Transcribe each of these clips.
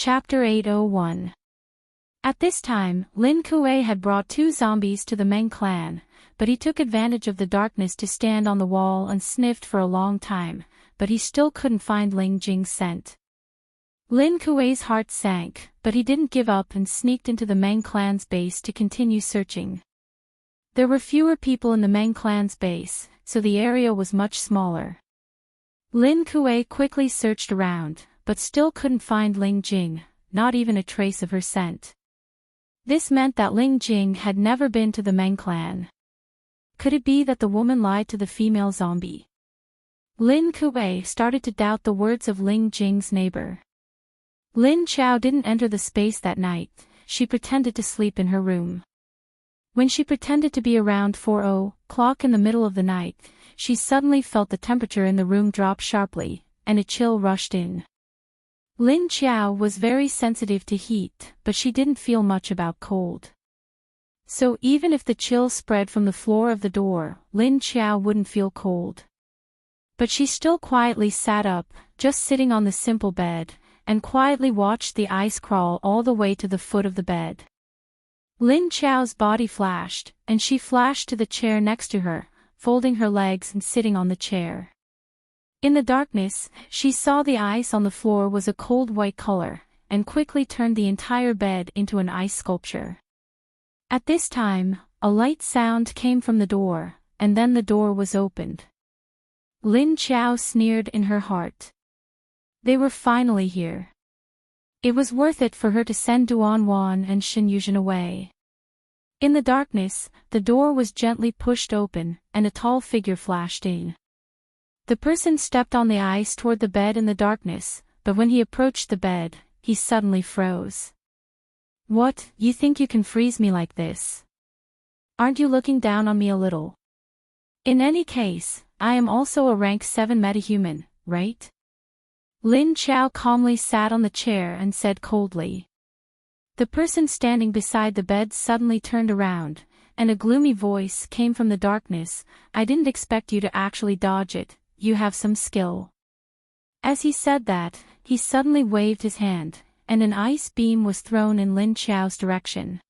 Chapter 801. At this time, Lin Kuei had brought 2 zombies to the Meng clan, but he took advantage of the darkness to stand on the wall and sniffed for a long time, but he still couldn't find Ling Jing's scent. Lin Kuei's heart sank, but he didn't give up and sneaked into the Meng clan's base to continue searching. There were fewer people in the Meng clan's base, so the area was much smaller. Lin Kuei quickly searched around, but still couldn't find Ling Jing, not even a trace of her scent. This meant that Ling Jing had never been to the Meng clan. Could it be that the woman lied to the female zombie? Lin Kuei started to doubt the words of Ling Jing's neighbor. Lin Chao didn't enter the space that night. She pretended to sleep in her room. When she pretended to be around 4:00 in the middle of the night, she suddenly felt the temperature in the room drop sharply, and a chill rushed in. Lin Chao was very sensitive to heat, but she didn't feel much about cold. So even if the chill spread from the floor of the door, Lin Chao wouldn't feel cold. But she still quietly sat up, just sitting on the simple bed, and quietly watched the ice crawl all the way to the foot of the bed. Lin Chao's body flashed, and she flashed to the chair next to her, folding her legs and sitting on the chair. In the darkness, she saw the ice on the floor was a cold white color, and quickly turned the entire bed into an ice sculpture. At this time, a light sound came from the door, and then the door was opened. Lin Chao sneered in her heart. They were finally here. It was worth it for her to send Duan Wan and Shen Yuzhen away. In the darkness, the door was gently pushed open, and a tall figure flashed in. The person stepped on the ice toward the bed in the darkness, but when he approached the bed, he suddenly froze. What, you think you can freeze me like this? Aren't you looking down on me a little? In any case, I am also a rank 7 metahuman, right? Lin Chao calmly sat on the chair and said coldly. The person standing beside the bed suddenly turned around, and a gloomy voice came from the darkness. I didn't expect you to actually dodge it. You have some skill. As he said that, he suddenly waved his hand, and an ice beam was thrown in Lin Chao's direction.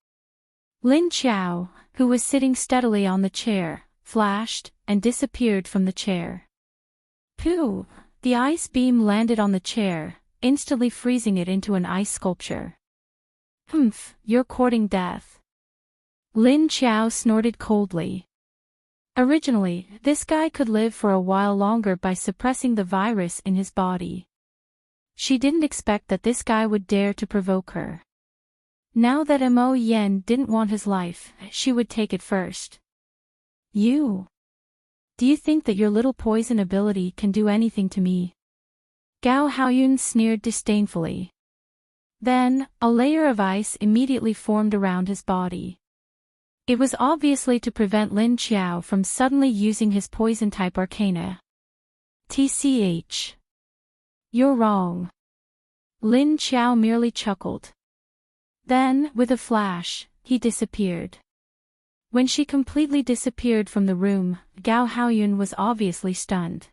Lin Chao, who was sitting steadily on the chair, flashed, and disappeared from the chair. Pooh! The ice beam landed on the chair, instantly freezing it into an ice sculpture. Humph, you're courting death. Lin Chao snorted coldly. Originally, this guy could live for a while longer by suppressing the virus in his body. She didn't expect that this guy would dare to provoke her. Now that Mo Yen didn't want his life, she would take it first. You? Do you think that your little poison ability can do anything to me? Gao Haoyun sneered disdainfully. Then, a layer of ice immediately formed around his body. It was obviously to prevent Lin Chao from suddenly using his poison-type arcana. TCH. You're wrong. Lin Chao merely chuckled. Then, with a flash, he disappeared. When she completely disappeared from the room, Gao Haoyun was obviously stunned.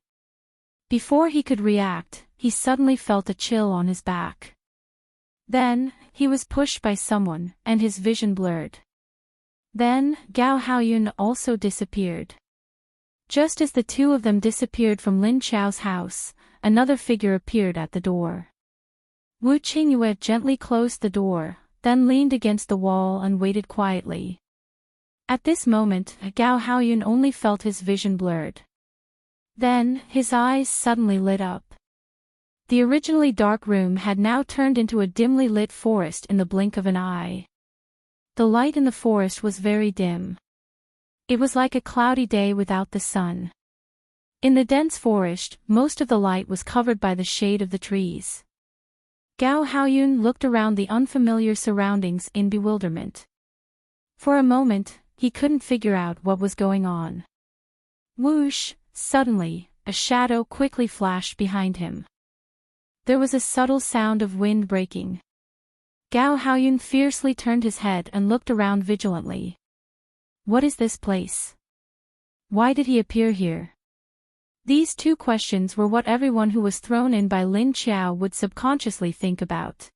Before he could react, he suddenly felt a chill on his back. Then, he was pushed by someone, and his vision blurred. Then, Gao Haoyun also disappeared. Just as the two of them disappeared from Lin Chao's house, another figure appeared at the door. Wu Qingyue gently closed the door, then leaned against the wall and waited quietly. At this moment, Gao Haoyun only felt his vision blurred. Then, his eyes suddenly lit up. The originally dark room had now turned into a dimly lit forest in the blink of an eye. The light in the forest was very dim. It was like a cloudy day without the sun. In the dense forest, most of the light was covered by the shade of the trees. Gao Haoyun looked around the unfamiliar surroundings in bewilderment. For a moment, he couldn't figure out what was going on. Whoosh! Suddenly, a shadow quickly flashed behind him. There was a subtle sound of wind breaking. Gao Haoyun fiercely turned his head and looked around vigilantly. What is this place? Why did he appear here? These two questions were what everyone who was thrown in by Lin Chao would subconsciously think about.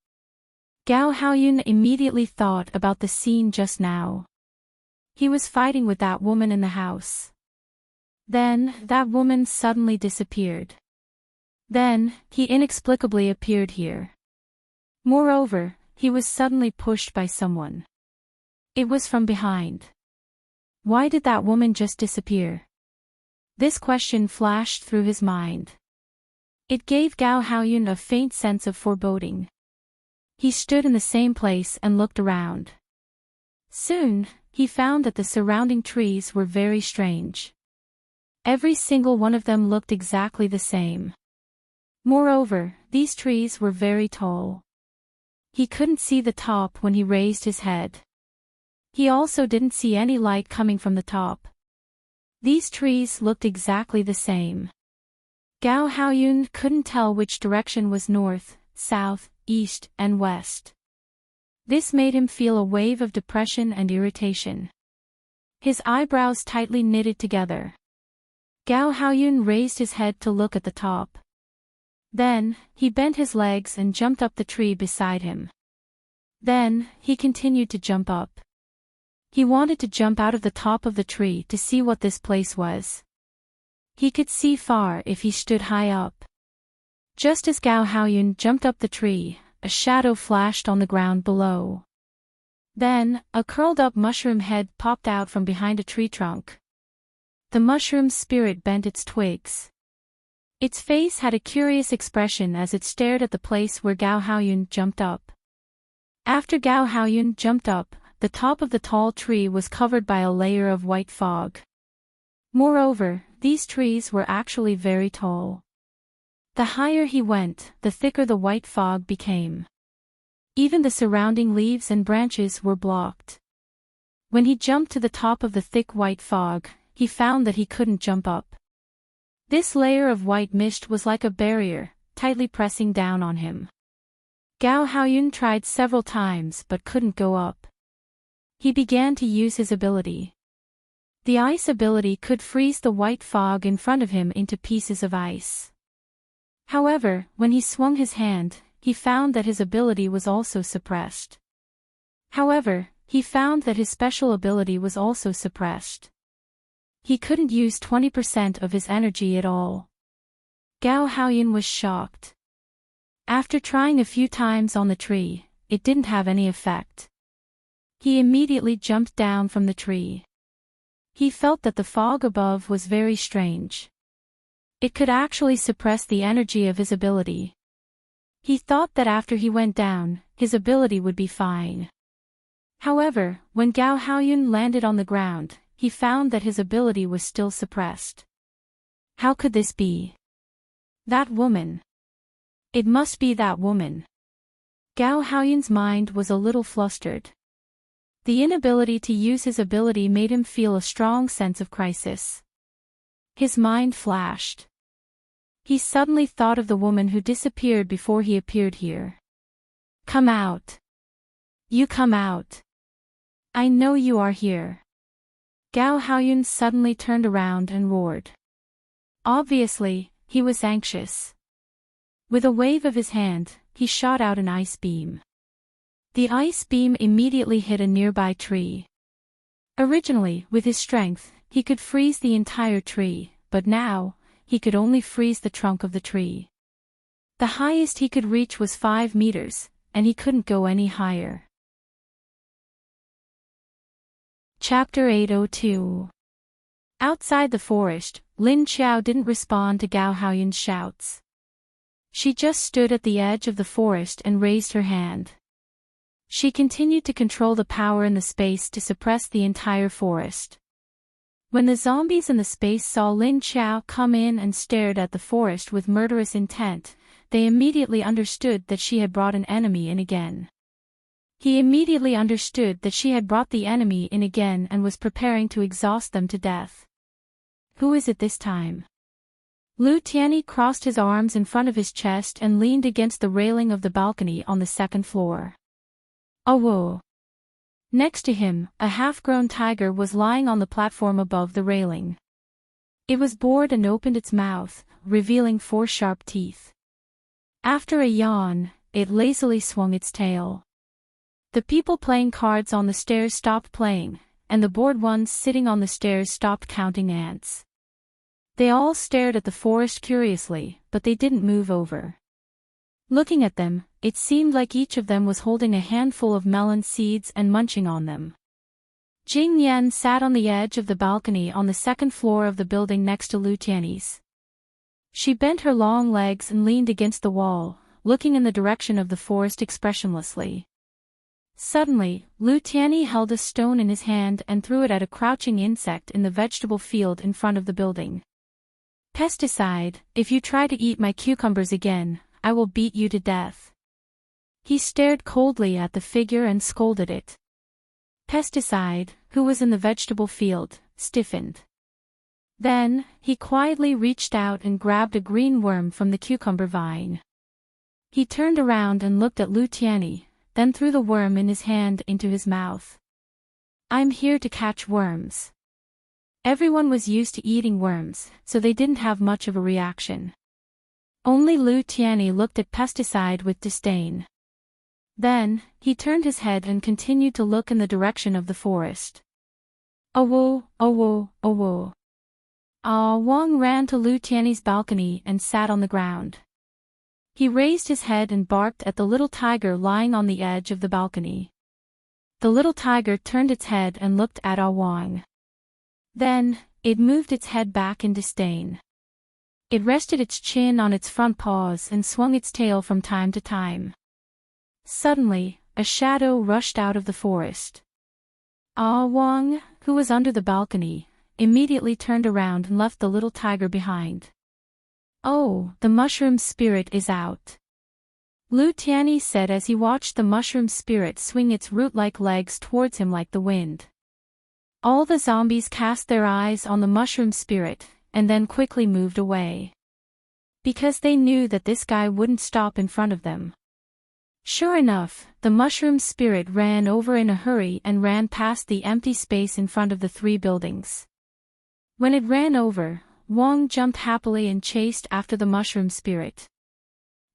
Gao Haoyun immediately thought about the scene just now. He was fighting with that woman in the house. Then, that woman suddenly disappeared. Then, he inexplicably appeared here. Moreover, he was suddenly pushed by someone. It was from behind. Why did that woman just disappear? This question flashed through his mind. It gave Gao Haoyun a faint sense of foreboding. He stood in the same place and looked around. Soon, he found that the surrounding trees were very strange. Every single one of them looked exactly the same. Moreover, these trees were very tall. He couldn't see the top when he raised his head. He also didn't see any light coming from the top. These trees looked exactly the same. Gao Haoyun couldn't tell which direction was north, south, east, and west. This made him feel a wave of depression and irritation. His eyebrows tightly knitted together. Gao Haoyun raised his head to look at the top. Then, he bent his legs and jumped up the tree beside him. Then, he continued to jump up. He wanted to jump out of the top of the tree to see what this place was. He could see far if he stood high up. Just as Gao Haoyun jumped up the tree, a shadow flashed on the ground below. Then, a curled-up mushroom head popped out from behind a tree trunk. The mushroom spirit bent its twigs. Its face had a curious expression as it stared at the place where Gao Haoyun jumped up. After Gao Haoyun jumped up, the top of the tall tree was covered by a layer of white fog. Moreover, these trees were actually very tall. The higher he went, the thicker the white fog became. Even the surrounding leaves and branches were blocked. When he jumped to the top of the thick white fog, he found that he couldn't jump up. This layer of white mist was like a barrier, tightly pressing down on him. Gao Haoyun tried several times but couldn't go up. He began to use his ability. The ice ability could freeze the white fog in front of him into pieces of ice. However, when he swung his hand, he found that his ability was also suppressed. However, he found that his special ability was also suppressed. He couldn't use 20% of his energy at all. Gao Haoyun was shocked. After trying a few times on the tree, it didn't have any effect. He immediately jumped down from the tree. He felt that the fog above was very strange. It could actually suppress the energy of his ability. He thought that after he went down, his ability would be fine. However, when Gao Haoyun landed on the ground, he found that his ability was still suppressed. How could this be? That woman. It must be that woman. Gao Haoyun's mind was a little flustered. The inability to use his ability made him feel a strong sense of crisis. His mind flashed. He suddenly thought of the woman who disappeared before he appeared here. Come out. You come out. I know you are here. Gao Haoyun suddenly turned around and roared. Obviously, he was anxious. With a wave of his hand, he shot out an ice beam. The ice beam immediately hit a nearby tree. Originally, with his strength, he could freeze the entire tree, but now, he could only freeze the trunk of the tree. The highest he could reach was 5 meters, and he couldn't go any higher. Chapter 802. Outside the forest, Lin Qiao didn't respond to Gao Haoyun's shouts. She just stood at the edge of the forest and raised her hand. She continued to control the power in the space to suppress the entire forest. When the zombies in the space saw Lin Qiao come in and stared at the forest with murderous intent, they immediately understood that she had brought an enemy in again. He immediately understood that she had brought the enemy in again and was preparing to exhaust them to death. Who is it this time? Lu Tianyi crossed his arms in front of his chest and leaned against the railing of the balcony on the second floor. Oh whoa! Next to him, a half-grown tiger was lying on the platform above the railing. It was bored and opened its mouth, revealing 4 sharp teeth. After a yawn, it lazily swung its tail. The people playing cards on the stairs stopped playing, and the bored ones sitting on the stairs stopped counting ants. They all stared at the forest curiously, but they didn't move over. Looking at them, it seemed like each of them was holding a handful of melon seeds and munching on them. Jing Yan sat on the edge of the balcony on the second floor of the building next to Lu Tianyi's. She bent her long legs and leaned against the wall, looking in the direction of the forest expressionlessly. Suddenly, Lu Tianyi held a stone in his hand and threw it at a crouching insect in the vegetable field in front of the building. "Pesticide, if you try to eat my cucumbers again, I will beat you to death." He stared coldly at the figure and scolded it. Pesticide, who was in the vegetable field, stiffened. Then, he quietly reached out and grabbed a green worm from the cucumber vine. He turned around and looked at Lu Tianyi, then threw the worm in his hand into his mouth. "I'm here to catch worms." Everyone was used to eating worms, so they didn't have much of a reaction. Only Lu Tianyi looked at Pesticide with disdain. Then, he turned his head and continued to look in the direction of the forest. "Oh whoa, oh whoa." Wang ran to Lu Tianyi's balcony and sat on the ground. He raised his head and barked at the little tiger lying on the edge of the balcony. The little tiger turned its head and looked at Wang. Then, it moved its head back in disdain. It rested its chin on its front paws and swung its tail from time to time. Suddenly, a shadow rushed out of the forest. Wang, who was under the balcony, immediately turned around and left the little tiger behind. "Oh, the mushroom spirit is out," Lu Tianyi said as he watched the mushroom spirit swing its root-like legs towards him like the wind. All the zombies cast their eyes on the mushroom spirit, and then quickly moved away. Because they knew that this guy wouldn't stop in front of them. Sure enough, the mushroom spirit ran over in a hurry and ran past the empty space in front of the three buildings. When it ran over, Wang jumped happily and chased after the mushroom spirit.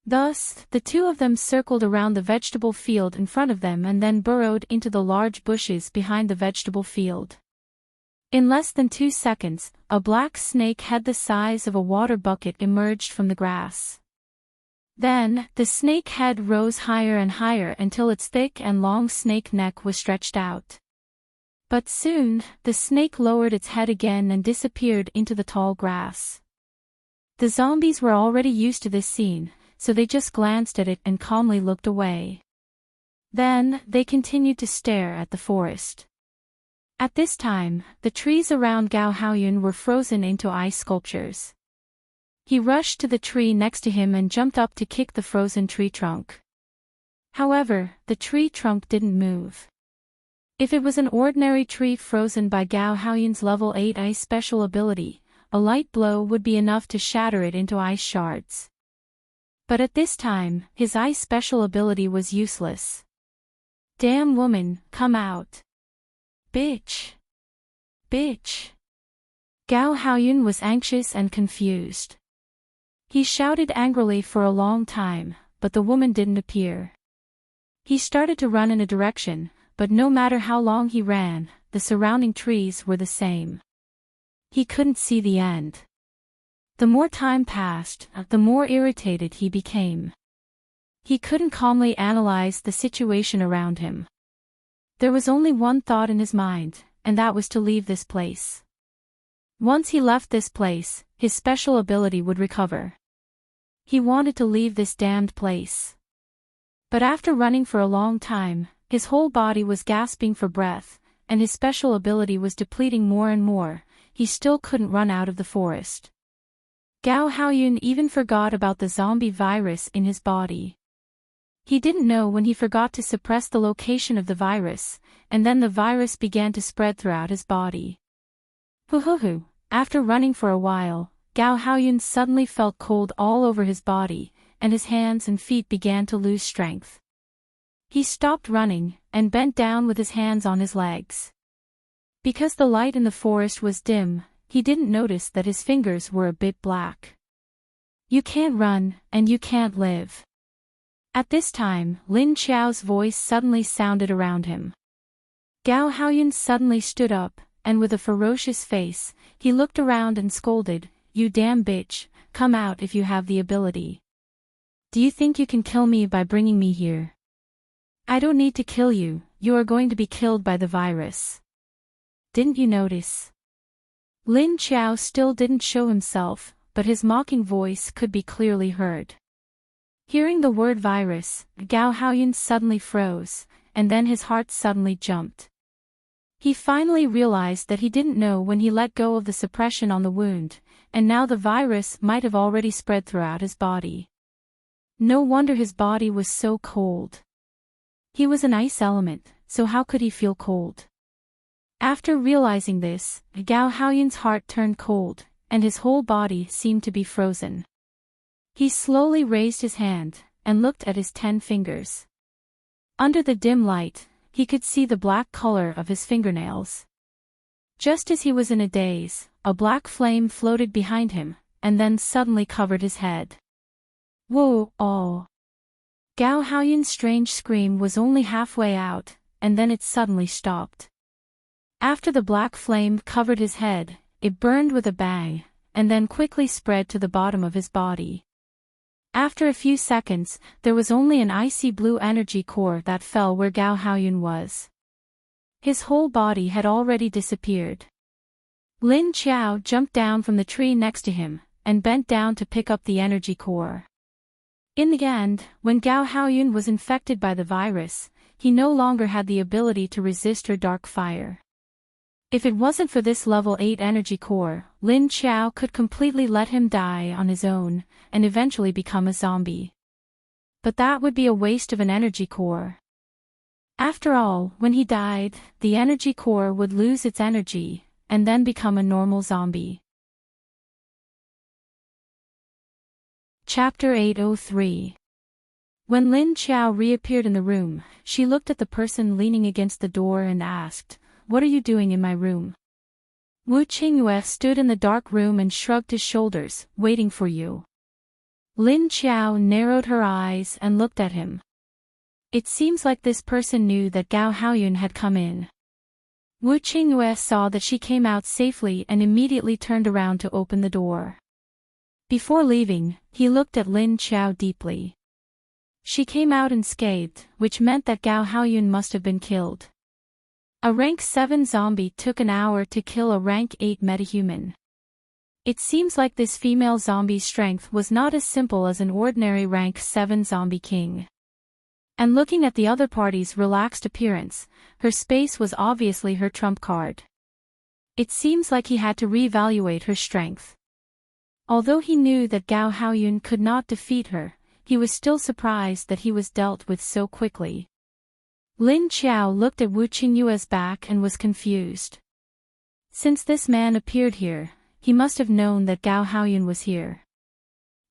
Thus, the two of them circled around the vegetable field in front of them and then burrowed into the large bushes behind the vegetable field. In less than 2 seconds, a black snake head the size of a water bucket emerged from the grass. Then, the snake head rose higher and higher until its thick and long snake neck was stretched out. But soon, the snake lowered its head again and disappeared into the tall grass. The zombies were already used to this scene, so they just glanced at it and calmly looked away. Then, they continued to stare at the forest. At this time, the trees around Gao Haoyun were frozen into ice sculptures. He rushed to the tree next to him and jumped up to kick the frozen tree trunk. However, the tree trunk didn't move. If it was an ordinary tree frozen by Gao Haoyun's level 8 ice special ability, a light blow would be enough to shatter it into ice shards. But at this time, his ice special ability was useless. "Damn woman, come out. Bitch. Bitch." Gao Haoyun was anxious and confused. He shouted angrily for a long time, but the woman didn't appear. He started to run in a direction, but no matter how long he ran, the surrounding trees were the same. He couldn't see the end. The more time passed, the more irritated he became. He couldn't calmly analyze the situation around him. There was only one thought in his mind, and that was to leave this place. Once he left this place, his special ability would recover. He wanted to leave this damned place. But after running for a long time, his whole body was gasping for breath, and his special ability was depleting more and more. He still couldn't run out of the forest. Gao Haoyun even forgot about the zombie virus in his body. He didn't know when he forgot to suppress the location of the virus, and then the virus began to spread throughout his body. Hoo-hoo-hoo. After running for a while, Gao Haoyun suddenly felt cold all over his body, and his hands and feet began to lose strength. He stopped running, and bent down with his hands on his legs. Because the light in the forest was dim, he didn't notice that his fingers were a bit black. "You can't run, and you can't live. At this time, Lin Qiao's voice suddenly sounded around him. Gao Haoyun suddenly stood up, and with a ferocious face, he looked around and scolded, "You damn bitch, come out if you have the ability. Do you think you can kill me by bringing me here? I don't need to kill you, you are going to be killed by the virus. Didn't you notice?" Lin Qiao still didn't show himself, but his mocking voice could be clearly heard. Hearing the word virus, Gao Haoyun suddenly froze, and then his heart suddenly jumped. He finally realized that he didn't know when he let go of the suppression on the wound, and now the virus might have already spread throughout his body. No wonder his body was so cold. He was an ice element, so how could he feel cold? After realizing this, Gao Haoyun's heart turned cold, and his whole body seemed to be frozen. He slowly raised his hand, and looked at his 10 fingers. Under the dim light, he could see the black color of his fingernails. Just as he was in a daze, a black flame floated behind him, and then suddenly covered his head. Whoa, oh! Gao Haoyun's strange scream was only halfway out, and then it suddenly stopped. After the black flame covered his head, it burned with a bang, and then quickly spread to the bottom of his body. After a few seconds, there was only an icy blue energy core that fell where Gao Haoyun was. His whole body had already disappeared. Lin Qiao jumped down from the tree next to him, and bent down to pick up the energy core. In the end, when Gao Haoyun was infected by the virus, he no longer had the ability to resist her dark fire. If it wasn't for this level 8 energy core, Lin Qiao could completely let him die on his own, and eventually become a zombie. But that would be a waste of an energy core. After all, when he died, the energy core would lose its energy, and then become a normal zombie. Chapter 803. When Lin Qiao reappeared in the room, she looked at the person leaning against the door and asked, "What are you doing in my room?" Wu Qingyue stood in the dark room and shrugged his shoulders, "Waiting for you." Lin Qiao narrowed her eyes and looked at him. It seems like this person knew that Gao Haoyun had come in. Wu Qingyue saw that she came out safely and immediately turned around to open the door. Before leaving, he looked at Lin Qiao deeply. She came out unscathed, which meant that Gao Haoyun must have been killed. A rank 7 zombie took an hour to kill a rank 8 metahuman. It seems like this female zombie's strength was not as simple as an ordinary rank 7 zombie king. And looking at the other party's relaxed appearance, her space was obviously her trump card. It seems like he had to reevaluate her strength. Although he knew that Gao Haoyun could not defeat her, he was still surprised that he was dealt with so quickly. Lin Qiao looked at Wu Qingyue's back and was confused. Since this man appeared here, he must have known that Gao Haoyun was here.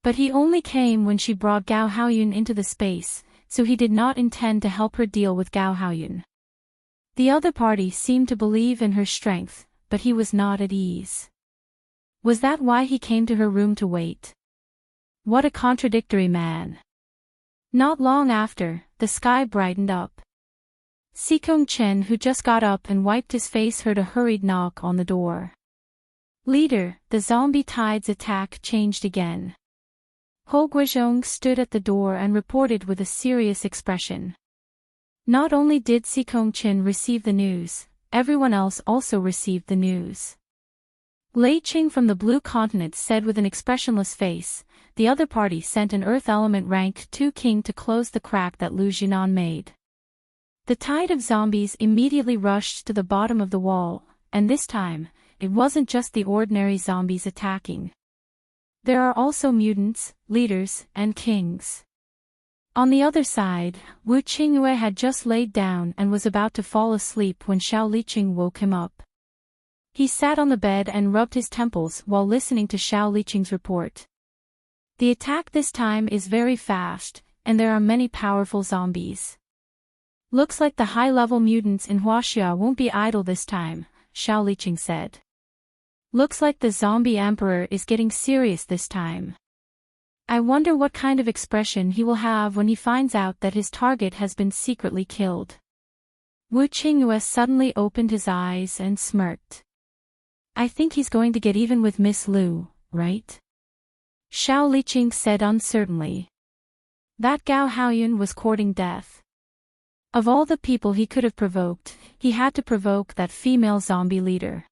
But he only came when she brought Gao Haoyun into the space, so he did not intend to help her deal with Gao Haoyun. The other party seemed to believe in her strength, but he was not at ease. Was that why he came to her room to wait? What a contradictory man. Not long after, the sky brightened up. Sikong Chen, who just got up and wiped his face, heard a hurried knock on the door. "Leader, the zombie tide's attack changed again." Ho Guizhong stood at the door and reported with a serious expression. Not only did Sikong Chen receive the news, everyone else also received the news. Lei Qing from the Blue Continent said with an expressionless face, "The other party sent an Earth Element rank 2 king to close the crack that Lu Jinan made." The tide of zombies immediately rushed to the bottom of the wall, and this time, it wasn't just the ordinary zombies attacking. There are also mutants, leaders, and kings. On the other side, Wu Qingyue had just laid down and was about to fall asleep when Xiao Liqing woke him up. He sat on the bed and rubbed his temples while listening to Xiao Liqing's report. The attack this time is very fast, and there are many powerful zombies. Looks like the high-level mutants in Huaxia won't be idle this time, Xiao Liqing said. Looks like the zombie emperor is getting serious this time. I wonder what kind of expression he will have when he finds out that his target has been secretly killed. Wu Qingyue suddenly opened his eyes and smirked. I think he's going to get even with Miss Lu, right? Xiao Liqing said uncertainly. That Gao Haoyun was courting death. Of all the people he could have provoked, he had to provoke that female zombie leader.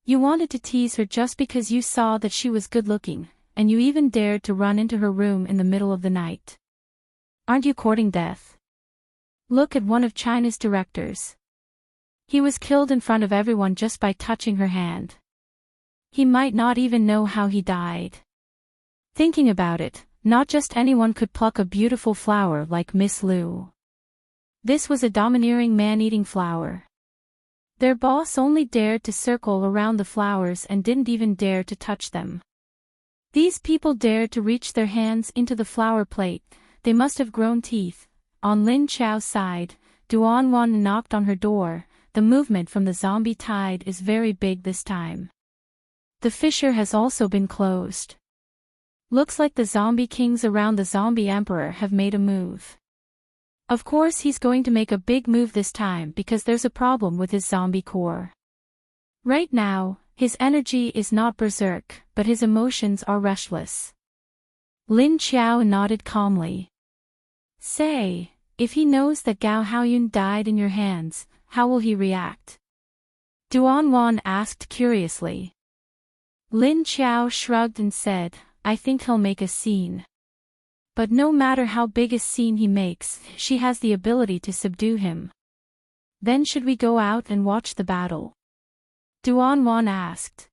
You wanted to tease her just because you saw that she was good-looking, and you even dared to run into her room in the middle of the night. Aren't you courting death? Look at one of China's directors. He was killed in front of everyone just by touching her hand. He might not even know how he died. Thinking about it, not just anyone could pluck a beautiful flower like Miss Lu. This was a domineering man-eating flower. Their boss only dared to circle around the flowers and didn't even dare to touch them. These people dared to reach their hands into the flower plate. They must have grown teeth. On Lin Qiao's side, Duanwan knocked on her door. The movement from the zombie tide is very big this time. The fissure has also been closed. Looks like the zombie kings around the zombie emperor have made a move. Of course he's going to make a big move this time because there's a problem with his zombie core. Right now, his energy is not berserk, but his emotions are restless. Lin Qiao nodded calmly. Say, if he knows that Gao Haoyun died in your hands, how will he react? Duanwan asked curiously. Lin Qiao shrugged and said, I think he'll make a scene. But no matter how big a scene he makes, she has the ability to subdue him. Then should we go out and watch the battle? Duanwan asked.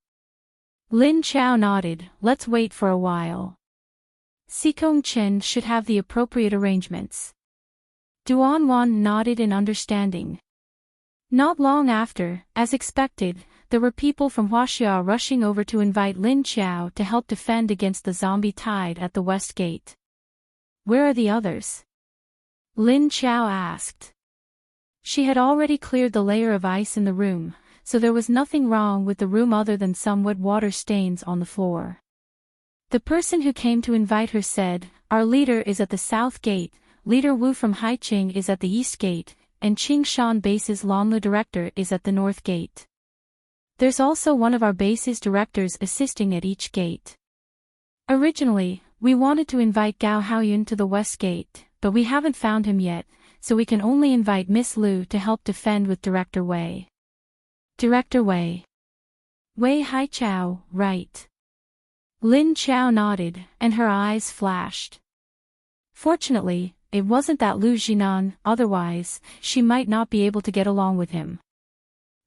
Lin Qiao nodded, let's wait for a while. Sikong Chen should have the appropriate arrangements. Duanwan nodded in understanding. Not long after, as expected, there were people from Huaxia rushing over to invite Lin Qiao to help defend against the zombie tide at the west gate. Where are the others? Lin Qiao asked. She had already cleared the layer of ice in the room, so there was nothing wrong with the room other than some wet water stains on the floor. The person who came to invite her said, Our leader is at the south gate, Leader Wu from Haiqing is at the east gate, and Qingshan Base's Lanlu director is at the north gate. There's also one of our base's directors assisting at each gate. Originally, we wanted to invite Gao Haoyun to the west gate, but we haven't found him yet, so we can only invite Miss Lu to help defend with Director Wei. Director Wei. Wei Haichao, right. Lin Qiao nodded, and her eyes flashed. Fortunately, it wasn't that Lu Jinan, otherwise, she might not be able to get along with him.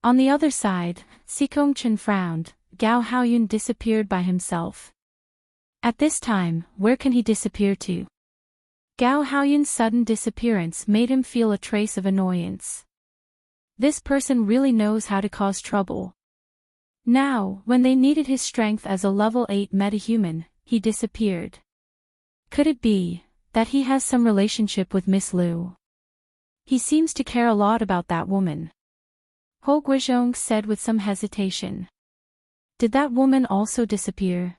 On the other side, Sikong Chen frowned. Gao Haoyun disappeared by himself. At this time, where can he disappear to? Gao Haoyun's sudden disappearance made him feel a trace of annoyance. This person really knows how to cause trouble. Now, when they needed his strength as a level 8 metahuman, he disappeared. Could it be that he has some relationship with Miss Lu? He seems to care a lot about that woman. Ho Guizhong said with some hesitation. Did that woman also disappear?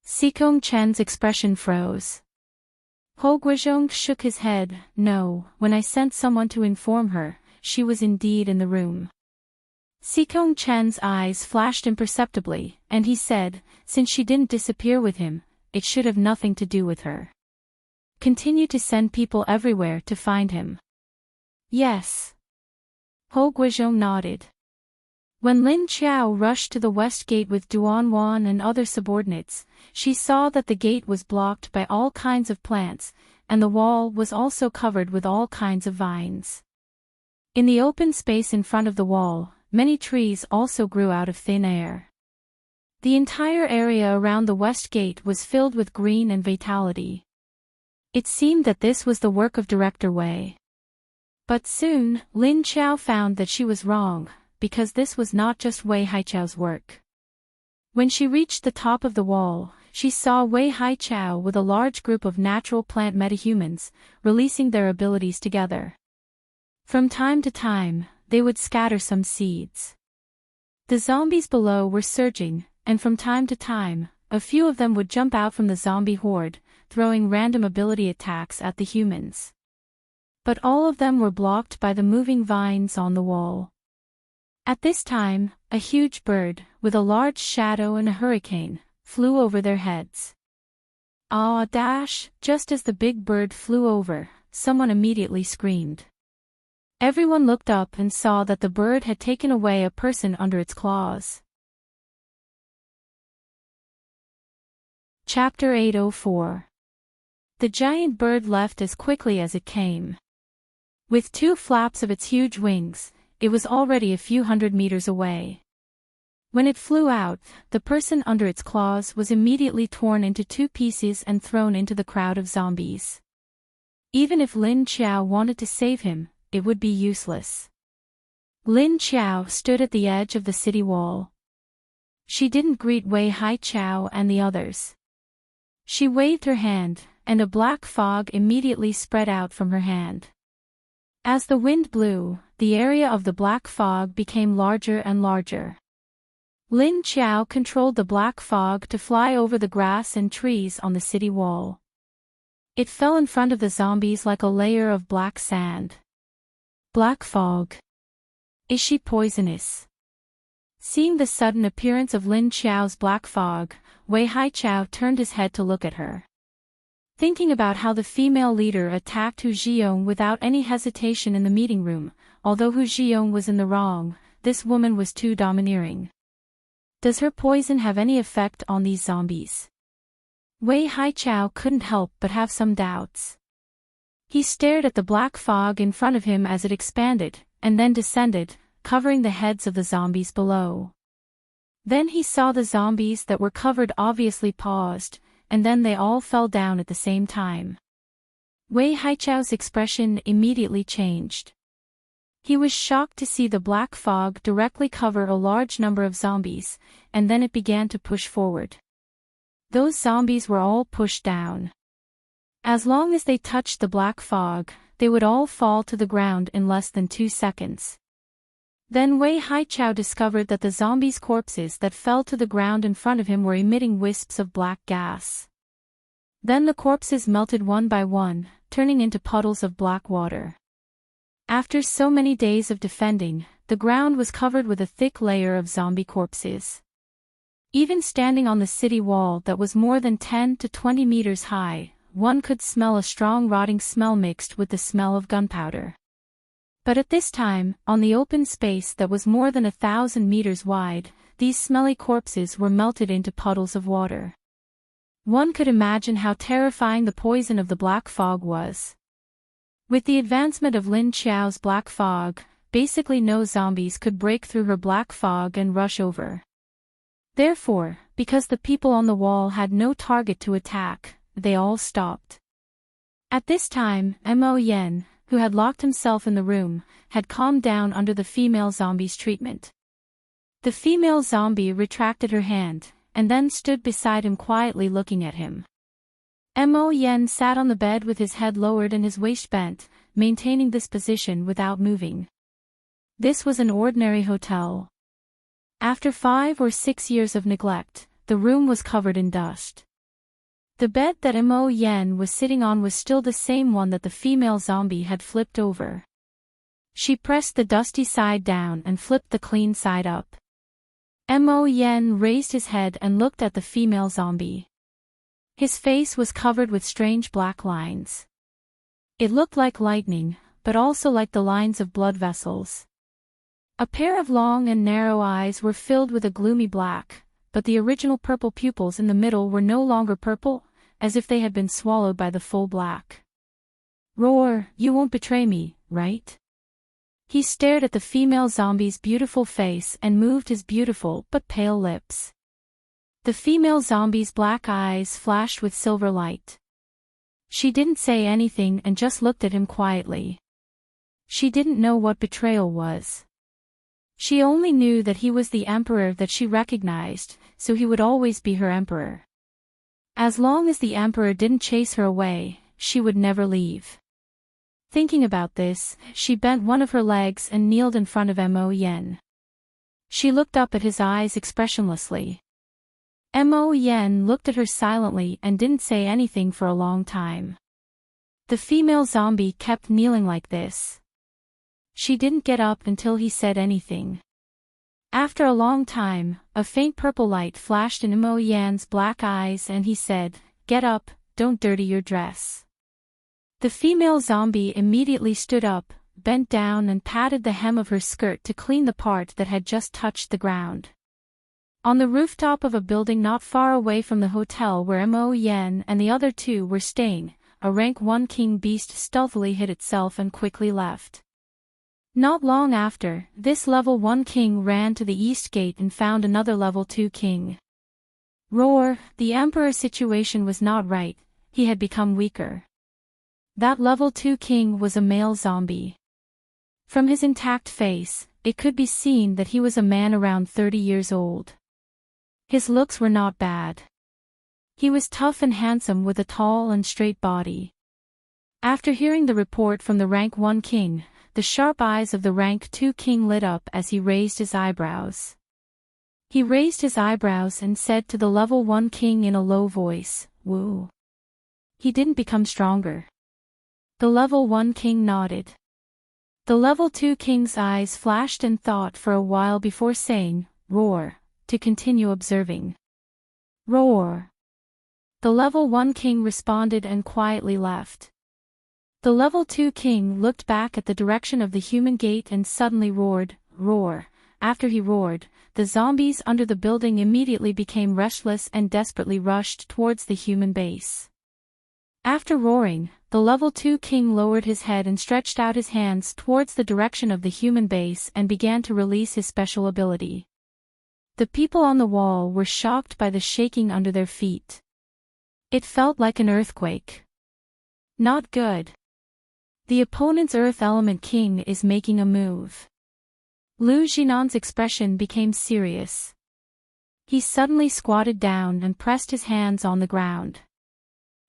Sikong Chen's expression froze. Ho Guizhong shook his head. No, when I sent someone to inform her, she was indeed in the room. Sikong Chen's eyes flashed imperceptibly, and he said, since she didn't disappear with him, it should have nothing to do with her. Continue to send people everywhere to find him. Yes. Ho Guizhong nodded. When Lin Qiao rushed to the west gate with Duanwan and other subordinates, she saw that the gate was blocked by all kinds of plants, and the wall was also covered with all kinds of vines. In the open space in front of the wall, many trees also grew out of thin air. The entire area around the west gate was filled with green and vitality. It seemed that this was the work of Director Wei. But soon, Lin Qiao found that she was wrong, because this was not just Wei Haichao's work. When she reached the top of the wall, she saw Wei Haichao with a large group of natural plant metahumans, releasing their abilities together. From time to time, they would scatter some seeds. The zombies below were surging, and from time to time, a few of them would jump out from the zombie horde, throwing random ability attacks at the humans. But all of them were blocked by the moving vines on the wall. At this time, a huge bird, with a large shadow and a hurricane, flew over their heads. Ah, dash! Just as the big bird flew over, someone immediately screamed. Everyone looked up and saw that the bird had taken away a person under its claws. Chapter 804. The giant bird left as quickly as it came. With two flaps of its huge wings, it was already a few hundred meters away. When it flew out, the person under its claws was immediately torn into two pieces and thrown into the crowd of zombies. Even if Lin Qiao wanted to save him, it would be useless. Lin Qiao stood at the edge of the city wall. She didn't greet Wei Haichao and the others. She waved her hand, and a black fog immediately spread out from her hand. As the wind blew, the area of the black fog became larger and larger. Lin Qiao controlled the black fog to fly over the grass and trees on the city wall. It fell in front of the zombies like a layer of black sand. Black fog. Is she poisonous? Seeing the sudden appearance of Lin Qiao's black fog, Wei Haichao turned his head to look at her. Thinking about how the female leader attacked Hu Zhiyong without any hesitation in the meeting room, although Hu Zhiyong was in the wrong, this woman was too domineering. Does her poison have any effect on these zombies? Wei Haichao couldn't help but have some doubts. He stared at the black fog in front of him as it expanded, and then descended, covering the heads of the zombies below. Then he saw the zombies that were covered obviously paused, and then they all fell down at the same time. Wei Haichao's expression immediately changed. He was shocked to see the black fog directly cover a large number of zombies, and then it began to push forward. Those zombies were all pushed down. As long as they touched the black fog, they would all fall to the ground in less than 2 seconds. Then Wei Haichao discovered that the zombies' corpses that fell to the ground in front of him were emitting wisps of black gas. Then the corpses melted one by one, turning into puddles of black water. After so many days of defending, the ground was covered with a thick layer of zombie corpses. Even standing on the city wall that was more than 10 to 20 meters high, one could smell a strong rotting smell mixed with the smell of gunpowder. But at this time, on the open space that was more than 1,000 meters wide, these smelly corpses were melted into puddles of water. One could imagine how terrifying the poison of the black fog was. With the advancement of Lin Qiao's black fog, basically no zombies could break through her black fog and rush over. Therefore, because the people on the wall had no target to attack, they all stopped. At this time, Mo Yen, who had locked himself in the room, had calmed down under the female zombie's treatment. The female zombie retracted her hand, and then stood beside him quietly looking at him. Mo Yen sat on the bed with his head lowered and his waist bent, maintaining this position without moving. This was an ordinary hotel. After 5 or 6 years of neglect, the room was covered in dust. The bed that Mo Yen was sitting on was still the same one that the female zombie had flipped over. She pressed the dusty side down and flipped the clean side up. Mo Yen raised his head and looked at the female zombie. His face was covered with strange black lines. It looked like lightning, but also like the lines of blood vessels. A pair of long and narrow eyes were filled with a gloomy black, but the original purple pupils in the middle were no longer purple, as if they had been swallowed by the full black. "Roar, you won't betray me, right?" He stared at the female zombie's beautiful face and moved his beautiful but pale lips. The female zombie's black eyes flashed with silver light. She didn't say anything and just looked at him quietly. She didn't know what betrayal was. She only knew that he was the emperor that she recognized, so he would always be her emperor. As long as the emperor didn't chase her away, she would never leave. Thinking about this, she bent one of her legs and kneeled in front of Mo Yen. She looked up at his eyes expressionlessly. Mo Yen looked at her silently and didn't say anything for a long time. The female zombie kept kneeling like this. She didn't get up until he said anything. After a long time, a faint purple light flashed in Mo Yan's black eyes and he said, "Get up, don't dirty your dress." The female zombie immediately stood up, bent down and patted the hem of her skirt to clean the part that had just touched the ground. On the rooftop of a building not far away from the hotel where Mo Yen and the other two were staying, a rank 1 king beast stealthily hid itself and quickly left. Not long after, this level 1 king ran to the east gate and found another level 2 king. Roar, the emperor's situation was not right, he had become weaker. That level 2 king was a male zombie. From his intact face, it could be seen that he was a man around 30 years old. His looks were not bad. He was tough and handsome with a tall and straight body. After hearing the report from the rank 1 king, the sharp eyes of the rank 2 king lit up as he raised his eyebrows. He raised his eyebrows and said to the level 1 king in a low voice, "Woo." He didn't become stronger. The level 1 king nodded. The level 2 king's eyes flashed and thought for a while before saying, "Roar," to continue observing. "Roar." The level 1 king responded and quietly left. The level 2 king looked back at the direction of the human gate and suddenly roared, "Roar." After he roared, the zombies under the building immediately became restless and desperately rushed towards the human base. After roaring, the level 2 king lowered his head and stretched out his hands towards the direction of the human base and began to release his special ability. The people on the wall were shocked by the shaking under their feet. It felt like an earthquake. Not good. The opponent's Earth Element King is making a move. Lu Jinan's expression became serious. He suddenly squatted down and pressed his hands on the ground.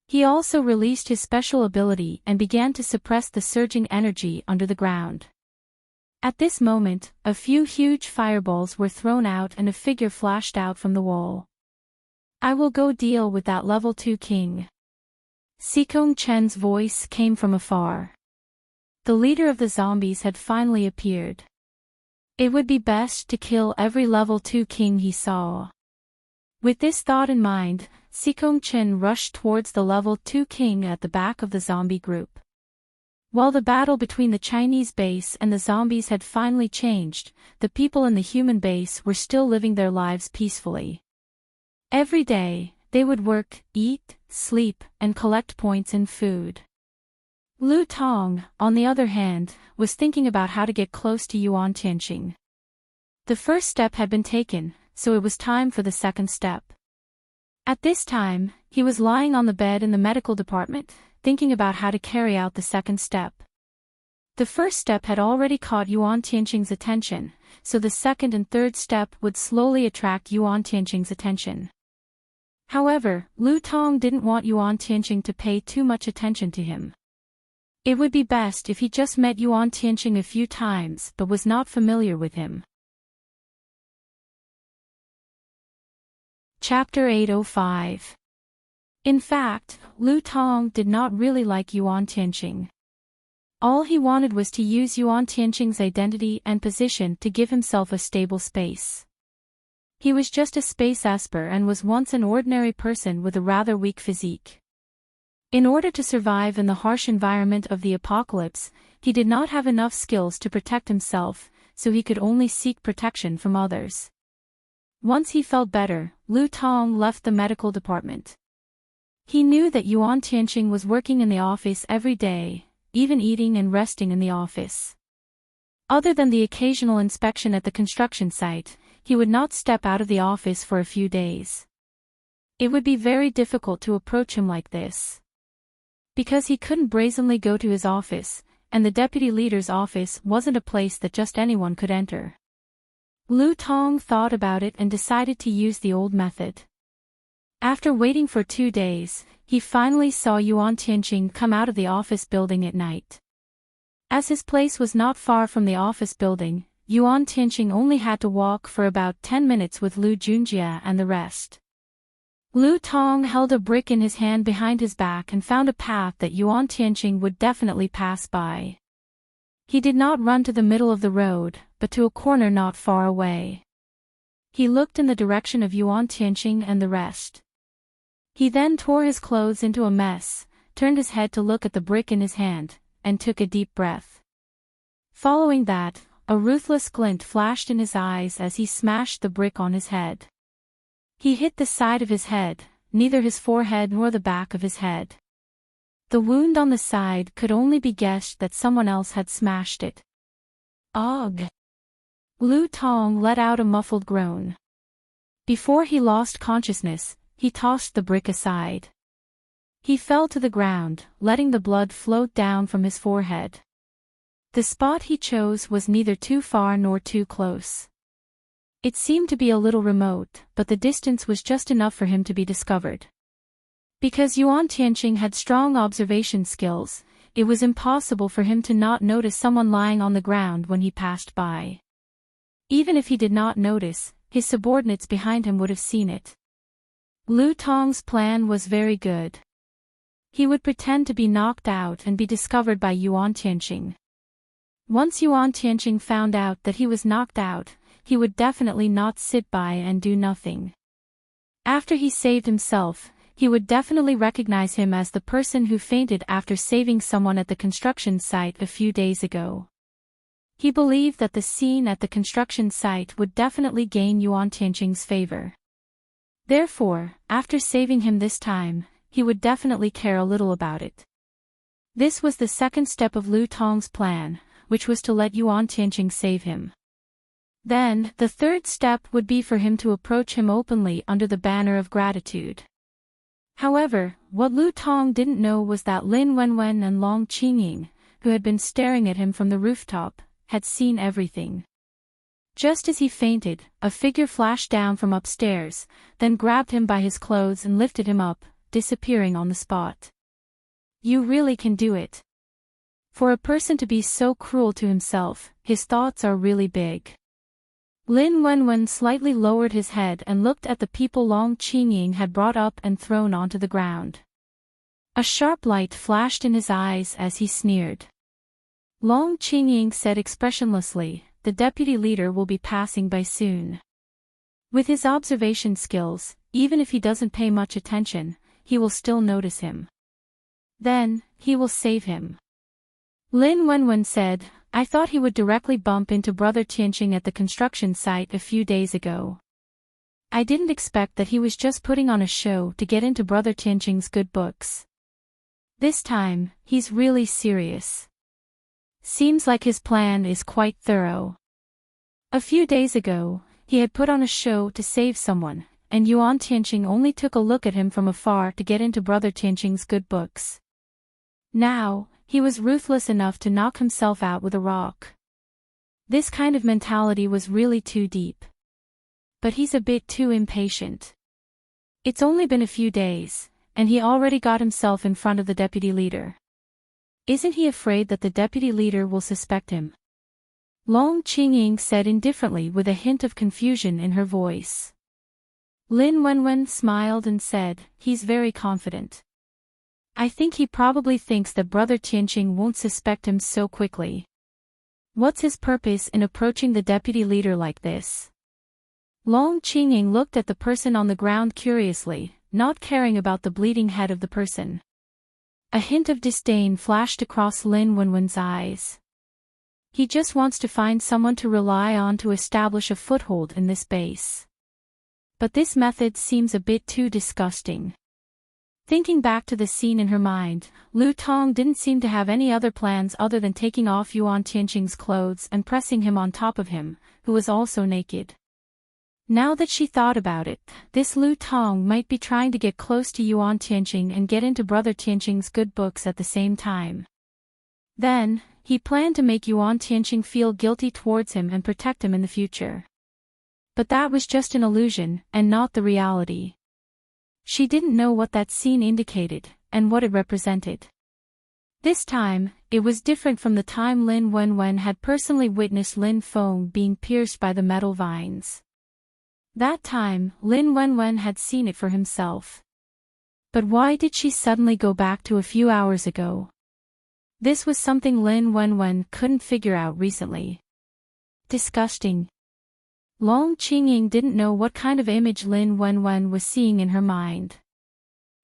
He also released his special ability and began to suppress the surging energy under the ground. At this moment, a few huge fireballs were thrown out and a figure flashed out from the wall. "I will go deal with that level 2 king." Sikong Chen's voice came from afar. The leader of the zombies had finally appeared. It would be best to kill every level 2 king he saw. With this thought in mind, Sikong Chen rushed towards the level 2 king at the back of the zombie group. While the battle between the Chinese base and the zombies had finally changed, the people in the human base were still living their lives peacefully. Every day, they would work, eat, sleep, and collect points in food. Lu Tong, on the other hand, was thinking about how to get close to Yuan Tianqing. The first step had been taken, so it was time for the second step. At this time, he was lying on the bed in the medical department, thinking about how to carry out the second step. The first step had already caught Yuan Tianqing's attention, so the second and third step would slowly attract Yuan Tianqing's attention. However, Lu Tong didn't want Yuan Tianqing to pay too much attention to him. It would be best if he just met Yuan Tianqing a few times but was not familiar with him. Chapter 805. In fact, Lu Tong did not really like Yuan Tianqing. All he wanted was to use Yuan Tianqing's identity and position to give himself a stable space. He was just a space esper and was once an ordinary person with a rather weak physique. In order to survive in the harsh environment of the apocalypse, he did not have enough skills to protect himself, so he could only seek protection from others. Once he felt better, Lu Tong left the medical department. He knew that Yuan Tianqing was working in the office every day, even eating and resting in the office. Other than the occasional inspection at the construction site, he would not step out of the office for a few days. It would be very difficult to approach him like this. Because he couldn't brazenly go to his office, and the deputy leader's office wasn't a place that just anyone could enter. Lu Tong thought about it and decided to use the old method. After waiting for 2 days, he finally saw Yuan Tianqing come out of the office building at night. As his place was not far from the office building, Yuan Tianqing only had to walk for about 10 minutes with Lu Junjie and the rest. Lu Tong held a brick in his hand behind his back and found a path that Yuan Tianqing would definitely pass by. He did not run to the middle of the road, but to a corner not far away. He looked in the direction of Yuan Tianqing and the rest. He then tore his clothes into a mess, turned his head to look at the brick in his hand, and took a deep breath. Following that, a ruthless glint flashed in his eyes as he smashed the brick on his head. He hit the side of his head, neither his forehead nor the back of his head. The wound on the side could only be guessed that someone else had smashed it. Ugh! Lu Tong let out a muffled groan. Before he lost consciousness, he tossed the brick aside. He fell to the ground, letting the blood float down from his forehead. The spot he chose was neither too far nor too close. It seemed to be a little remote, but the distance was just enough for him to be discovered. Because Yuan Tianqing had strong observation skills, it was impossible for him to not notice someone lying on the ground when he passed by. Even if he did not notice, his subordinates behind him would have seen it. Lu Tong's plan was very good. He would pretend to be knocked out and be discovered by Yuan Tianqing. Once Yuan Tianqing found out that he was knocked out, he would definitely not sit by and do nothing. After he saved himself, he would definitely recognize him as the person who fainted after saving someone at the construction site a few days ago. He believed that the scene at the construction site would definitely gain Yuan Tianqing's favor. Therefore, after saving him this time, he would definitely care a little about it. This was the second step of Lu Tong's plan, which was to let Yuan Tianqing save him. Then, the third step would be for him to approach him openly under the banner of gratitude. However, what Lu Tong didn't know was that Lin Wenwen and Long Qingying, who had been staring at him from the rooftop, had seen everything. Just as he fainted, a figure flashed down from upstairs, then grabbed him by his clothes and lifted him up, disappearing on the spot. You really can do it. For a person to be so cruel to himself, his thoughts are really big. Lin Wenwen slightly lowered his head and looked at the people Long Qingying had brought up and thrown onto the ground. A sharp light flashed in his eyes as he sneered. Long Qingying said expressionlessly, "The deputy leader will be passing by soon." With his observation skills, even if he doesn't pay much attention, he will still notice him. Then, he will save him. Lin Wenwen said, "I thought he would directly bump into Brother Tianqing at the construction site a few days ago. I didn't expect that he was just putting on a show to get into Brother Tianqing's good books. This time, he's really serious. Seems like his plan is quite thorough." A few days ago, he had put on a show to save someone, and Yuan Tianqing only took a look at him from afar to get into Brother Tianqing's good books. Now, he was ruthless enough to knock himself out with a rock. This kind of mentality was really too deep. But he's a bit too impatient. It's only been a few days, and he already got himself in front of the deputy leader. Isn't he afraid that the deputy leader will suspect him? Long Qingying said indifferently with a hint of confusion in her voice. Lin Wenwen smiled and said, "He's very confident. I think he probably thinks that Brother Tianqing won't suspect him so quickly. What's his purpose in approaching the deputy leader like this?" Long Qingying looked at the person on the ground curiously, not caring about the bleeding head of the person. A hint of disdain flashed across Lin Wenwen's eyes. He just wants to find someone to rely on to establish a foothold in this base. But this method seems a bit too disgusting. Thinking back to the scene in her mind, Lu Tong didn't seem to have any other plans other than taking off Yuan Tianqing's clothes and pressing him on top of him, who was also naked. Now that she thought about it, this Lu Tong might be trying to get close to Yuan Tianqing and get into Brother Tianqing's good books at the same time. Then, he planned to make Yuan Tianqing feel guilty towards him and protect him in the future. But that was just an illusion, and not the reality. She didn't know what that scene indicated, and what it represented. This time, it was different from the time Lin Wenwen had personally witnessed Lin Feng being pierced by the metal vines. That time, Lin Wenwen had seen it for himself. But why did she suddenly go back to a few hours ago? This was something Lin Wenwen couldn't figure out recently. Disgusting. Long Qingying didn't know what kind of image Lin Wenwen was seeing in her mind.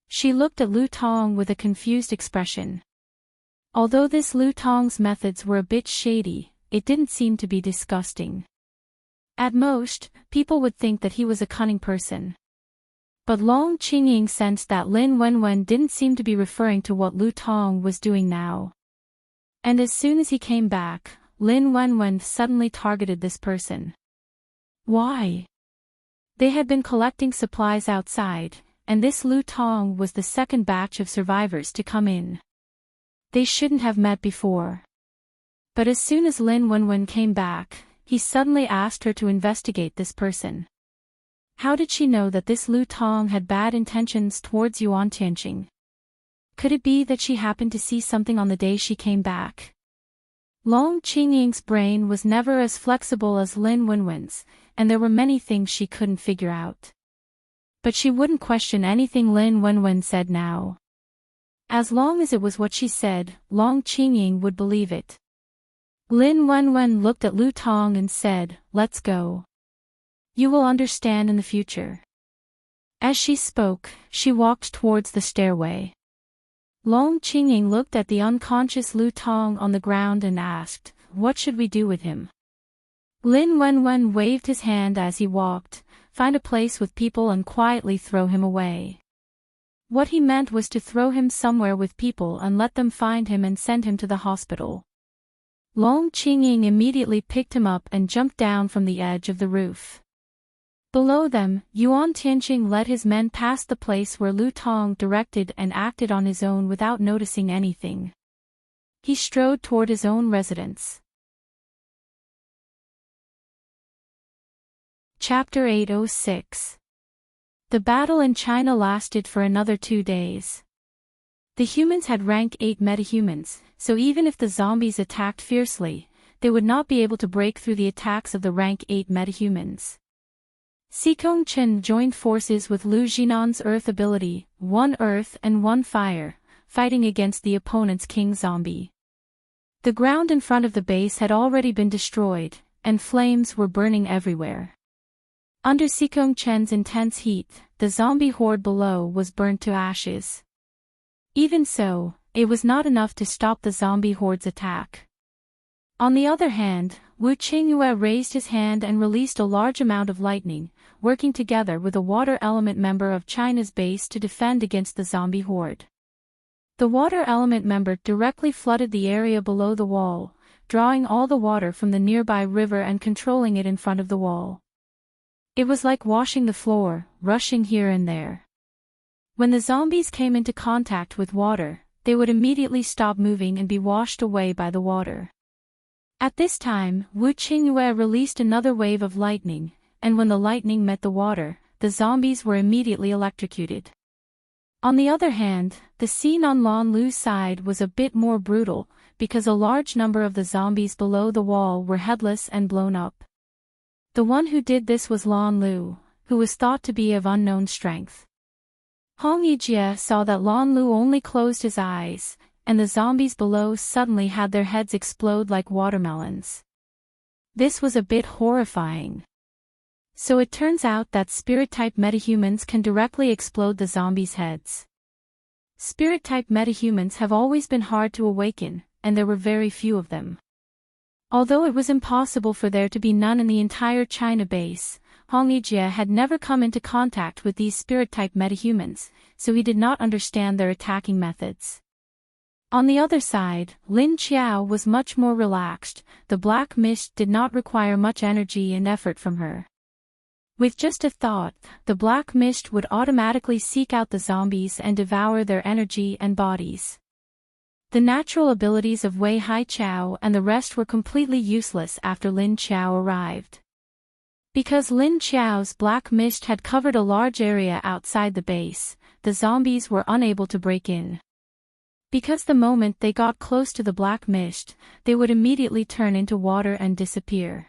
She looked at Lu Tong with a confused expression. Although this Lu Tong's methods were a bit shady, it didn't seem to be disgusting. At most, people would think that he was a cunning person. But Long Qingying sensed that Lin Wenwen didn't seem to be referring to what Lu Tong was doing now. And as soon as he came back, Lin Wenwen suddenly targeted this person. Why? They had been collecting supplies outside, and this Lu Tong was the second batch of survivors to come in. They shouldn't have met before. But as soon as Lin Wenwen came back, he suddenly asked her to investigate this person. How did she know that this Lu Tong had bad intentions towards Yuan Tianqing? Could it be that she happened to see something on the day she came back? Long Qingying's brain was never as flexible as Lin Wenwen's, and there were many things she couldn't figure out. But she wouldn't question anything Lin Wenwen said now. As long as it was what she said, Long Qingying would believe it. Lin Wenwen looked at Lu Tong and said, "Let's go. You will understand in the future." As she spoke, she walked towards the stairway. Long Qingying looked at the unconscious Lu Tong on the ground and asked, "What should we do with him?" Lin Wenwen waved his hand as he walked, "Find a place with people and quietly throw him away." What he meant was to throw him somewhere with people and let them find him and send him to the hospital. Long Qingying immediately picked him up and jumped down from the edge of the roof. Below them, Yuan Tianqing led his men past the place where Lu Tong directed and acted on his own without noticing anything. He strode toward his own residence. Chapter 806. The battle in China lasted for another 2 days. The humans had rank 8 metahumans, so even if the zombies attacked fiercely, they would not be able to break through the attacks of the rank 8 metahumans. Xikong Chen joined forces with Lu Jinan's Earth ability, 1 Earth and 1 Fire, fighting against the opponent's King Zombie. The ground in front of the base had already been destroyed, and flames were burning everywhere. Under Xikong Chen's intense heat, the zombie horde below was burnt to ashes. Even so, it was not enough to stop the zombie horde's attack. On the other hand, Wu Qingyue raised his hand and released a large amount of lightning, working together with a water element member of China's base to defend against the zombie horde. The water element member directly flooded the area below the wall, drawing all the water from the nearby river and controlling it in front of the wall. It was like washing the floor, rushing here and there. When the zombies came into contact with water, they would immediately stop moving and be washed away by the water. At this time, Wu Qingyue released another wave of lightning, and when the lightning met the water, the zombies were immediately electrocuted. On the other hand, the scene on Lan Lu's side was a bit more brutal, because a large number of the zombies below the wall were headless and blown up. The one who did this was Lan Lu, who was thought to be of unknown strength. Hong Yijie saw that Lan Lu only closed his eyes, and the zombies below suddenly had their heads explode like watermelons. This was a bit horrifying. So it turns out that spirit-type metahumans can directly explode the zombies' heads. Spirit-type metahumans have always been hard to awaken, and there were very few of them. Although it was impossible for there to be none in the entire China base, Hong Yijie had never come into contact with these spirit-type metahumans, so he did not understand their attacking methods. On the other side, Lin Qiao was much more relaxed. The black mist did not require much energy and effort from her. With just a thought, the black mist would automatically seek out the zombies and devour their energy and bodies. The natural abilities of Wei Hai Chao and the rest were completely useless after Lin Qiao arrived. Because Lin Qiao's black mist had covered a large area outside the base, the zombies were unable to break in. Because the moment they got close to the black mist, they would immediately turn into water and disappear.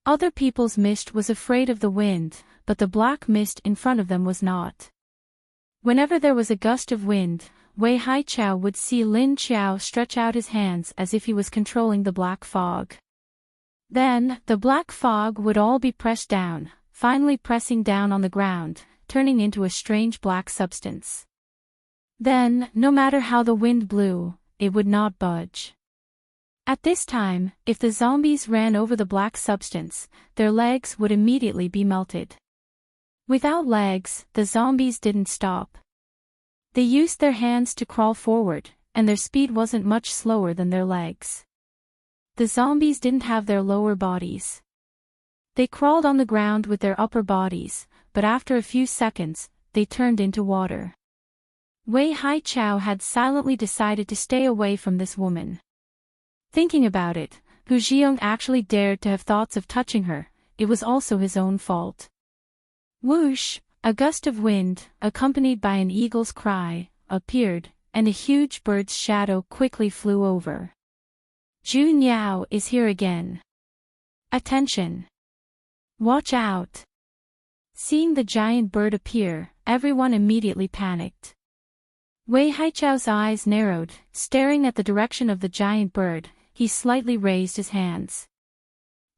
Other people's mist was afraid of the wind, but the black mist in front of them was not. Whenever there was a gust of wind, Wei Haichao would see Lin Qiao stretch out his hands as if he was controlling the black fog. Then, the black fog would all be pressed down, finally pressing down on the ground, turning into a strange black substance. Then, no matter how the wind blew, it would not budge. At this time, if the zombies ran over the black substance, their legs would immediately be melted. Without legs, the zombies didn't stop. They used their hands to crawl forward, and their speed wasn't much slower than their legs. The zombies didn't have their lower bodies. They crawled on the ground with their upper bodies, but after a few seconds, they turned into water. Wei Haichao had silently decided to stay away from this woman. Thinking about it, Hu Jiong actually dared to have thoughts of touching her. It was also his own fault. Whoosh! A gust of wind, accompanied by an eagle's cry, appeared, and a huge bird's shadow quickly flew over. Zhu Niao is here again. Attention! Watch out! Seeing the giant bird appear, everyone immediately panicked. Wei Haichao's eyes narrowed, staring at the direction of the giant bird. He slightly raised his hands.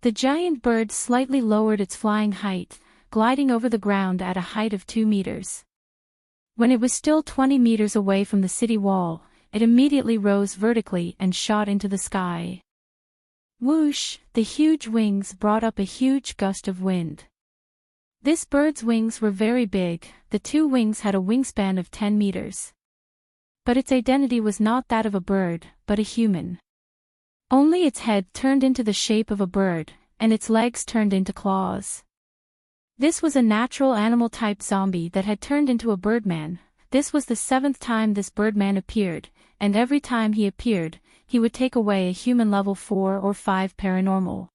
The giant bird slightly lowered its flying height, gliding over the ground at a height of 2 meters. When it was still 20 meters away from the city wall, it immediately rose vertically and shot into the sky. Whoosh! The huge wings brought up a huge gust of wind. This bird's wings were very big. The 2 wings had a wingspan of 10 meters. But its identity was not that of a bird, but a human. Only its head turned into the shape of a bird, and its legs turned into claws. This was a natural animal-type zombie that had turned into a birdman. This was the 7th time this birdman appeared, and every time he appeared, he would take away a human level 4 or 5 paranormal.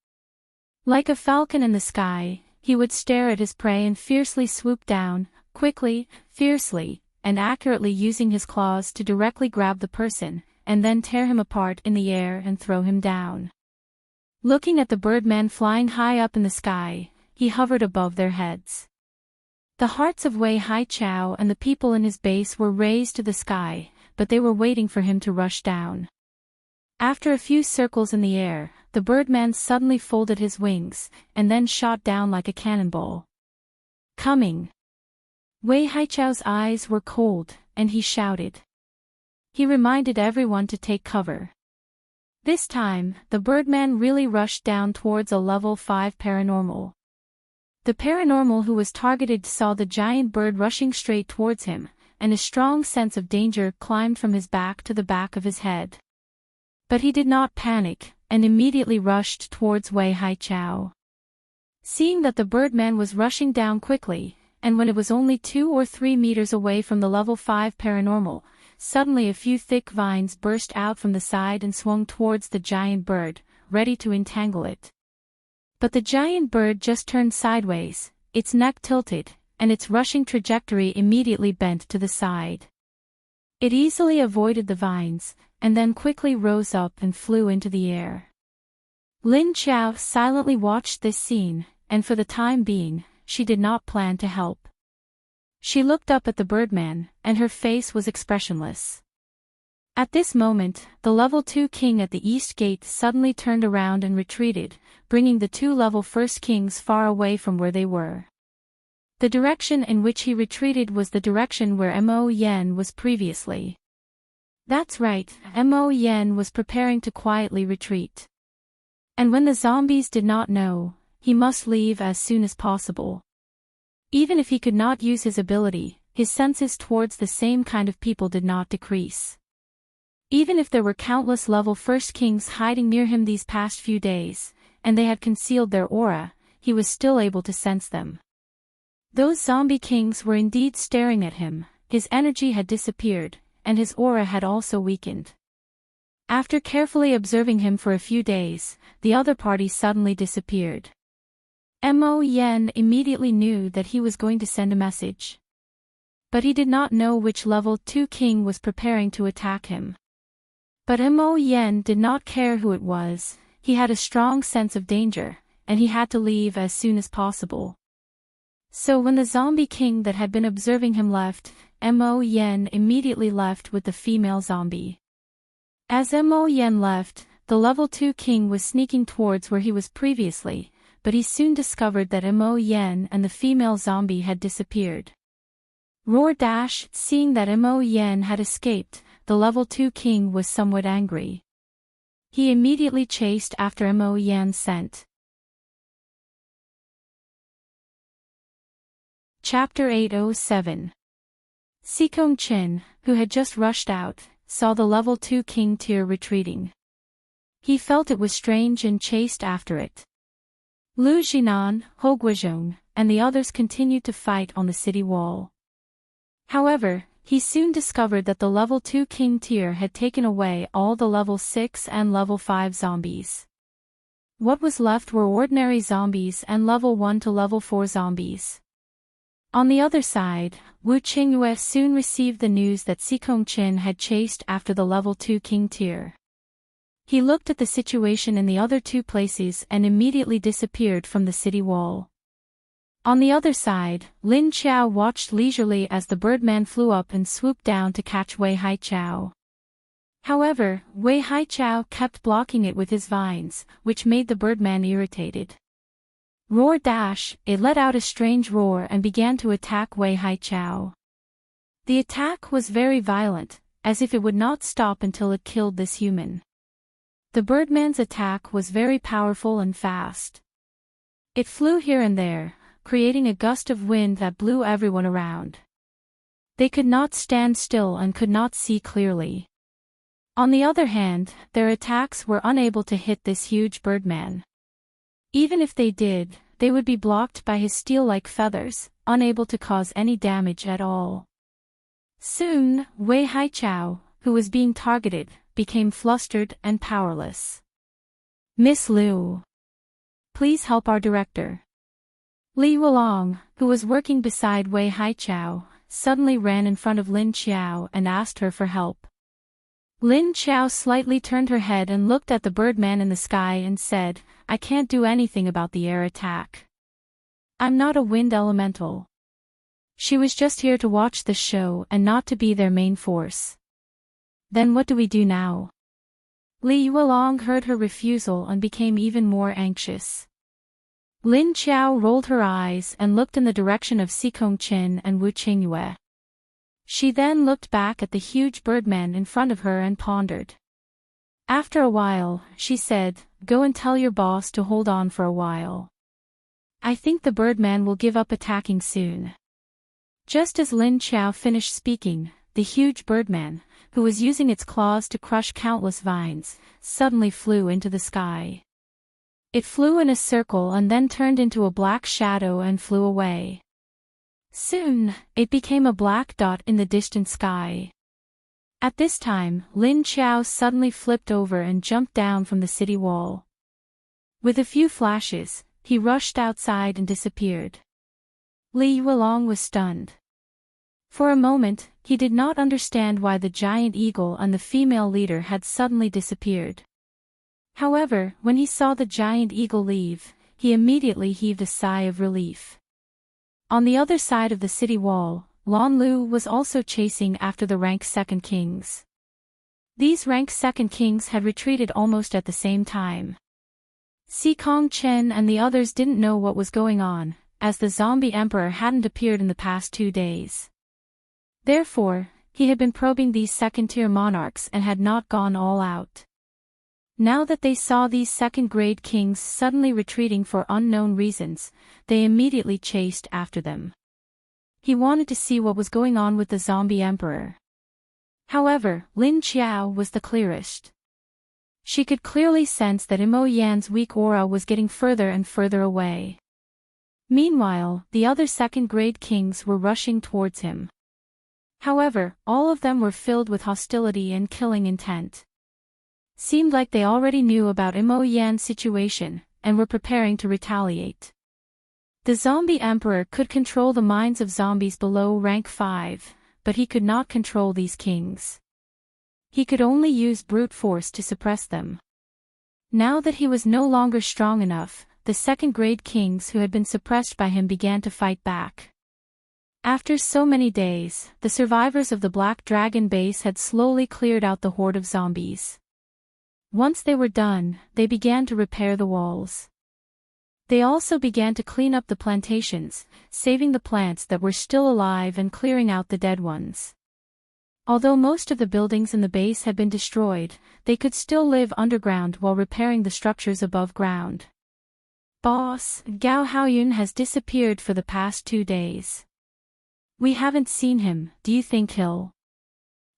Like a falcon in the sky, he would stare at his prey and fiercely swoop down, quickly, fiercely, and accurately using his claws to directly grab the person, and then tear him apart in the air and throw him down. Looking at the birdman flying high up in the sky, he hovered above their heads. The hearts of Wei Haichao and the people in his base were raised to the sky, but they were waiting for him to rush down. After a few circles in the air, the birdman suddenly folded his wings, and then shot down like a cannonball. Coming! Wei Haichao's eyes were cold, and he shouted. He reminded everyone to take cover. This time, the birdman really rushed down towards a level 5 paranormal. The paranormal who was targeted saw the giant bird rushing straight towards him, and a strong sense of danger climbed from his back to the back of his head. But he did not panic, and immediately rushed towards Wei Haichao. Seeing that the birdman was rushing down quickly, and when it was only 2 or 3 meters away from the level 5 paranormal, suddenly a few thick vines burst out from the side and swung towards the giant bird, ready to entangle it. But the giant bird just turned sideways, its neck tilted, and its rushing trajectory immediately bent to the side. It easily avoided the vines, and then quickly rose up and flew into the air. Lin Qiao silently watched this scene, and for the time being, she did not plan to help. She looked up at the birdman, and her face was expressionless. At this moment, the level 2 king at the east gate suddenly turned around and retreated, bringing the 2 level 1st kings far away from where they were. The direction in which he retreated was the direction where Mo Yen was previously. That's right, Mo Yen was preparing to quietly retreat. And when the zombies did not know, he must leave as soon as possible. Even if he could not use his ability, his senses towards the same kind of people did not decrease. Even if there were countless level 1st kings hiding near him these past few days, and they had concealed their aura, he was still able to sense them. Those zombie kings were indeed staring at him, his energy had disappeared, and his aura had also weakened. After carefully observing him for a few days, the other party suddenly disappeared. Mo Yen immediately knew that he was going to send a message. But he did not know which level 2 king was preparing to attack him. But Mo Yen did not care who it was, he had a strong sense of danger, and he had to leave as soon as possible. So when the zombie king that had been observing him left, Mo Yen immediately left with the female zombie. As Mo Yen left, the level 2 king was sneaking towards where he was previously, but he soon discovered that Mo Yen and the female zombie had disappeared. Seeing that Mo Yen had escaped, the level 2 king was somewhat angry. He immediately chased after Mo Yan's scent. Chapter 807. Sikong Chin, who had just rushed out, saw the level 2 king tier retreating. He felt it was strange and chased after it. Lu Jinan, Ho Guizhong, and the others continued to fight on the city wall. However, he soon discovered that the level 2 king tier had taken away all the level 6 and level 5 zombies. What was left were ordinary zombies and level 1 to level 4 zombies. On the other side, Wu Qingyue soon received the news that Sikong Chin had chased after the level 2 king tier. He looked at the situation in the other two places and immediately disappeared from the city wall. On the other side, Lin Qiao watched leisurely as the birdman flew up and swooped down to catch Wei Haichao. However, Wei Haichao kept blocking it with his vines, which made the birdman irritated. It let out a strange roar and began to attack Wei Haichao. The attack was very violent, as if it would not stop until it killed this human. The birdman's attack was very powerful and fast. It flew here and there, creating a gust of wind that blew everyone around. They could not stand still and could not see clearly. On the other hand, their attacks were unable to hit this huge birdman. Even if they did, they would be blocked by his steel-like feathers, unable to cause any damage at all. Soon, Wei Haichao, who was being targeted, became flustered and powerless. Miss Liu, please help our director. Li Wulong, who was working beside Wei Haichao, suddenly ran in front of Lin Qiao and asked her for help. Lin Qiao slightly turned her head and looked at the birdman in the sky and said, "I can't do anything about the air attack. I'm not a wind elemental." She was just here to watch the show and not to be their main force. Then what do we do now? Li Wulong heard her refusal and became even more anxious. Lin Qiao rolled her eyes and looked in the direction of Sikong Chin and Wu Qingyue. She then looked back at the huge birdman in front of her and pondered. After a while, she said, "Go and tell your boss to hold on for a while. I think the birdman will give up attacking soon." Just as Lin Qiao finished speaking, the huge birdman, who was using its claws to crush countless vines, suddenly flew into the sky. It flew in a circle and then turned into a black shadow and flew away. Soon, it became a black dot in the distant sky. At this time, Lin Qiao suddenly flipped over and jumped down from the city wall. With a few flashes, he rushed outside and disappeared. Li Wulong was stunned. For a moment, he did not understand why the giant eagle and the female leader had suddenly disappeared. However, when he saw the giant eagle leave, he immediately heaved a sigh of relief. On the other side of the city wall, Lan Lu was also chasing after the rank 2nd kings. These rank 2nd kings had retreated almost at the same time. Sikong Chen and the others didn't know what was going on, as the zombie emperor hadn't appeared in the past 2 days. Therefore, he had been probing these second-tier monarchs and had not gone all out. Now that they saw these second-grade kings suddenly retreating for unknown reasons, they immediately chased after them. He wanted to see what was going on with the zombie emperor. However, Lin Qiao was the clearest. She could clearly sense that Mo Yan's weak aura was getting further and further away. Meanwhile, the other second-grade kings were rushing towards him. However, all of them were filled with hostility and killing intent. Seemed like they already knew about Mo Yan's situation, and were preparing to retaliate. The zombie emperor could control the minds of zombies below rank 5, but he could not control these kings. He could only use brute force to suppress them. Now that he was no longer strong enough, the second-grade kings who had been suppressed by him began to fight back. After so many days, the survivors of the Black Dragon base had slowly cleared out the horde of zombies. Once they were done, they began to repair the walls. They also began to clean up the plantations, saving the plants that were still alive and clearing out the dead ones. Although most of the buildings in the base had been destroyed, they could still live underground while repairing the structures above ground. Boss, Gao Haoyun has disappeared for the past 2 days. We haven't seen him, do you think he'll?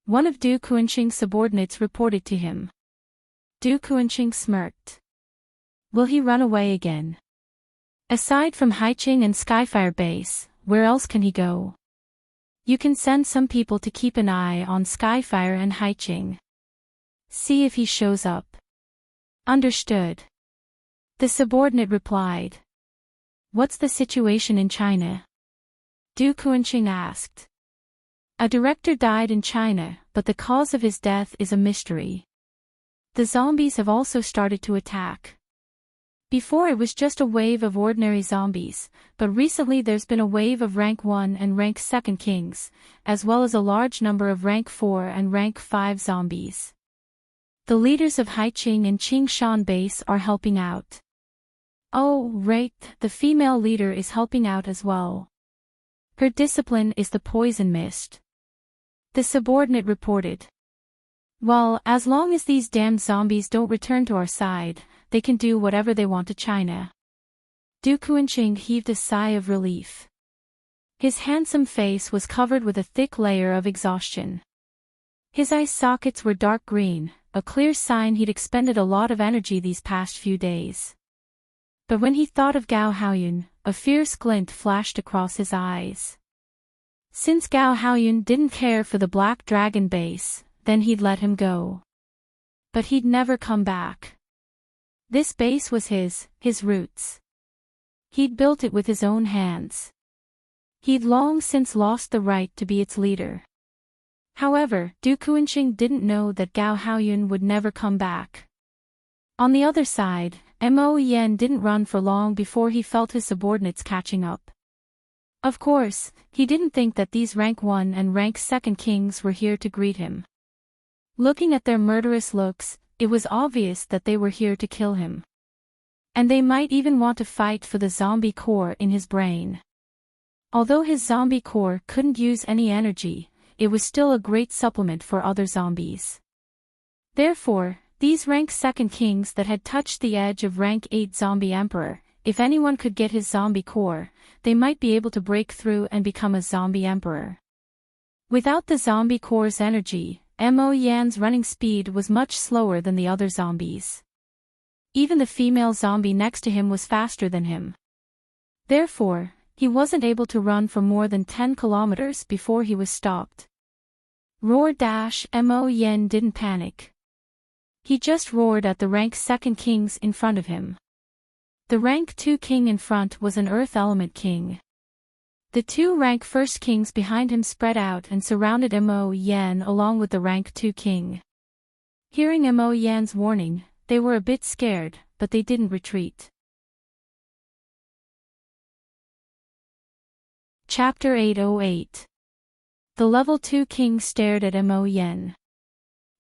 One of Du Kuanqing's subordinates reported to him. Du Kuanqing smirked. Will he run away again? Aside from Haiqing and Skyfire base, where else can he go? You can send some people to keep an eye on Skyfire and Haiqing. See if he shows up. Understood. The subordinate replied. What's the situation in China? Du Kuanqing asked. A director died in China, but the cause of his death is a mystery. The zombies have also started to attack. Before it was just a wave of ordinary zombies, but recently there's been a wave of rank 1 and rank 2 kings, as well as a large number of rank 4 and rank 5 zombies. The leaders of Haiqing and Qingshan base are helping out. Oh, right, the female leader is helping out as well. Her discipline is the poison mist. The subordinate reported. Well, as long as these damned zombies don't return to our side, they can do whatever they want to China. Du Kuanqing heaved a sigh of relief. His handsome face was covered with a thick layer of exhaustion. His eye sockets were dark green, a clear sign he'd expended a lot of energy these past few days. But when he thought of Gao Haoyun, a fierce glint flashed across his eyes. Since Gao Haoyun didn't care for the Black Dragon base, then he'd let him go. But he'd never come back. This base was his roots. He'd built it with his own hands. He'd long since lost the right to be its leader. However, Du Kuanqing didn't know that Gao Haoyun would never come back. On the other side, Mo Yen didn't run for long before he felt his subordinates catching up. Of course, he didn't think that these rank 1 and rank 2 kings were here to greet him. Looking at their murderous looks, it was obvious that they were here to kill him. And they might even want to fight for the zombie core in his brain. Although his zombie core couldn't use any energy, it was still a great supplement for other zombies. Therefore, these rank 2 kings that had touched the edge of rank 8 zombie emperor, if anyone could get his zombie core, they might be able to break through and become a zombie emperor. Without the zombie core's energy, Mo Yan's running speed was much slower than the other zombies. Even the female zombie next to him was faster than him. Therefore, he wasn't able to run for more than 10 kilometers before he was stopped. Roar dash! Mo Yan didn't panic. He just roared at the rank 2 kings in front of him. The rank 2 king in front was an earth element king. The 2 rank 1 kings behind him spread out and surrounded Mo Yan along with the rank 2 king. Hearing Mo Yan's warning, they were a bit scared, but they didn't retreat. Chapter 808. The level 2 king stared at Mo Yan.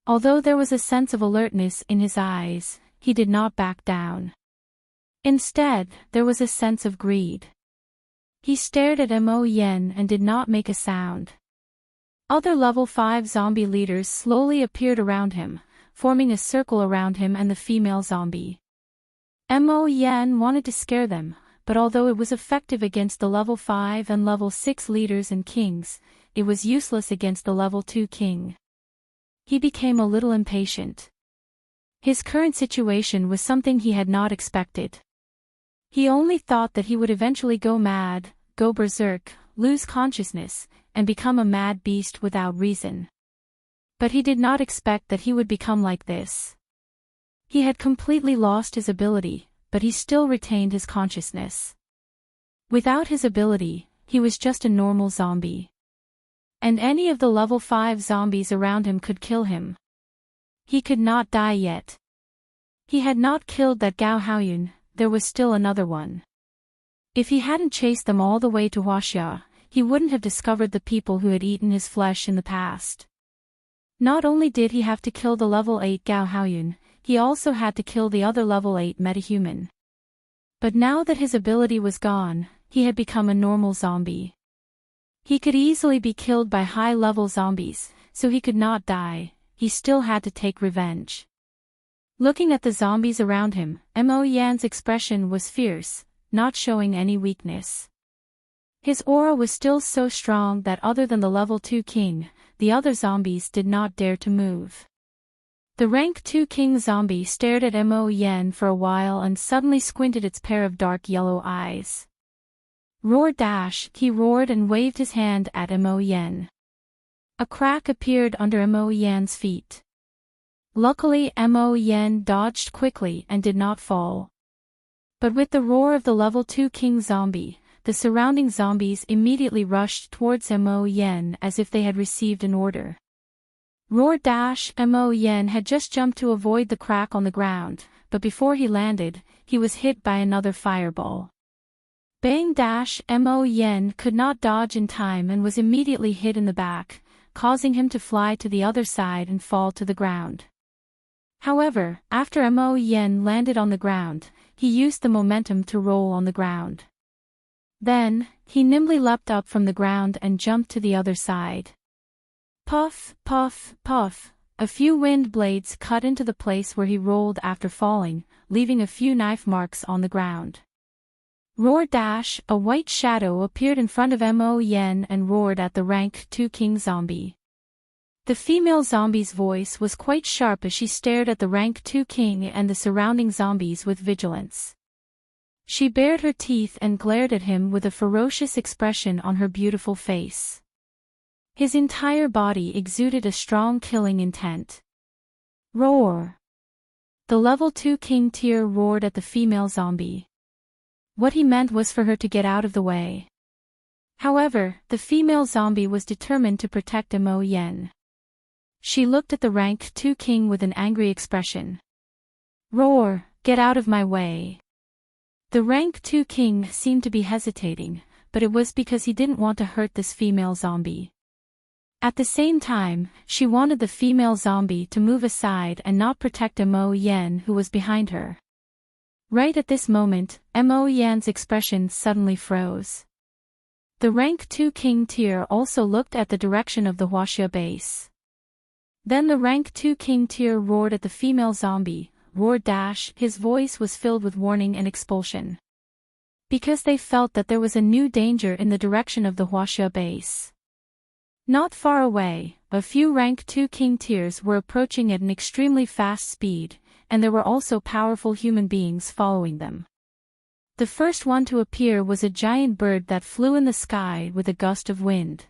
Although there was a sense of alertness in his eyes, he did not back down. Instead, there was a sense of greed. He stared at Mo Yan and did not make a sound. Other level 5 zombie leaders slowly appeared around him, forming a circle around him and the female zombie. Mo Yan wanted to scare them, but although it was effective against the level 5 and level 6 leaders and kings, it was useless against the level 2 king. He became a little impatient. His current situation was something he had not expected. He only thought that he would eventually go mad, go berserk, lose consciousness, and become a mad beast without reason. But he did not expect that he would become like this. He had completely lost his ability, but he still retained his consciousness. Without his ability, he was just a normal zombie. And any of the level 5 zombies around him could kill him. He could not die yet. He had not killed that Gao Haoyun, there was still another one. If he hadn't chased them all the way to Huaxia, he wouldn't have discovered the people who had eaten his flesh in the past. Not only did he have to kill the level 8 Gao Haoyun, he also had to kill the other level 8 metahuman. But now that his ability was gone, he had become a normal zombie. He could easily be killed by high-level zombies, so he could not die. He still had to take revenge. Looking at the zombies around him, Mo Yan's expression was fierce, not showing any weakness. His aura was still so strong that other than the level 2 king, the other zombies did not dare to move. The rank 2 king zombie stared at Mo Yan for a while and suddenly squinted its pair of dark yellow eyes. Roar dash, he roared and waved his hand at Mo Yan. A crack appeared under Mo Yan's feet. Luckily Mo Yan dodged quickly and did not fall. But with the roar of the level 2 king zombie, the surrounding zombies immediately rushed towards Mo Yan as if they had received an order. Roar dash, Mo Yan had just jumped to avoid the crack on the ground, but before he landed, he was hit by another fireball. Bang dash, Mo Yan could not dodge in time and was immediately hit in the back, causing him to fly to the other side and fall to the ground. However, after Mo Yan landed on the ground, he used the momentum to roll on the ground. Then, he nimbly leapt up from the ground and jumped to the other side. Puff, puff, puff, a few wind blades cut into the place where he rolled after falling, leaving a few knife marks on the ground. Roar dash, a white shadow appeared in front of Mo Yan and roared at the rank 2 king zombie. The female zombie's voice was quite sharp as she stared at the rank 2 king and the surrounding zombies with vigilance. She bared her teeth and glared at him with a ferocious expression on her beautiful face. His entire body exuded a strong killing intent. Roar! The level 2 king tier roared at the female zombie. What he meant was for her to get out of the way. However, the female zombie was determined to protect Mo Yan. She looked at the rank 2 king with an angry expression. Roar, get out of my way. The rank 2 king seemed to be hesitating, but it was because he didn't want to hurt this female zombie. At the same time, she wanted the female zombie to move aside and not protect Mo Yan who was behind her. Right at this moment, Mo Yan's expression suddenly froze. The rank 2 king tier also looked at the direction of the Huaxia base. Then the rank 2 king tier roared at the female zombie, roar dash, his voice was filled with warning and expulsion. Because they felt that there was a new danger in the direction of the Huaxia base. Not far away, a few rank 2 king tiers were approaching at an extremely fast speed, and there were also powerful human beings following them. The first one to appear was a giant bird that flew in the sky with a gust of wind.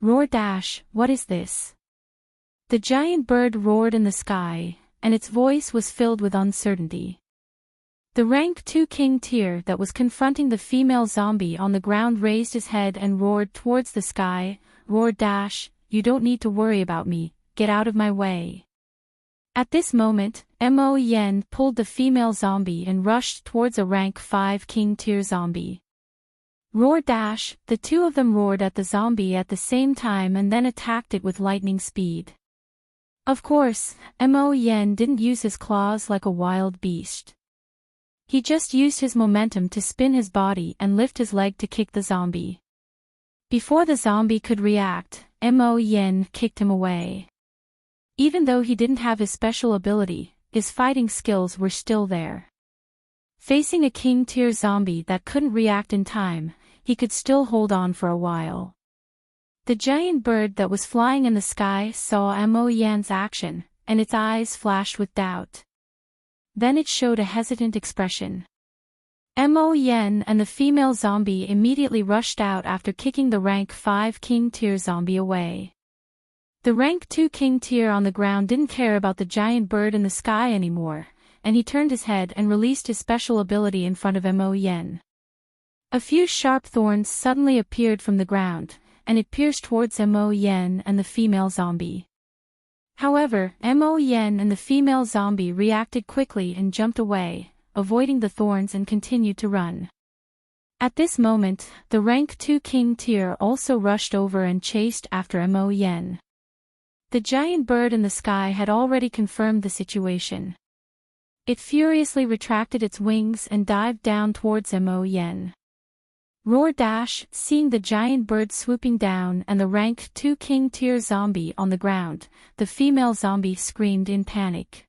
Roar dash, what is this? The giant bird roared in the sky, and its voice was filled with uncertainty. The rank 2 king tier that was confronting the female zombie on the ground raised his head and roared towards the sky, roar dash, you don't need to worry about me, get out of my way. At this moment, Mo Yan pulled the female zombie and rushed towards a rank 5 king tier zombie. Roar dash, the two of them roared at the zombie at the same time and then attacked it with lightning speed. Of course, Mo Yan didn't use his claws like a wild beast. He just used his momentum to spin his body and lift his leg to kick the zombie. Before the zombie could react, Mo Yan kicked him away. Even though he didn't have his special ability, his fighting skills were still there. Facing a king tier zombie that couldn't react in time, he could still hold on for a while. The giant bird that was flying in the sky saw Mo Yan's action, and its eyes flashed with doubt. Then it showed a hesitant expression. Mo Yan and the female zombie immediately rushed out after kicking the rank 5 king tier zombie away. The rank 2 king tier on the ground didn't care about the giant bird in the sky anymore, and he turned his head and released his special ability in front of Mo Yan. A few sharp thorns suddenly appeared from the ground, and it pierced towards Mo Yan and the female zombie. However, Mo Yan and the female zombie reacted quickly and jumped away. avoiding the thorns and continued to run. At this moment, the rank 2 king tier also rushed over and chased after Mo Yen. The giant bird in the sky had already confirmed the situation. It furiously retracted its wings and dived down towards Mo Yen. Roar dash, seeing the giant bird swooping down and the rank 2 king tier zombie on the ground, the female zombie screamed in panic.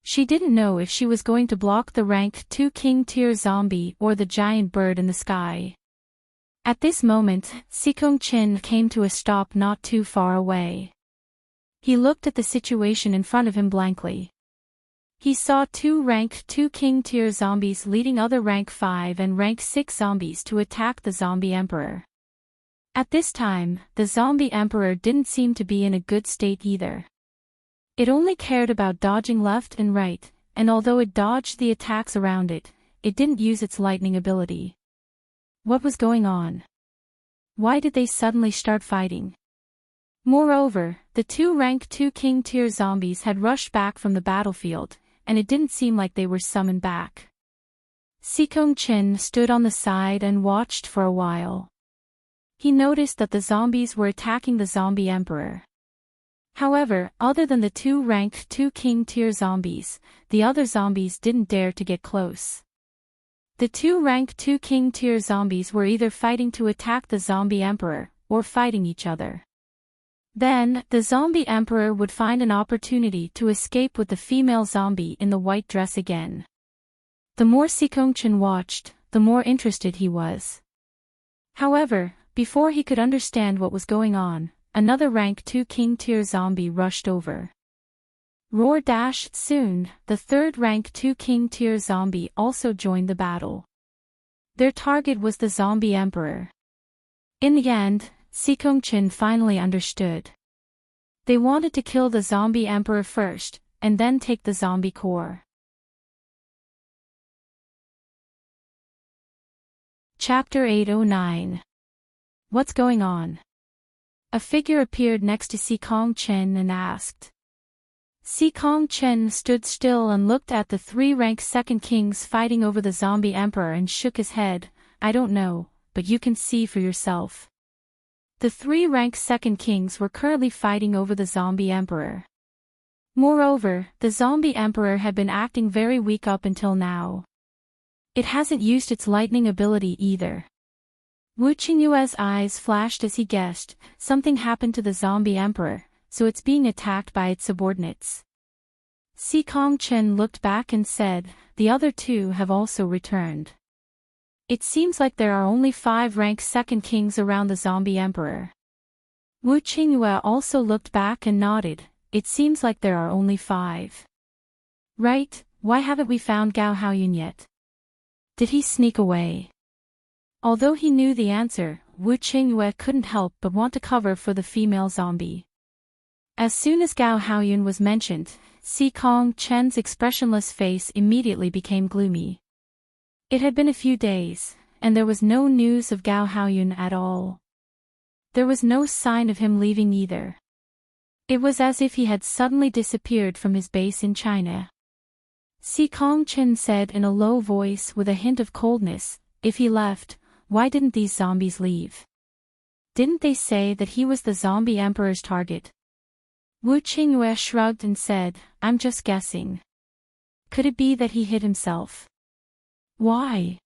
She didn't know if she was going to block the rank 2 king tier zombie or the giant bird in the sky. At this moment, Sikong Chin came to a stop not too far away. He looked at the situation in front of him blankly. He saw 2 rank 2 king tier zombies leading other rank 5 and rank 6 zombies to attack the zombie emperor. At this time, the zombie emperor didn't seem to be in a good state either. It only cared about dodging left and right, and although it dodged the attacks around it, it didn't use its lightning ability. What was going on? Why did they suddenly start fighting? Moreover, the 2 rank 2 king tier zombies had rushed back from the battlefield, and it didn't seem like they were summoned back. Sikong Chin stood on the side and watched for a while. He noticed that the zombies were attacking the zombie emperor. However, other than the 2 rank 2 king tier zombies, the other zombies didn't dare to get close. The 2 rank 2 king tier zombies were either fighting to attack the zombie emperor, or fighting each other. Then, the zombie emperor would find an opportunity to escape with the female zombie in the white dress again. The more Sikong Chin watched, the more interested he was. However, before he could understand what was going on, another rank 2 king tier zombie rushed over. Roar dash, soon, the 3rd rank 2 king tier zombie also joined the battle. Their target was the zombie emperor. In the end, Sikong Chin finally understood. They wanted to kill the zombie emperor first, and then take the zombie core. Chapter 809. What's going on? A figure appeared next to Sikong Chin and asked. Sikong Chin stood still and looked at the 3 rank 2nd kings fighting over the zombie emperor and shook his head. I don't know, but you can see for yourself. The 3 rank 2nd kings were currently fighting over the zombie emperor. Moreover, the zombie emperor had been acting very weak up until now. It hasn't used its lightning ability either. Wu Qingyue's eyes flashed as he guessed, something happened to the zombie emperor, so it's being attacked by its subordinates. Sikong Chin looked back and said, the other 2 have also returned. It seems like there are only 5 rank 2nd kings around the zombie emperor. Wu Qingyue also looked back and nodded, it seems like there are only 5. Right, why haven't we found Gao Haoyun yet? Did he sneak away? Although he knew the answer, Wu Qingyue couldn't help but want to cover for the female zombie. As soon as Gao Haoyun was mentioned, Sikong Chen's expressionless face immediately became gloomy. It had been a few days, and there was no news of Gao Haoyun at all. There was no sign of him leaving either. It was as if he had suddenly disappeared from his base in China. Sikong Chen said in a low voice with a hint of coldness, if he left, why didn't these zombies leave? Didn't they say that he was the zombie emperor's target? Wu Qingyue shrugged and said, I'm just guessing. Could it be that he hid himself? Why?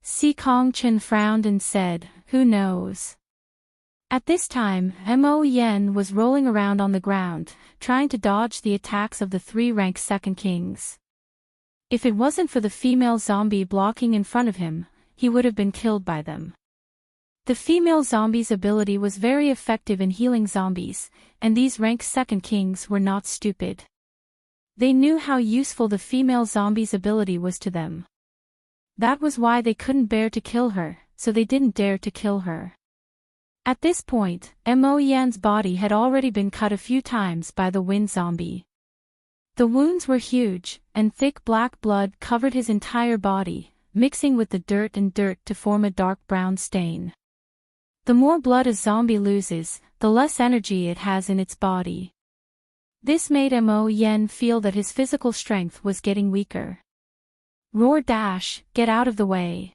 Sikong Chen frowned and said, who knows? At this time, Mo Yen was rolling around on the ground, trying to dodge the attacks of the 3 rank 2nd kings. If it wasn't for the female zombie blocking in front of him, he would have been killed by them. The female zombie's ability was very effective in healing zombies, and these rank 2nd kings were not stupid. They knew how useful the female zombie's ability was to them. That was why they couldn't bear to kill her, so they didn't dare to kill her. At this point, Mo Yan's body had already been cut a few times by the wind zombie. The wounds were huge, and thick black blood covered his entire body, mixing with the dirt to form a dark brown stain. The more blood a zombie loses, the less energy it has in its body. This made Mo Yan feel that his physical strength was getting weaker. Roar dash, get out of the way.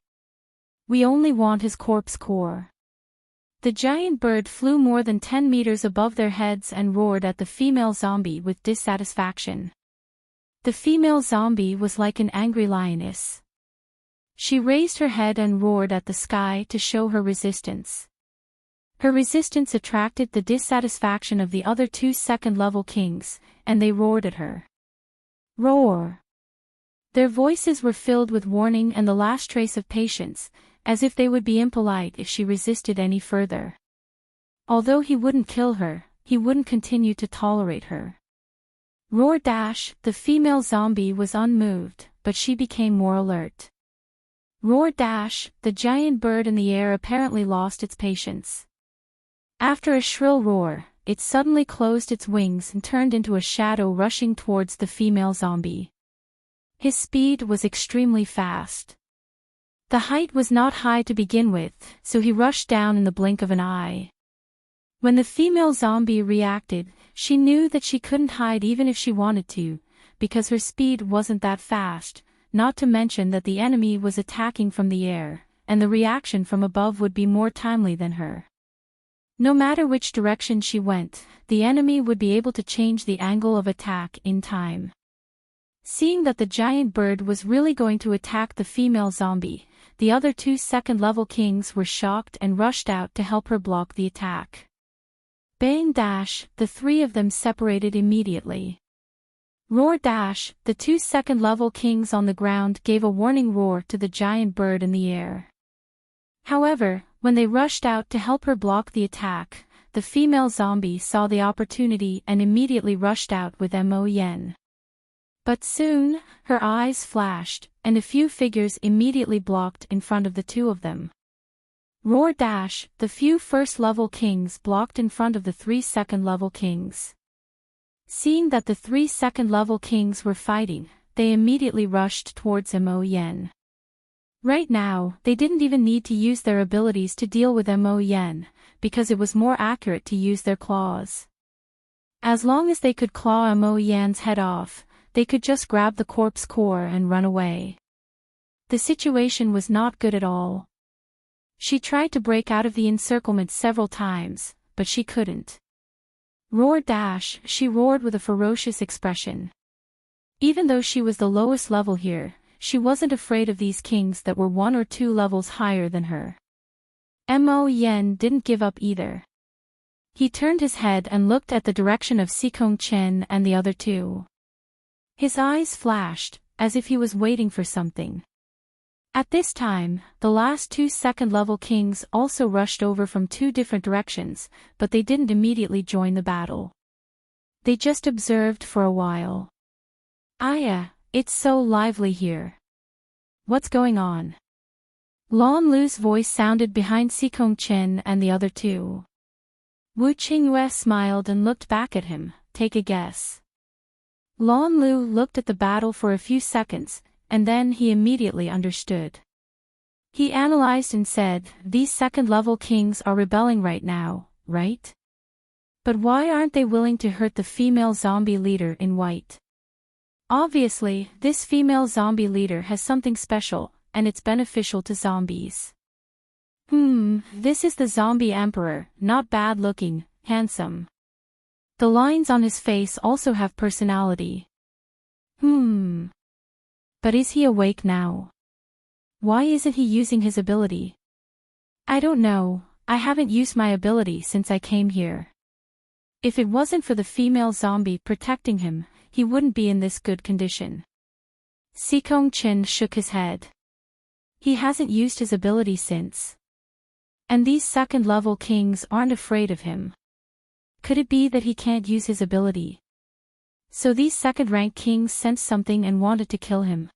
We only want his corpse core. The giant bird flew more than 10 meters above their heads and roared at the female zombie with dissatisfaction. The female zombie was like an angry lioness. She raised her head and roared at the sky to show her resistance. Her resistance attracted the dissatisfaction of the other two second-level kings, and they roared at her. Roar! Their voices were filled with warning and the last trace of patience, as if they would be impolite if she resisted any further. Although he wouldn't kill her, he wouldn't continue to tolerate her. Roar dash, the female zombie was unmoved, but she became more alert. Roar dash, the giant bird in the air apparently lost its patience. After a shrill roar, it suddenly closed its wings and turned into a shadow rushing towards the female zombie. His speed was extremely fast. The height was not high to begin with, so he rushed down in the blink of an eye. When the female zombie reacted, she knew that she couldn't hide even if she wanted to, because her speed wasn't that fast, not to mention that the enemy was attacking from the air, and the reaction from above would be more timely than her. No matter which direction she went, the enemy would be able to change the angle of attack in time. Seeing that the giant bird was really going to attack the female zombie, the other two second-level kings were shocked and rushed out to help her block the attack. Bang dash, the three of them separated immediately. Roar dash, the two second-level kings on the ground gave a warning roar to the giant bird in the air. However, when they rushed out to help her block the attack, the female zombie saw the opportunity and immediately rushed out with Mo Yen. But soon, her eyes flashed, and a few figures immediately blocked in front of the two of them. Roar dash, the few first-level kings blocked in front of the three second-level kings. Seeing that the three second-level kings were fighting, they immediately rushed towards Mo Yen. Right now, they didn't even need to use their abilities to deal with Mo Yen, because it was more accurate to use their claws. As long as they could claw Mo Yen's head off, they could just grab the corpse core and run away. The situation was not good at all. She tried to break out of the encirclement several times, but she couldn't. Roar dash, she roared with a ferocious expression. Even though she was the lowest level here, she wasn't afraid of these kings that were 1 or 2 levels higher than her. Mo Yen didn't give up either. He turned his head and looked at the direction of Sikong Chen and the other two. His eyes flashed, as if he was waiting for something. At this time, the last two second-level kings also rushed over from 2 different directions, but they didn't immediately join the battle. They just observed for a while. Aya, it's so lively here. What's going on? Lan Lu's voice sounded behind Sikong Chen and the other two. Wu Qingyue smiled and looked back at him. Take a guess. Lan Lu looked at the battle for a few seconds, and then he immediately understood. He analyzed and said, these second-level kings are rebelling right now, right? But why aren't they willing to hurt the female zombie leader in white? Obviously, this female zombie leader has something special, and it's beneficial to zombies. This is the zombie emperor, not bad-looking, handsome. The lines on his face also have personality. But is he awake now? Why isn't he using his ability? I don't know, I haven't used my ability since I came here. If it wasn't for the female zombie protecting him, he wouldn't be in this good condition. Sikong Chen shook his head. He hasn't used his ability since. And these second-level kings aren't afraid of him. Could it be that he can't use his ability? So these second-rank kings sensed something and wanted to kill him.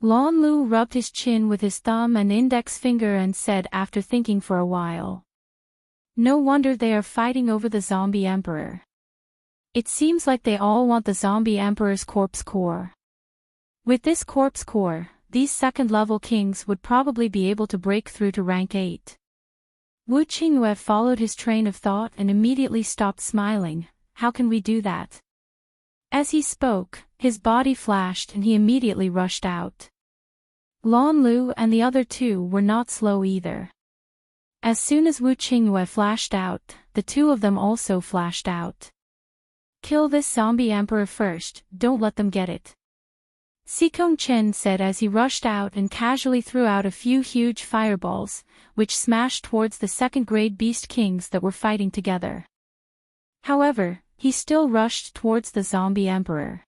Lan Lu rubbed his chin with his thumb and index finger and said after thinking for a while. No wonder they are fighting over the zombie emperor. It seems like they all want the zombie emperor's corpse core. With this corpse core, these second-level kings would probably be able to break through to rank 8. Wu Qingyue followed his train of thought and immediately stopped smiling. How can we do that? As he spoke, his body flashed and he immediately rushed out. Lan Lu and the other two were not slow either. As soon as Wu Qingyue flashed out, the two of them also flashed out. Kill this zombie emperor first, don't let them get it. Sikong Chen said as he rushed out and casually threw out a few huge fireballs, which smashed towards the second-grade beast kings that were fighting together. However, he still rushed towards the zombie emperor.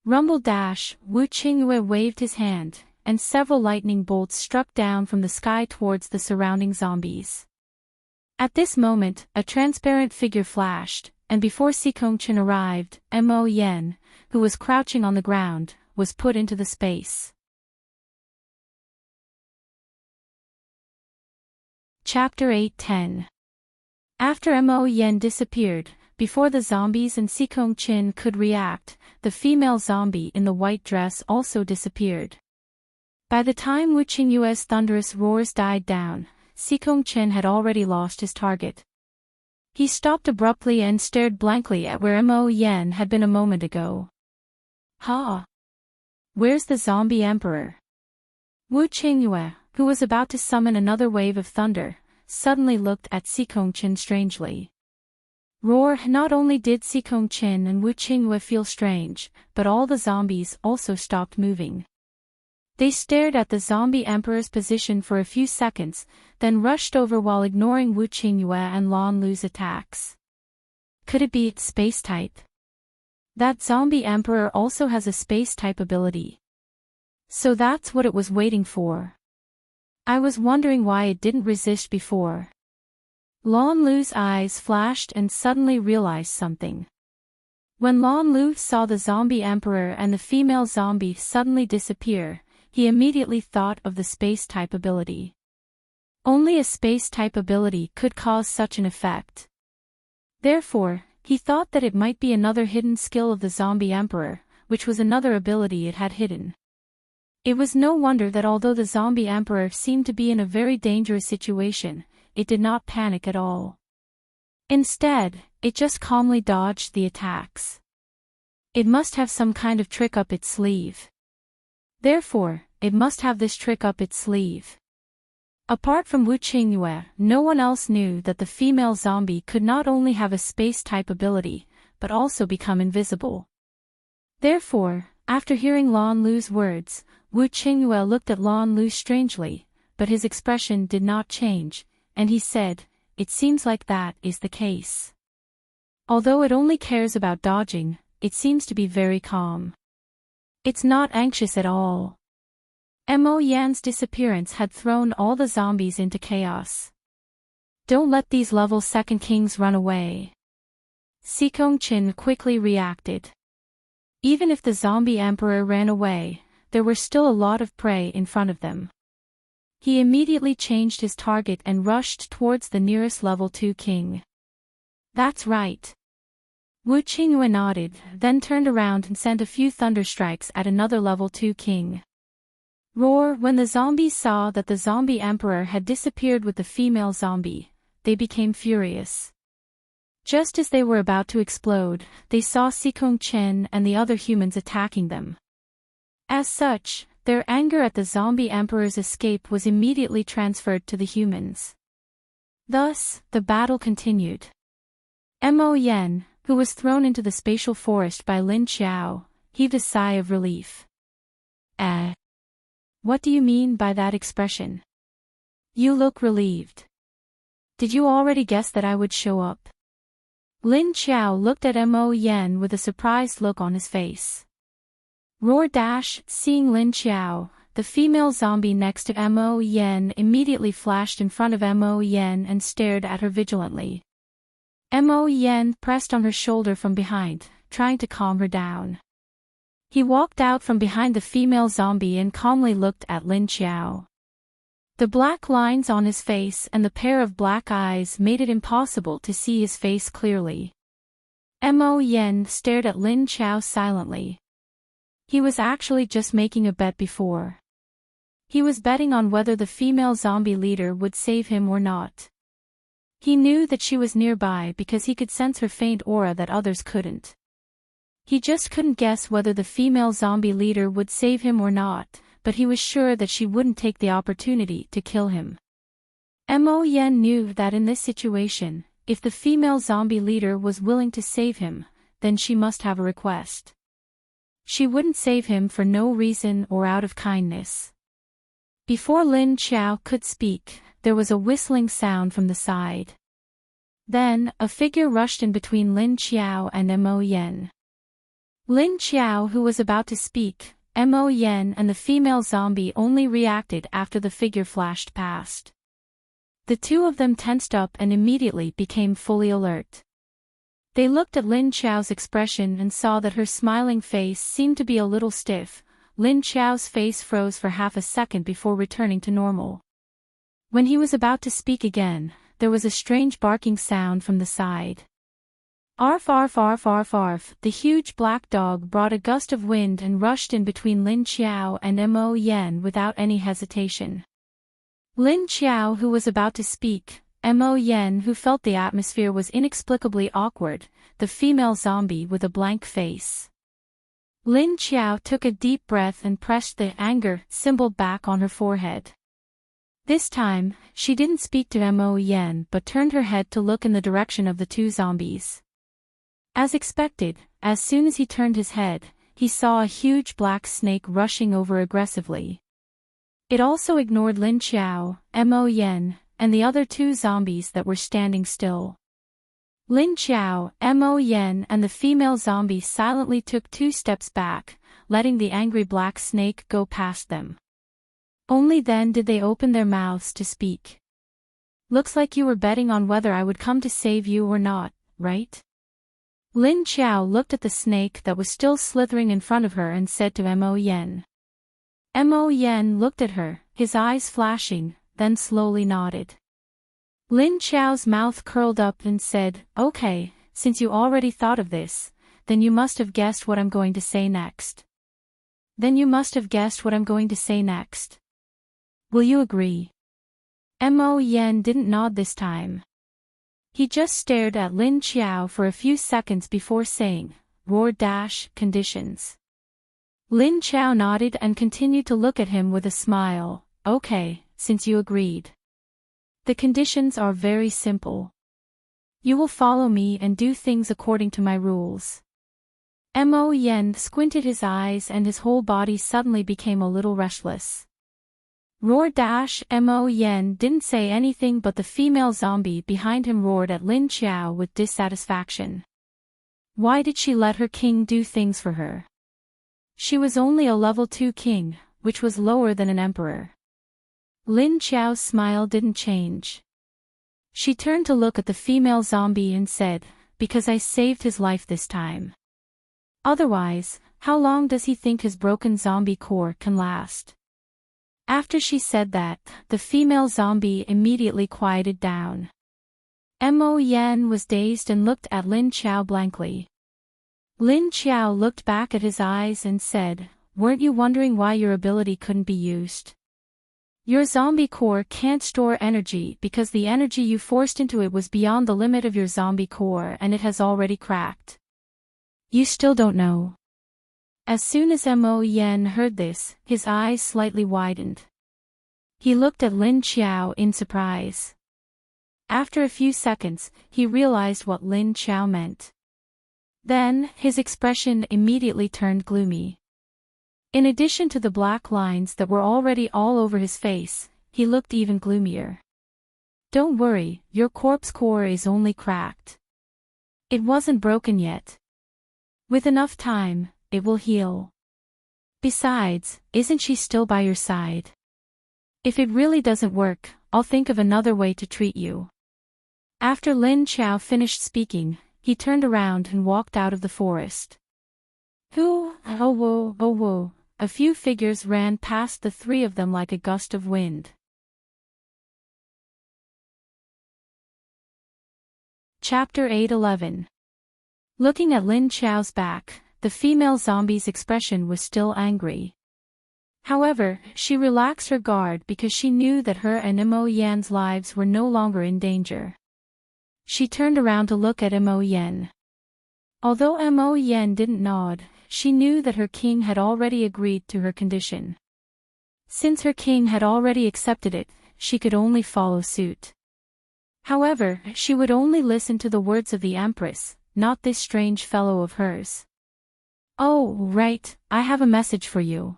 Rumble dash, Wu Qingyue waved his hand, and several lightning bolts struck down from the sky towards the surrounding zombies. At this moment, a transparent figure flashed, and before Sikong Chen arrived, Mo Yen, who was crouching on the ground, was put into the space. Chapter 8-10. After Mo Yen disappeared, before the zombies and Sikong Chen could react, the female zombie in the white dress also disappeared. By the time Wu Qingyue's thunderous roars died down, Sikong Chen had already lost his target. He stopped abruptly and stared blankly at where Mo Yen had been a moment ago. Ha! Where's the zombie emperor? Wu Qingyue, who was about to summon another wave of thunder, suddenly looked at Sikong Chen strangely. Roar! Not only did Sikong Chen and Wu Qingyue feel strange, but all the zombies also stopped moving. They stared at the zombie emperor's position for a few seconds, then rushed over while ignoring Wu Qingyue and Lan Lu's attacks. Could it be space type? That zombie emperor also has a space type ability. So that's what it was waiting for. I was wondering why it didn't resist before. Lan Lu's eyes flashed and suddenly realized something. When Lan Lu saw the zombie emperor and the female zombie suddenly disappear, he immediately thought of the space type ability. Only a space type ability could cause such an effect. Therefore, he thought that it might be another hidden skill of the zombie emperor, which was another ability it had hidden. It was no wonder that although the zombie emperor seemed to be in a very dangerous situation, it did not panic at all. Instead, it just calmly dodged the attacks. It must have some kind of trick up its sleeve. Therefore, it must have this trick up its sleeve. Apart from Wu Qingyue, no one else knew that the female zombie could not only have a space-type ability, but also become invisible. Therefore, after hearing Lan Lu's words, Wu Qingyue looked at Lan Lu strangely, but his expression did not change, and he said, "It seems like that is the case. Although it only cares about dodging, it seems to be very calm. It's not anxious at all." Mo Yan's disappearance had thrown all the zombies into chaos. "Don't let these level second kings run away." Sikong Chen quickly reacted. Even if the zombie emperor ran away, there were still a lot of prey in front of them. He immediately changed his target and rushed towards the nearest level 2 king. "That's right." Wu Qingyue nodded, then turned around and sent a few thunderstrikes at another level 2 king. Roar! When the zombies saw that the zombie emperor had disappeared with the female zombie, they became furious. Just as they were about to explode, they saw Sikong Chen and the other humans attacking them. As such, their anger at the zombie emperor's escape was immediately transferred to the humans. Thus, the battle continued. Mo Yen, who was thrown into the spatial forest by Lin Qiao, heaved a sigh of relief. What do you mean by that expression? You look relieved. Did you already guess that I would show up? Lin Qiao looked at Mo Yen with a surprised look on his face. Roar dash! Seeing Lin Qiao, the female zombie next to Mo Yen immediately flashed in front of Mo Yen and stared at her vigilantly. Mo Yen pressed on her shoulder from behind, trying to calm her down. He walked out from behind the female zombie and calmly looked at Lin Qiao. The black lines on his face and the pair of black eyes made it impossible to see his face clearly. Mo Yen stared at Lin Qiao silently. He was actually just making a bet before. He was betting on whether the female zombie leader would save him or not. He knew that she was nearby because he could sense her faint aura that others couldn't. He just couldn't guess whether the female zombie leader would save him or not, but he was sure that she wouldn't take the opportunity to kill him. Mo Yen knew that in this situation, if the female zombie leader was willing to save him, then she must have a request. She wouldn't save him for no reason or out of kindness. Before Lin Qiao could speak, there was a whistling sound from the side. Then, a figure rushed in between Lin Qiao and Mo Yen. Lin Qiao, who was about to speak, Mo Yen and the female zombie only reacted after the figure flashed past. The two of them tensed up and immediately became fully alert. They looked at Lin Qiao's expression and saw that her smiling face seemed to be a little stiff. Lin Qiao's face froze for half a second before returning to normal. When he was about to speak again, there was a strange barking sound from the side. Arf arf arf arf arf, the huge black dog brought a gust of wind and rushed in between Lin Qiao and Mo Yen without any hesitation. Lin Qiao, who was about to speak, Mo Yen, who felt the atmosphere was inexplicably awkward, the female zombie with a blank face. Lin Qiao took a deep breath and pressed the anger symbol back on her forehead. This time, she didn't speak to Mo Yen but turned her head to look in the direction of the two zombies. As expected, as soon as he turned his head, he saw a huge black snake rushing over aggressively. It also ignored Lin Qiao, Mo Yen, and the other two zombies that were standing still. Lin Qiao, Mo Yen and the female zombie silently took 2 steps back, letting the angry black snake go past them. Only then did they open their mouths to speak. "Looks like you were betting on whether I would come to save you or not, right?" Lin Qiao looked at the snake that was still slithering in front of her and said to Mo Yen. Mo Yen looked at her, his eyes flashing, then slowly nodded. Lin Qiao's mouth curled up and said, "Okay, since you already thought of this, then you must have guessed what I'm going to say next. Will you agree?" Mo Yen didn't nod this time. He just stared at Lin Qiao for a few seconds before saying, "Conditions." Lin Qiao nodded and continued to look at him with a smile. "Okay, since you agreed. The conditions are very simple. You will follow me and do things according to my rules." Mo Yen squinted his eyes and his whole body suddenly became a little restless. Mo Yen didn't say anything, but the female zombie behind him roared at Lin Qiao with dissatisfaction. Why did she let her king do things for her? She was only a level 2 king, which was lower than an emperor. Lin Qiao's smile didn't change. She turned to look at the female zombie and said, "Because I saved his life this time. Otherwise, how long does he think his broken zombie core can last?" After she said that, the female zombie immediately quieted down. Mo Yen was dazed and looked at Lin Qiao blankly. Lin Qiao looked back at his eyes and said, "Weren't you wondering why your ability couldn't be used? Your zombie core can't store energy because the energy you forced into it was beyond the limit of your zombie core and it has already cracked. You still don't know." As soon as Mo Yen heard this, his eyes slightly widened. He looked at Lin Qiao in surprise. After a few seconds, he realized what Lin Qiao meant. Then, his expression immediately turned gloomy. In addition to the black lines that were already all over his face, he looked even gloomier. "Don't worry, your corpse core is only cracked. It wasn't broken yet. With enough time, it will heal. Besides, isn't she still by your side? If it really doesn't work, I'll think of another way to treat you." After Lin Qiao finished speaking, he turned around and walked out of the forest. Oh, a few figures ran past the 3 of them like a gust of wind. Chapter 8:11. Looking at Lin Qiao's back, the female zombie's expression was still angry. However, she relaxed her guard because she knew that her and Mo Yen's lives were no longer in danger. She turned around to look at Mo Yen. Although Mo Yen didn't nod, she knew that her king had already agreed to her condition. Since her king had already accepted it, she could only follow suit. However, she would only listen to the words of the Empress, not this strange fellow of hers. "Oh, right, I have a message for you.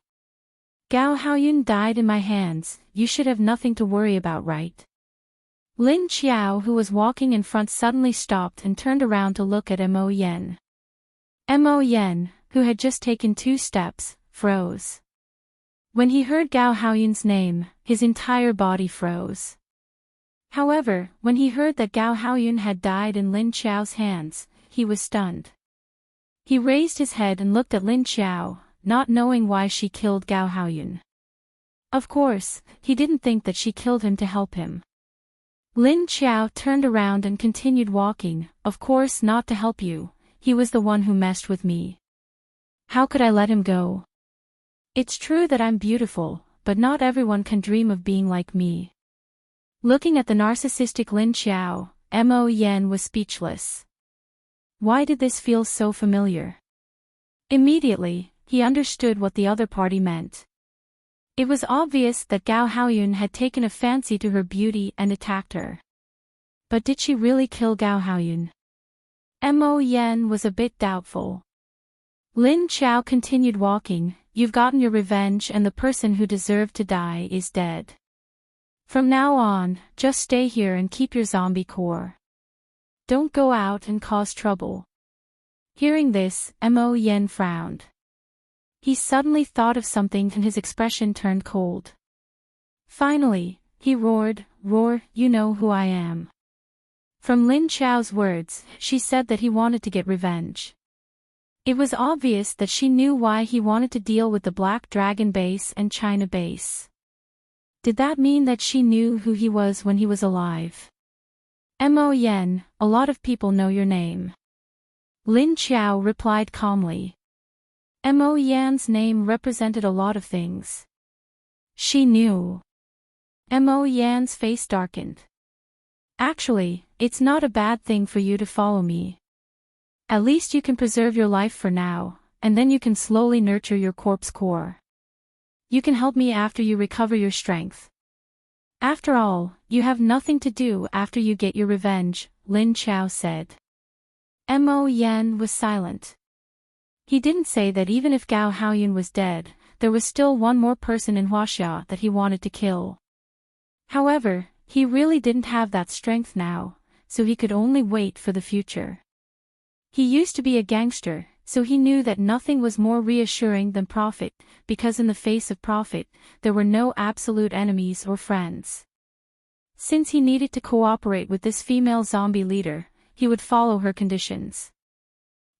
Gao Haoyun died in my hands, you should have nothing to worry about, right?" Lin Qiao, who was walking in front, suddenly stopped and turned around to look at Mo Yen. Mo Yen, who had just taken 2 steps, froze. When he heard Gao Haoyun's name, his entire body froze. However, when he heard that Gao Haoyun had died in Lin Qiao's hands, he was stunned. He raised his head and looked at Lin Qiao, not knowing why she killed Gao Haoyun. Of course, he didn't think that she killed him to help him. Lin Qiao turned around and continued walking. "Of course not to help you, he was the one who messed with me. How could I let him go? It's true that I'm beautiful, but not everyone can dream of being like me." Looking at the narcissistic Lin Qiao, Mo Yen was speechless. Why did this feel so familiar? Immediately, he understood what the other party meant. It was obvious that Gao Haoyun had taken a fancy to her beauty and attacked her. But did she really kill Gao Haoyun? Mo Yen was a bit doubtful. Lin Qiao continued walking. "You've gotten your revenge and the person who deserved to die is dead. From now on, just stay here and keep your zombie core. Don't go out and cause trouble." Hearing this, Mo Yen frowned. He suddenly thought of something and his expression turned cold. Finally, he roared, "Roar, you know who I am." From Lin Qiao's words, she said that he wanted to get revenge. It was obvious that she knew why he wanted to deal with the Black Dragon base and China base. Did that mean that she knew who he was when he was alive? "Mo Yen, a lot of people know your name." Lin Qiao replied calmly. Mo Yan's name represented a lot of things. She knew. Mo Yan's face darkened. "Actually, it's not a bad thing for you to follow me. At least you can preserve your life for now, and then you can slowly nurture your corpse core. You can help me after you recover your strength. After all, you have nothing to do after you get your revenge," Lin Qiao said. Mo Yen was silent. He didn't say that even if Gao Haoyun was dead, there was still one more person in Huaxia that he wanted to kill. However, he really didn't have that strength now, so he could only wait for the future. He used to be a gangster, so he knew that nothing was more reassuring than profit, because in the face of profit, there were no absolute enemies or friends. Since he needed to cooperate with this female zombie leader, he would follow her conditions.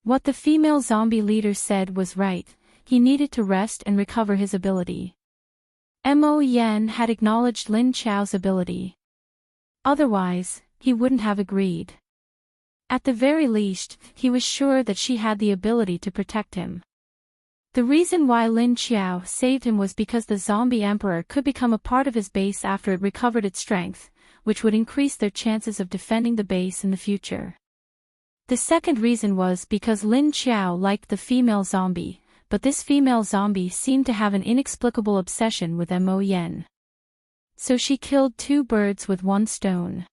What the female zombie leader said was right, he needed to rest and recover his ability. Mo Yen had acknowledged Lin Qiao's ability. Otherwise, he wouldn't have agreed. At the very least, he was sure that she had the ability to protect him. The reason why Lin Qiao saved him was because the zombie emperor could become a part of his base after it recovered its strength, which would increase their chances of defending the base in the future. The second reason was because Lin Qiao liked the female zombie, but this female zombie seemed to have an inexplicable obsession with Mo Yen. So she killed 2 birds with 1 stone.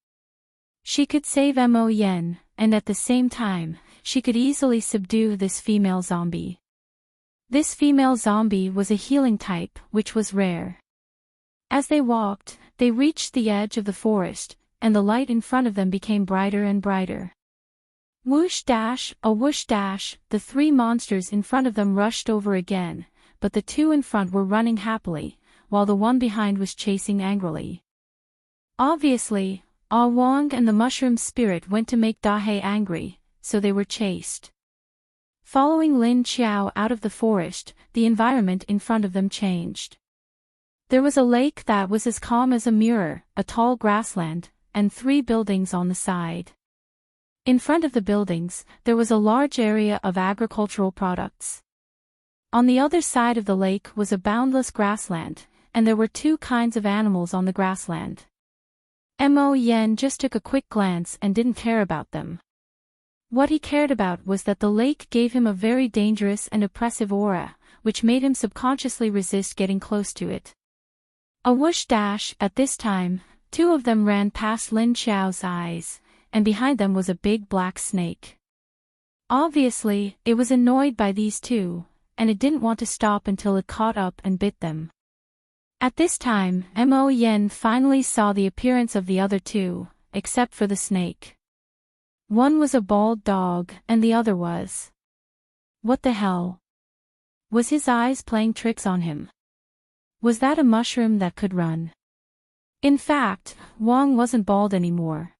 She could save Mo Yen, and at the same time, she could easily subdue this female zombie. This female zombie was a healing type, which was rare. As they walked, they reached the edge of the forest, and the light in front of them became brighter and brighter. Whoosh dash, a whoosh dash, the 3 monsters in front of them rushed over again, but the 2 in front were running happily, while the one behind was chasing angrily. Obviously, Ah Wang and the mushroom spirit went to make Dahe angry, so they were chased. Following Lin Qiao out of the forest, the environment in front of them changed. There was a lake that was as calm as a mirror, a tall grassland, and 3 buildings on the side. In front of the buildings, there was a large area of agricultural products. On the other side of the lake was a boundless grassland, and there were 2 kinds of animals on the grassland. Mo Yen just took a quick glance and didn't care about them. What he cared about was that the lake gave him a very dangerous and oppressive aura, which made him subconsciously resist getting close to it. A whoosh dash. At this time, two of them ran past Lin Xiao's eyes, and behind them was a big black snake. Obviously, it was annoyed by these two, and it didn't want to stop until it caught up and bit them. At this time, Mo Yen finally saw the appearance of the other two, except for the snake. One was a bald dog, and the other was... What the hell? Was his eyes playing tricks on him? Was that a mushroom that could run? In fact, Wang wasn't bald anymore.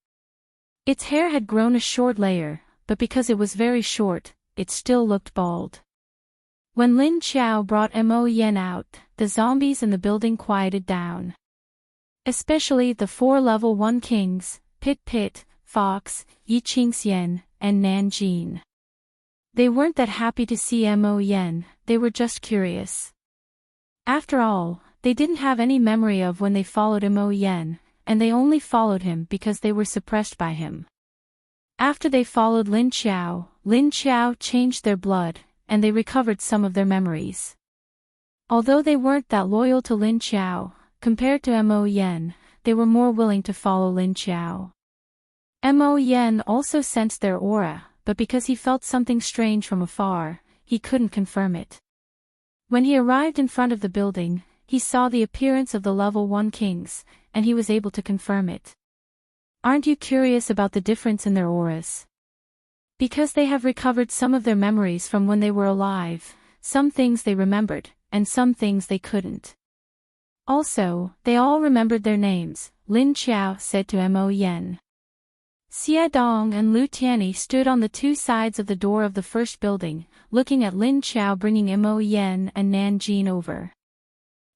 Its hair had grown a short layer, but because it was very short, it still looked bald. When Lin Xiao brought Mo Yen out, the zombies in the building quieted down. Especially the 4 level 1 kings, Pit Pit, Fox, Yi Qingxian, and Nanjin. They weren't that happy to see Mo Yen, they were just curious. After all, they didn't have any memory of when they followed Mo Yen, and they only followed him because they were suppressed by him. After they followed Lin Xiao changed their blood, and they recovered some of their memories. Although they weren't that loyal to Lin Xiao, compared to Mo Yen, they were more willing to follow Lin Xiao. Mo Yen also sensed their aura, but because he felt something strange from afar, he couldn't confirm it. When he arrived in front of the building, he saw the appearance of the level 1 kings, and he was able to confirm it. Aren't you curious about the difference in their auras? Because they have recovered some of their memories from when they were alive, some things they remembered, and some things they couldn't. Also, they all remembered their names, Lin Xiao said to Mo Yen. Xie Dong and Lu Tianyi stood on the 2 sides of the door of the first building, looking at Lin Xiao bringing Mo Yen and Nanjin over.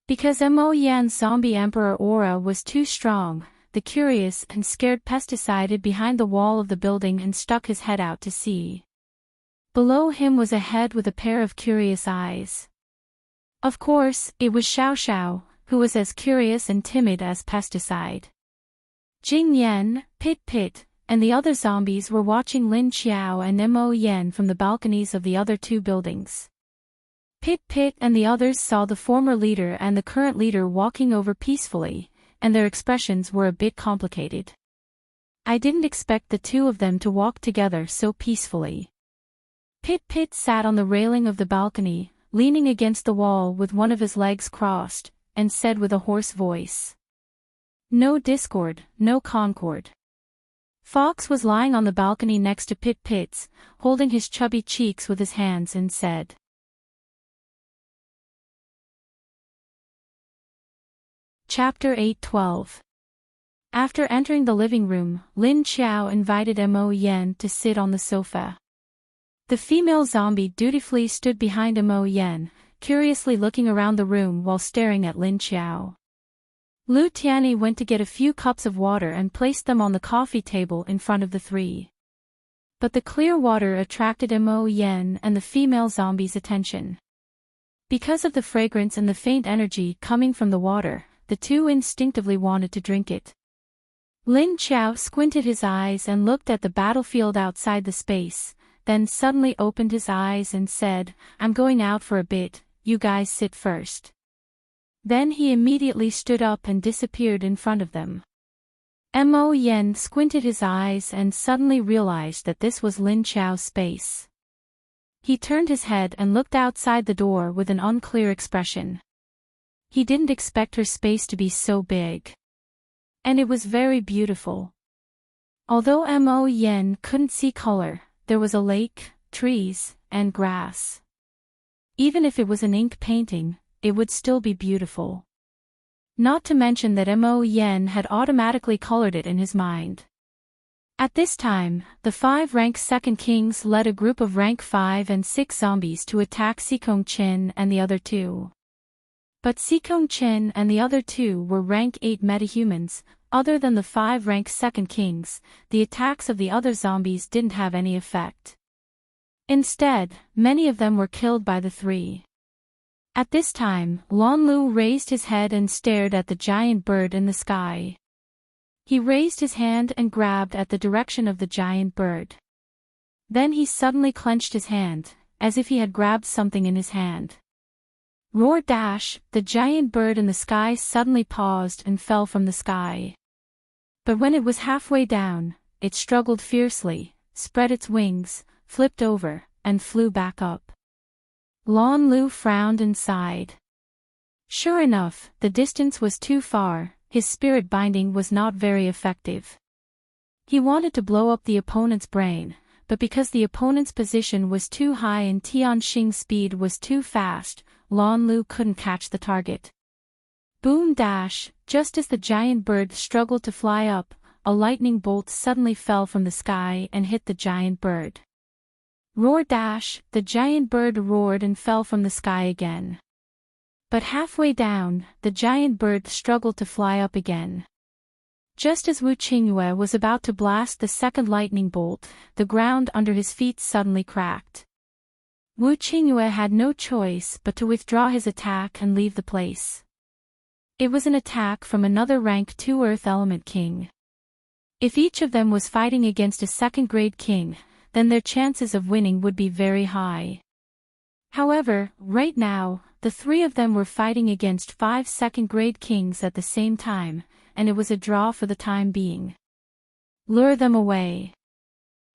Because Mo Yen's zombie emperor aura was too strong, the curious and scared pesticide hid behind the wall of the building and stuck his head out to see. Below him was a head with a pair of curious eyes. Of course, it was Xiao Xiao, who was as curious and timid as pesticide. Jing Yan, Pit Pit, and the other zombies were watching Lin Xiao and Mo Yen from the balconies of the other 2 buildings. Pit Pit and the others saw the former leader and the current leader walking over peacefully, and their expressions were a bit complicated. I didn't expect the 2 of them to walk together so peacefully. Pit Pit sat on the railing of the balcony, leaning against the wall with one of his legs crossed, and said with a hoarse voice. No discord, no concord. Fox was lying on the balcony next to Pit Pit's, holding his chubby cheeks with his hands and said. Chapter 8:12. After entering the living room, Lin Xiao invited Mo Yen to sit on the sofa. The female zombie dutifully stood behind Mo Yen, curiously looking around the room while staring at Lin Xiao. Lu Tianyi went to get a few cups of water and placed them on the coffee table in front of the 3. But the clear water attracted Mo Yen and the female zombie's attention. Because of the fragrance and the faint energy coming from the water, the 2 instinctively wanted to drink it. Lin Xiao squinted his eyes and looked at the battlefield outside the space, then suddenly opened his eyes and said, I'm going out for a bit, you guys sit first. Then he immediately stood up and disappeared in front of them. Mo Yen squinted his eyes and suddenly realized that this was Lin Xiao's space. He turned his head and looked outside the door with an unclear expression. He didn't expect her space to be so big. And it was very beautiful. Although Mo Yen couldn't see color, there was a lake, trees, and grass. Even if it was an ink painting, it would still be beautiful. Not to mention that Mo Yen had automatically colored it in his mind. At this time, the 5 rank 2nd kings led a group of rank 5 and 6 zombies to attack Xikong Chen and the other 2. But Xikong Chen and the other 2 were rank 8 metahumans. Other than the 5 rank 2nd kings, the attacks of the other zombies didn't have any effect. Instead, many of them were killed by the 3. At this time, Lon Lu raised his head and stared at the giant bird in the sky. He raised his hand and grabbed at the direction of the giant bird. Then he suddenly clenched his hand, as if he had grabbed something in his hand. Roar dash, the giant bird in the sky suddenly paused and fell from the sky. But when it was halfway down, it struggled fiercely, spread its wings, flipped over, and flew back up. Lon Lu frowned and sighed. Sure enough, the distance was too far, his spirit binding was not very effective. He wanted to blow up the opponent's brain, but because the opponent's position was too high and Tianxing's speed was too fast, Lon Lu couldn't catch the target. Boom dash, just as the giant bird struggled to fly up, a lightning bolt suddenly fell from the sky and hit the giant bird. Roar dash, the giant bird roared and fell from the sky again. But halfway down, the giant bird struggled to fly up again. Just as Wu Qingyue was about to blast the second lightning bolt, the ground under his feet suddenly cracked. Wu Qingyue had no choice but to withdraw his attack and leave the place. It was an attack from another rank 2 Earth Element King. If each of them was fighting against a second-grade king, then their chances of winning would be very high. However, right now, the 3 of them were fighting against 5 second-grade kings at the same time, and it was a draw for the time being. Lure them away.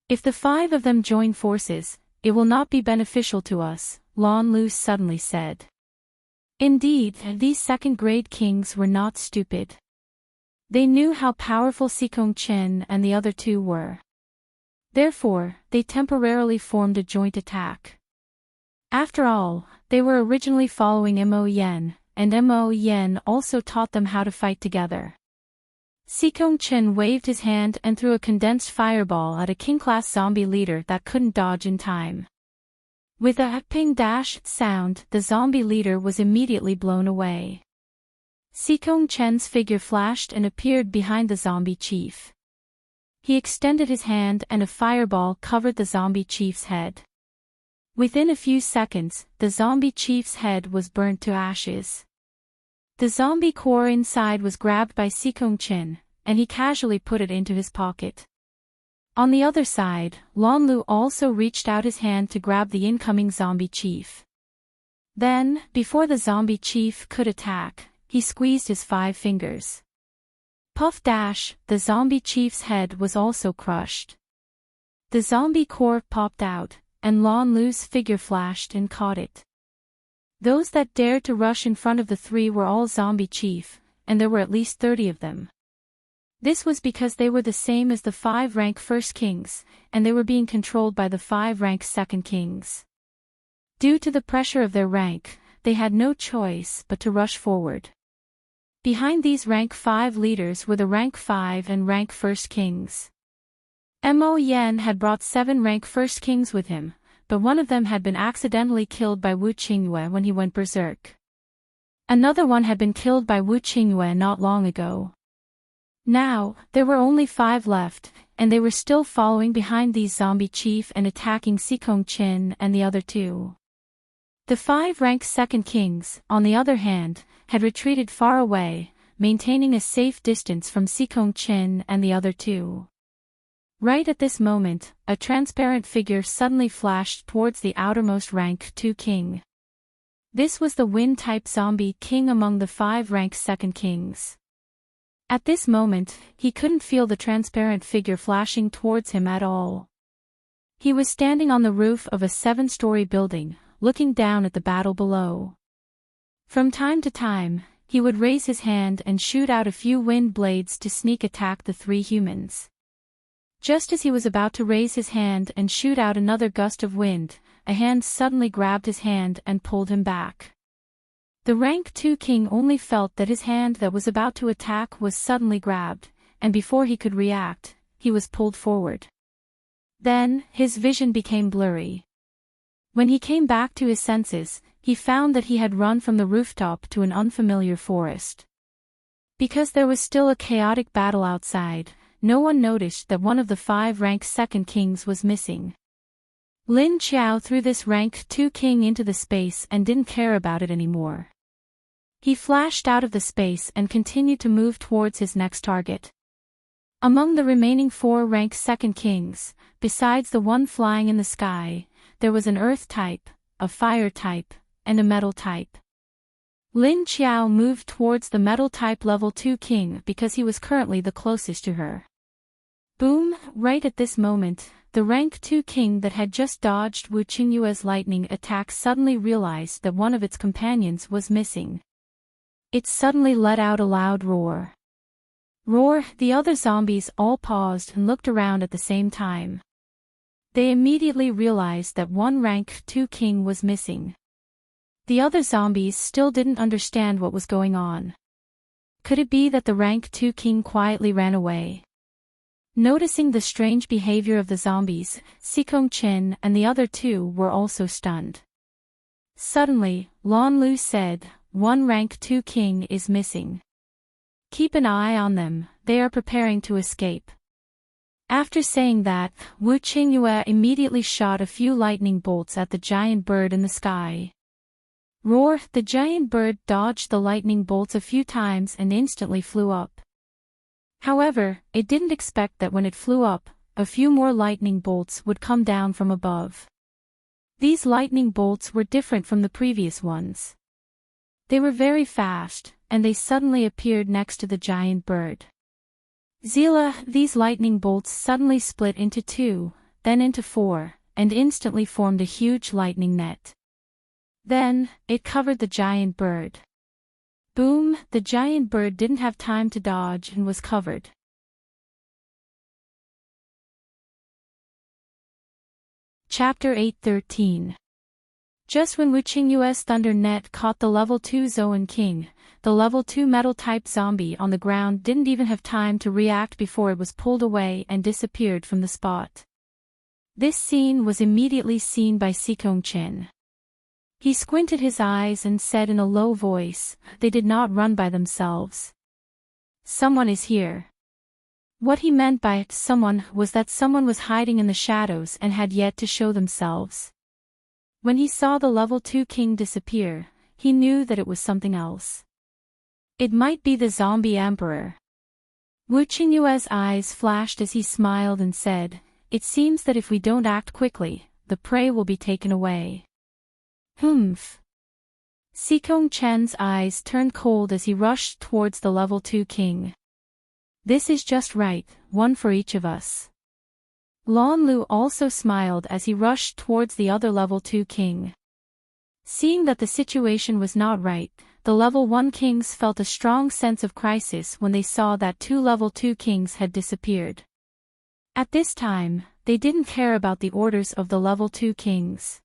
If the 5 of them join forces, it will not be beneficial to us, Lon Lu suddenly said. Indeed, these second-grade kings were not stupid. They knew how powerful Xikong Chen and the other 2 were. Therefore, they temporarily formed a joint attack. After all, they were originally following Mo Yen, and Mo Yen also taught them how to fight together. Xikong Chen waved his hand and threw a condensed fireball at a king-class zombie leader that couldn't dodge in time. With a ping dash sound, the zombie leader was immediately blown away. Xikong Chen's figure flashed and appeared behind the zombie chief. He extended his hand and a fireball covered the zombie chief's head. Within a few seconds, the zombie chief's head was burnt to ashes. The zombie core inside was grabbed by Xikong Chen, and he casually put it into his pocket. On the other side, Lon Lu also reached out his hand to grab the incoming zombie chief. Then, before the zombie chief could attack, he squeezed his 5 fingers. Puff dash, the zombie chief's head was also crushed. The zombie core popped out, and Lon Lu's figure flashed and caught it. Those that dared to rush in front of the 3 were all zombie chief, and there were at least 30 of them. This was because they were the same as the 5 rank first kings, and they were being controlled by the 5 rank second kings. Due to the pressure of their rank, they had no choice but to rush forward. Behind these rank 5 leaders were the rank 5 and rank first kings. Mo Yen had brought 7 rank first kings with him, but one of them had been accidentally killed by Wu Qingyue when he went berserk. Another one had been killed by Wu Qingyue not long ago. Now, there were only 5 left, and they were still following behind these zombie chief and attacking Xikong Chen and the other 2. The 5 rank second kings, on the other hand, had retreated far away, maintaining a safe distance from Xikong Chen and the other 2. Right at this moment, a transparent figure suddenly flashed towards the outermost rank 2 king. This was the wind-type zombie king among the 5 rank second kings. At this moment, he couldn't feel the transparent figure flashing towards him at all. He was standing on the roof of a 7-story building, looking down at the battle below. From time to time, he would raise his hand and shoot out a few wind blades to sneak attack the 3 humans. Just as he was about to raise his hand and shoot out another gust of wind, a hand suddenly grabbed his hand and pulled him back. The rank 2 king only felt that his hand that was about to attack was suddenly grabbed, and before he could react, he was pulled forward. Then, his vision became blurry. When he came back to his senses, he found that he had run from the rooftop to an unfamiliar forest. Because there was still a chaotic battle outside, no one noticed that one of the 5 rank second kings was missing. Lin Qiao threw this rank 2 king into the space and didn't care about it anymore. He flashed out of the space and continued to move towards his next target. Among the remaining 4 rank second kings, besides the one flying in the sky, there was an earth type, a fire type, and a metal type. Lin Qiao moved towards the metal-type level 2 king because he was currently the closest to her. Boom! Right at this moment, the rank 2 king that had just dodged Wu Qingyue's lightning attack suddenly realized that one of its companions was missing. It suddenly let out a loud roar. Roar! The other zombies all paused and looked around at the same time. They immediately realized that one rank 2 king was missing. The other zombies still didn't understand what was going on. Could it be that the rank 2 king quietly ran away? Noticing the strange behavior of the zombies, Xikong Chen and the other two were also stunned. Suddenly, Lan Lu said, "One rank 2 king is missing. Keep an eye on them, they are preparing to escape." After saying that, Wu Qingyue immediately shot a few lightning bolts at the giant bird in the sky. Roar! The giant bird dodged the lightning bolts a few times and instantly flew up. However, it didn't expect that when it flew up, a few more lightning bolts would come down from above. These lightning bolts were different from the previous ones. They were very fast, and they suddenly appeared next to the giant bird. Zila! These lightning bolts suddenly split into 2, then into 4, and instantly formed a huge lightning net. Then, it covered the giant bird. Boom! The giant bird didn't have time to dodge and was covered. Chapter 8:13. Just when Wu Qingyue's thunder net caught the level 2 Zoan King, the level 2 metal-type zombie on the ground didn't even have time to react before it was pulled away and disappeared from the spot. This scene was immediately seen by Xikong Chen. He squinted his eyes and said in a low voice, "They did not run by themselves. Someone is here." What he meant by someone was that someone was hiding in the shadows and had yet to show themselves. When he saw the level 2 king disappear, he knew that it was something else. It might be the zombie emperor. Wu Qingyue's eyes flashed as he smiled and said, "It seems that if we don't act quickly, the prey will be taken away." Humph. Xikong Chen's eyes turned cold as he rushed towards the level 2 king. "This is just right, one for each of us." Lan Lu also smiled as he rushed towards the other level 2 king. Seeing that the situation was not right, the level 1 kings felt a strong sense of crisis when they saw that 2 level 2 kings had disappeared. At this time, they didn't care about the orders of the level 2 kings.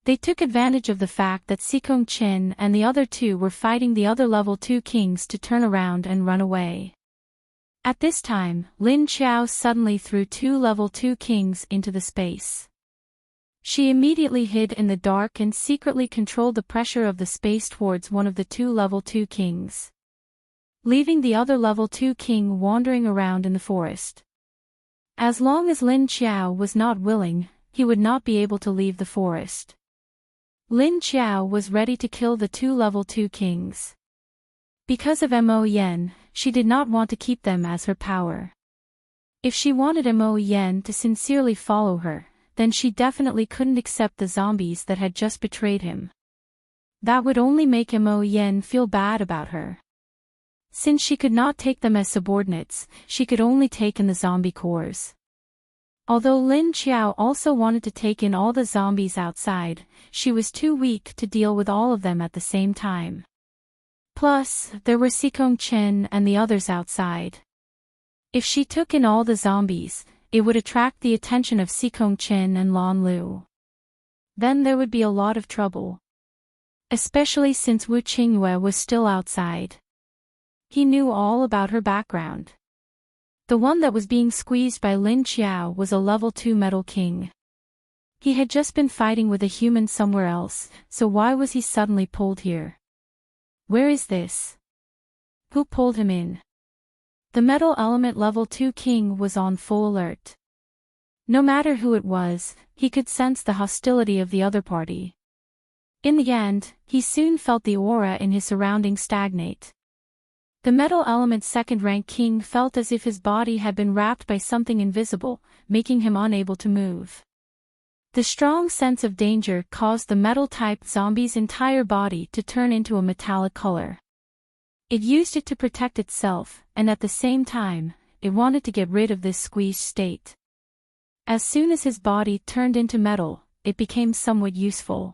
They took advantage of the fact that Xikong Chen and the other two were fighting the other level 2 kings to turn around and run away. At this time, Lin Qiao suddenly threw 2 level 2 kings into the space. She immediately hid in the dark and secretly controlled the pressure of the space towards one of the 2 level 2 kings, leaving the other level 2 king wandering around in the forest. As long as Lin Qiao was not willing, he would not be able to leave the forest. Lin Qiao was ready to kill the 2 level 2 kings. Because of Mo Yen, she did not want to keep them as her power. If she wanted Mo Yen to sincerely follow her, then she definitely couldn't accept the zombies that had just betrayed him. That would only make Mo Yen feel bad about her. Since she could not take them as subordinates, she could only take in the zombie cores. Although Lin Qiao also wanted to take in all the zombies outside, she was too weak to deal with all of them at the same time. Plus, there were Xikong Chen and the others outside. If she took in all the zombies, it would attract the attention of Xikong Chen and Lan Lu. Then there would be a lot of trouble. Especially since Wu Qingyue was still outside. He knew all about her background. The one that was being squeezed by Lin Qiao was a level 2 metal king. He had just been fighting with a human somewhere else, so why was he suddenly pulled here? Where is this? Who pulled him in? The metal element level 2 king was on full alert. No matter who it was, he could sense the hostility of the other party. In the end, he soon felt the aura in his surroundings stagnate. The metal element second rank king felt as if his body had been wrapped by something invisible, making him unable to move. The strong sense of danger caused the metal-type zombie's entire body to turn into a metallic color. It used it to protect itself, and at the same time, it wanted to get rid of this squeezed state. As soon as his body turned into metal, it became somewhat useful.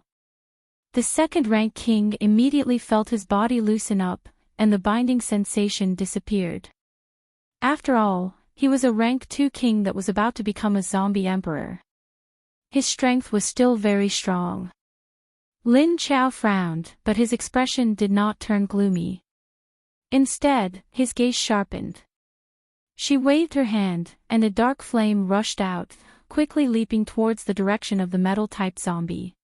The second-rank king immediately felt his body loosen up, and the binding sensation disappeared. After all, he was a rank 2 king that was about to become a zombie emperor. His strength was still very strong. Lin Qiao frowned, but his expression did not turn gloomy. Instead, his gaze sharpened. She waved her hand, and a dark flame rushed out, quickly leaping towards the direction of the metal-type zombie.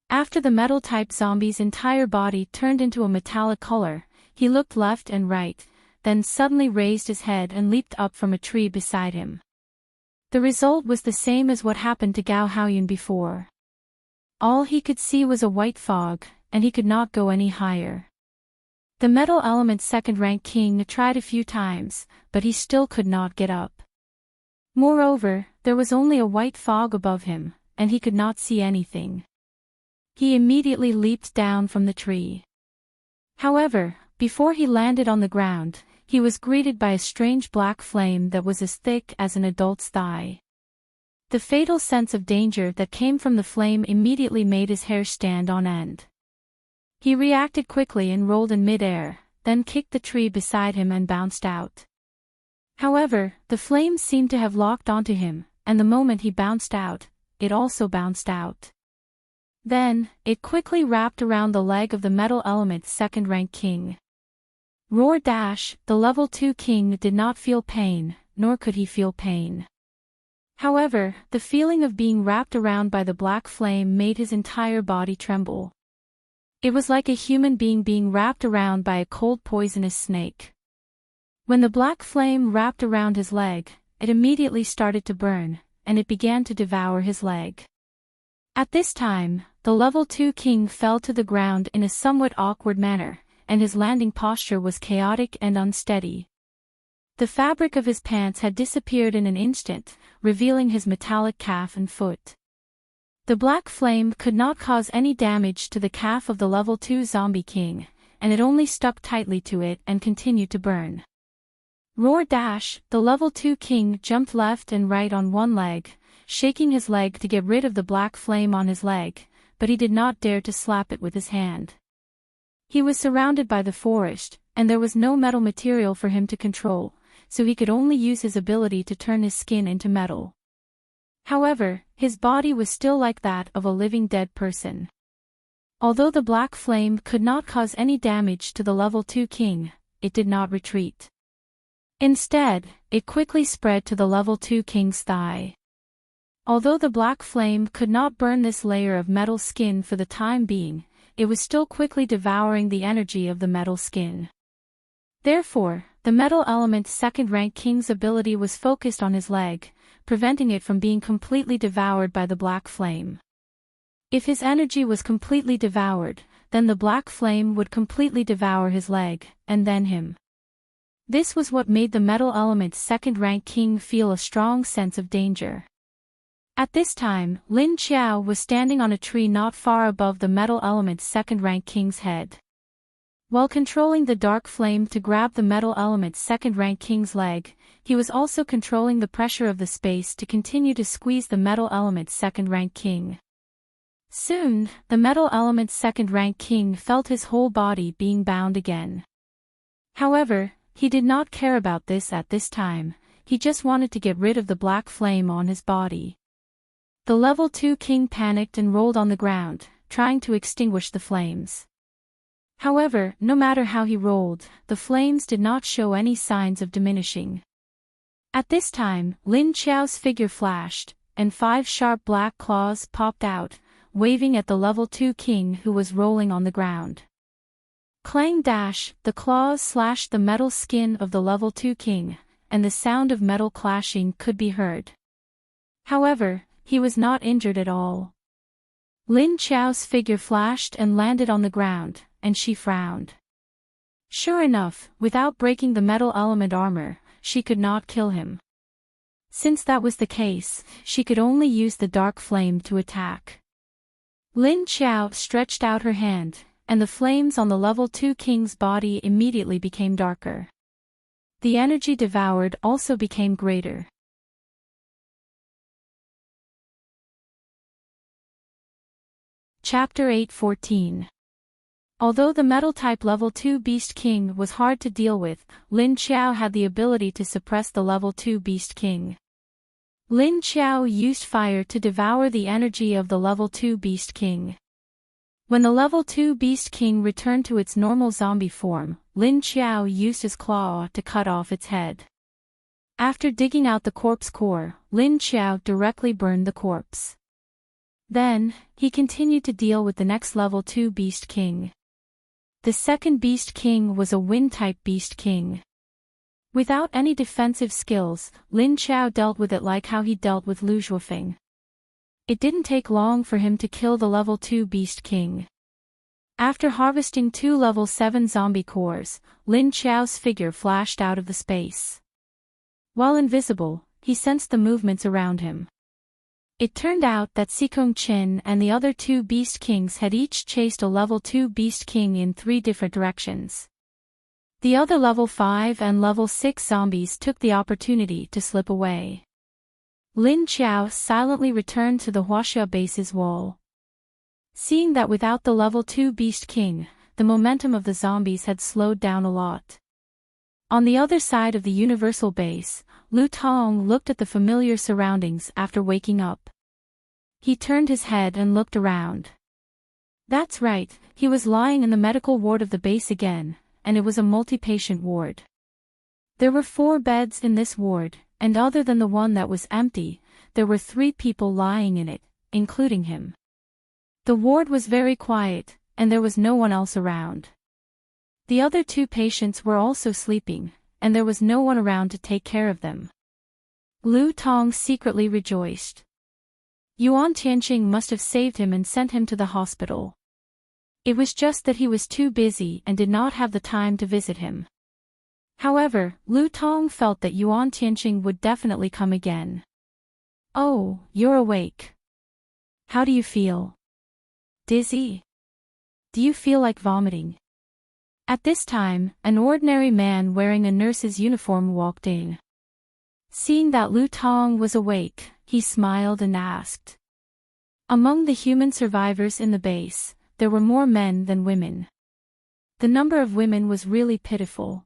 After the metal-type zombie's entire body turned into a metallic color, he looked left and right, then suddenly raised his head and leaped up from a tree beside him. The result was the same as what happened to Gao Haoyun before. All he could see was a white fog, and he could not go any higher. The metal element second-rank king tried a few times, but he still could not get up. Moreover, there was only a white fog above him, and he could not see anything. He immediately leaped down from the tree. However, before he landed on the ground, he was greeted by a strange black flame that was as thick as an adult's thigh. The fatal sense of danger that came from the flame immediately made his hair stand on end. He reacted quickly and rolled in mid-air, then kicked the tree beside him and bounced out. However, the flame seemed to have locked onto him, and the moment he bounced out, it also bounced out. Then, it quickly wrapped around the leg of the metal element's second-rank king. Roar dash, the level 2 king did not feel pain, nor could he feel pain. However, the feeling of being wrapped around by the black flame made his entire body tremble. It was like a human being wrapped around by a cold poisonous snake. When the black flame wrapped around his leg, it immediately started to burn, and it began to devour his leg. At this time, the level 2 king fell to the ground in a somewhat awkward manner, and his landing posture was chaotic and unsteady. The fabric of his pants had disappeared in an instant, revealing his metallic calf and foot. The black flame could not cause any damage to the calf of the level 2 zombie king, and it only stuck tightly to it and continued to burn. Roar dash, the level 2 king jumped left and right on one leg, shaking his leg to get rid of the black flame on his leg, but he did not dare to slap it with his hand. He was surrounded by the forest, and there was no metal material for him to control, so he could only use his ability to turn his skin into metal. However, his body was still like that of a living dead person. Although the black flame could not cause any damage to the level 2 king, it did not retreat. Instead, it quickly spread to the level 2 king's thigh. Although the black flame could not burn this layer of metal skin for the time being, it was still quickly devouring the energy of the metal skin. Therefore, the metal element's second-rank king's ability was focused on his leg, preventing it from being completely devoured by the black flame. If his energy was completely devoured, then the black flame would completely devour his leg, and then him. This was what made the metal element's second-rank king feel a strong sense of danger. At this time, Lin Qiao was standing on a tree not far above the metal element's second-rank king's head. While controlling the dark flame to grab the metal element's second-rank king's leg, he was also controlling the pressure of the space to continue to squeeze the metal element's second-rank king. Soon, the metal element's second-rank king felt his whole body being bound again. However, he did not care about this at this time, he just wanted to get rid of the black flame on his body. The level 2 king panicked and rolled on the ground, trying to extinguish the flames. However, no matter how he rolled, the flames did not show any signs of diminishing. At this time, Lin Qiao's figure flashed, and 5 sharp black claws popped out, waving at the level 2 king who was rolling on the ground. Clang dash, the claws slashed the metal skin of the level 2 king, and the sound of metal clashing could be heard. However, he was not injured at all. Lin Qiao's figure flashed and landed on the ground, and she frowned. Sure enough, without breaking the metal element armor, she could not kill him. Since that was the case, she could only use the dark flame to attack. Lin Qiao stretched out her hand, and the flames on the level 2 king's body immediately became darker. The energy devoured also became greater. Chapter 8:14. Although the metal-type level 2 Beast King was hard to deal with, Lin Qiao had the ability to suppress the level 2 Beast King. Lin Qiao used fire to devour the energy of the level 2 Beast King. When the level 2 Beast King returned to its normal zombie form, Lin Qiao used his claw to cut off its head. After digging out the corpse core, Lin Qiao directly burned the corpse. Then, he continued to deal with the next level 2 Beast King. The second Beast King was a Wind-type Beast King. Without any defensive skills, Lin Qiao dealt with it like how he dealt with Lu Zhuofeng. It didn't take long for him to kill the level 2 Beast King. After harvesting 2 level 7 zombie cores, Lin Qiao's figure flashed out of the space. While invisible, he sensed the movements around him. It turned out that Xikong Qin and the other 2 Beast Kings had each chased a level 2 Beast King in 3 different directions. The other level 5 and level 6 zombies took the opportunity to slip away. Lin Qiao silently returned to the Huaxia base's wall. Seeing that without the level 2 Beast King, the momentum of the zombies had slowed down a lot. On the other side of the universal base, Lu Tong looked at the familiar surroundings after waking up. He turned his head and looked around. That's right, he was lying in the medical ward of the base again, and it was a multi-patient ward. There were 4 beds in this ward, and other than the one that was empty, there were 3 people lying in it, including him. The ward was very quiet, and there was no one else around. The other 2 patients were also sleeping, and there was no one around to take care of them. Lu Tong secretly rejoiced. Yuan Tianqing must have saved him and sent him to the hospital. It was just that he was too busy and did not have the time to visit him. However, Lu Tong felt that Yuan Tianqing would definitely come again. Oh, you're awake. How do you feel? Dizzy? Do you feel like vomiting? At this time, an ordinary man wearing a nurse's uniform walked in. Seeing that Lu Tong was awake, he smiled and asked. Among the human survivors in the base, there were more men than women. The number of women was really pitiful.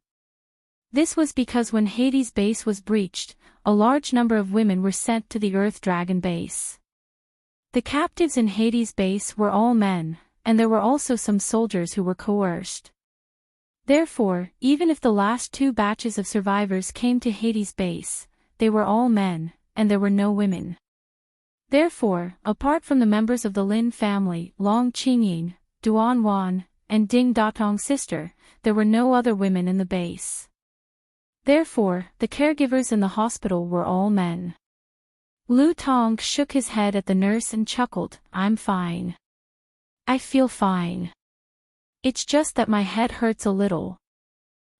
This was because when Hades' base was breached, a large number of women were sent to the Earth Dragon base. The captives in Hades' base were all men, and there were also some soldiers who were coerced. Therefore, even if the last 2 batches of survivors came to Hades' base, they were all men, and there were no women. Therefore, apart from the members of the Lin family, Long Qingying, Duan Wan, and Ding Datong's sister, there were no other women in the base. Therefore, the caregivers in the hospital were all men. Lu Tong shook his head at the nurse and chuckled, I'm fine. I feel fine. It's just that my head hurts a little.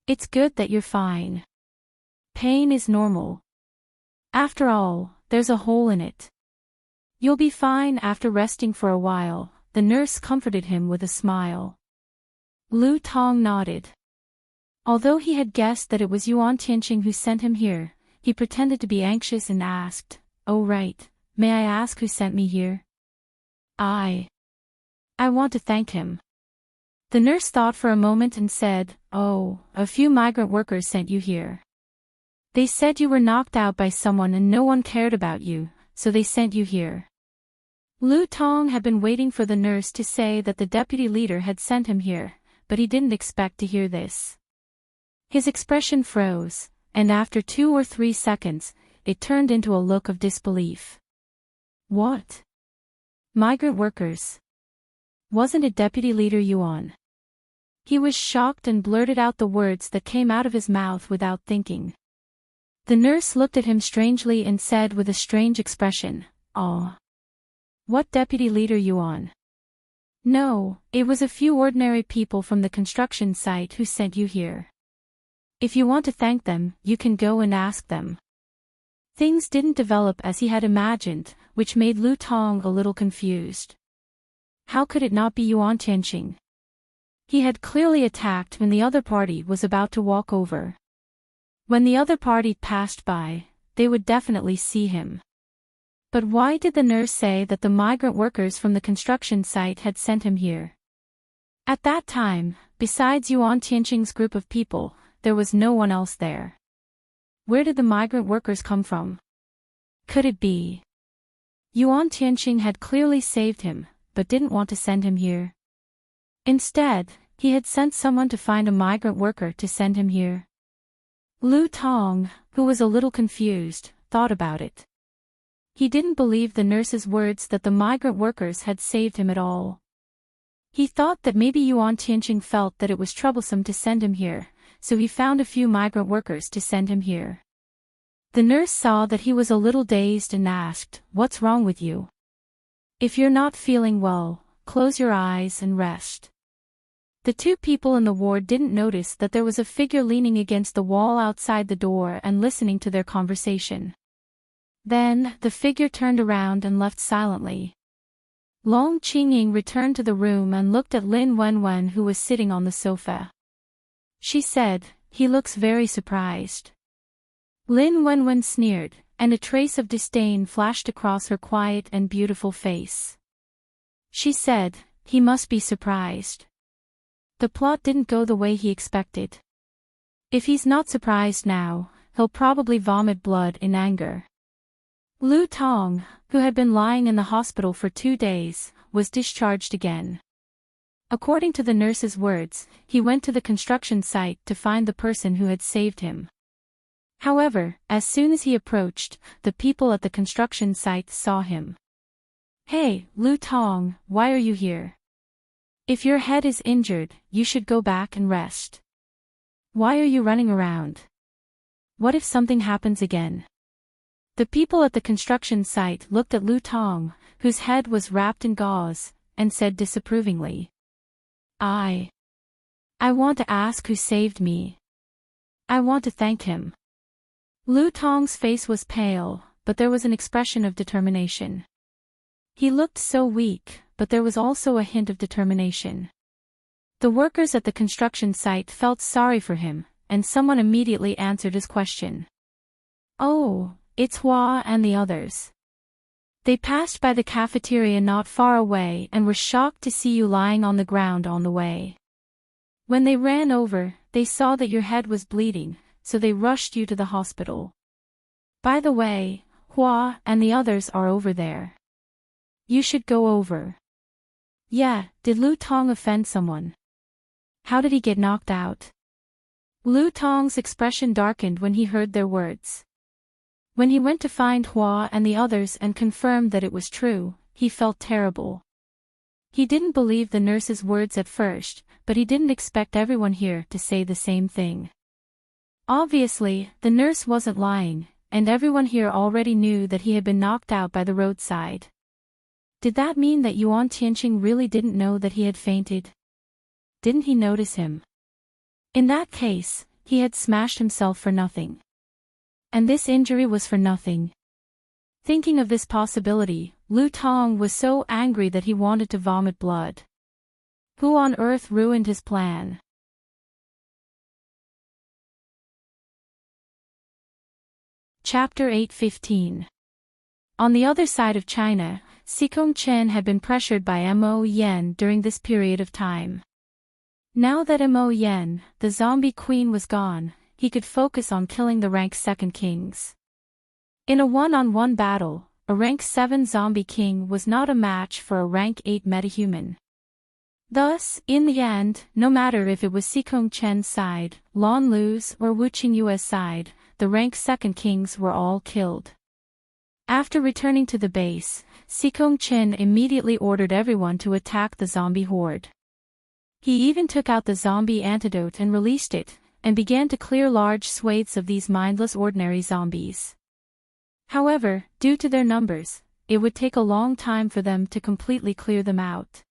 It's good that you're fine. Pain is normal. After all, there's a hole in it. You'll be fine after resting for a while, the nurse comforted him with a smile. Lu Tong nodded. Although he had guessed that it was Yuan Tianqing who sent him here, he pretended to be anxious and asked, Oh right, may I ask who sent me here? I want to thank him. The nurse thought for a moment and said, Oh, a few migrant workers sent you here. They said you were knocked out by someone and no one cared about you, so they sent you here. Lu Tong had been waiting for the nurse to say that the deputy leader had sent him here, but he didn't expect to hear this. His expression froze, and after 2 or 3 seconds, it turned into a look of disbelief. What? Migrant workers? Wasn't it Deputy Leader Yuan? He was shocked and blurted out the words that came out of his mouth without thinking. The nurse looked at him strangely and said with a strange expression, Oh. What Deputy Leader Yuan? No, it was a few ordinary people from the construction site who sent you here. If you want to thank them, you can go and ask them. Things didn't develop as he had imagined, which made Lu Tong a little confused. How could it not be Yuan Tianqing? He had clearly attacked when the other party was about to walk over. When the other party passed by, they would definitely see him. But why did the nurse say that the migrant workers from the construction site had sent him here? At that time, besides Yuan Tianqing's group of people, there was no one else there. Where did the migrant workers come from? Could it be? Yuan Tianqing had clearly saved him, but didn't want to send him here. Instead, he had sent someone to find a migrant worker to send him here. Lu Tong, who was a little confused, thought about it. He didn't believe the nurse's words that the migrant workers had saved him at all. He thought that maybe Yuan Tianqing felt that it was troublesome to send him here, so he found a few migrant workers to send him here. The nurse saw that he was a little dazed and asked, "What's wrong with you? If you're not feeling well, close your eyes and rest." The two people in the ward didn't notice that there was a figure leaning against the wall outside the door and listening to their conversation. Then, the figure turned around and left silently. Long Qingying returned to the room and looked at Lin Wenwen, who was sitting on the sofa. She said, "He looks very surprised." Lin Wenwen sneered, and a trace of disdain flashed across her quiet and beautiful face. She said, "He must be surprised. The plot didn't go the way he expected. If he's not surprised now, he'll probably vomit blood in anger." Lu Tong, who had been lying in the hospital for 2 days, was discharged again. According to the nurse's words, he went to the construction site to find the person who had saved him. However, as soon as he approached, the people at the construction site saw him. "Hey, Lu Tong, why are you here? If your head is injured, you should go back and rest. Why are you running around? What if something happens again?" The people at the construction site looked at Lu Tong, whose head was wrapped in gauze, and said disapprovingly, I want to ask who saved me. I want to thank him." Lu Tong's face was pale, but there was an expression of determination. He looked so weak, but there was also a hint of determination. The workers at the construction site felt sorry for him, and someone immediately answered his question. "Oh, it's Hua and the others. They passed by the cafeteria not far away and were shocked to see you lying on the ground on the way. When they ran over, they saw that your head was bleeding, so they rushed you to the hospital. By the way, Hua and the others are over there. You should go over." Yeah, did Lu Tong offend someone? How did he get knocked out? Lu Tong's expression darkened when he heard their words. When he went to find Hua and the others and confirmed that it was true, he felt terrible. He didn't believe the nurse's words at first, but he didn't expect everyone here to say the same thing. Obviously, the nurse wasn't lying, and everyone here already knew that he had been knocked out by the roadside. Did that mean that Yuan Tianqing really didn't know that he had fainted? Didn't he notice him? In that case, he had smashed himself for nothing. And this injury was for nothing. Thinking of this possibility, Lu Tong was so angry that he wanted to vomit blood. Who on earth ruined his plan? Chapter 8:15. On the other side of China, Xikong Chen had been pressured by Mo Yen during this period of time. Now that Mo Yen, the zombie queen, was gone, he could focus on killing the rank 2 kings. In a one-on-one battle, a rank 7 zombie king was not a match for a rank 8 metahuman. Thus, in the end, no matter if it was Xikong Chen's side, Lon Lu's or Wu Qingyue's side, the rank 2 kings were all killed. After returning to the base, Xikong Chen immediately ordered everyone to attack the zombie horde. He even took out the zombie antidote and released it, and began to clear large swathes of these mindless ordinary zombies. However, due to their numbers, it would take a long time for them to completely clear them out.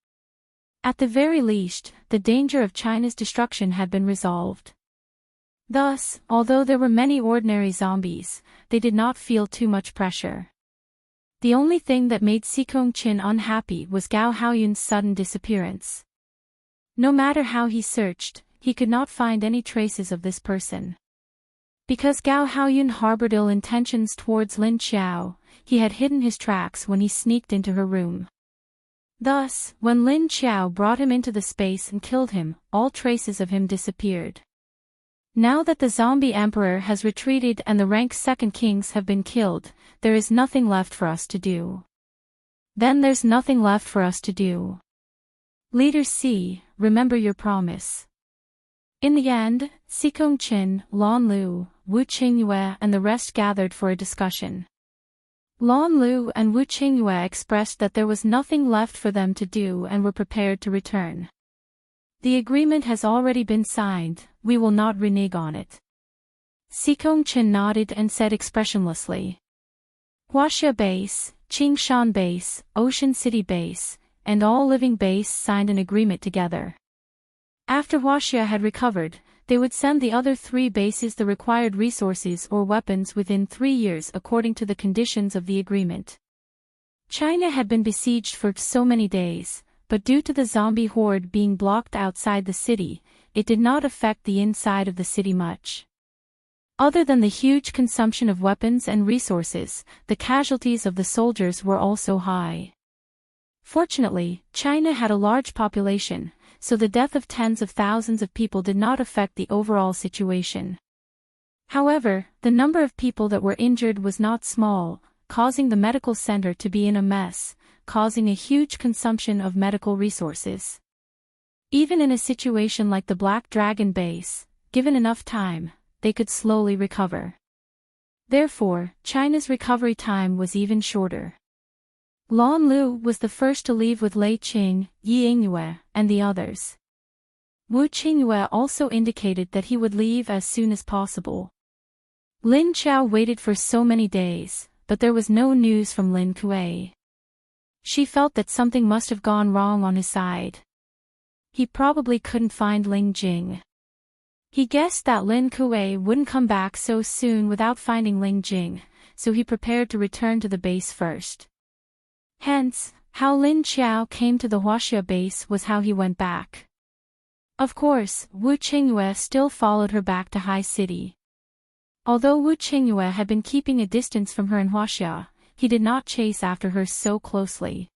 At the very least, the danger of China's destruction had been resolved. Thus, although there were many ordinary zombies, they did not feel too much pressure. The only thing that made Sikong Chin unhappy was Gao Haoyun's sudden disappearance. No matter how he searched, he could not find any traces of this person. Because Gao Haoyun harbored ill intentions towards Lin Qiao, he had hidden his tracks when he sneaked into her room. Thus, when Lin Qiao brought him into the space and killed him, all traces of him disappeared. Now that the zombie emperor has retreated and the rank second kings have been killed, there is nothing left for us to do. Then there's nothing left for us to do. Leader C, remember your promise. In the end, Sikong Chin, Lan Lu, Wu Qingyue and the rest gathered for a discussion. Lan Lu and Wu Qingyue expressed that there was nothing left for them to do and were prepared to return. The agreement has already been signed, we will not renege on it. Sikong Chin nodded and said expressionlessly. Huaxia Base, Qingshan Base, Ocean City Base, and all living base signed an agreement together. After Huaxia had recovered, they would send the other 3 bases the required resources or weapons within 3 years according to the conditions of the agreement. China had been besieged for so many days, but due to the zombie horde being blocked outside the city, it did not affect the inside of the city much. Other than the huge consumption of weapons and resources, the casualties of the soldiers were also high. Fortunately, China had a large population, so the death of tens of thousands of people did not affect the overall situation. However, the number of people that were injured was not small, causing the medical center to be in a mess, causing a huge consumption of medical resources. Even in a situation like the Black Dragon base, given enough time, they could slowly recover. Therefore, China's recovery time was even shorter. Lan Lu was the first to leave with Lei Qing, Yi Yingyue, and the others. Wu Qingyue also indicated that he would leave as soon as possible. Lin Qiao waited for so many days, but there was no news from Lin Kuei. She felt that something must have gone wrong on his side. He probably couldn't find Ling Jing. He guessed that Lin Kuei wouldn't come back so soon without finding Ling Jing, so he prepared to return to the base first. Hence, how Lin Qiao came to the Huaxia base was how he went back. Of course, Wu Qingyue still followed her back to High City. Although Wu Qingyue had been keeping a distance from her in Huaxia, he did not chase after her so closely.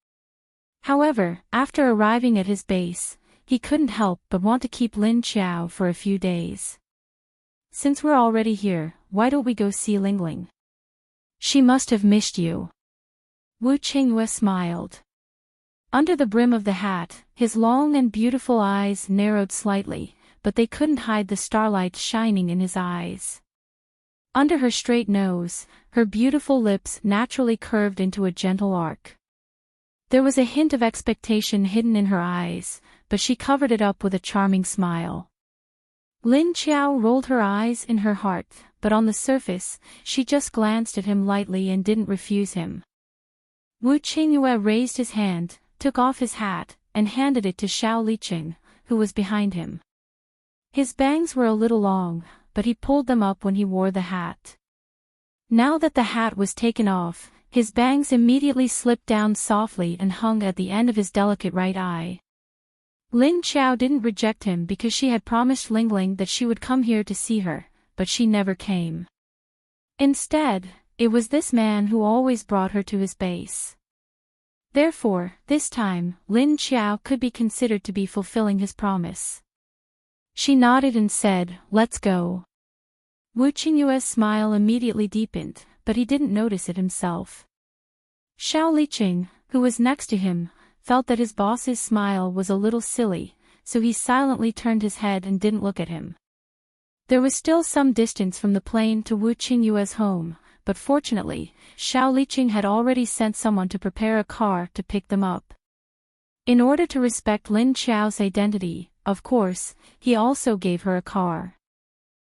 However, after arriving at his base, he couldn't help but want to keep Lin Qiao for a few days. Since we're already here, why don't we go see Lingling? She must have missed you. Wu Qingyue smiled. Under the brim of the hat, his long and beautiful eyes narrowed slightly, but they couldn't hide the starlight shining in his eyes. Under her straight nose, her beautiful lips naturally curved into a gentle arc. There was a hint of expectation hidden in her eyes, but she covered it up with a charming smile. Lin Qiao rolled her eyes in her heart, but on the surface, she just glanced at him lightly and didn't refuse him. Wu Qingyue raised his hand, took off his hat, and handed it to Xiao Liqing, who was behind him. His bangs were a little long, but he pulled them up when he wore the hat. Now that the hat was taken off, his bangs immediately slipped down softly and hung at the end of his delicate right eye. Lin Qiao didn't reject him because she had promised Lingling that she would come here to see her, but she never came. Instead, it was this man who always brought her to his base. Therefore, this time, Lin Qiao could be considered to be fulfilling his promise. She nodded and said, "Let's go." Wu Qingyue's smile immediately deepened, but he didn't notice it himself. Xiao Liqing, who was next to him, felt that his boss's smile was a little silly, so he silently turned his head and didn't look at him. There was still some distance from the plane to Wu Qingyue's home, but fortunately, Xiao Liqing had already sent someone to prepare a car to pick them up. In order to respect Lin Qiao's identity, of course, he also gave her a car.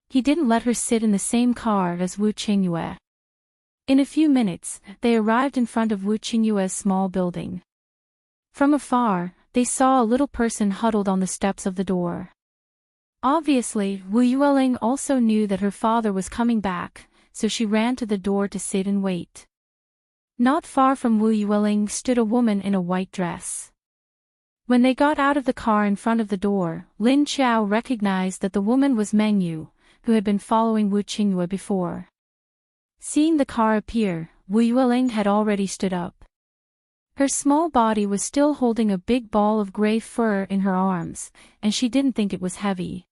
He didn't let her sit in the same car as Wu Qingyue. In a few minutes, they arrived in front of Wu Qingyue's small building. From afar, they saw a little person huddled on the steps of the door. Obviously, Wu Yueling also knew that her father was coming back, so she ran to the door to sit and wait. Not far from Wu Yueling stood a woman in a white dress. When they got out of the car in front of the door, Lin Qiao recognized that the woman was Meng Yu, who had been following Wu Qingyue before. Seeing the car appear, Wu Yueling had already stood up. Her small body was still holding a big ball of gray fur in her arms, and she didn't think it was heavy.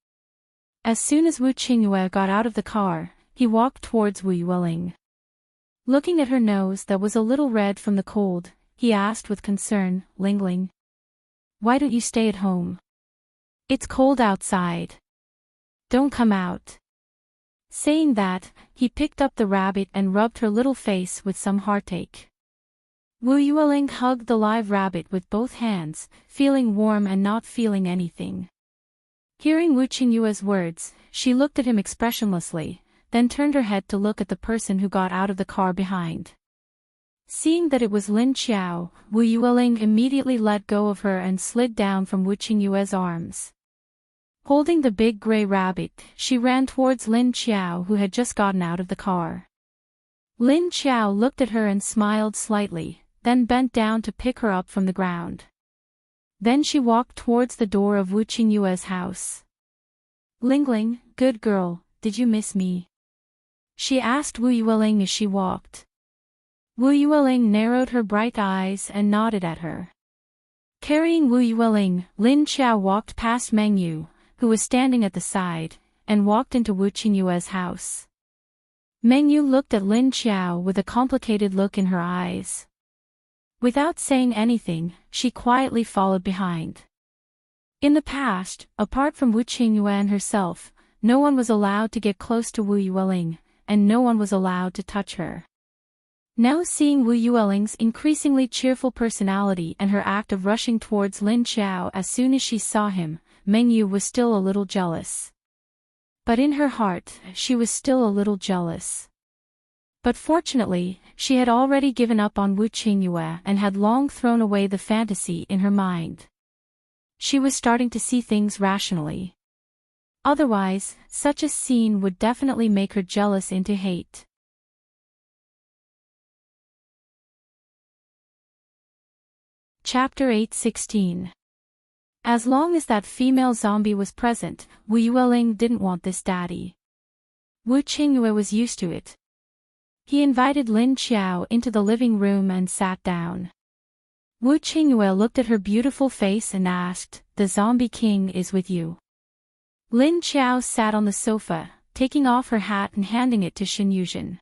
As soon as Wu Qingyue got out of the car, he walked towards Wu Yueling. Looking at her nose that was a little red from the cold, he asked with concern, "Lingling, why don't you stay at home? It's cold outside. Don't come out." Saying that, he picked up the rabbit and rubbed her little face with some heartache. Wu Yueling hugged the live rabbit with both hands, feeling warm and not feeling anything. Hearing Wu Qingyue's words, she looked at him expressionlessly, then turned her head to look at the person who got out of the car behind. Seeing that it was Lin Qiao, Wu Yueling immediately let go of her and slid down from Wu Qingyue's arms. Holding the big gray rabbit, she ran towards Lin Qiao, who had just gotten out of the car. Lin Qiao looked at her and smiled slightly, then bent down to pick her up from the ground. Then she walked towards the door of Wu Qingyue's house. "Lingling, good girl, did you miss me?" she asked Wu Yueling as she walked. Wu Yueling narrowed her bright eyes and nodded at her. Carrying Wu Yueling, Lin Qiao walked past Meng Yu, who was standing at the side, and walked into Wu Qingyue's house. Meng Yu looked at Lin Qiao with a complicated look in her eyes. Without saying anything, she quietly followed behind. In the past, apart from Wu Qingyue and herself, no one was allowed to get close to Wu Yueling, and no one was allowed to touch her. Now seeing Wu Yueling's increasingly cheerful personality and her act of rushing towards Lin Qiao as soon as she saw him, Meng Yu was still a little jealous. But in her heart, she was still a little jealous. But fortunately, she had already given up on Wu Qingyue and had long thrown away the fantasy in her mind. She was starting to see things rationally. Otherwise, such a scene would definitely make her jealous into hate. Chapter 8:16. As long as that female zombie was present, Wu Yueling didn't want this daddy. Wu Qingyue was used to it. He invited Lin Qiao into the living room and sat down. Wu Qingyue looked at her beautiful face and asked, "The zombie king is with you?" Lin Qiao sat on the sofa, taking off her hat and handing it to Shen Yuzhen.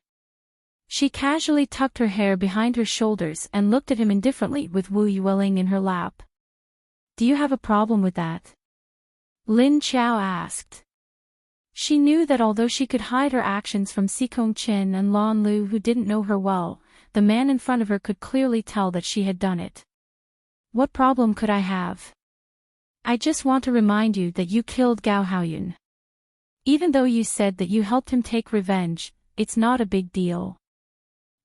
She casually tucked her hair behind her shoulders and looked at him indifferently with Wu Yueling in her lap. "Do you have a problem with that?" Lin Qiao asked. She knew that although she could hide her actions from Xikong Qin and Lan Lu, who didn't know her well, the man in front of her could clearly tell that she had done it. "What problem could I have? I just want to remind you that you killed Gao Haoyun. Even though you said that you helped him take revenge, it's not a big deal.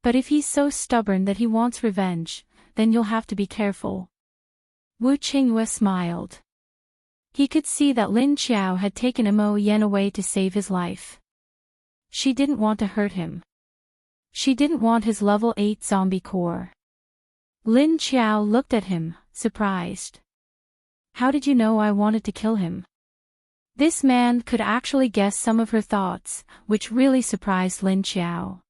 But if he's so stubborn that he wants revenge, then you'll have to be careful." Wu Qingyue smiled. He could see that Lin Qiao had taken Mo Yen away to save his life. She didn't want to hurt him. She didn't want his level 8 zombie core. Lin Qiao looked at him, surprised. "How did you know I wanted to kill him?" This man could actually guess some of her thoughts, which really surprised Lin Qiao.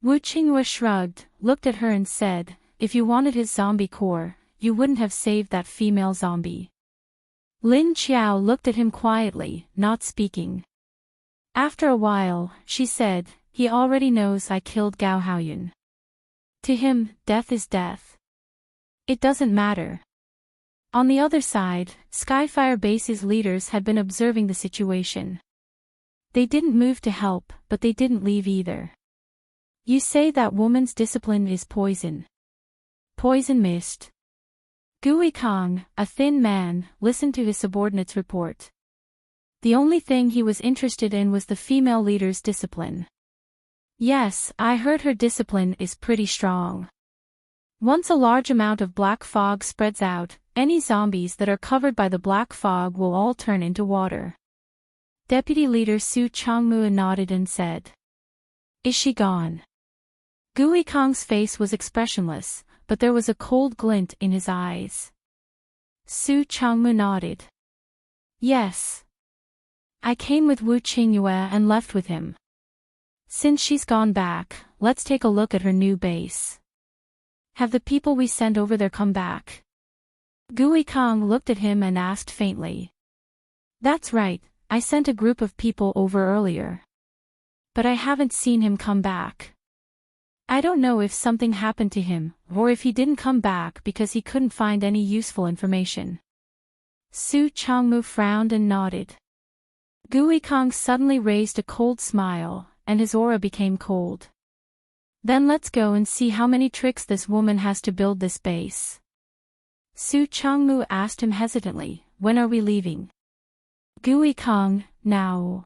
Wu Qingyue shrugged, looked at her and said, "If you wanted his zombie core, you wouldn't have saved that female zombie." Lin Qiao looked at him quietly, not speaking. After a while, she said, "He already knows I killed Gao Haoyun. To him, death is death. It doesn't matter." On the other side, Skyfire Base's leaders had been observing the situation. They didn't move to help, but they didn't leave either. "You say that woman's discipline is poison. Poison mist." Gui Kong, a thin man, listened to his subordinate's report. The only thing he was interested in was the female leader's discipline. "Yes, I heard her discipline is pretty strong. Once a large amount of black fog spreads out, any zombies that are covered by the black fog will all turn into water. Deputy Leader Su Changmu nodded and said. Is she gone? Gui Kong's face was expressionless, but there was a cold glint in his eyes. Su Changmu nodded. Yes. I came with Wu Qingyue and left with him. Since she's gone back, let's take a look at her new base. Have the people we sent over there come back? Gui Kong looked at him and asked faintly. That's right, I sent a group of people over earlier. But I haven't seen him come back. I don't know if something happened to him, or if he didn't come back because he couldn't find any useful information. Su Changmu frowned and nodded. Gui Kong suddenly raised a cold smile, and his aura became cold. Then let's go and see how many tricks this woman has to build this base. Su Changmu asked him hesitantly, when are we leaving? Gui Kong, now.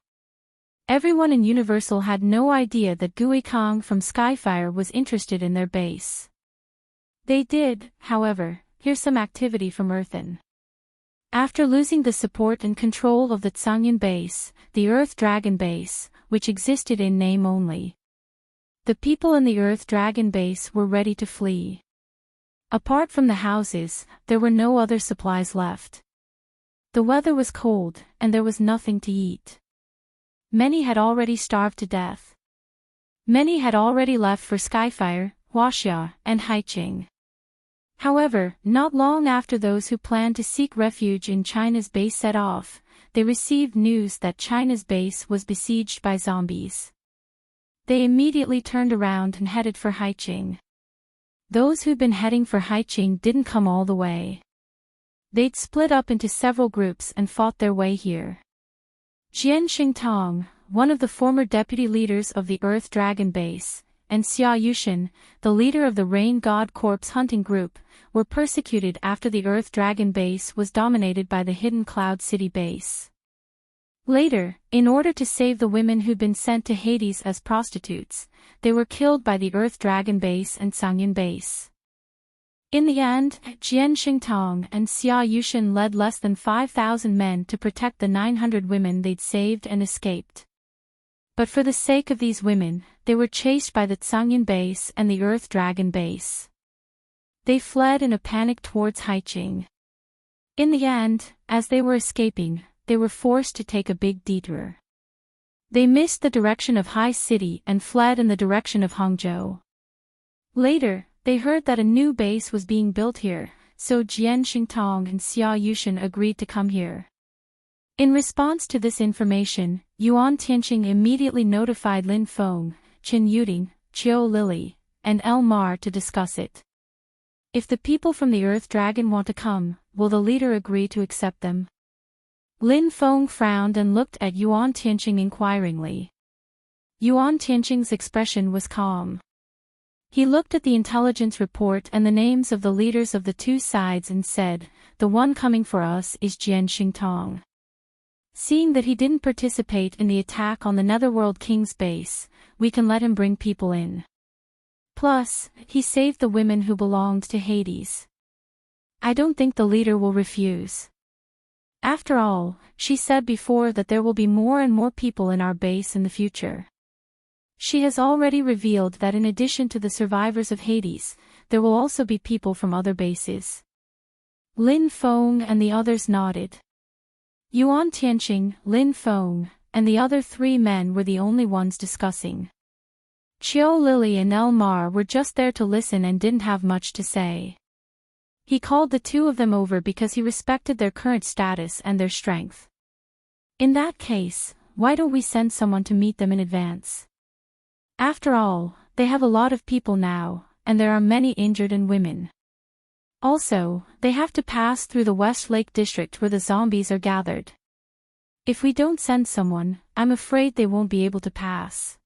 Everyone in Universal had no idea that Gui Kong from Skyfire was interested in their base. They did, however, hear some activity from Earthen. After losing the support and control of the Tsangyan base, the Earth Dragon base, which existed in name only, the people in the Earth Dragon base were ready to flee. Apart from the houses, there were no other supplies left. The weather was cold, and there was nothing to eat. Many had already starved to death. Many had already left for Skyfire, Huaxia, and Haiqing. However, not long after those who planned to seek refuge in China's base set off, they received news that China's base was besieged by zombies. They immediately turned around and headed for Haiqing. Those who'd been heading for Haiqing didn't come all the way. They'd split up into several groups and fought their way here. Jian Xingtong, one of the former deputy leaders of the Earth Dragon base, and Xia Yushin, the leader of the Rain God Corpse hunting group, were persecuted after the Earth Dragon base was dominated by the Hidden Cloud City base. Later, in order to save the women who'd been sent to Hades as prostitutes, they were killed by the Earth Dragon base and Tsangyan base. In the end, Jian Xingtong and Xia Yushin led less than 5,000 men to protect the 900 women they'd saved and escaped. But for the sake of these women, they were chased by the Tsangyan base and the Earth Dragon base. They fled in a panic towards Haiqing. In the end, as they were escaping, they were forced to take a big detour. They missed the direction of Hai City and fled in the direction of Hangzhou. Later, they heard that a new base was being built here, so Jian Xingtong and Xia Yushin agreed to come here. In response to this information, Yuan Tianqing immediately notified Lin Feng, Qin Yuding, Qiu Lili, and El Mar to discuss it. If the people from the Earth Dragon want to come, will the leader agree to accept them? Lin Feng frowned and looked at Yuan Tianqing inquiringly. Yuan Tianqing's expression was calm. He looked at the intelligence report and the names of the leaders of the two sides and said, the one coming for us is Jian Xingtong. Seeing that he didn't participate in the attack on the Netherworld King's base, we can let him bring people in. Plus, he saved the women who belonged to Hades. I don't think the leader will refuse. After all, she said before that there will be more and more people in our base in the future. She has already revealed that in addition to the survivors of Hades, there will also be people from other bases. Lin Feng and the others nodded. Yuan Tianqing, Lin Feng, and the other three men were the only ones discussing. Qiu Lili and El Mar were just there to listen and didn't have much to say. He called the two of them over because he respected their current status and their strength. In that case, why don't we send someone to meet them in advance? After all, they have a lot of people now, and there are many injured and women. Also, they have to pass through the West Lake district where the zombies are gathered. If we don't send someone, I'm afraid they won't be able to pass.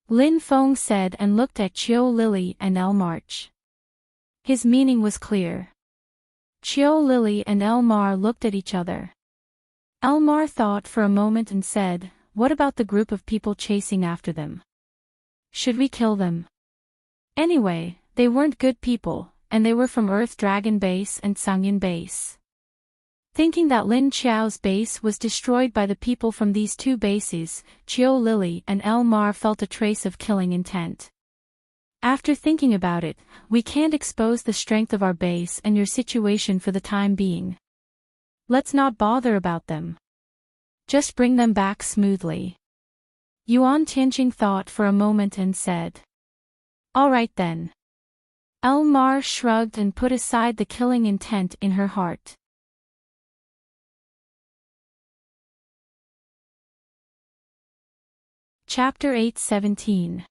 Lin Feng said and looked at Qiu Lili and El March. His meaning was clear. Qiu Lili and El Mar looked at each other. El Mar thought for a moment and said, what about the group of people chasing after them? Should we kill them? Anyway, they weren't good people, and they were from Earth Dragon Base and Tsangyan Base. Thinking that Lin Qiao's base was destroyed by the people from these two bases, Qiao Lily and Elmar felt a trace of killing intent. After thinking about it, we can't expose the strength of our base and your situation for the time being. Let's not bother about them. Just bring them back smoothly. Yuan Tianqing thought for a moment and said, "All right then." Elmar shrugged and put aside the killing intent in her heart. Chapter 8:17.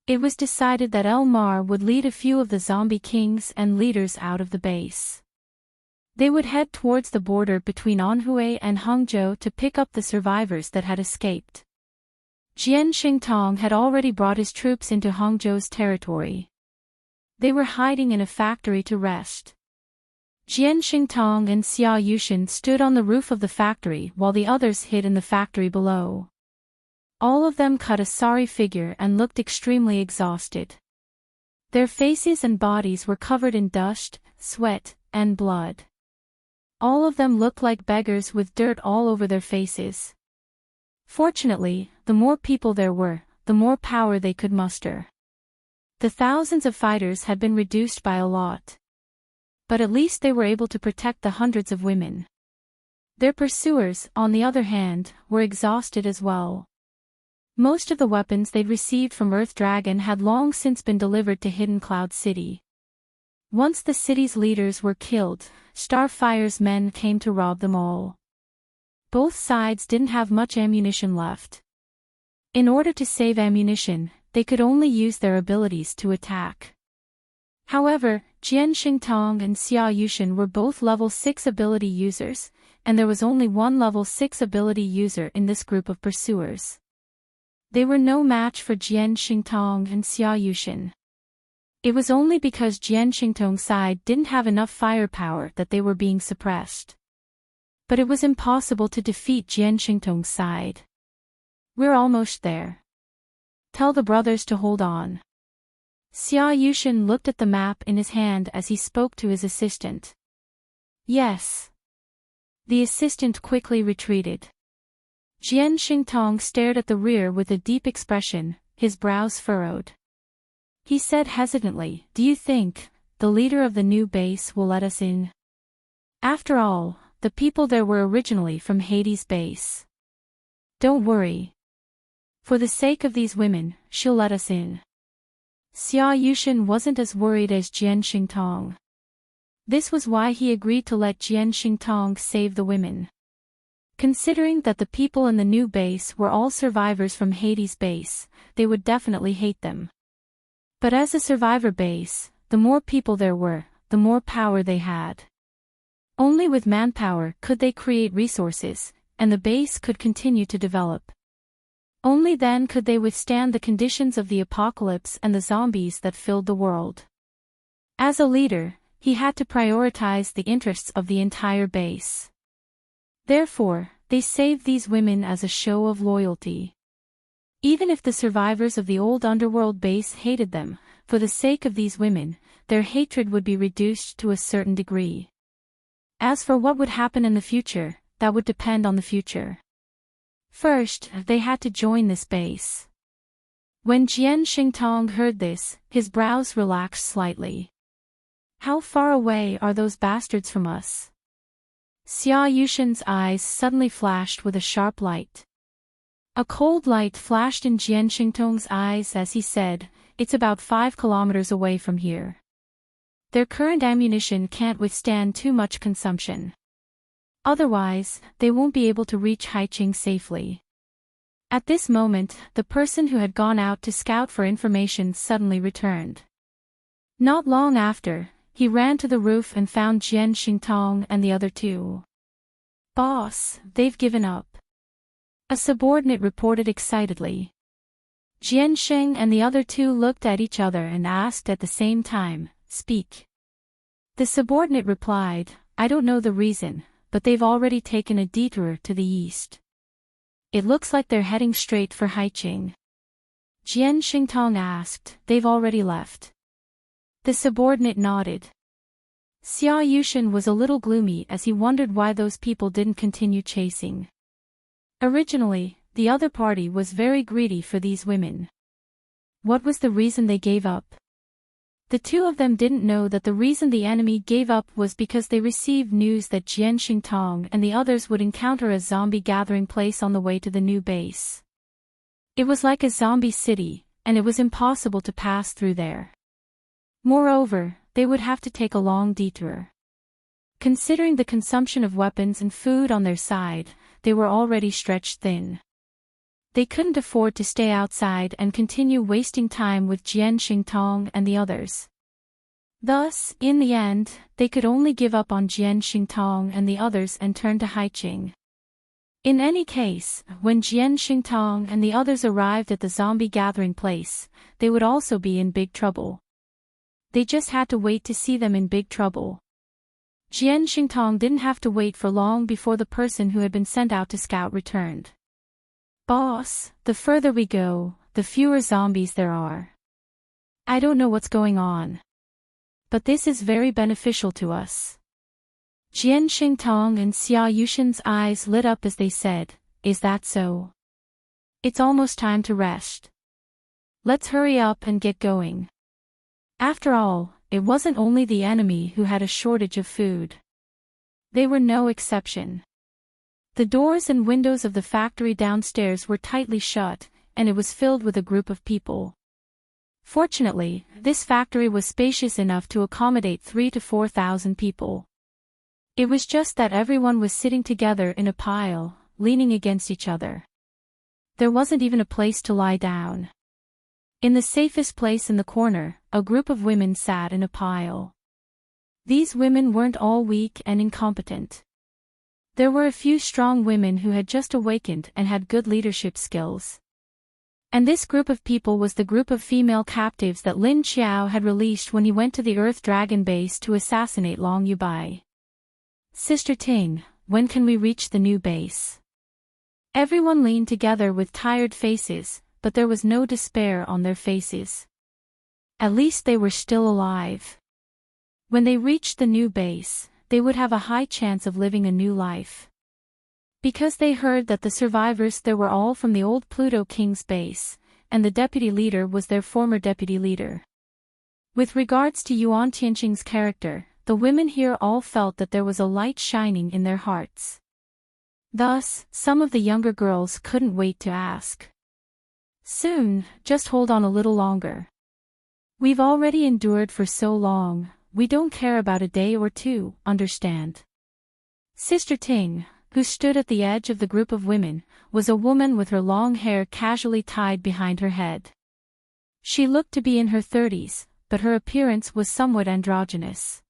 It was decided that Elmar would lead a few of the zombie kings and leaders out of the base. They would head towards the border between Anhui and Hangzhou to pick up the survivors that had escaped. Jian Xingtong had already brought his troops into Hangzhou's territory. They were hiding in a factory to rest. Jian Xingtong and Xia Yushin stood on the roof of the factory while the others hid in the factory below. All of them cut a sorry figure and looked extremely exhausted. Their faces and bodies were covered in dust, sweat, and blood. All of them looked like beggars with dirt all over their faces. Fortunately, the more people there were, the more power they could muster. The thousands of fighters had been reduced by a lot. But at least they were able to protect the hundreds of women. Their pursuers, on the other hand, were exhausted as well. Most of the weapons they'd received from Earth Dragon had long since been delivered to Hidden Cloud City. Once the city's leaders were killed, Starfire's men came to rob them all. Both sides didn't have much ammunition left. In order to save ammunition, they could only use their abilities to attack. However, Jian Xingtong and Xia Yushin were both level 6 ability users, and there was only one level 6 ability user in this group of pursuers. They were no match for Jian Xingtong and Xia Yushin. It was only because Jian Xingtong's side didn't have enough firepower that they were being suppressed. But it was impossible to defeat Jian Xingtong's side. "We're almost there. Tell the brothers to hold on." Xia Yushin looked at the map in his hand as he spoke to his assistant. "Yes." The assistant quickly retreated. Jian Xingtong stared at the rear with a deep expression, his brows furrowed. He said hesitantly, "Do you think the leader of the new base will let us in? After all, the people there were originally from Hades' base." "Don't worry. For the sake of these women, she'll let us in." Xia Yushin wasn't as worried as Jian Xingtong. This was why he agreed to let Jian Xingtong save the women. Considering that the people in the new base were all survivors from Hades' base, they would definitely hate them. But as a survivor base, the more people there were, the more power they had. Only with manpower could they create resources, and the base could continue to develop. Only then could they withstand the conditions of the apocalypse and the zombies that filled the world. As a leader, he had to prioritize the interests of the entire base. Therefore, they saved these women as a show of loyalty. Even if the survivors of the old underworld base hated them, for the sake of these women, their hatred would be reduced to a certain degree. As for what would happen in the future, that would depend on the future. First, they had to join this base. When Jian Xingtong heard this, his brows relaxed slightly. "How far away are those bastards from us?" Xia Yushin's eyes suddenly flashed with a sharp light. A cold light flashed in Jian Xingtong's eyes as he said, "It's about 5 kilometers away from here. Their current ammunition can't withstand too much consumption. Otherwise, they won't be able to reach Haiqing safely." At this moment, the person who had gone out to scout for information suddenly returned. Not long after, he ran to the roof and found Jian Xingtong and the other two. "Boss, they've given up," a subordinate reported excitedly. Jian Sheng and the other two looked at each other and asked at the same time, "Speak." The subordinate replied, "I don't know the reason, but they've already taken a detour to the east. It looks like they're heading straight for Haiqing." Jian Xingtong asked, "They've already left?" The subordinate nodded. Xia Yushin was a little gloomy as he wondered why those people didn't continue chasing. Originally, the other party was very greedy for these women. What was the reason they gave up? The two of them didn't know that the reason the enemy gave up was because they received news that Jian Xingtong and the others would encounter a zombie gathering place on the way to the new base. It was like a zombie city, and it was impossible to pass through there. Moreover, they would have to take a long detour. Considering the consumption of weapons and food on their side, they were already stretched thin. They couldn't afford to stay outside and continue wasting time with Jian Xingtong and the others. Thus, in the end, they could only give up on Jian Xingtong and the others and turn to Haiqing. In any case, when Jian Xingtong and the others arrived at the zombie gathering place, they would also be in big trouble. They just had to wait to see them in big trouble. Jian Xingtong didn't have to wait for long before the person who had been sent out to scout returned. "Boss, the further we go, the fewer zombies there are. I don't know what's going on. But this is very beneficial to us." Jian Xingtong and Xia Yushin's eyes lit up as they said, "Is that so? It's almost time to rest. Let's hurry up and get going." After all, it wasn't only the enemy who had a shortage of food. They were no exception. The doors and windows of the factory downstairs were tightly shut, and it was filled with a group of people. Fortunately, this factory was spacious enough to accommodate 3,000 to 4,000 people. It was just that everyone was sitting together in a pile, leaning against each other. There wasn't even a place to lie down. In the safest place in the corner, a group of women sat in a pile. These women weren't all weak and incompetent. There were a few strong women who had just awakened and had good leadership skills. And this group of people was the group of female captives that Lin Qiao had released when he went to the Earth Dragon base to assassinate Long Yubai. "Sister Ting, when can we reach the new base?" Everyone leaned together with tired faces, but there was no despair on their faces. At least they were still alive. When they reached the new base, they would have a high chance of living a new life. Because they heard that the survivors there were all from the old Pluto King's base, and the deputy leader was their former deputy leader. With regards to Yuan Tianqing's character, the women here all felt that there was a light shining in their hearts. Thus, some of the younger girls couldn't wait to ask. "Soon, just hold on a little longer. We've already endured for so long. We don't care about a day or two, understand?" Sister Ting, who stood at the edge of the group of women, was a woman with her long hair casually tied behind her head. She looked to be in her 30s, but her appearance was somewhat androgynous.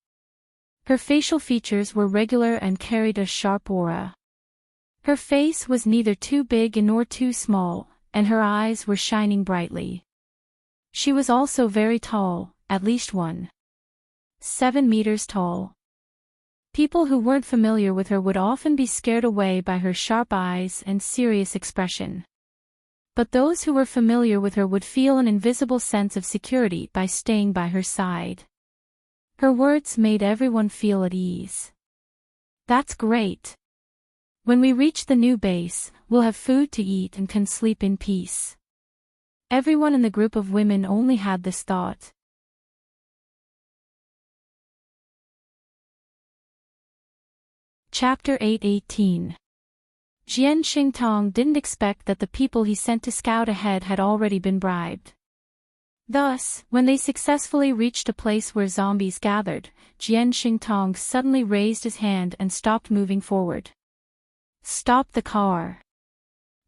Her facial features were regular and carried a sharp aura. Her face was neither too big nor too small, and her eyes were shining brightly. She was also very tall, at least 1.7 meters tall. People who weren't familiar with her would often be scared away by her sharp eyes and serious expression. But those who were familiar with her would feel an invisible sense of security by staying by her side. Her words made everyone feel at ease. "That's great. When we reach the new base, we'll have food to eat and can sleep in peace." Everyone in the group of women only had this thought. Chapter 8:18. Jian Xingtong didn't expect that the people he sent to scout ahead had already been bribed. Thus, when they successfully reached a place where zombies gathered, Jian Xingtong suddenly raised his hand and stopped moving forward. "Stop the car."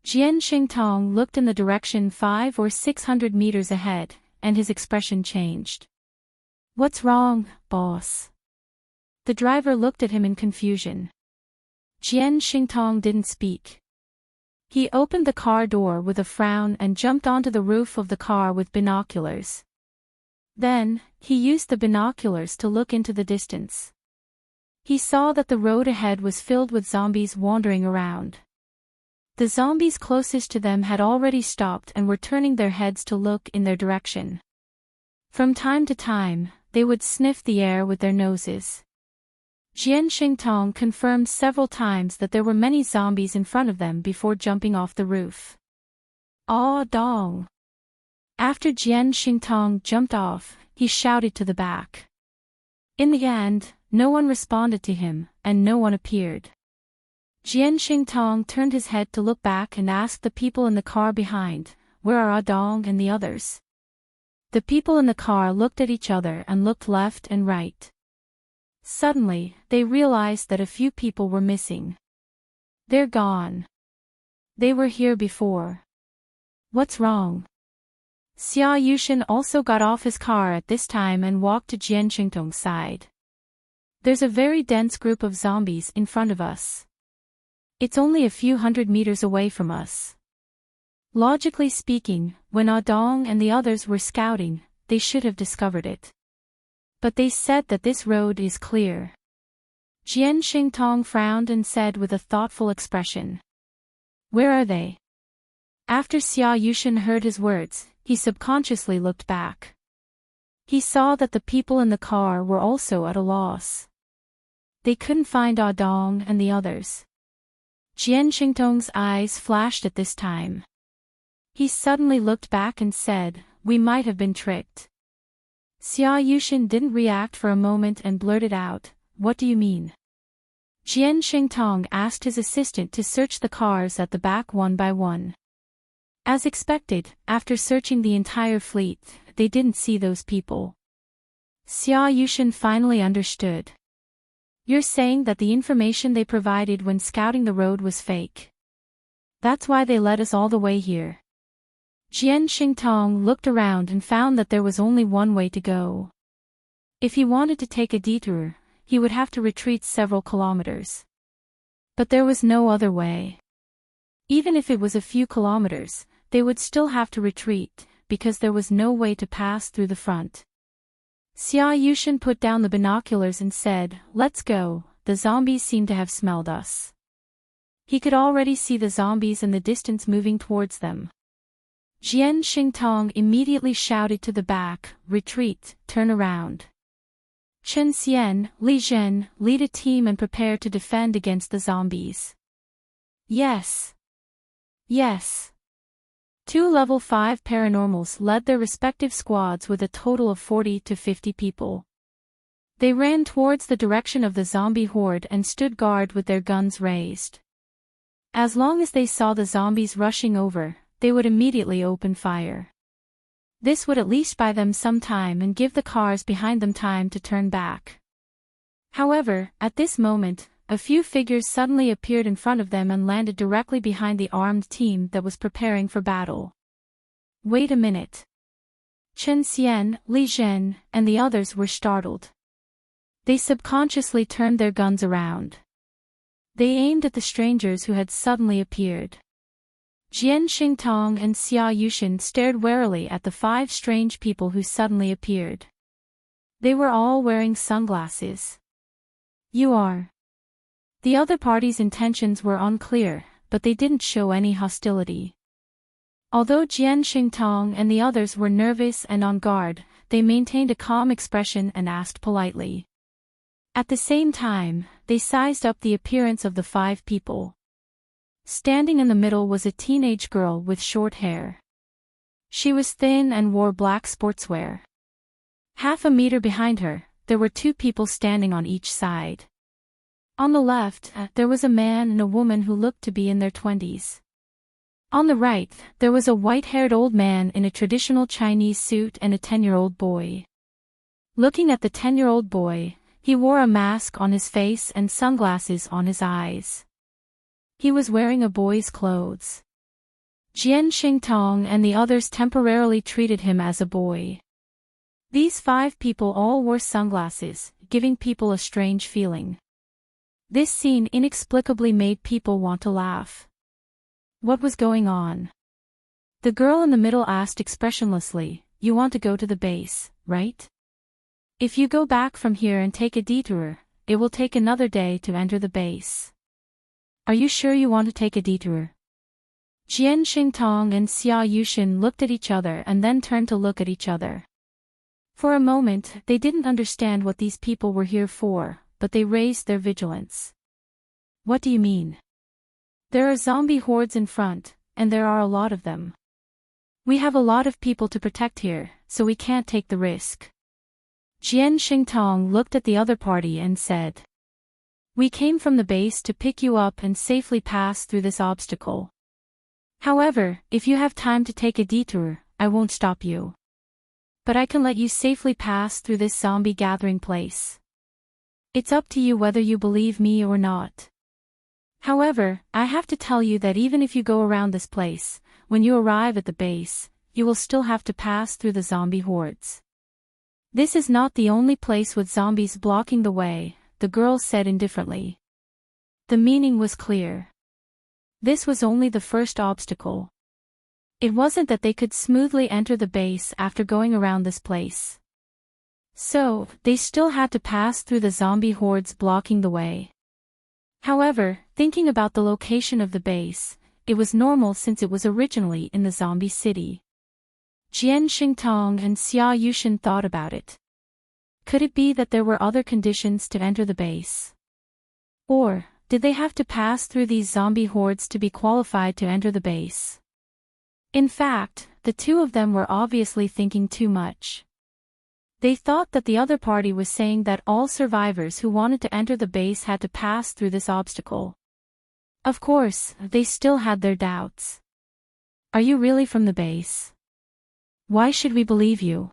Jian Xingtong looked in the direction 500 or 600 meters ahead, and his expression changed. "What's wrong, boss?" The driver looked at him in confusion. Jian Xingtong didn't speak. He opened the car door with a frown and jumped onto the roof of the car with binoculars. Then, he used the binoculars to look into the distance. He saw that the road ahead was filled with zombies wandering around. The zombies closest to them had already stopped and were turning their heads to look in their direction. From time to time, they would sniff the air with their noses. Jian Xingtong confirmed several times that there were many zombies in front of them before jumping off the roof. "Ah dong!" After Jian Xingtong jumped off, he shouted to the back. In the end, no one responded to him, and no one appeared. Jian Xingtong turned his head to look back and asked the people in the car behind, "Where are Dong and the others?" The people in the car looked at each other and looked left and right. Suddenly, they realized that a few people were missing. "They're gone. They were here before. What's wrong?" Xia Yushin also got off his car at this time and walked to Jian Xingtong's side. "There's a very dense group of zombies in front of us. It's only a few hundred meters away from us. Logically speaking, when Dong and the others were scouting, they should have discovered it. But they said that this road is clear." Jian Xingtong frowned and said with a thoughtful expression, "Where are they?" After Xia Yushin heard his words, he subconsciously looked back. He saw that the people in the car were also at a loss. They couldn't find Dong and the others. Jian Xingtong's eyes flashed at this time. He suddenly looked back and said, "We might have been tricked." Xia Yushin didn't react for a moment and blurted out, "What do you mean?" Jian Xingtong asked his assistant to search the cars at the back one by one. As expected, after searching the entire fleet, they didn't see those people. Xia Yushin finally understood. "You're saying that the information they provided when scouting the road was fake. That's why they led us all the way here." Jian Xingtong looked around and found that there was only one way to go. If he wanted to take a detour, he would have to retreat several kilometers. But there was no other way. Even if it was a few kilometers, they would still have to retreat, because there was no way to pass through the front. Xia Yushin put down the binoculars and said, "Let's go, the zombies seem to have smelled us." He could already see the zombies in the distance moving towards them. Jian Xingtong immediately shouted to the back, "Retreat, turn around." Chen Xian, Li Zhen, lead a team and prepare to defend against the zombies. Yes. Yes. Two level 5 paranormals led their respective squads with a total of 40 to 50 people. They ran towards the direction of the zombie horde and stood guard with their guns raised. As long as they saw the zombies rushing over, they would immediately open fire. This would at least buy them some time and give the cars behind them time to turn back. However, at this moment, a few figures suddenly appeared in front of them and landed directly behind the armed team that was preparing for battle. "Wait a minute." Chen Xian, Li Zhen, and the others were startled. They subconsciously turned their guns around. They aimed at the strangers who had suddenly appeared. Jian Xingtong and Xia Yushin stared warily at the 5 strange people who suddenly appeared. They were all wearing sunglasses. "You are..." The other party's intentions were unclear, but they didn't show any hostility. Although Jian Xingtong and the others were nervous and on guard, they maintained a calm expression and asked politely. At the same time, they sized up the appearance of the 5 people. Standing in the middle was a teenage girl with short hair. She was thin and wore black sportswear. Half a meter behind her, there were 2 people standing on each side. On the left, there was a man and a woman who looked to be in their 20s. On the right, there was a white-haired old man in a traditional Chinese suit and a 10-year-old boy. Looking at the 10-year-old boy, he wore a mask on his face and sunglasses on his eyes. He was wearing a boy's clothes. Jian Xingtong and the others temporarily treated him as a boy. These 5 people all wore sunglasses, giving people a strange feeling. This scene inexplicably made people want to laugh. What was going on? The girl in the middle asked expressionlessly, "You want to go to the base, right? If you go back from here and take a detour, it will take another day to enter the base. Are you sure you want to take a detour?" Jian Xingtong and Xia Yushin looked at each other and then turned to look at each other. For a moment, they didn't understand what these people were here for, but they raised their vigilance. What do you mean? There are zombie hordes in front, and there are a lot of them. We have a lot of people to protect here, so we can't take the risk. Jian Xingtong looked at the other party and said, "We came from the base to pick you up and safely pass through this obstacle. However, if you have time to take a detour, I won't stop you. But I can let you safely pass through this zombie gathering place. It's up to you whether you believe me or not. However, I have to tell you that even if you go around this place, when you arrive at the base, you will still have to pass through the zombie hordes. This is not the only place with zombies blocking the way," the girl said indifferently. The meaning was clear. This was only the first obstacle. It wasn't that they could smoothly enter the base after going around this place. So, they still had to pass through the zombie hordes blocking the way. However, thinking about the location of the base, it was normal since it was originally in the zombie city. Jian Xingtong and Xia Yushin thought about it. Could it be that there were other conditions to enter the base? Or, did they have to pass through these zombie hordes to be qualified to enter the base? In fact, the two of them were obviously thinking too much. They thought that the other party was saying that all survivors who wanted to enter the base had to pass through this obstacle. Of course, they still had their doubts. "Are you really from the base? Why should we believe you?"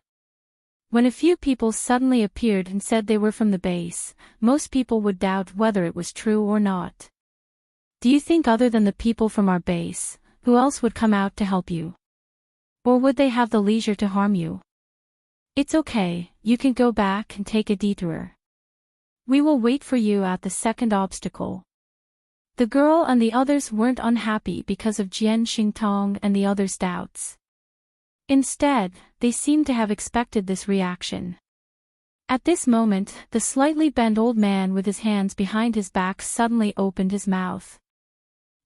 When a few people suddenly appeared and said they were from the base, most people would doubt whether it was true or not. "Do you think other than the people from our base, who else would come out to help you? Or would they have the leisure to harm you? It's okay, you can go back and take a detour. We will wait for you at the second obstacle." The girl and the others weren't unhappy because of Jian Xingtong and the others' doubts. Instead, they seemed to have expected this reaction. At this moment, the slightly bent old man with his hands behind his back suddenly opened his mouth.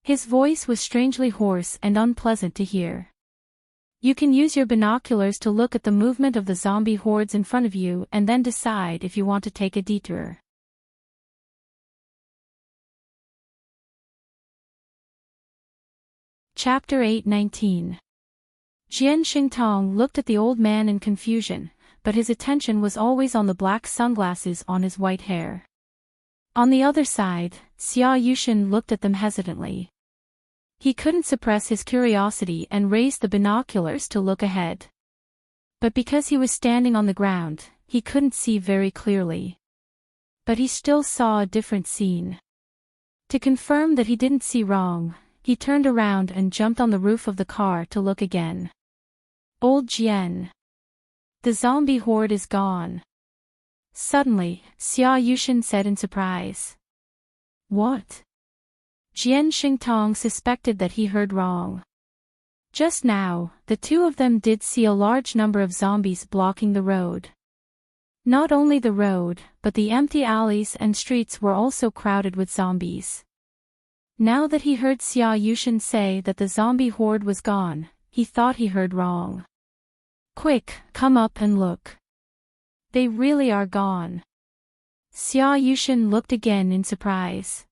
His voice was strangely hoarse and unpleasant to hear. "You can use your binoculars to look at the movement of the zombie hordes in front of you and then decide if you want to take a detour." Chapter 8:19. Jian Xingtong looked at the old man in confusion, but his attention was always on the black sunglasses on his white hair. On the other side, Xia Yushin looked at them hesitantly. He couldn't suppress his curiosity and raised the binoculars to look ahead. But because he was standing on the ground, he couldn't see very clearly. But he still saw a different scene. To confirm that he didn't see wrong, he turned around and jumped on the roof of the car to look again. "Old Jian. The zombie horde is gone." Suddenly, Xia Yushin said in surprise. "What?" Jian Xingtong suspected that he heard wrong. Just now, the two of them did see a large number of zombies blocking the road. Not only the road, but the empty alleys and streets were also crowded with zombies. Now that he heard Xia Yushin say that the zombie horde was gone, he thought he heard wrong. "Quick, come up and look. They really are gone." Xia Yushin looked again in surprise.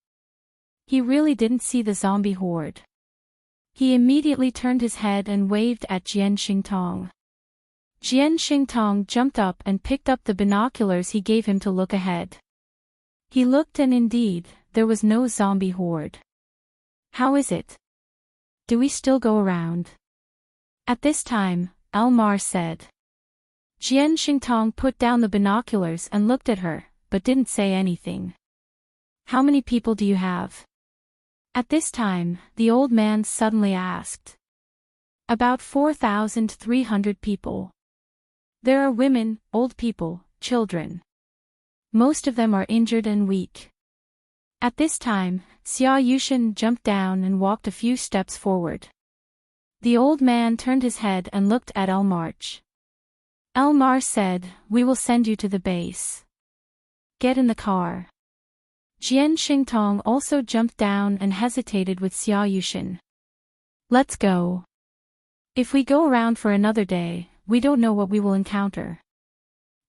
He really didn't see the zombie horde. He immediately turned his head and waved at Jian Xingtong. Jian Xingtong jumped up and picked up the binoculars he gave him to look ahead. He looked and indeed, there was no zombie horde. "How is it? Do we still go around?" At this time, Elmar said. Jian Xingtong put down the binoculars and looked at her, but didn't say anything. "How many people do you have?" At this time, the old man suddenly asked. "About 4,300 people. There are women, old people, children. Most of them are injured and weak." At this time, Xia Yushin jumped down and walked a few steps forward. The old man turned his head and looked at Elmarch. Elmar said, "We will send you to the base. Get in the car." Jian Xingtong also jumped down and hesitated with Xia Yushin. "Let's go. If we go around for another day, we don't know what we will encounter.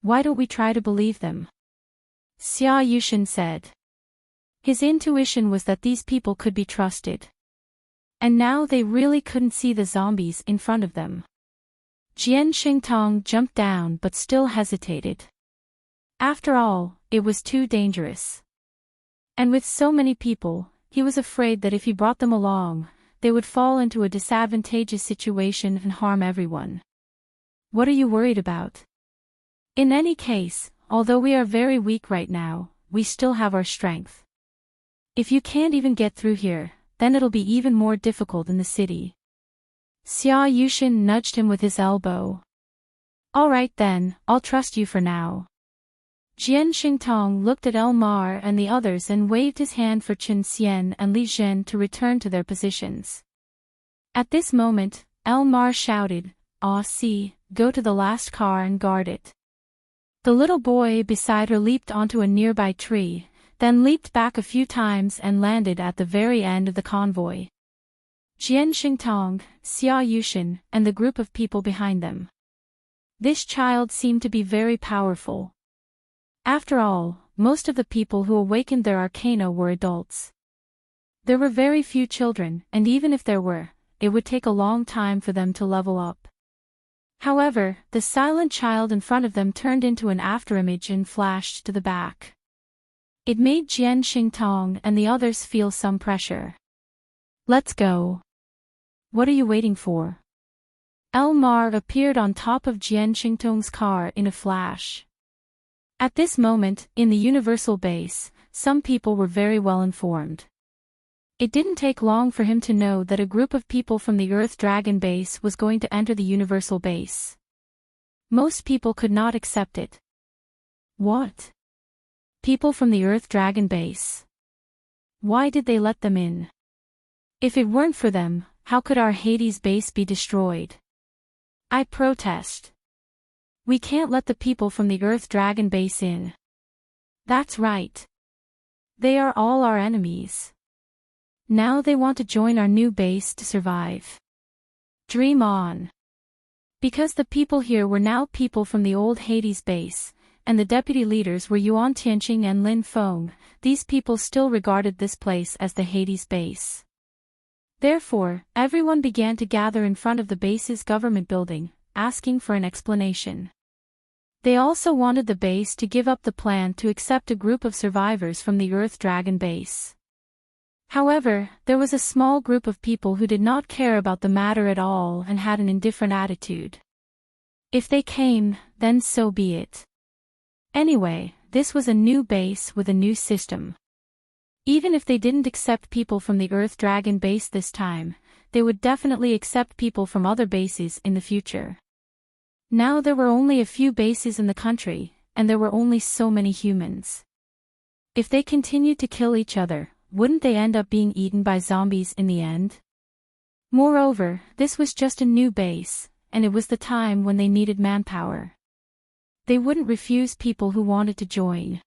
Why don't we try to believe them?" Xia Yushin said. His intuition was that these people could be trusted. And now they really couldn't see the zombies in front of them. Jian Xingtong jumped down but still hesitated. After all, it was too dangerous. And with so many people, he was afraid that if he brought them along, they would fall into a disadvantageous situation and harm everyone. What are you worried about? In any case, although we are very weak right now, we still have our strength. If you can't even get through here, then it'll be even more difficult in the city. Xia Yushin nudged him with his elbow. All right then, I'll trust you for now. Jian Xingtong looked at Elmar and the others and waved his hand for Chen Xian and Li Zhen to return to their positions. At this moment, Elmar shouted, "Ah, see, go to the last car and guard it." The little boy beside her leaped onto a nearby tree, then leaped back a few times and landed at the very end of the convoy. Jian Xingtong, Xia Yushin, and the group of people behind them. This child seemed to be very powerful. After all, most of the people who awakened their arcana were adults. There were very few children, and even if there were, it would take a long time for them to level up. However, the silent child in front of them turned into an afterimage and flashed to the back. It made Jian Xingtong and the others feel some pressure. Let's go. What are you waiting for? Elmar appeared on top of Jian Xingtong's car in a flash. At this moment, in the Universal Base, some people were very well informed. It didn't take long for him to know that a group of people from the Earth Dragon Base was going to enter the Universal Base. Most people could not accept it. What? People from the Earth Dragon Base? Why did they let them in? If it weren't for them, how could our Hades base be destroyed? I protest. We can't let the people from the Earth Dragon Base in. That's right. They are all our enemies. Now they want to join our new base to survive. Dream on. Because the people here were now people from the old Hades base, and the deputy leaders were Yuan Tianqing and Lin Feng, these people still regarded this place as the Hades base. Therefore, everyone began to gather in front of the base's government building, asking for an explanation. They also wanted the base to give up the plan to accept a group of survivors from the Earth Dragon base. However, there was a small group of people who did not care about the matter at all and had an indifferent attitude. If they came, then so be it. Anyway, this was a new base with a new system. Even if they didn't accept people from the Earth Dragon base this time, they would definitely accept people from other bases in the future. Now there were only a few bases in the country, and there were only so many humans. If they continued to kill each other, wouldn't they end up being eaten by zombies in the end? Moreover, this was just a new base, and it was the time when they needed manpower. They wouldn't refuse people who wanted to join.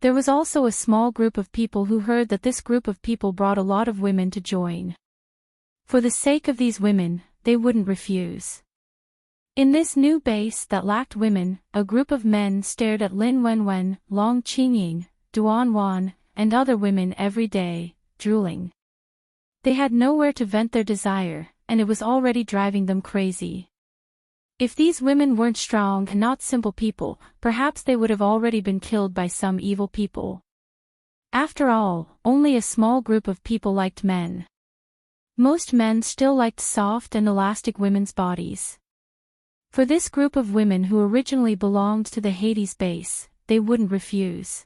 There was also a small group of people who heard that this group of people brought a lot of women to join. For the sake of these women, they wouldn't refuse. In this new base that lacked women, a group of men stared at Lin Wenwen, Long Qingying, Duan Wan, and other women every day, drooling. They had nowhere to vent their desire, and it was already driving them crazy. If these women weren't strong and not simple people, perhaps they would have already been killed by some evil people. After all, only a small group of people liked men. Most men still liked soft and elastic women's bodies. For this group of women who originally belonged to the Hades base, they wouldn't refuse.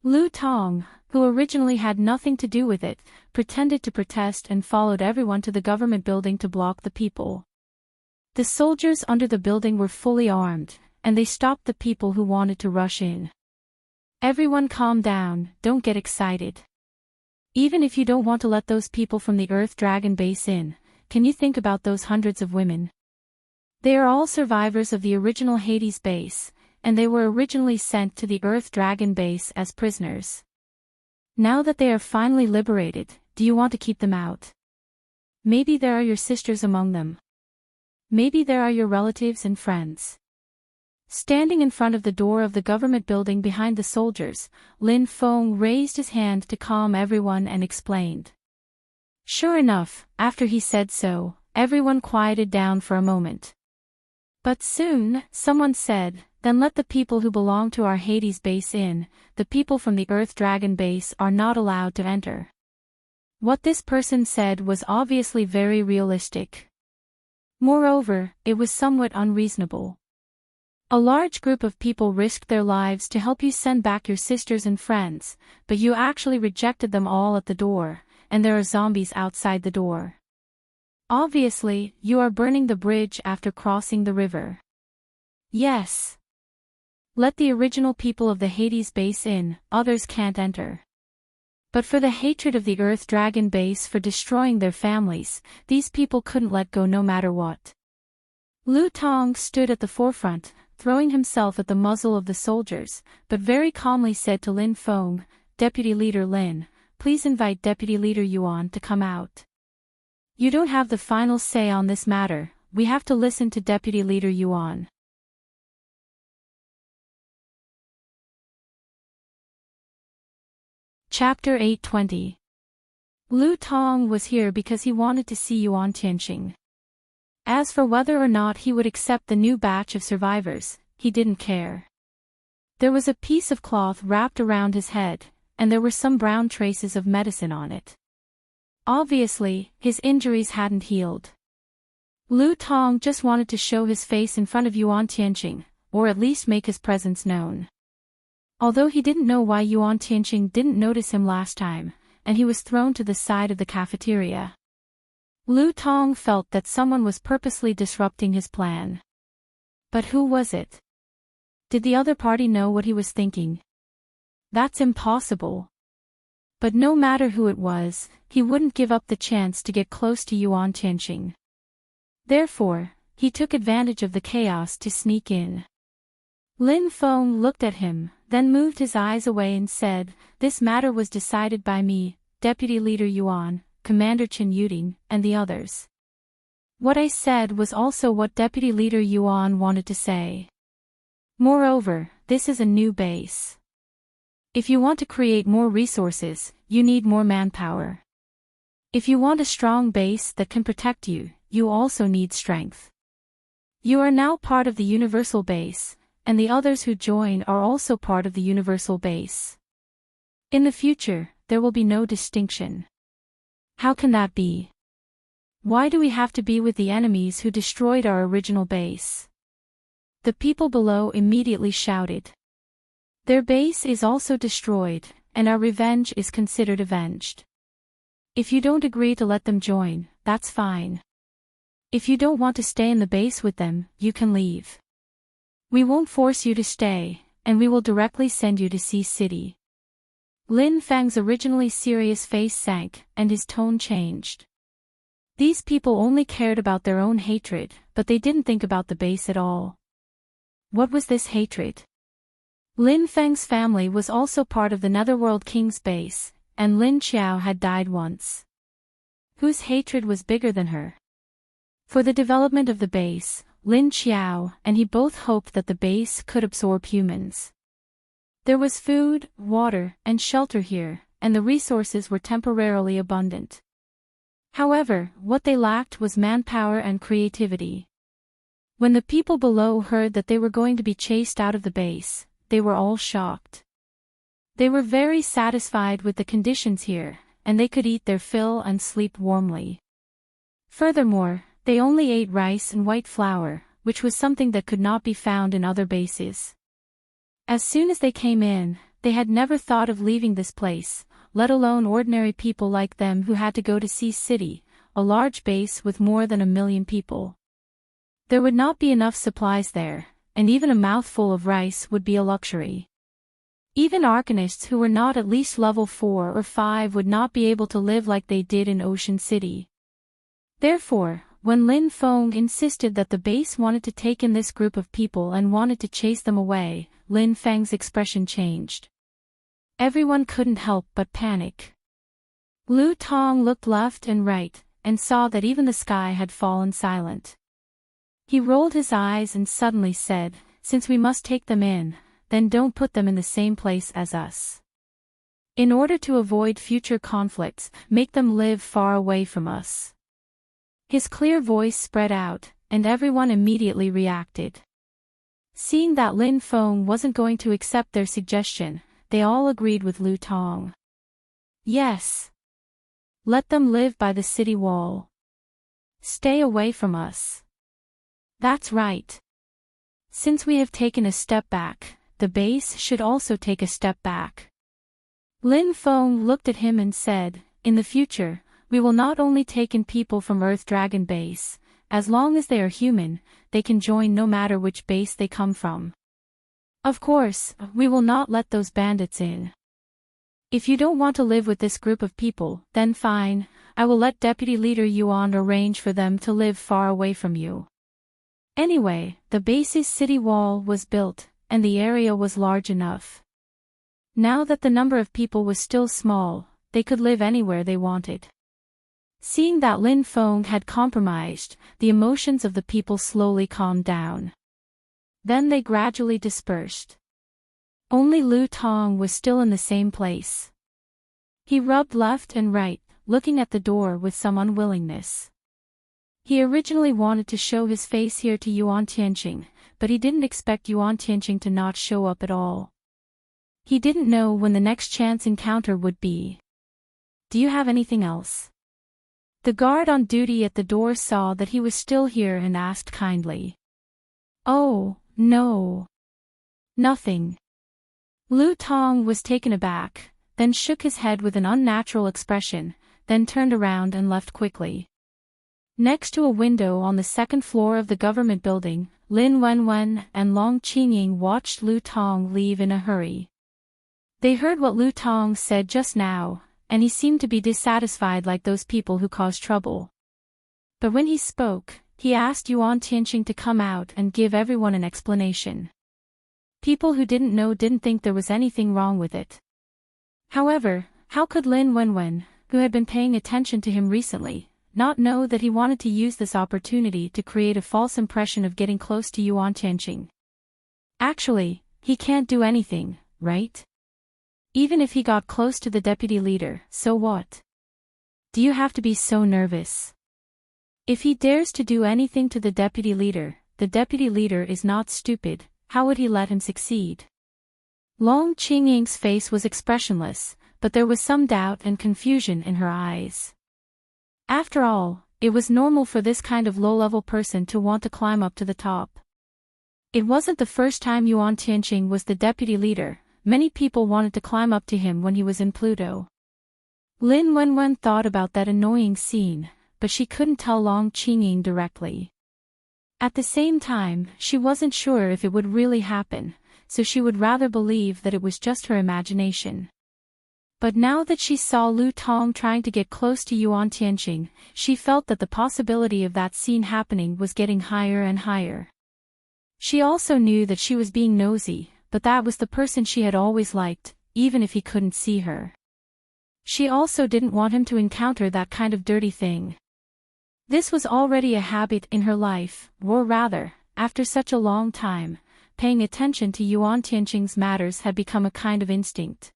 Lu Tong, who originally had nothing to do with it, pretended to protest and followed everyone to the government building to block the people. The soldiers under the building were fully armed, and they stopped the people who wanted to rush in. Everyone calm down, don't get excited. Even if you don't want to let those people from the Earth Dragon base in, can you think about those hundreds of women? They are all survivors of the original Hades base, and they were originally sent to the Earth Dragon base as prisoners. Now that they are finally liberated, do you want to keep them out? Maybe there are your sisters among them. Maybe there are your relatives and friends. Standing in front of the door of the government building behind the soldiers, Lin Feng raised his hand to calm everyone and explained. Sure enough, after he said so, everyone quieted down for a moment. But soon, someone said, then let the people who belong to our Hades base in, the people from the Earth Dragon base are not allowed to enter. What this person said was obviously very realistic. Moreover, it was somewhat unreasonable. A large group of people risked their lives to help you send back your sisters and friends, but you actually rejected them all at the door, and there are zombies outside the door. Obviously, you are burning the bridge after crossing the river. Yes. Let the original people of the Hades base in, others can't enter. But for the hatred of the Earth Dragon base for destroying their families, these people couldn't let go no matter what. Lu Tong stood at the forefront, throwing himself at the muzzle of the soldiers, but very calmly said to Lin Feng, Deputy Leader Lin, please invite Deputy Leader Yuan to come out. You don't have the final say on this matter, we have to listen to Deputy Leader Yuan. Chapter 820. Lu Tong was here because he wanted to see Yuan Tianqing. As for whether or not he would accept the new batch of survivors, he didn't care. There was a piece of cloth wrapped around his head, and there were some brown traces of medicine on it. Obviously, his injuries hadn't healed. Lu Tong just wanted to show his face in front of Yuan Tianqing, or at least make his presence known. Although he didn't know why Yuan Tianqing didn't notice him last time, and he was thrown to the side of the cafeteria. Lu Tong felt that someone was purposely disrupting his plan. But who was it? Did the other party know what he was thinking? That's impossible. But no matter who it was, he wouldn't give up the chance to get close to Yuan Tianqing. Therefore, he took advantage of the chaos to sneak in. Lin Feng looked at him, then moved his eyes away and said, This matter was decided by me, Deputy Leader Yuan, Commander Chen Yuding, and the others. What I said was also what Deputy Leader Yuan wanted to say. Moreover, this is a new base. If you want to create more resources, you need more manpower. If you want a strong base that can protect you, you also need strength. You are now part of the Universal Base, and the others who join are also part of the Universal Base. In the future, there will be no distinction. How can that be? Why do we have to be with the enemies who destroyed our original base? The people below immediately shouted. Their base is also destroyed, and our revenge is considered avenged. If you don't agree to let them join, that's fine. If you don't want to stay in the base with them, you can leave. We won't force you to stay, and we will directly send you to Sea City. Lin Feng's originally serious face sank, and his tone changed. These people only cared about their own hatred, but they didn't think about the base at all. What was this hatred? Lin Feng's family was also part of the Netherworld King's base, and Lin Qiao had died once. Whose hatred was bigger than her? For the development of the base, Lin Qiao and he both hoped that the base could absorb humans. There was food, water, and shelter here, and the resources were temporarily abundant. However, what they lacked was manpower and creativity. When the people below heard that they were going to be chased out of the base, they were all shocked. They were very satisfied with the conditions here, and they could eat their fill and sleep warmly. Furthermore, they only ate rice and white flour, which was something that could not be found in other bases. As soon as they came in, they had never thought of leaving this place, let alone ordinary people like them who had to go to Sea City, a large base with more than 1 million people. There would not be enough supplies there, and even a mouthful of rice would be a luxury. Even arcanists who were not at least level 4 or 5 would not be able to live like they did in Ocean City. Therefore, when Lin Feng insisted that the base wanted to take in this group of people and wanted to chase them away, Lin Feng's expression changed. Everyone couldn't help but panic. Lu Tong looked left and right, and saw that even the sky had fallen silent. He rolled his eyes and suddenly said, since we must take them in, then don't put them in the same place as us. In order to avoid future conflicts, make them live far away from us." His clear voice spread out, and everyone immediately reacted. Seeing that Lin Feng wasn't going to accept their suggestion, they all agreed with Lu Tong. "Yes. Let them live by the city wall. Stay away from us." "That's right. Since we have taken a step back, the base should also take a step back." Lin Feng looked at him and said, "In the future, we will not only take in people from Earth Dragon Base. As long as they are human, they can join no matter which base they come from. Of course, we will not let those bandits in. If you don't want to live with this group of people, then fine, I will let Deputy Leader Yuan arrange for them to live far away from you." Anyway, the base's city wall was built, and the area was large enough. Now that the number of people was still small, they could live anywhere they wanted. Seeing that Lin Feng had compromised, the emotions of the people slowly calmed down. Then they gradually dispersed. Only Lu Tong was still in the same place. He rubbed left and right, looking at the door with some unwillingness. He originally wanted to show his face here to Yuan Tianqing, but he didn't expect Yuan Tianqing to not show up at all. He didn't know when the next chance encounter would be. "Do you have anything else?" The guard on duty at the door saw that he was still here and asked kindly. "Oh, no. Nothing." Lu Tong was taken aback, then shook his head with an unnatural expression, then turned around and left quickly. Next to a window on the second floor of the government building, Lin Wenwen and Long Qingying watched Lu Tong leave in a hurry. They heard what Lu Tong said just now, and he seemed to be dissatisfied like those people who cause trouble. But when he spoke, he asked Yuan Tianqing to come out and give everyone an explanation. People who didn't know didn't think there was anything wrong with it. However, how could Lin Wenwen, who had been paying attention to him recently, not know that he wanted to use this opportunity to create a false impression of getting close to Yuan Tianqing? Actually, he can't do anything, right? Even if he got close to the deputy leader, so what? Do you have to be so nervous? If he dares to do anything to the deputy leader is not stupid, how would he let him succeed? Long Qingying's face was expressionless, but there was some doubt and confusion in her eyes. After all, it was normal for this kind of low-level person to want to climb up to the top. It wasn't the first time Yuan Tianqing was the deputy leader. Many people wanted to climb up to him when he was in Pluto. Lin Wenwen thought about that annoying scene, but she couldn't tell Long Qingying directly. At the same time, she wasn't sure if it would really happen, so she would rather believe that it was just her imagination. But now that she saw Lu Tong trying to get close to Yuan Tianqing, she felt that the possibility of that scene happening was getting higher and higher. She also knew that she was being nosy, but that was the person she had always liked, even if he couldn't see her. She also didn't want him to encounter that kind of dirty thing. This was already a habit in her life, or rather, after such a long time, paying attention to Yuan Tianqing's matters had become a kind of instinct.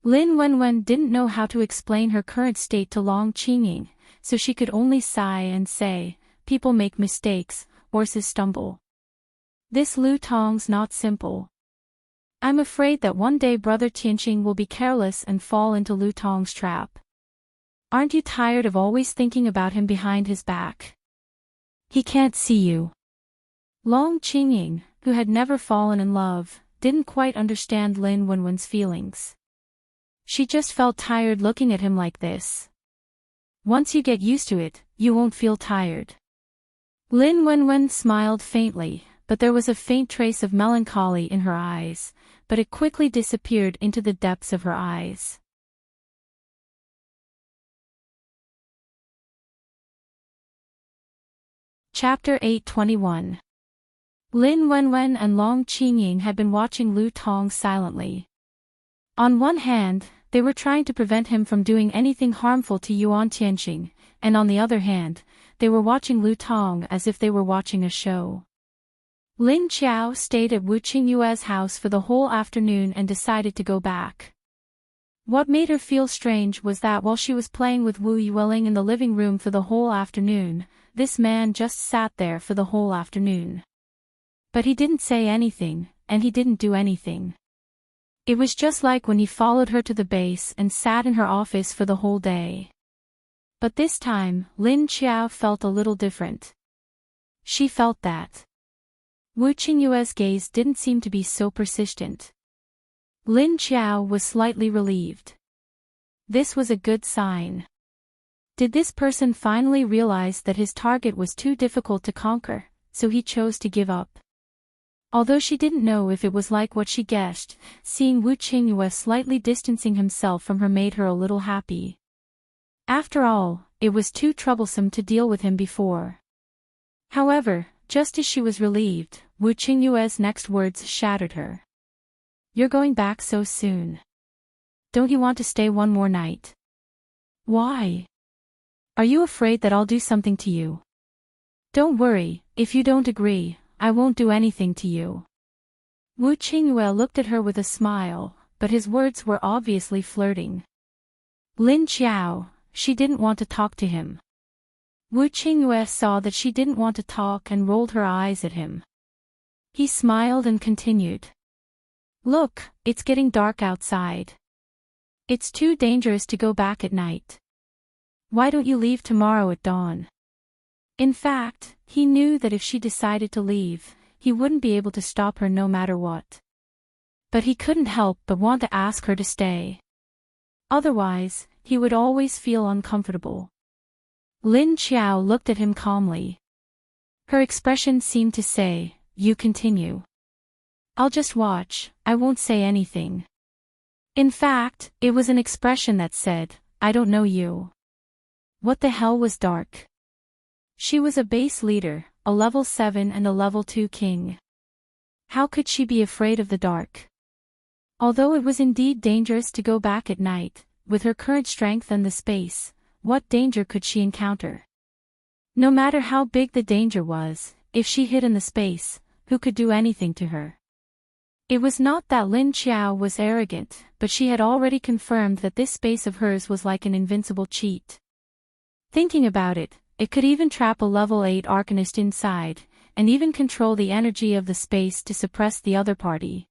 Lin Wenwen didn't know how to explain her current state to Long Qingying, so she could only sigh and say, "People make mistakes, horses stumble. This Lu Tong's not simple. I'm afraid that one day Brother Tianqing will be careless and fall into Lu Tong's trap. Aren't you tired of always thinking about him behind his back? He can't see you." Long Qingying, who had never fallen in love, didn't quite understand Lin Wenwen's feelings. She just felt tired looking at him like this. Once you get used to it, you won't feel tired. Lin Wenwen smiled faintly, but there was a faint trace of melancholy in her eyes, but it quickly disappeared into the depths of her eyes. Chapter 821. Lin Wenwen and Long Qingying had been watching Lu Tong silently. On one hand, they were trying to prevent him from doing anything harmful to Yuan Tianqing, and on the other hand, they were watching Lu Tong as if they were watching a show. Lin Qiao stayed at Wu Qingyue's house for the whole afternoon and decided to go back. What made her feel strange was that while she was playing with Wu Yueling in the living room for the whole afternoon, this man just sat there for the whole afternoon. But he didn't say anything, and he didn't do anything. It was just like when he followed her to the base and sat in her office for the whole day. But this time, Lin Qiao felt a little different. She felt that Wu Qingyue's gaze didn't seem to be so persistent. Lin Qiao was slightly relieved. This was a good sign. Did this person finally realize that his target was too difficult to conquer, so he chose to give up? Although she didn't know if it was like what she guessed, seeing Wu Qingyue slightly distancing himself from her made her a little happy. After all, it was too troublesome to deal with him before. However, just as she was relieved, Wu Qingyue's next words shattered her. "You're going back so soon. Don't you want to stay one more night?" "Why? Are you afraid that I'll do something to you?" "Don't worry, if you don't agree, I won't do anything to you." Wu Qingyue looked at her with a smile, but his words were obviously flirting. Lin Qiao, she didn't want to talk to him. Wu Qingyue saw that she didn't want to talk and rolled her eyes at him. He smiled and continued. "Look, it's getting dark outside. It's too dangerous to go back at night. Why don't you leave tomorrow at dawn?" In fact, he knew that if she decided to leave, he wouldn't be able to stop her no matter what. But he couldn't help but want to ask her to stay. Otherwise, he would always feel uncomfortable. Lin Qiao looked at him calmly. Her expression seemed to say, "You continue. I'll just watch, I won't say anything." In fact, it was an expression that said, "I don't know you." What the hell was dark? She was a base leader, a level 7 and a level 2 king. How could she be afraid of the dark? Although it was indeed dangerous to go back at night, with her current strength and the space, what danger could she encounter? No matter how big the danger was, if she hid in the space, who could do anything to her? It was not that Lin Qiao was arrogant, but she had already confirmed that this space of hers was like an invincible cheat. Thinking about it, it could even trap a level 8 arcanist inside, and even control the energy of the space to suppress the other party.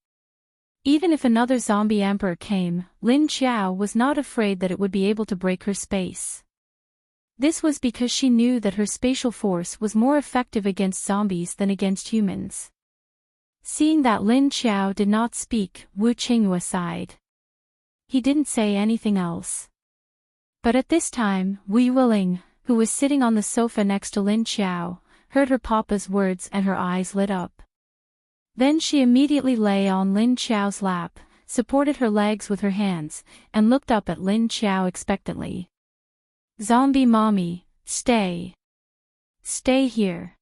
Even if another zombie emperor came, Lin Qiao was not afraid that it would be able to break her space. This was because she knew that her spatial force was more effective against zombies than against humans. Seeing that Lin Qiao did not speak, Wu Qingyue sighed. He didn't say anything else. But at this time, Wu Yueling, who was sitting on the sofa next to Lin Qiao, heard her papa's words and her eyes lit up. Then she immediately lay on Lin Qiao's lap, supported her legs with her hands, and looked up at Lin Qiao expectantly. "Zombie mommy, stay. Stay here."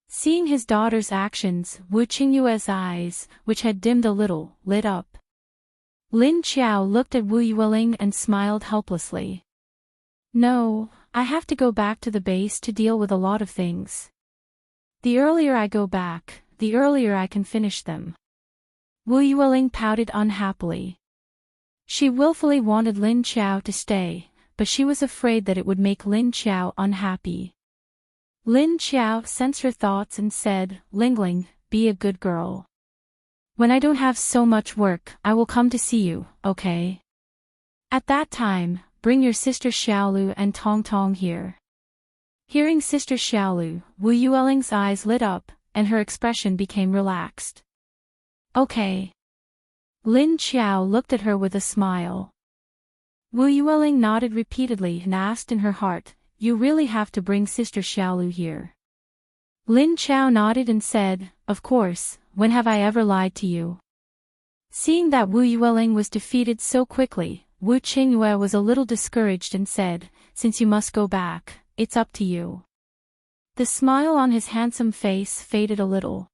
Seeing his daughter's actions, Wu Qingyue's eyes, which had dimmed a little, lit up. Lin Qiao looked at Wu Yueling and smiled helplessly. "No, I have to go back to the base to deal with a lot of things. The earlier I go back, the earlier I can finish them." Wu Yueling pouted unhappily. She willfully wanted Lin Qiao to stay, but she was afraid that it would make Lin Qiao unhappy. Lin Qiao sensed her thoughts and said, "Lingling, be a good girl. When I don't have so much work, I will come to see you, okay? At that time, bring your sister Xiaolu and Tong Tong here." Hearing Sister Xiaolu, Wu Yueling's eyes lit up, and her expression became relaxed. "Okay." Lin Qiao looked at her with a smile. Wu Yueling nodded repeatedly and asked in her heart, "You really have to bring Sister Xiaolu here?" Lin Qiao nodded and said, "Of course, when have I ever lied to you?" Seeing that Wu Yueling was defeated so quickly, Wu Qingyue was a little discouraged and said, "Since you must go back, it's up to you." The smile on his handsome face faded a little.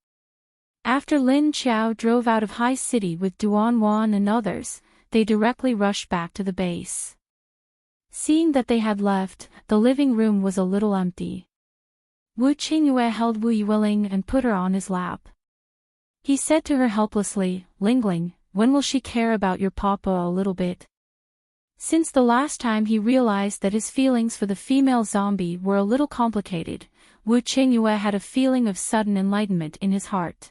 After Lin Qiao drove out of High City with Duan Wan and others, they directly rushed back to the base. Seeing that they had left, the living room was a little empty. Wu Qingyue held Wu Yueling and put her on his lap. He said to her helplessly, "Lingling, when will she care about your papa a little bit?" Since the last time he realized that his feelings for the female zombie were a little complicated, Wu Qingyue had a feeling of sudden enlightenment in his heart.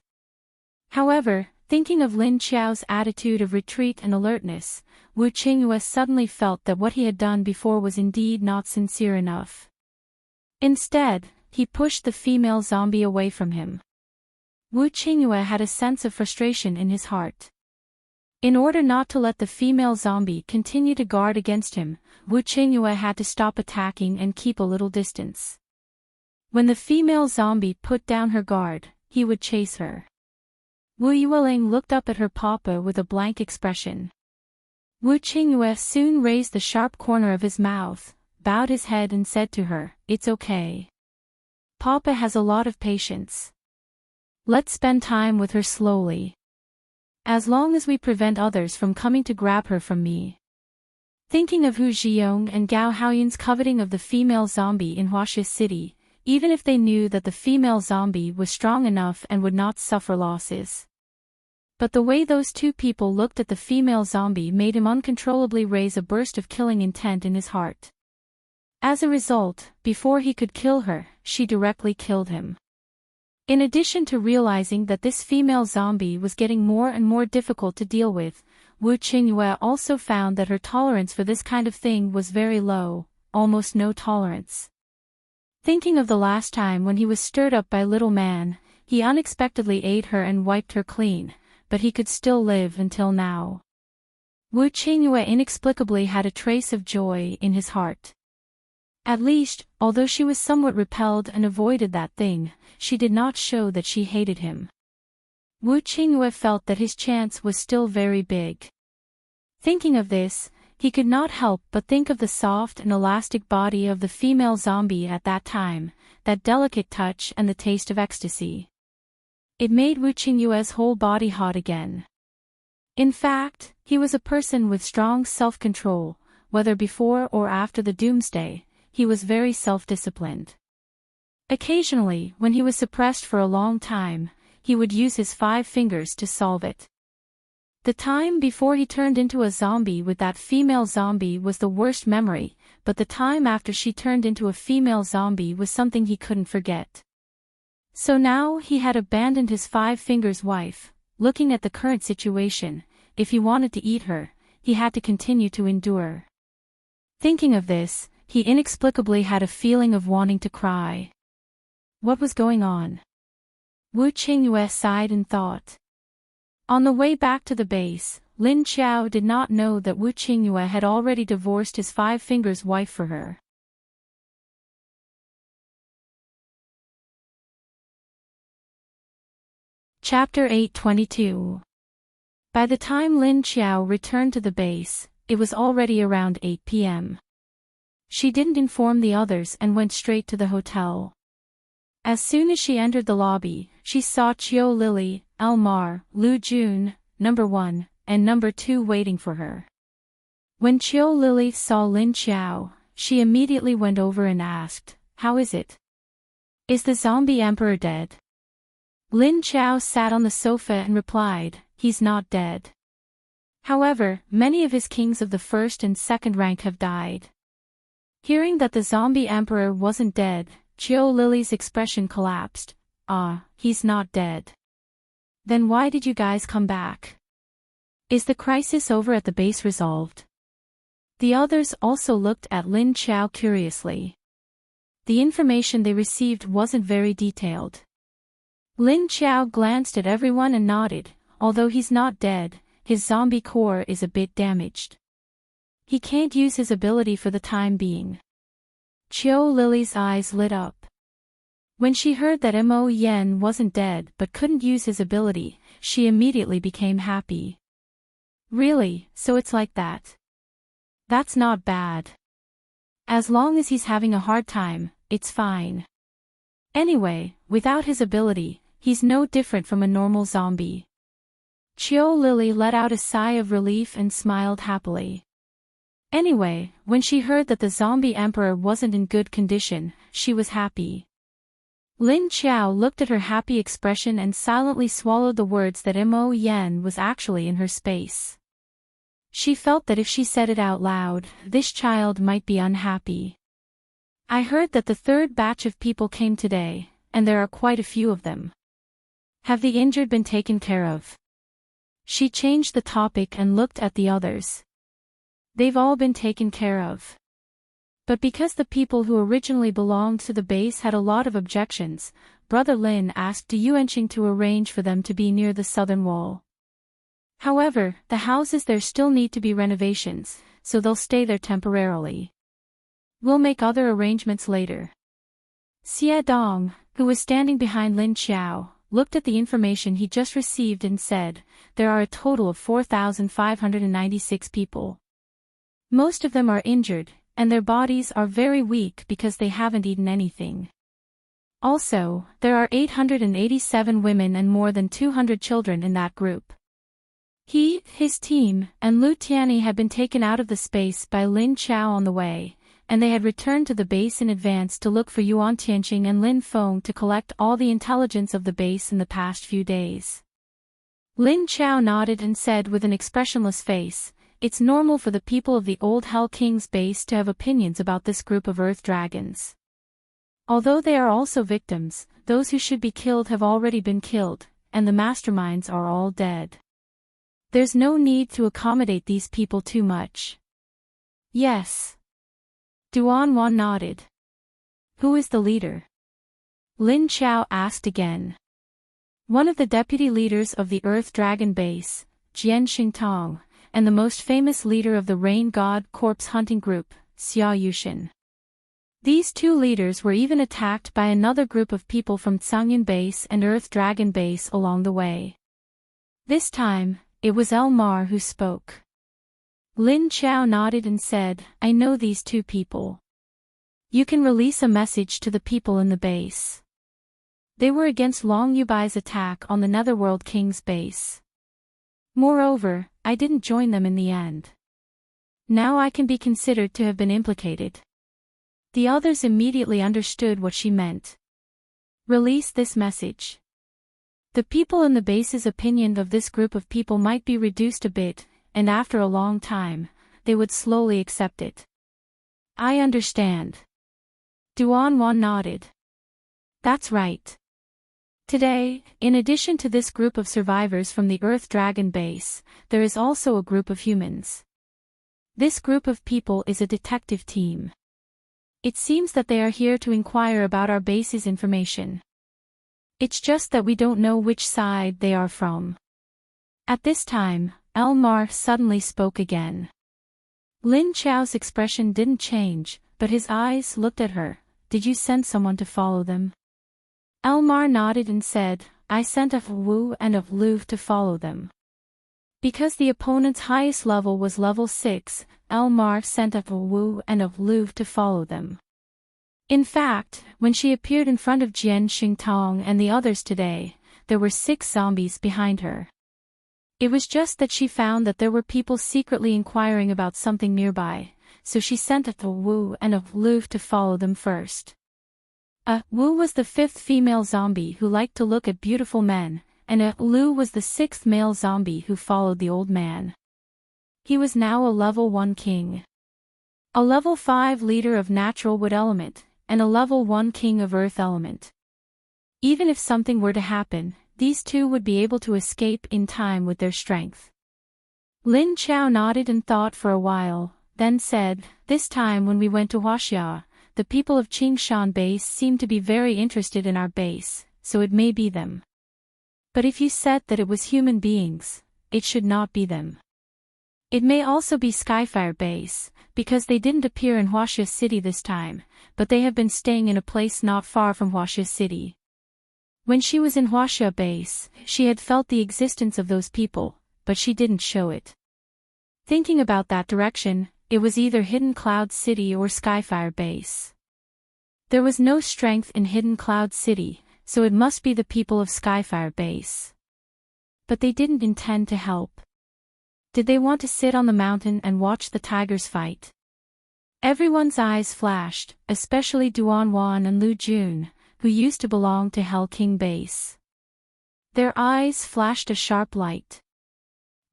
However, thinking of Lin Qiao's attitude of retreat and alertness, Wu Qingyue suddenly felt that what he had done before was indeed not sincere enough. Instead, he pushed the female zombie away from him. Wu Qingyue had a sense of frustration in his heart. In order not to let the female zombie continue to guard against him, Wu Qingyue had to stop attacking and keep a little distance. When the female zombie put down her guard, he would chase her. Wu Yueling looked up at her papa with a blank expression. Wu Qingyue soon raised the sharp corner of his mouth, bowed his head and said to her, "It's okay. Papa has a lot of patience. Let's spend time with her slowly. As long as we prevent others from coming to grab her from me." Thinking of Hu Zhiyong and Gao Haoyun's coveting of the female zombie in Huaxia City, even if they knew that the female zombie was strong enough and would not suffer losses. But the way those two people looked at the female zombie made him uncontrollably raise a burst of killing intent in his heart. As a result, before he could kill her, she directly killed him. In addition to realizing that this female zombie was getting more and more difficult to deal with, Wu Qingyue also found that her tolerance for this kind of thing was very low, almost no tolerance. Thinking of the last time when he was stirred up by Little Man, he unexpectedly ate her and wiped her clean, but he could still live until now. Wu Qingyue inexplicably had a trace of joy in his heart. At least, although she was somewhat repelled and avoided that thing, she did not show that she hated him. Wu Qingyue felt that his chance was still very big. Thinking of this, he could not help but think of the soft and elastic body of the female zombie at that time, that delicate touch and the taste of ecstasy. It made Wu Qingyue's whole body hot again. In fact, he was a person with strong self-control, whether before or after the doomsday. He was very self-disciplined. Occasionally, when he was suppressed for a long time, he would use his 5 fingers to solve it. The time before he turned into a zombie with that female zombie was the worst memory, but the time after she turned into a female zombie was something he couldn't forget. So now he had abandoned his 5 fingers wife. Looking at the current situation, if he wanted to eat her, he had to continue to endure. Thinking of this, he inexplicably had a feeling of wanting to cry. What was going on? Wu Qingyue sighed and thought. On the way back to the base, Lin Qiao did not know that Wu Qingyue had already divorced his 5 fingers wife for her. Chapter 822. By the time Lin Qiao returned to the base, it was already around 8 p.m. She didn't inform the others and went straight to the hotel. As soon as she entered the lobby, she saw Chiu Lily, Elmar, Lu Jun, number 1, and number 2 waiting for her. When Chiu Lily saw Lin Qiao, she immediately went over and asked, "How is it? Is the zombie emperor dead?" Lin Qiao sat on the sofa and replied, "He's not dead. However, many of his kings of the 1st and 2nd rank have died." Hearing that the zombie emperor wasn't dead, Chiu Lily's expression collapsed. "Ah, he's not dead. Then why did you guys come back? Is the crisis over at the base resolved?" The others also looked at Lin Qiao curiously. The information they received wasn't very detailed. Lin Qiao glanced at everyone and nodded. Although he's not dead, his zombie core is a bit damaged. He can't use his ability for the time being. Chiu Lily's eyes lit up. When she heard that Mo Yen wasn't dead but couldn't use his ability, she immediately became happy. Really, so it's like that? That's not bad. As long as he's having a hard time, it's fine. Anyway, without his ability, he's no different from a normal zombie. Chiu Lily let out a sigh of relief and smiled happily. Anyway, when she heard that the zombie emperor wasn't in good condition, she was happy. Lin Qiao looked at her happy expression and silently swallowed the words that Mo Yen was actually in her space. She felt that if she said it out loud, this child might be unhappy. I heard that the third batch of people came today, and there are quite a few of them. Have the injured been taken care of? She changed the topic and looked at the others. They've all been taken care of. But because the people who originally belonged to the base had a lot of objections, Brother Lin asked Enchanting to arrange for them to be near the southern wall. However, the houses there still need to be renovations, so they'll stay there temporarily. We'll make other arrangements later. Xie Dong, who was standing behind Lin Qiao, looked at the information he just received and said, there are a total of 4,596 people. Most of them are injured, and their bodies are very weak because they haven't eaten anything. Also, there are 887 women and more than 200 children in that group. He, his team, and Lu Tianyi had been taken out of the space by Lin Qiao on the way, and they had returned to the base in advance to look for Yuan Tianqing and Lin Feng to collect all the intelligence of the base in the past few days. Lin Qiao nodded and said with an expressionless face, it's normal for the people of the old Hell King's base to have opinions about this group of Earth Dragons. Although they are also victims, those who should be killed have already been killed, and the masterminds are all dead. There's no need to accommodate these people too much. Yes. Duan Wan nodded. Who is the leader? Lin Qiao asked again. One of the deputy leaders of the Earth Dragon base, Jian Xingtong, and the most famous leader of the Rain God Corpse Hunting Group, Xia Yushin. These two leaders were even attacked by another group of people from Tsangyun Base and Earth Dragon Base along the way. This time, it was Elmar who spoke. Lin Qiao nodded and said, I know these two people. You can release a message to the people in the base. They were against Long Yubai's attack on the Netherworld King's base. Moreover, I didn't join them in the end. Now I can be considered to have been implicated. The others immediately understood what she meant. Release this message. The people in the base's opinion of this group of people might be reduced a bit, and after a long time, they would slowly accept it. I understand. Duan Wan nodded. That's right. Today, in addition to this group of survivors from the Earth Dragon base, there is also a group of humans. This group of people is a detective team. It seems that they are here to inquire about our base's information. It's just that we don't know which side they are from. At this time, Elmar suddenly spoke again. Lin Qiao's expression didn't change, but his eyes looked at her. Did you send someone to follow them? Elmar nodded and said, I sent a Wu and a Lu to follow them. Because the opponent's highest level was level 6, Elmar sent a Wu and a Lu to follow them. In fact, when she appeared in front of Jian Xingtong and the others today, there were 6 zombies behind her. It was just that she found that there were people secretly inquiring about something nearby, so she sent a Wu and a Lu to follow them first. A Wu was the 5th female zombie who liked to look at beautiful men, and a Lu was the 6th male zombie who followed the old man. He was now a level 1 king. A level 5 leader of natural wood element, and a level 1 king of earth element. Even if something were to happen, these two would be able to escape in time with their strength. Lin Qiao nodded and thought for a while, then said, this time when we went to Huaxia, the people of Qingshan base seemed to be very interested in our base, so it may be them. But if you said that it was human beings, it should not be them. It may also be Skyfire base, because they didn't appear in Huaxia City this time, but they have been staying in a place not far from Huaxia City. When she was in Huaxia base, she had felt the existence of those people, but she didn't show it. Thinking about that direction, it was either Hidden Cloud City or Skyfire base. There was no strength in Hidden Cloud City, so it must be the people of Skyfire base. But they didn't intend to help. Did they want to sit on the mountain and watch the tigers fight? Everyone's eyes flashed, especially Duan Wan and Lu Jun, who used to belong to Hell King Base. Their eyes flashed a sharp light.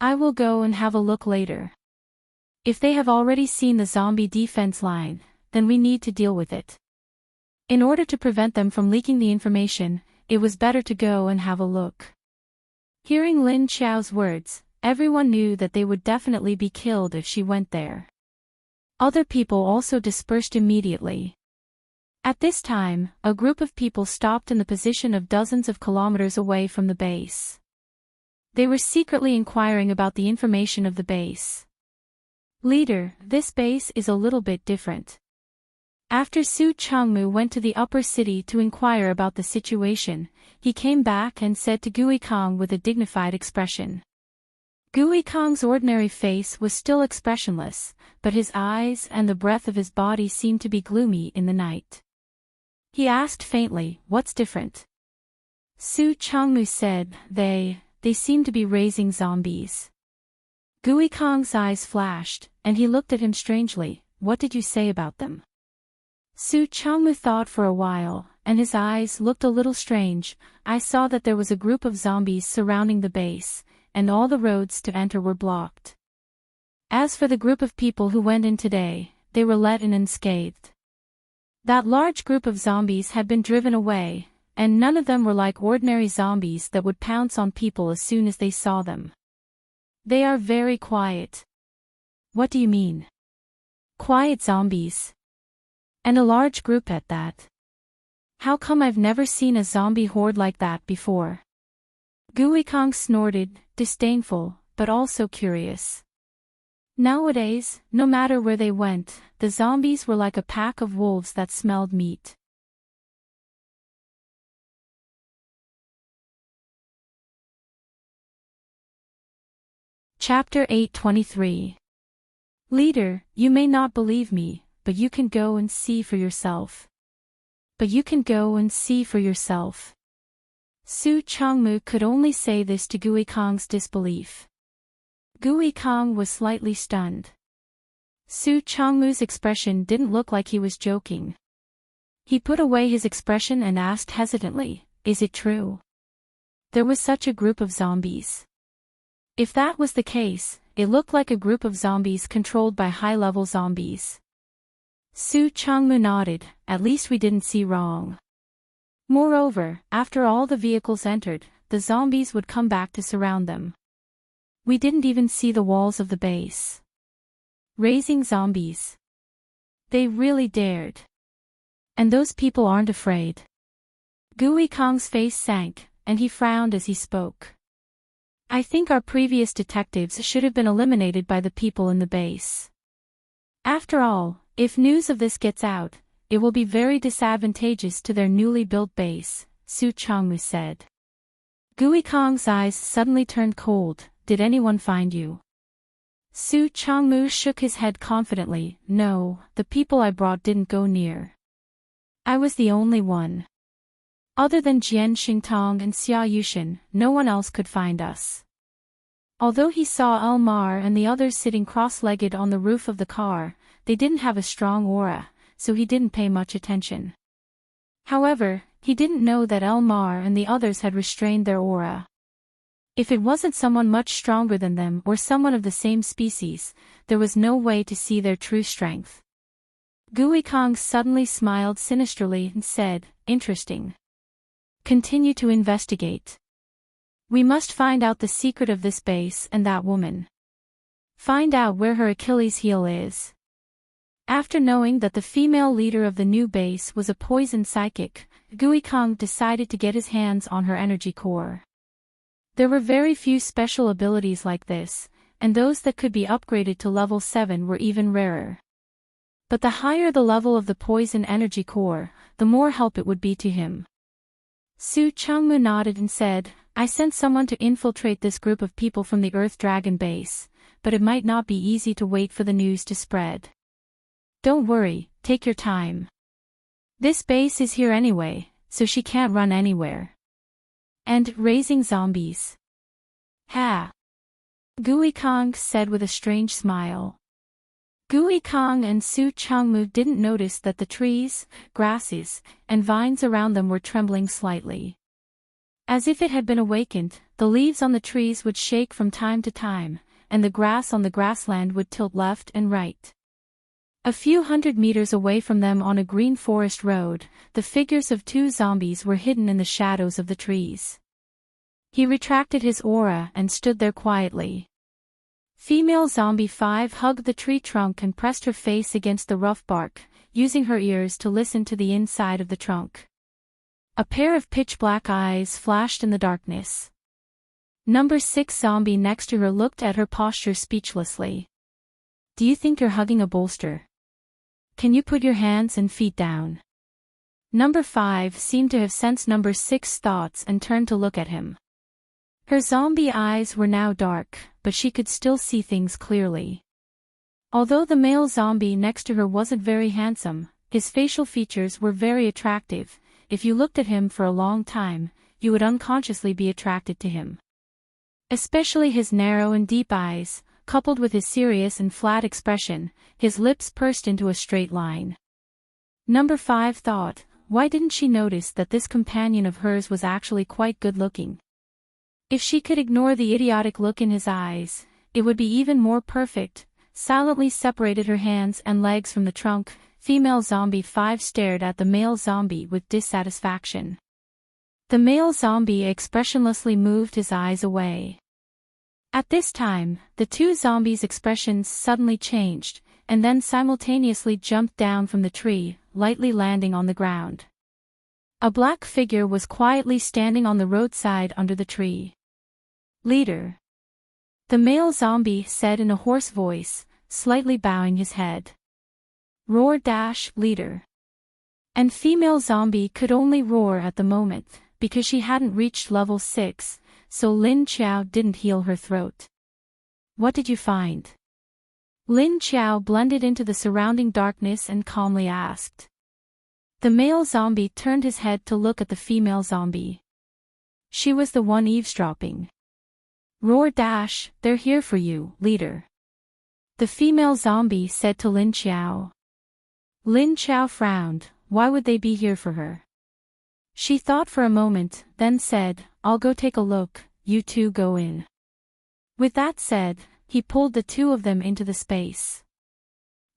I will go and have a look later. If they have already seen the zombie defense line, then we need to deal with it. In order to prevent them from leaking the information, it was better to go and have a look. Hearing Lin Qiao's words, everyone knew that they would definitely be killed if she went there. Other people also dispersed immediately. At this time, a group of people stopped in the position of dozens of kilometers away from the base. They were secretly inquiring about the information of the base. Leader, this base is a little bit different. After Su Changmu went to the upper city to inquire about the situation, he came back and said to Gui Kong with a dignified expression. Gui Kong's ordinary face was still expressionless, but his eyes and the breath of his body seemed to be gloomy in the night. He asked faintly, "What's different?" Su Changmu said, They seem to be raising zombies. Gui Kong's eyes flashed, and he looked at him strangely. "What did you say about them?" Su Changmu thought for a while, and his eyes looked a little strange. "I saw that there was a group of zombies surrounding the base, and all the roads to enter were blocked. As for the group of people who went in today, they were let in unscathed. That large group of zombies had been driven away, and none of them were like ordinary zombies that would pounce on people as soon as they saw them. They are very quiet." "What do you mean?" "Quiet zombies. And a large group at that. How come I've never seen a zombie horde like that before?" Gui Kong snorted, disdainful, but also curious. Nowadays, no matter where they went, the zombies were like a pack of wolves that smelled meat. Chapter 8:23. Leader, you may not believe me, but you can go and see for yourself. Su Changmu could only say this to Gui Kong's disbelief. Gui Kong was slightly stunned. Su Changmu's expression didn't look like he was joking. He put away his expression and asked hesitantly, "Is it true? There was such a group of zombies?" If that was the case, it looked like a group of zombies controlled by high-level zombies. Su Changmu nodded. "At least we didn't see wrong. Moreover, after all the vehicles entered, the zombies would come back to surround them. We didn't even see the walls of the base. Raising zombies. They really dared. And those people aren't afraid." Gui Kong's face sank, and he frowned as he spoke. "I think our previous detectives should have been eliminated by the people in the base. After all, if news of this gets out, it will be very disadvantageous to their newly built base," Su Changmu said. Gui Kong's eyes suddenly turned cold. "Did anyone find you?" Su Changmu shook his head confidently. "No, the people I brought didn't go near. I was the only one. Other than Jian Xingtong and Xia Yushin, no one else could find us." Although he saw Elmar and the others sitting cross-legged on the roof of the car, they didn't have a strong aura, so he didn't pay much attention. However, he didn't know that Elmar and the others had restrained their aura. If it wasn't someone much stronger than them or someone of the same species, there was no way to see their true strength. Gui Kong suddenly smiled sinisterly and said, "Interesting. Continue to investigate. We must find out the secret of this base and that woman. Find out where her Achilles heel is." After knowing that the female leader of the new base was a poison psychic, Gui Kong decided to get his hands on her energy core. There were very few special abilities like this, and those that could be upgraded to level 7 were even rarer. But the higher the level of the poison energy core, the more help it would be to him. Su Changmu nodded and said, "I sent someone to infiltrate this group of people from the Earth Dragon base, but it might not be easy to wait for the news to spread. Don't worry, take your time. This base is here anyway, so she can't run anywhere. And raising zombies. Ha!" Gui Kong said with a strange smile. Gui Kong and Su Changmu didn't notice that the trees, grasses, and vines around them were trembling slightly. As if it had been awakened, the leaves on the trees would shake from time to time, and the grass on the grassland would tilt left and right. A few hundred meters away from them on a green forest road, the figures of two zombies were hidden in the shadows of the trees. He retracted his aura and stood there quietly. Female Zombie 5 hugged the tree trunk and pressed her face against the rough bark, using her ears to listen to the inside of the trunk. A pair of pitch-black eyes flashed in the darkness. Number 6 Zombie next to her looked at her posture speechlessly. "Do you think you're hugging a bolster? Can you put your hands and feet down?" Number 5 seemed to have sensed Number 6's thoughts and turned to look at him. Her zombie eyes were now dark, but she could still see things clearly. Although the male zombie next to her wasn't very handsome, his facial features were very attractive. If you looked at him for a long time, you would unconsciously be attracted to him. Especially his narrow and deep eyes, coupled with his serious and flat expression, his lips pursed into a straight line. Number 5 thought, why didn't she notice that this companion of hers was actually quite good-looking? If she could ignore the idiotic look in his eyes, it would be even more perfect. Silently separated her hands and legs from the trunk, female zombie 5 stared at the male zombie with dissatisfaction. The male zombie expressionlessly moved his eyes away. At this time, the two zombies' expressions suddenly changed, and then simultaneously jumped down from the tree, lightly landing on the ground. A black figure was quietly standing on the roadside under the tree. "Leader," the male zombie said in a hoarse voice, slightly bowing his head. "Leader." And female zombie could only roar at the moment, because she hadn't reached level 6, so Lin Qiao didn't heal her throat. "What did you find?" Lin Qiao blended into the surrounding darkness and calmly asked. The male zombie turned his head to look at the female zombie. She was the one eavesdropping. "They're here for you, leader," the female zombie said to Lin Qiao. Lin Qiao frowned. Why would they be here for her? She thought for a moment, then said, "I'll go take a look, you two go in." With that said, he pulled the two of them into the space.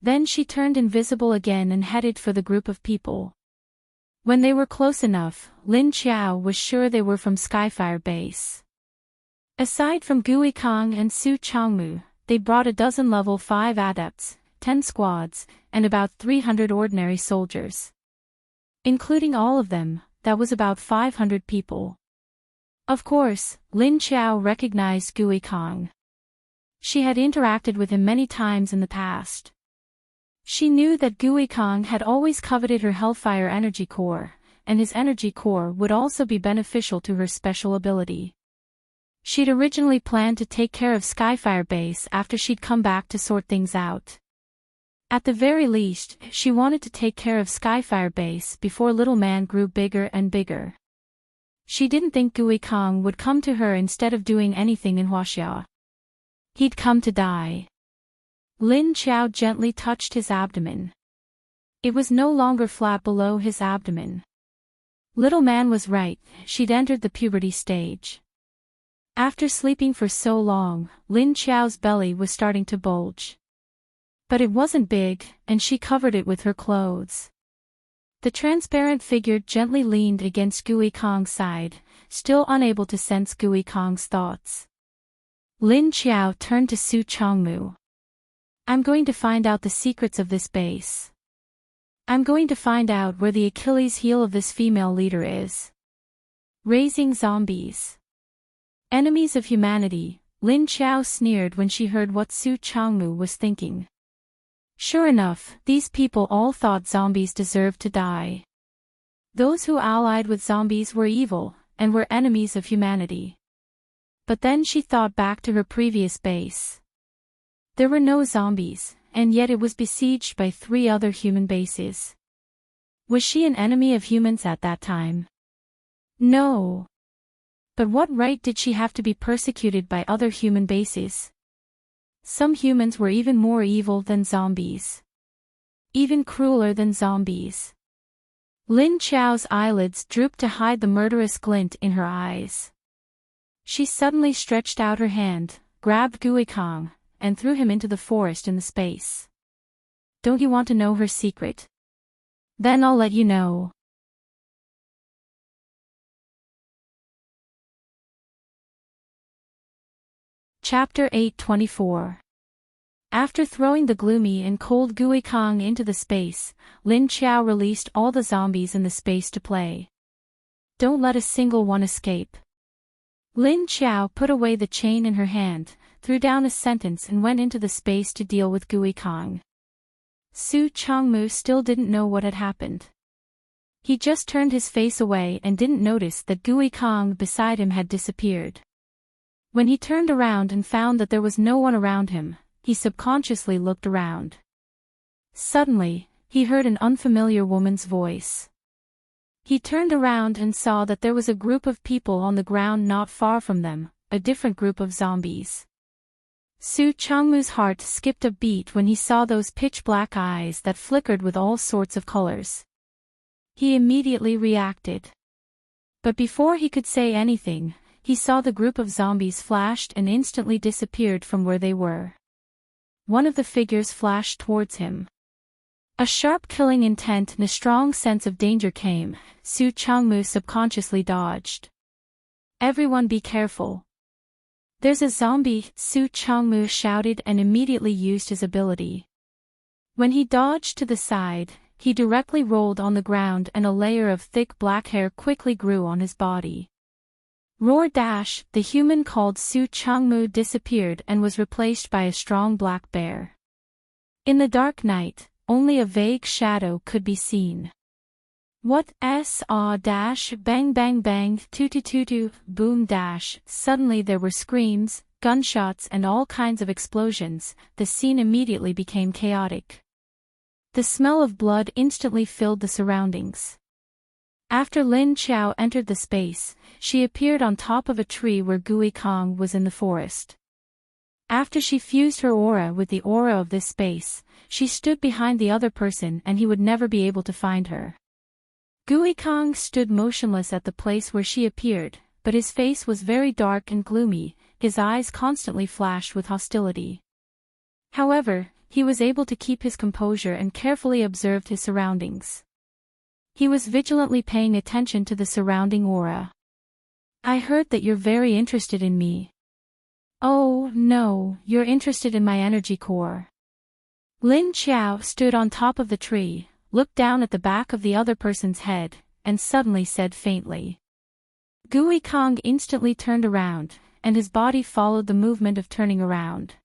Then she turned invisible again and headed for the group of people. When they were close enough, Lin Qiao was sure they were from Skyfire Base. Aside from Gui Kong and Su Changmu, they brought a dozen level 5 adepts, 10 squads, and about 300 ordinary soldiers. Including all of them, that was about 500 people. Of course, Lin Qiao recognized Gui Kong. She had interacted with him many times in the past. She knew that Gui Kong had always coveted her Hellfire energy core, and his energy core would also be beneficial to her special ability. She'd originally planned to take care of Skyfire Base after she'd come back to sort things out. At the very least, she wanted to take care of Skyfire Base before Little Man grew bigger and bigger. She didn't think Gui Kong would come to her instead of doing anything in Huaxia. He'd come to die. Lin Qiao gently touched his abdomen. It was no longer flat below his abdomen. Little Man was right, she'd entered the puberty stage. After sleeping for so long, Lin Qiao's belly was starting to bulge. But it wasn't big, and she covered it with her clothes. The transparent figure gently leaned against Gui Kong's side, still unable to sense Gui Kong's thoughts. Lin Qiao turned to Su Changmu. "I'm going to find out the secrets of this base. I'm going to find out where the Achilles heel of this female leader is." Raising zombies. Enemies of humanity, Lin Qiao sneered when she heard what Su Changmu was thinking. Sure enough, these people all thought zombies deserved to die. Those who allied with zombies were evil, and were enemies of humanity. But then she thought back to her previous base. There were no zombies, and yet it was besieged by 3 other human bases. Was she an enemy of humans at that time? No. But what right did she have to be persecuted by other human bases? Some humans were even more evil than zombies. Even crueler than zombies. Lin Chao's eyelids drooped to hide the murderous glint in her eyes. She suddenly stretched out her hand, grabbed Guikong, and threw him into the forest in the space. Don't you want to know her secret? Then I'll let you know. Chapter 8:24. After throwing the gloomy and cold Guikong into the space, Lin Chao released all the zombies in the space to play. Don't let a single one escape. Lin Chao put away the chain in her hand, threw down a sentence and went into the space to deal with Guikong. Su Chongmu still didn't know what had happened. He just turned his face away and didn't notice that Guikong beside him had disappeared. When he turned around and found that there was no one around him, he subconsciously looked around. Suddenly, he heard an unfamiliar woman's voice. He turned around and saw that there was a group of people on the ground not far from them, a different group of zombies. Su Chongmu's heart skipped a beat when he saw those pitch-black eyes that flickered with all sorts of colors. He immediately reacted. But before he could say anything, he saw the group of zombies flashed and instantly disappeared from where they were. One of the figures flashed towards him. A sharp killing intent and a strong sense of danger came. Su Chongmu subconsciously dodged. Everyone be careful. There's a zombie, Su Chongmu shouted and immediately used his ability. When he dodged to the side, he directly rolled on the ground and a layer of thick black hair quickly grew on his body. Roar dash, the human called Su Chongmu disappeared and was replaced by a strong black bear. In the dark night, only a vague shadow could be seen. What saw dash bang bang bang tutu tutu boom dash. Suddenly there were screams, gunshots and all kinds of explosions. The scene immediately became chaotic. The smell of blood instantly filled the surroundings. After Lin Chao entered the space, she appeared on top of a tree where Guikong was in the forest. After she fused her aura with the aura of this space, she stood behind the other person and he would never be able to find her. Guikong stood motionless at the place where she appeared, but his face was very dark and gloomy, his eyes constantly flashed with hostility. However, he was able to keep his composure and carefully observed his surroundings. He was vigilantly paying attention to the surrounding aura. I heard that you're very interested in me. Oh, no, you're interested in my energy core. Lin Chao stood on top of the tree, looked down at the back of the other person's head, and suddenly said faintly. Guikong instantly turned around, and his body followed the movement of turning around.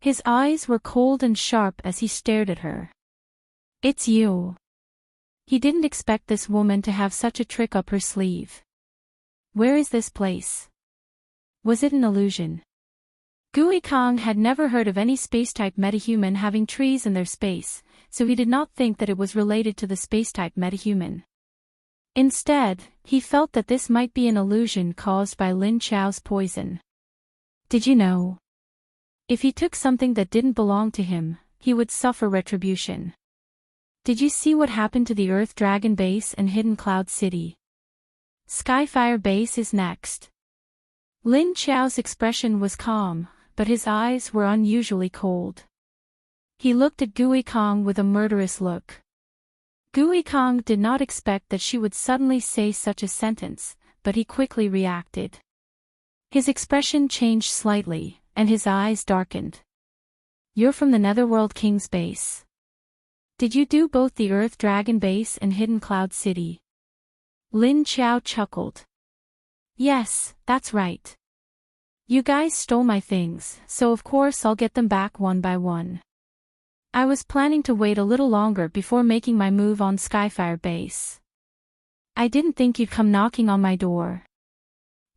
His eyes were cold and sharp as he stared at her. It's you. He didn't expect this woman to have such a trick up her sleeve. Where is this place? Was it an illusion? Guikong had never heard of any space-type metahuman having trees in their space, so he did not think that it was related to the space-type metahuman. Instead, he felt that this might be an illusion caused by Lin Chao's poison. Did you know? If he took something that didn't belong to him, he would suffer retribution. Did you see what happened to the Earth Dragon Base and Hidden Cloud City? Skyfire Base is next. Lin Chao's expression was calm, but his eyes were unusually cold. He looked at Guikong with a murderous look. Guikong did not expect that she would suddenly say such a sentence, but he quickly reacted. His expression changed slightly, and his eyes darkened. You're from the Netherworld King's base. Did you do both the Earth Dragon Base and Hidden Cloud City? Lin Chao chuckled. Yes, that's right. You guys stole my things, so of course I'll get them back one by one. I was planning to wait a little longer before making my move on Skyfire Base. I didn't think you'd come knocking on my door.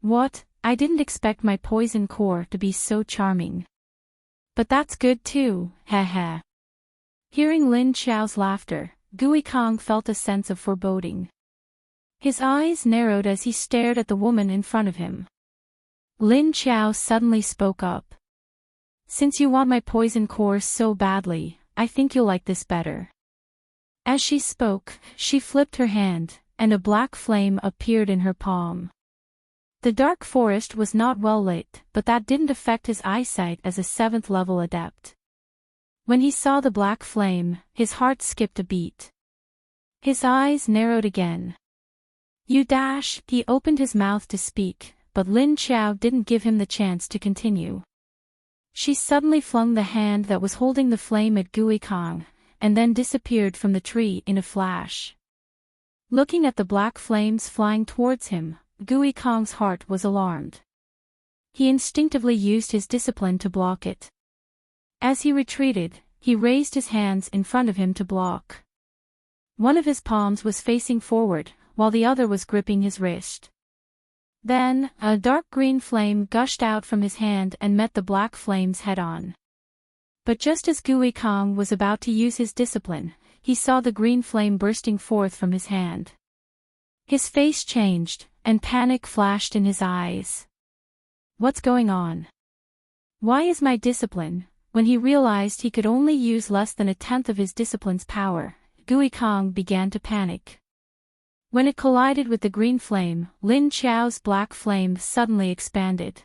What? I didn't expect my poison core to be so charming. But that's good too, heh. Hearing Lin Chao's laughter, Guikong felt a sense of foreboding. His eyes narrowed as he stared at the woman in front of him. Lin Chao suddenly spoke up. Since you want my poison course so badly, I think you'll like this better. As she spoke, she flipped her hand, and a black flame appeared in her palm. The dark forest was not well lit, but that didn't affect his eyesight as a 7th level adept. When he saw the black flame, his heart skipped a beat. His eyes narrowed again. He opened his mouth to speak, but Lin Xiao didn't give him the chance to continue. She suddenly flung the hand that was holding the flame at Gui Kong, and then disappeared from the tree in a flash. Looking at the black flames flying towards him, Gui Kong's heart was alarmed. He instinctively used his discipline to block it. As he retreated, he raised his hands in front of him to block. One of his palms was facing forward, while the other was gripping his wrist. Then, a dark green flame gushed out from his hand and met the black flames head-on. But just as Gui Kong was about to use his discipline, he saw the green flame bursting forth from his hand. His face changed, and panic flashed in his eyes. What's going on? Why is my discipline? When he realized he could only use less than 1/10 of his discipline's power, Gui Kong began to panic. When it collided with the green flame, Lin Xiao's black flame suddenly expanded.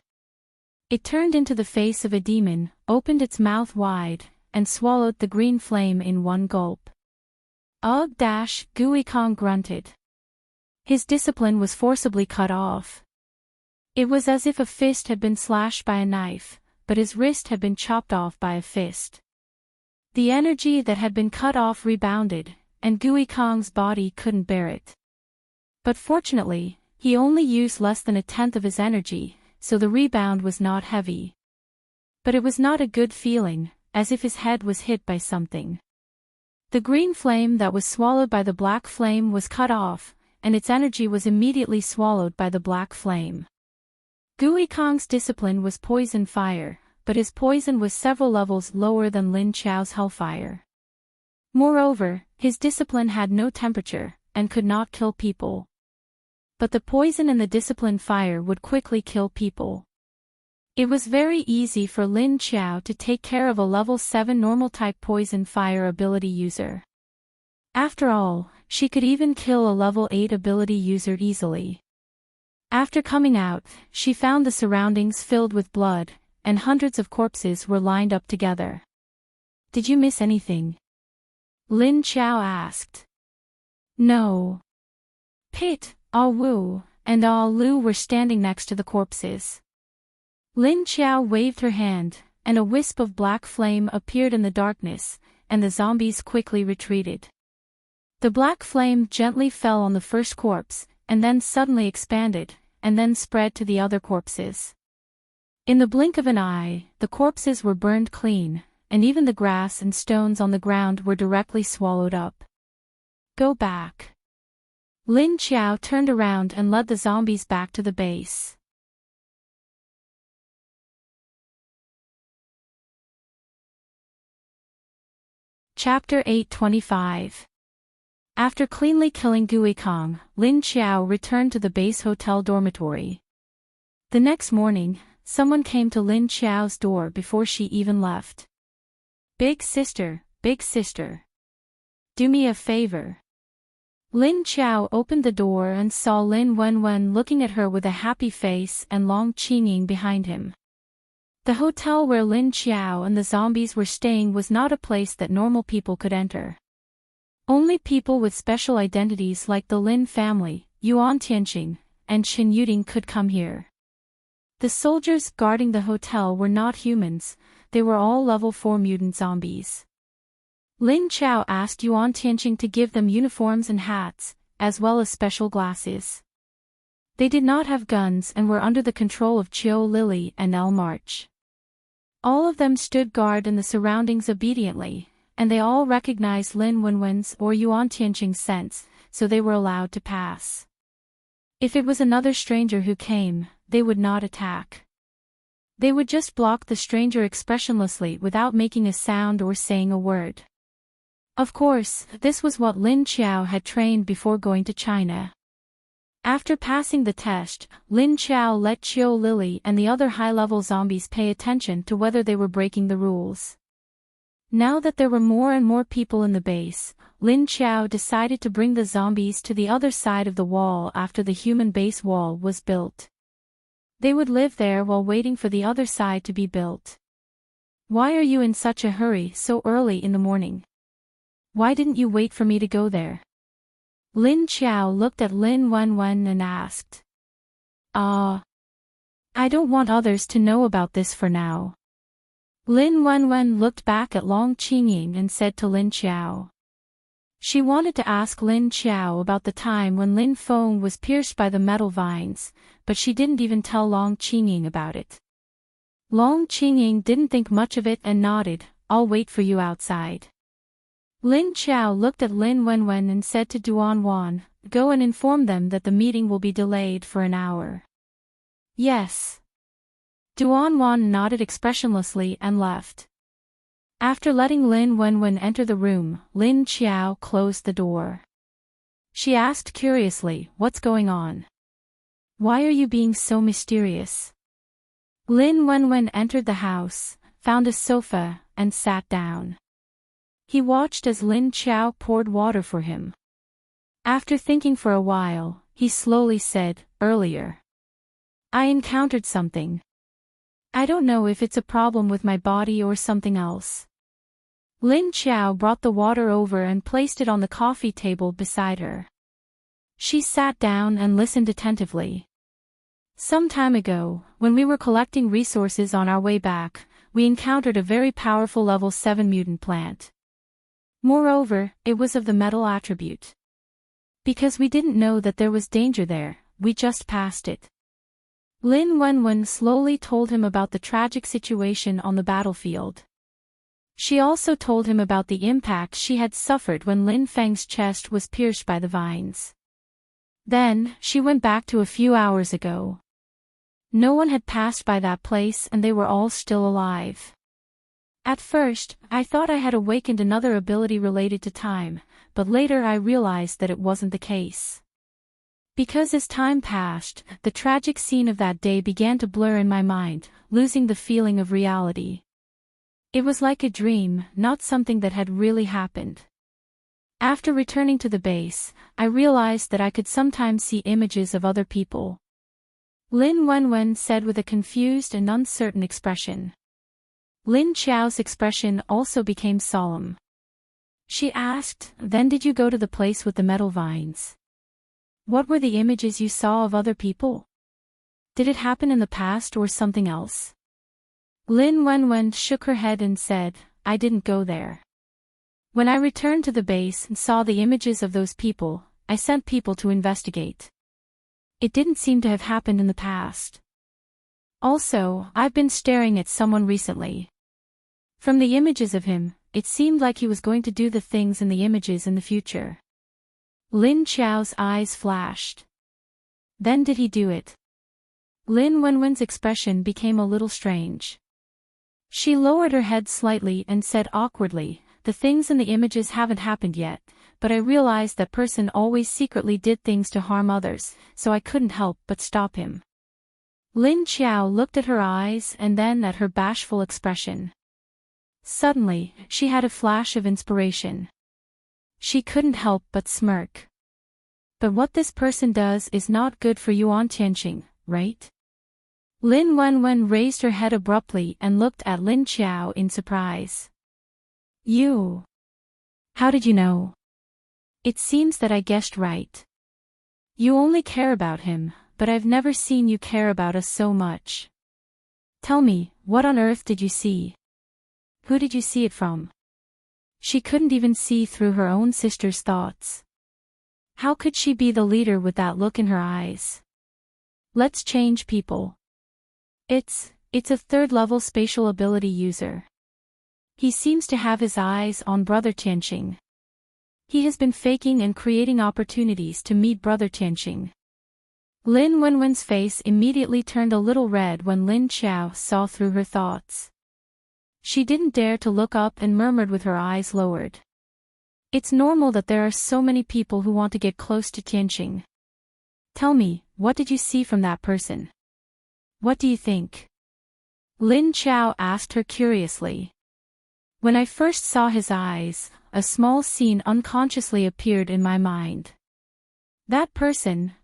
It turned into the face of a demon, opened its mouth wide, and swallowed the green flame in one gulp. Ugh! Gui Kong grunted. His discipline was forcibly cut off. It was as if a fist had been slashed by a knife, but his wrist had been chopped off by a fist. The energy that had been cut off rebounded, and Gui Kong's body couldn't bear it. But fortunately, he only used less than 1/10 of his energy, so the rebound was not heavy. But it was not a good feeling, as if his head was hit by something. The green flame that was swallowed by the black flame was cut off, and its energy was immediately swallowed by the black flame. Gui Kong's discipline was poison fire, but his poison was several levels lower than Lin Xiao's hellfire. Moreover, his discipline had no temperature, and could not kill people. But the poison in the discipline fire would quickly kill people. It was very easy for Lin Xiao to take care of a level 7 normal-type poison fire ability user. After all, she could even kill a level 8 ability user easily. After coming out, she found the surroundings filled with blood, and hundreds of corpses were lined up together. Did you miss anything? Lin Xiao asked. No. Pit, Ah Wu, and Ah Lu were standing next to the corpses. Lin Xiao waved her hand, and a wisp of black flame appeared in the darkness, and the zombies quickly retreated. The black flame gently fell on the first corpse, and then suddenly expanded, and then spread to the other corpses. In the blink of an eye, the corpses were burned clean, and even the grass and stones on the ground were directly swallowed up. Go back. Lin Xiao turned around and led the zombies back to the base. Chapter 825. After cleanly killing Gui Kong, Lin Xiao returned to the base hotel dormitory. The next morning, someone came to Lin Xiao's door before she even left. Big sister, do me a favor. Lin Xiao opened the door and saw Lin Wenwen looking at her with a happy face and Long Qingying behind him. The hotel where Lin Xiao and the zombies were staying was not a place that normal people could enter. Only people with special identities like the Lin family, Yuan Tianqing, and Chen Yuding could come here. The soldiers guarding the hotel were not humans, they were all level 4 mutant zombies. Lin Xiao asked Yuan Tianqing to give them uniforms and hats, as well as special glasses. They did not have guns and were under the control of Chiu Lily and El March. All of them stood guard in the surroundings obediently, and they all recognized Lin Wenwen's or Yuan Tianqing's scents, so they were allowed to pass. If it was another stranger who came, they would not attack. They would just block the stranger expressionlessly without making a sound or saying a word. Of course, this was what Lin Xiao had trained before going to China. After passing the test, Lin Qiao let Qiu Lily and the other high-level zombies pay attention to whether they were breaking the rules. Now that there were more and more people in the base, Lin Qiao decided to bring the zombies to the other side of the wall after the human base wall was built. They would live there while waiting for the other side to be built. Why are you in such a hurry so early in the morning? Why didn't you wait for me to go there? Lin Qiao looked at Lin Wenwen and asked. I don't want others to know about this for now. Lin Wenwen looked back at Long Qingying and said to Lin Qiao. She wanted to ask Lin Qiao about the time when Lin Feng was pierced by the metal vines, but she didn't even tell Long Qingying about it. Long Qingying didn't think much of it and nodded, "I'll wait for you outside." Lin Qiao looked at Lin Wenwen and said to Duan Wan, "Go and inform them that the meeting will be delayed for an hour." "Yes." Duan Wan nodded expressionlessly and left. After letting Lin Wenwen enter the room, Lin Qiao closed the door. She asked curiously, "What's going on? Why are you being so mysterious?" Lin Wenwen entered the house, found a sofa, and sat down. He watched as Lin Qiao poured water for him. After thinking for a while, he slowly said, "Earlier, I encountered something. I don't know if it's a problem with my body or something else." Lin Qiao brought the water over and placed it on the coffee table beside her. She sat down and listened attentively. "Some time ago, when we were collecting resources on our way back, we encountered a very powerful level 7 mutant plant. Moreover, it was of the metal attribute. Because we didn't know that there was danger there, we just passed it." Lin Wenwen slowly told him about the tragic situation on the battlefield. She also told him about the impact she had suffered when Lin Feng's chest was pierced by the vines. Then, she went back to a few hours ago. No one had passed by that place and they were all still alive. At first, I thought I had awakened another ability related to time, but later I realized that it wasn't the case. Because as time passed, the tragic scene of that day began to blur in my mind, losing the feeling of reality. It was like a dream, not something that had really happened. After returning to the base, I realized that I could sometimes see images of other people. Lin Wenwen said with a confused and uncertain expression. Lin Qiao's expression also became solemn. She asked, "Then did you go to the place with the metal vines? What were the images you saw of other people? Did it happen in the past or something else?" Lin Wenwen shook her head and said, "I didn't go there. When I returned to the base and saw the images of those people, I sent people to investigate. It didn't seem to have happened in the past. Also, I've been staring at someone recently. From the images of him, it seemed like he was going to do the things in the images in the future." Lin Qiao's eyes flashed. "Then did he do it?" Lin Wenwen's expression became a little strange. She lowered her head slightly and said awkwardly, "The things in the images haven't happened yet, but I realized that person always secretly did things to harm others, so I couldn't help but stop him." Lin Qiao looked at her eyes and then at her bashful expression. Suddenly, she had a flash of inspiration. She couldn't help but smirk. "But what this person does is not good for Yuan Tianqing, right?" Lin Wenwen raised her head abruptly and looked at Lin Qiao in surprise. "You? How did you know?" "It seems that I guessed right. You only care about him, but I've never seen you care about us so much. Tell me, what on earth did you see? Who did you see it from?" She couldn't even see through her own sister's thoughts. How could she be the leader with that look in her eyes? "Let's change people. It's a third-level spatial ability user. He seems to have his eyes on Brother Tianqing. He has been faking and creating opportunities to meet Brother Tianqing." Lin Wenwen's face immediately turned a little red when Lin Qiao saw through her thoughts. She didn't dare to look up and murmured with her eyes lowered. "It's normal that there are so many people who want to get close to Tianqing. Tell me, what did you see from that person? What do you think? Lin Chao asked her curiously. When I first saw his eyes, a small scene unconsciously appeared in my mind. That person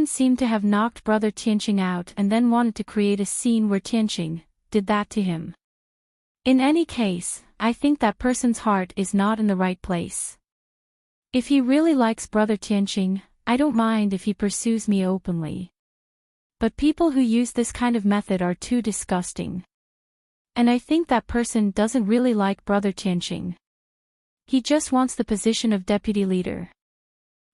seemed to have knocked Brother Tianqing out and then wanted to create a scene where Tianqing did that to him. In any case, I think that person's heart is not in the right place. If he really likes Brother Tianqing, I don't mind if he pursues me openly. But people who use this kind of method are too disgusting. And I think that person doesn't really like Brother Tianqing. He just wants the position of deputy leader.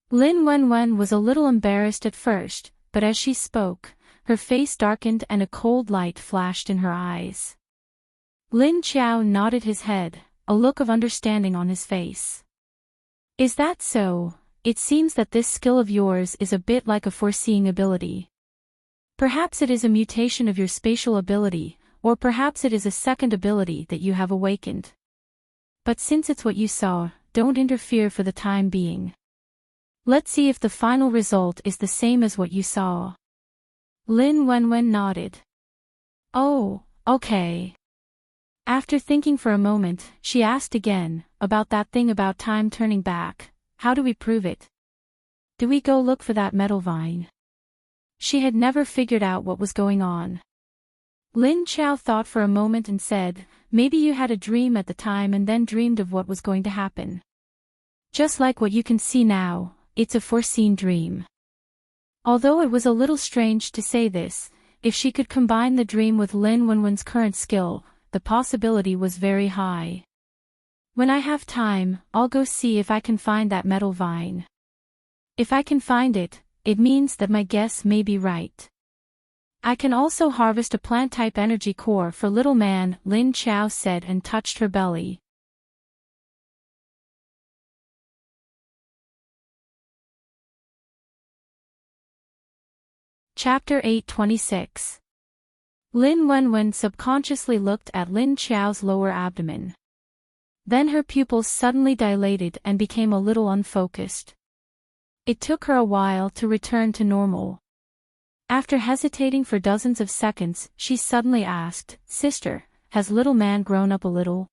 Lin Wenwen was a little embarrassed at first, but as she spoke, her face darkened and a cold light flashed in her eyes. Lin Chao nodded his head, a look of understanding on his face. Is that so? It seems that this skill of yours is a bit like a foreseeing ability. Perhaps it is a mutation of your spatial ability, or perhaps it is a second ability that you have awakened. But since it's what you saw, don't interfere for the time being. Let's see if the final result is the same as what you saw. Lin Wenwen nodded. Oh, okay. After thinking for a moment, she asked again, about that thing about time turning back. How do we prove it? Do we go look for that metal vine? She had never figured out what was going on. Lin Chao thought for a moment and said, maybe you had a dream at the time and then dreamed of what was going to happen. Just like what you can see now, it's a foreseen dream. Although it was a little strange to say this, if she could combine the dream with Lin Wenwen's current skill, the possibility was very high. When I have time, I'll go see if I can find that metal vine. If I can find it, it means that my guess may be right. I can also harvest a plant-type energy core for little man, Lin Chao said and touched her belly. Chapter 826. Lin Wenwen subconsciously looked at Lin Chao's lower abdomen. Then her pupils suddenly dilated and became a little unfocused. It took her a while to return to normal. After hesitating for dozens of seconds, she suddenly asked, Sister, has little man grown up a little?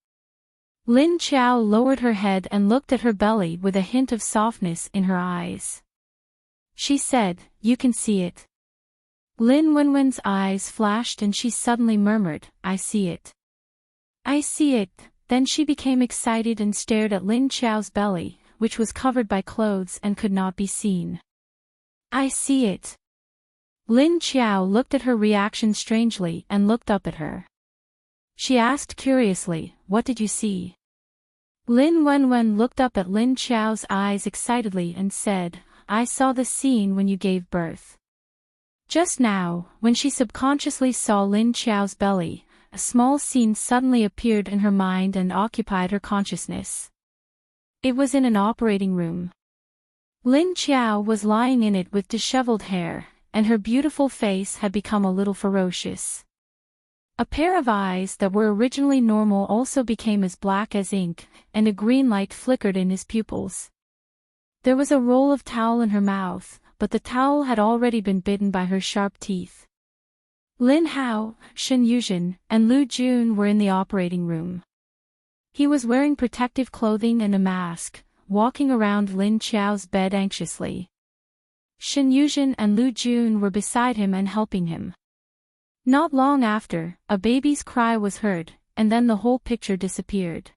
Lin Chao lowered her head and looked at her belly with a hint of softness in her eyes. She said, You can see it. Lin Wenwen's eyes flashed and she suddenly murmured, I see it. I see it. Then she became excited and stared at Lin Chao's belly, which was covered by clothes and could not be seen. I see it. Lin Chao looked at her reaction strangely and looked up at her. She asked curiously, What did you see? Lin Wenwen looked up at Lin Chao's eyes excitedly and said, I saw the scene when you gave birth. Just now, when she subconsciously saw Lin Chao's belly, a small scene suddenly appeared in her mind and occupied her consciousness. It was in an operating room. Lin Chao was lying in it with disheveled hair, and her beautiful face had become a little ferocious. A pair of eyes that were originally normal also became as black as ink, and a green light flickered in his pupils. There was a roll of towel in her mouth, but the towel had already been bitten by her sharp teeth. Lin Hao, Shen Yuzhen, and Lu Jun were in the operating room. He was wearing protective clothing and a mask, walking around Lin Chao's bed anxiously. Shen Yuzhen and Lu Jun were beside him and helping him. Not long after, a baby's cry was heard, and then the whole picture disappeared.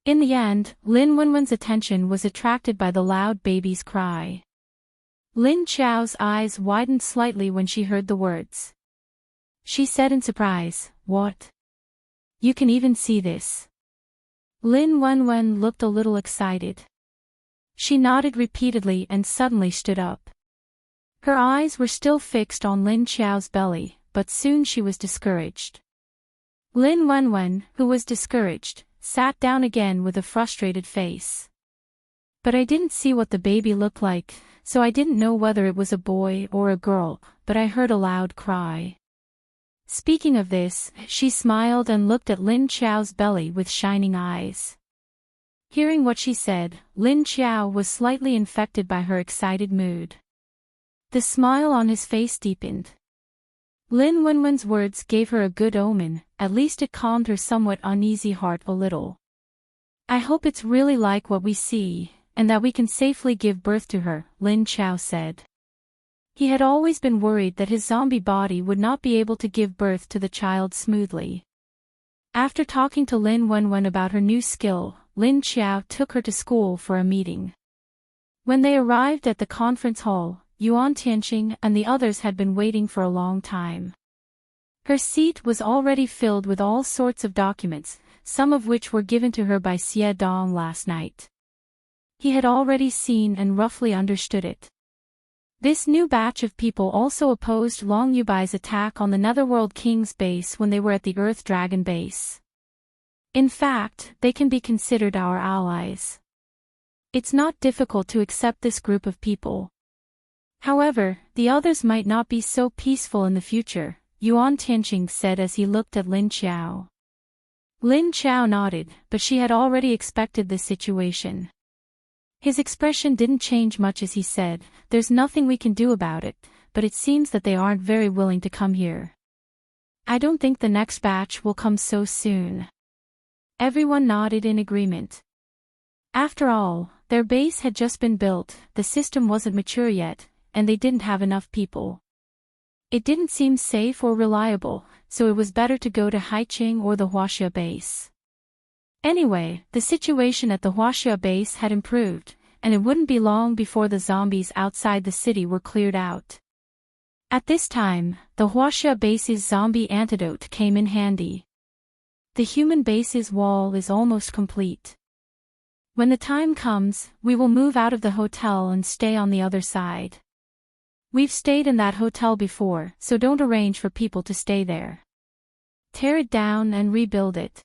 In the end, Lin Wenwen's attention was attracted by the loud baby's cry. Lin Chao's eyes widened slightly when she heard the words. She said in surprise, What? You can even see this? Lin Wenwen looked a little excited. She nodded repeatedly and suddenly stood up. Her eyes were still fixed on Lin Chao's belly, but soon she was discouraged. Lin Wenwen, who was discouraged, sat down again with a frustrated face. But I didn't see what the baby looked like, so I didn't know whether it was a boy or a girl, but I heard a loud cry. Speaking of this, she smiled and looked at Lin Chao's belly with shining eyes. Hearing what she said, Lin Chao was slightly infected by her excited mood. The smile on his face deepened. Lin Wenwen's words gave her a good omen, at least it calmed her somewhat uneasy heart a little. I hope it's really like what we see, and that we can safely give birth to her, Lin Chao said. He had always been worried that his zombie body would not be able to give birth to the child smoothly. After talking to Lin Wenwen about her new skill, Lin Chao took her to school for a meeting. When they arrived at the conference hall, Yuan Tianqing and the others had been waiting for a long time. Her seat was already filled with all sorts of documents, some of which were given to her by Xie Dong last night. He had already seen and roughly understood it. This new batch of people also opposed Long Yubai's attack on the Netherworld King's base when they were at the Earth Dragon base. In fact, they can be considered our allies. It's not difficult to accept this group of people. However, the others might not be so peaceful in the future, Yuan Tianqing said as he looked at Lin Chao. Lin Chao nodded, but she had already expected this situation. His expression didn't change much as he said, there's nothing we can do about it, but it seems that they aren't very willing to come here. I don't think the next batch will come so soon. Everyone nodded in agreement. After all, their base had just been built, the system wasn't mature yet, and they didn't have enough people. It didn't seem safe or reliable, so it was better to go to Haiqing or the Huaxia base. Anyway, the situation at the Huaxia base had improved, and it wouldn't be long before the zombies outside the city were cleared out. At this time, the Huaxia base's zombie antidote came in handy. The human base's wall is almost complete. When the time comes, we will move out of the hotel and stay on the other side. We've stayed in that hotel before, so don't arrange for people to stay there. Tear it down and rebuild it.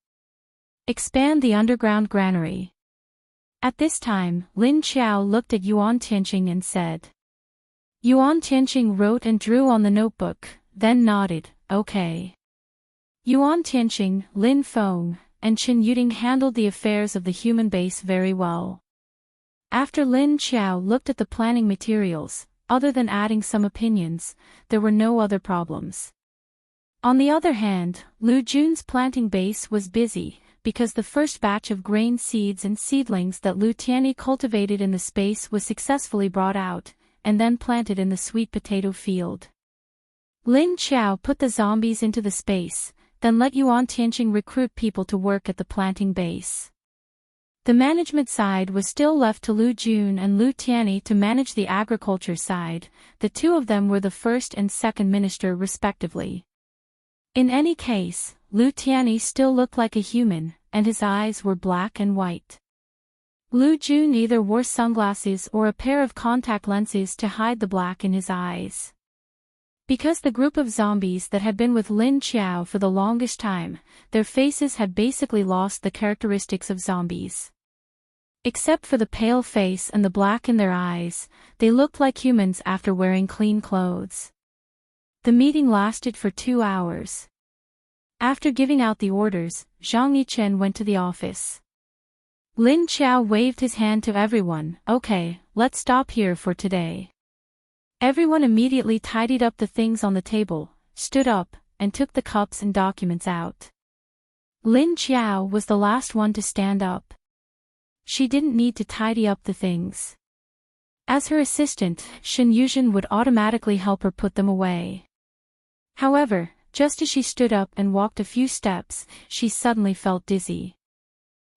Expand the underground granary. At this time, Lin Chao looked at Yuan Tianqing and said. Yuan Tianqing wrote and drew on the notebook, then nodded, okay. Yuan Tianqing, Lin Feng, and Chen Yuding handled the affairs of the human base very well. After Lin Chao looked at the planning materials, other than adding some opinions, there were no other problems. On the other hand, Lu Jun's planting base was busy, because the first batch of grain seeds and seedlings that Lu Tianyi cultivated in the space was successfully brought out, and then planted in the sweet potato field. Lin Chao put the zombies into the space, then let Yuan Tianqing recruit people to work at the planting base. The management side was still left to Lu Jun and Lu Tianyi to manage the agriculture side, the two of them were the first and second minister respectively. In any case, Lu Tianyi still looked like a human, and his eyes were black and white. Lu Jun either wore sunglasses or a pair of contact lenses to hide the black in his eyes. Because the group of zombies that had been with Lin Chao for the longest time, their faces had basically lost the characteristics of zombies. Except for the pale face and the black in their eyes, they looked like humans after wearing clean clothes. The meeting lasted for 2 hours. After giving out the orders, Zhang Yichen went to the office. Lin Chao waved his hand to everyone, okay, let's stop here for today. Everyone immediately tidied up the things on the table, stood up, and took the cups and documents out. Lin Chao was the last one to stand up. She didn't need to tidy up the things. As her assistant, Shen Yuzhen would automatically help her put them away. However, just as she stood up and walked a few steps, she suddenly felt dizzy.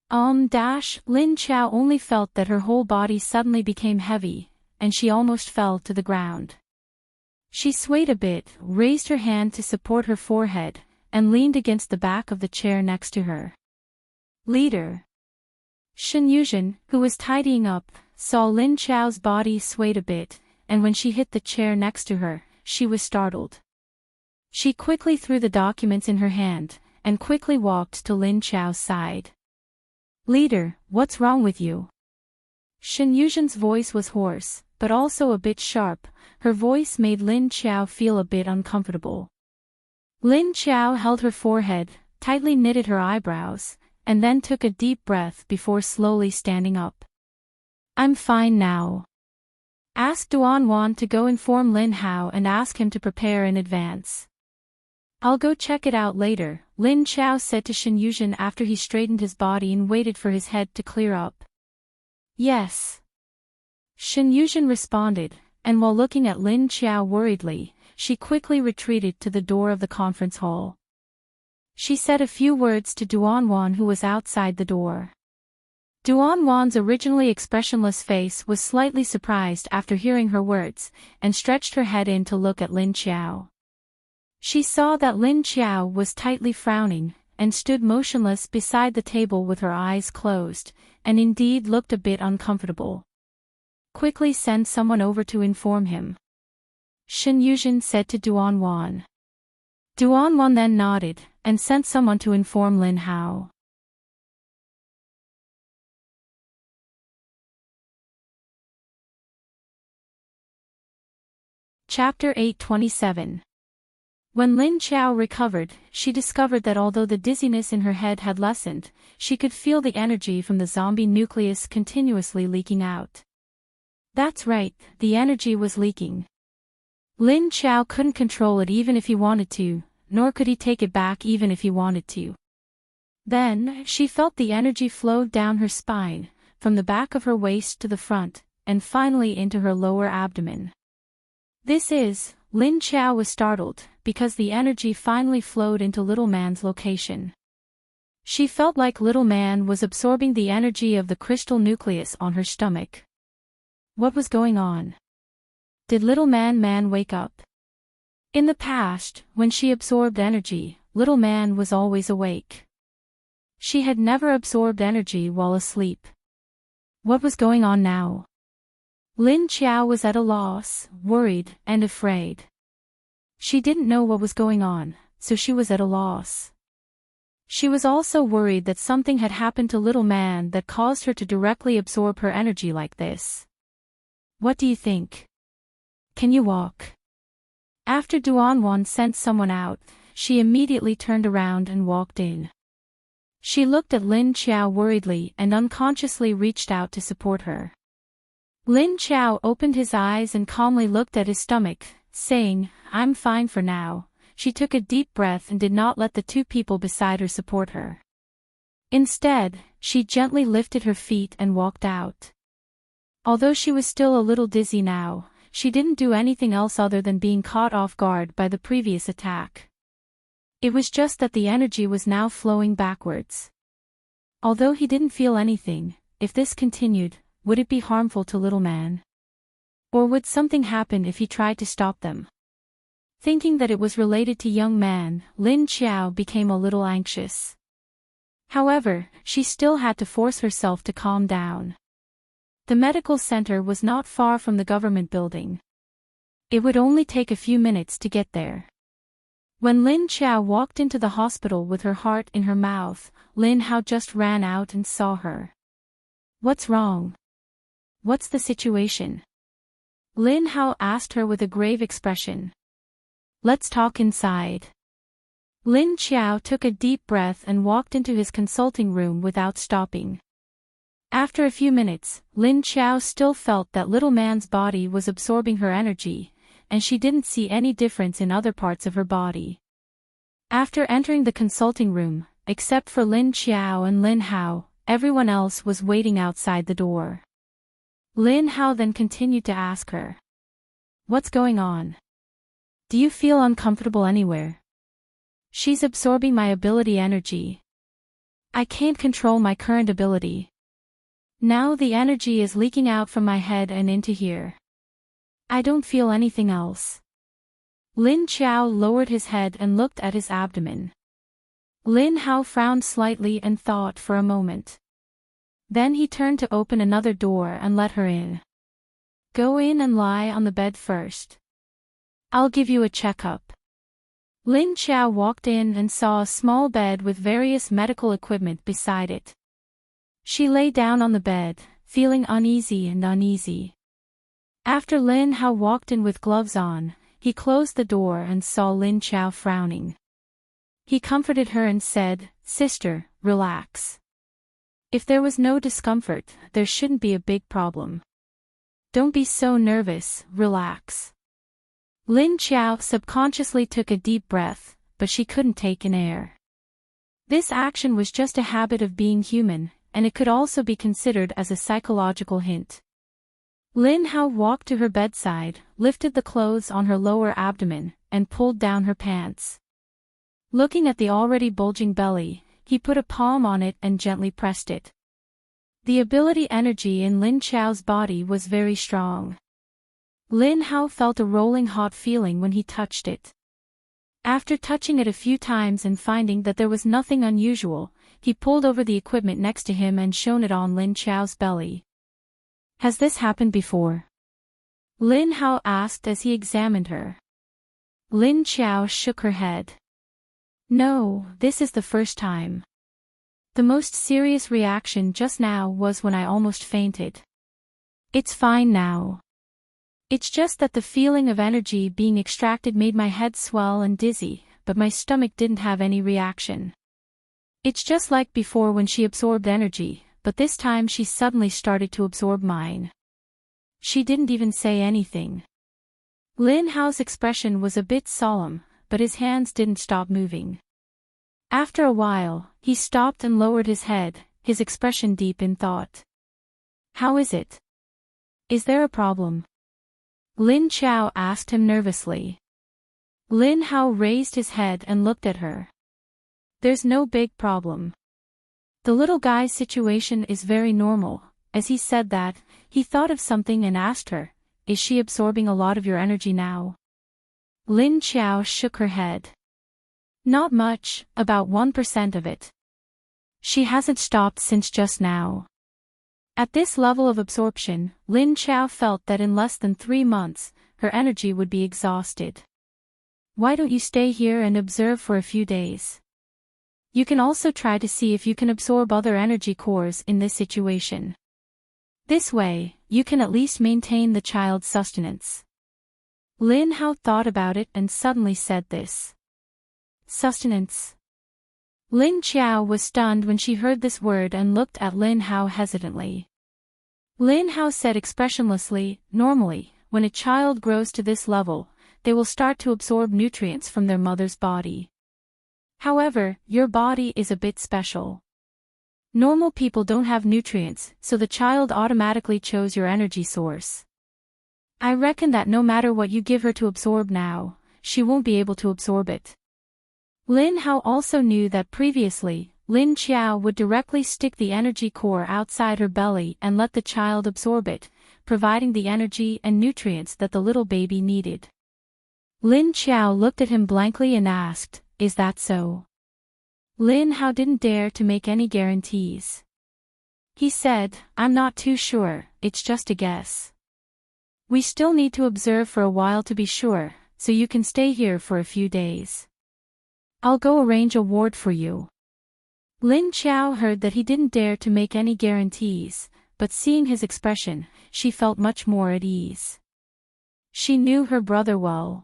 Lin Chao only felt that her whole body suddenly became heavy, and she almost fell to the ground. She swayed a bit, raised her hand to support her forehead, and leaned against the back of the chair next to her. Leader. Shen Yuzhen, who was tidying up, saw Lin Chao's body swayed a bit, and when she hit the chair next to her, she was startled. She quickly threw the documents in her hand, and quickly walked to Lin Chao's side. Leader, what's wrong with you? Shen Yuzhen's voice was hoarse, but also a bit sharp. Her voice made Lin Chao feel a bit uncomfortable. Lin Chao held her forehead, tightly knitted her eyebrows, and then took a deep breath before slowly standing up. I'm fine now. Ask Duan to go inform Lin Hao and ask him to prepare in advance. I'll go check it out later, Lin Chao said to Shen Yuzhen after he straightened his body and waited for his head to clear up. Yes. Shen Yuzhen responded, and while looking at Lin Chao worriedly, she quickly retreated to the door of the conference hall. She said a few words to Duan who was outside the door. Duan's originally expressionless face was slightly surprised after hearing her words, and stretched her head in to look at Lin Chao. She saw that Lin Chao was tightly frowning, and stood motionless beside the table with her eyes closed, and indeed looked a bit uncomfortable. Quickly send someone over to inform him, Shen Yuzhen said to Duan. Duan then nodded, and sent someone to inform Lin Hao. Chapter 827. When Lin Chao recovered, she discovered that although the dizziness in her head had lessened, she could feel the energy from the zombie nucleus continuously leaking out. That's right, the energy was leaking. Lin Chao couldn't control it even if he wanted to, nor could he take it back even if he wanted to. Then, she felt the energy flowed down her spine, from the back of her waist to the front, and finally into her lower abdomen. Lin Chao was startled, because the energy finally flowed into Little Man's location. She felt like Little Man was absorbing the energy of the crystal nucleus on her stomach. What was going on? Did Little Man wake up? In the past, when she absorbed energy, Little Man was always awake. She had never absorbed energy while asleep. What was going on now? Lin Chao was at a loss, worried, and afraid. She didn't know what was going on, so she was at a loss. She was also worried that something had happened to Little Man that caused her to directly absorb her energy like this. What do you think? Can you walk? After Duan sent someone out, she immediately turned around and walked in. She looked at Lin Chao worriedly and unconsciously reached out to support her. Lin Chao opened his eyes and calmly looked at his stomach, saying, "I'm fine for now." She took a deep breath and did not let the two people beside her support her. Instead, she gently lifted her feet and walked out. Although she was still a little dizzy now, she didn't do anything else other than being caught off guard by the previous attack. It was just that the energy was now flowing backwards. Although he didn't feel anything, if this continued, would it be harmful to Little Man? Or would something happen if he tried to stop them? Thinking that it was related to young man, Lin Chao became a little anxious. However, she still had to force herself to calm down. The medical center was not far from the government building. It would only take a few minutes to get there. When Lin Chao walked into the hospital with her heart in her mouth, Lin Hao just ran out and saw her. "What's wrong? What's the situation?" Lin Hao asked her with a grave expression. "Let's talk inside." Lin Chao took a deep breath and walked into his consulting room without stopping. After a few minutes, Lin Chao still felt that Little Man's body was absorbing her energy, and she didn't see any difference in other parts of her body. After entering the consulting room, except for Lin Chao and Lin Hao, everyone else was waiting outside the door. Lin Hao then continued to ask her, "What's going on? Do you feel uncomfortable anywhere?" "She's absorbing my ability energy. I can't control my current ability. Now the energy is leaking out from my head and into here. I don't feel anything else." Lin Chao lowered his head and looked at his abdomen. Lin Hao frowned slightly and thought for a moment. Then he turned to open another door and let her in. "Go in and lie on the bed first. I'll give you a checkup." Lin Chao walked in and saw a small bed with various medical equipment beside it. She lay down on the bed, feeling uneasy. After Lin Hao walked in with gloves on, he closed the door and saw Lin Chao frowning. He comforted her and said, "Sister, relax. If there was no discomfort, there shouldn't be a big problem." Don't be so nervous, relax. Lin Qiao subconsciously took a deep breath, but she couldn't take in air. This action was just a habit of being human, and it could also be considered as a psychological hint. Lin Hao walked to her bedside, lifted the clothes on her lower abdomen, and pulled down her pants. Looking at the already bulging belly, he put a palm on it and gently pressed it. The ability energy in Lin Qiao's body was very strong. Lin Hao felt a rolling hot feeling when he touched it. After touching it a few times and finding that there was nothing unusual, he pulled over the equipment next to him and shone it on Lin Qiao's belly. Has this happened before? Lin Hao asked as he examined her. Lin Qiao shook her head. No, this is the first time. The most serious reaction just now was when I almost fainted. It's fine now. It's just that the feeling of energy being extracted made my head swell and dizzy, but my stomach didn't have any reaction. It's just like before when she absorbed energy, but this time she suddenly started to absorb mine. She didn't even say anything. Lin Hao's expression was a bit solemn, but his hands didn't stop moving. After a while, he stopped and lowered his head, his expression deep in thought. How is it? Is there a problem? Lin Qiao asked him nervously. Lin Hao raised his head and looked at her. There's no big problem. The little guy's situation is very normal. As he said that, he thought of something and asked her, is she absorbing a lot of your energy now? Lin Qiao shook her head. Not much, about 1% of it. She hasn't stopped since just now. At this level of absorption, Lin Qiao felt that in less than 3 months, her energy would be exhausted. Why don't you stay here and observe for a few days? You can also try to see if you can absorb other energy cores in this situation. This way, you can at least maintain the child's sustenance. Lin Hao thought about it and suddenly said this. Sustenance. Lin Qiao was stunned when she heard this word and looked at Lin Hao hesitantly. Lin Hao said expressionlessly, normally, when a child grows to this level, they will start to absorb nutrients from their mother's body. However, your body is a bit special. Normal people don't have nutrients, so the child automatically chose your energy source. I reckon that no matter what you give her to absorb now, she won't be able to absorb it. Lin Hao also knew that previously, Lin Qiao would directly stick the energy core outside her belly and let the child absorb it, providing the energy and nutrients that the little baby needed. Lin Qiao looked at him blankly and asked, is that so? Lin Hao didn't dare to make any guarantees. He said, I'm not too sure, it's just a guess. We still need to observe for a while to be sure, so you can stay here for a few days. I'll go arrange a ward for you. Lin Qiao heard that he didn't dare to make any guarantees, but seeing his expression, she felt much more at ease. She knew her brother well.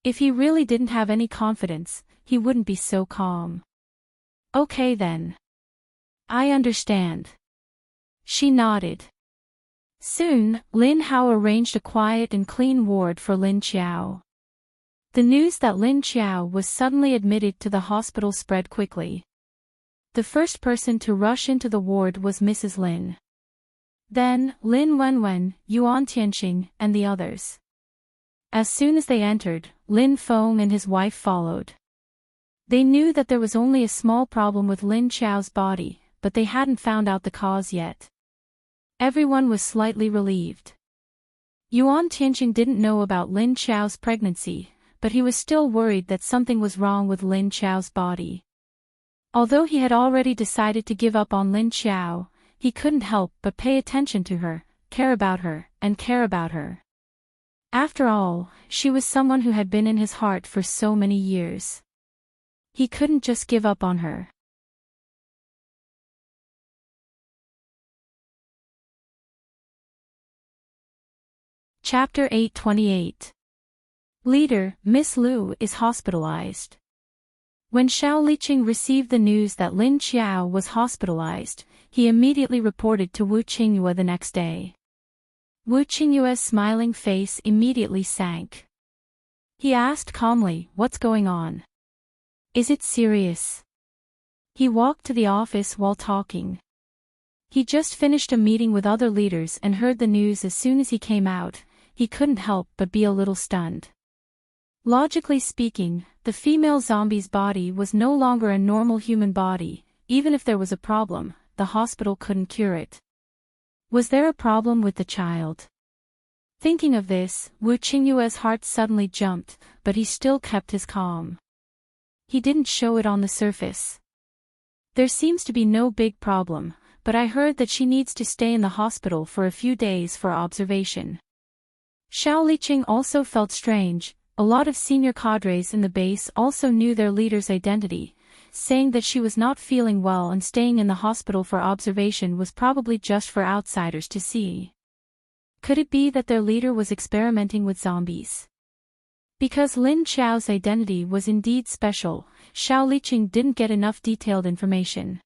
If he really didn't have any confidence, he wouldn't be so calm. Okay then. I understand. She nodded. Soon, Lin Hao arranged a quiet and clean ward for Lin Qiao. The news that Lin Qiao was suddenly admitted to the hospital spread quickly. The first person to rush into the ward was Mrs. Lin. Then, Lin Wenwen, Yuan Tianqing, and the others. As soon as they entered, Lin Feng and his wife followed. They knew that there was only a small problem with Lin Qiao's body, but they hadn't found out the cause yet. Everyone was slightly relieved. Yuan Tianqing didn't know about Lin Qiao's pregnancy, but he was still worried that something was wrong with Lin Qiao's body. Although he had already decided to give up on Lin Qiao, he couldn't help but pay attention to her, care about her, and care about her. After all, she was someone who had been in his heart for so many years. He couldn't just give up on her. Chapter 828. Leader, Miss Liu is hospitalized. When Xiao Liqing received the news that Lin Qiao was hospitalized, he immediately reported to Wu Qingyue the next day. Wu Qingyue's smiling face immediately sank. He asked calmly, "What's going on? Is it serious?" He walked to the office while talking. He just finished a meeting with other leaders and heard the news as soon as he came out. He couldn't help but be a little stunned. Logically speaking, the female zombie's body was no longer a normal human body. Even if there was a problem, the hospital couldn't cure it. Was there a problem with the child? Thinking of this, Wu Qingyue's heart suddenly jumped, but he still kept his calm. He didn't show it on the surface. "There seems to be no big problem, but I heard that she needs to stay in the hospital for a few days for observation." Xiao Liqing also felt strange. A lot of senior cadres in the base also knew their leader's identity, saying that she was not feeling well and staying in the hospital for observation was probably just for outsiders to see. Could it be that their leader was experimenting with zombies? Because Lin Qiao's identity was indeed special, Xiao Liqing didn't get enough detailed information.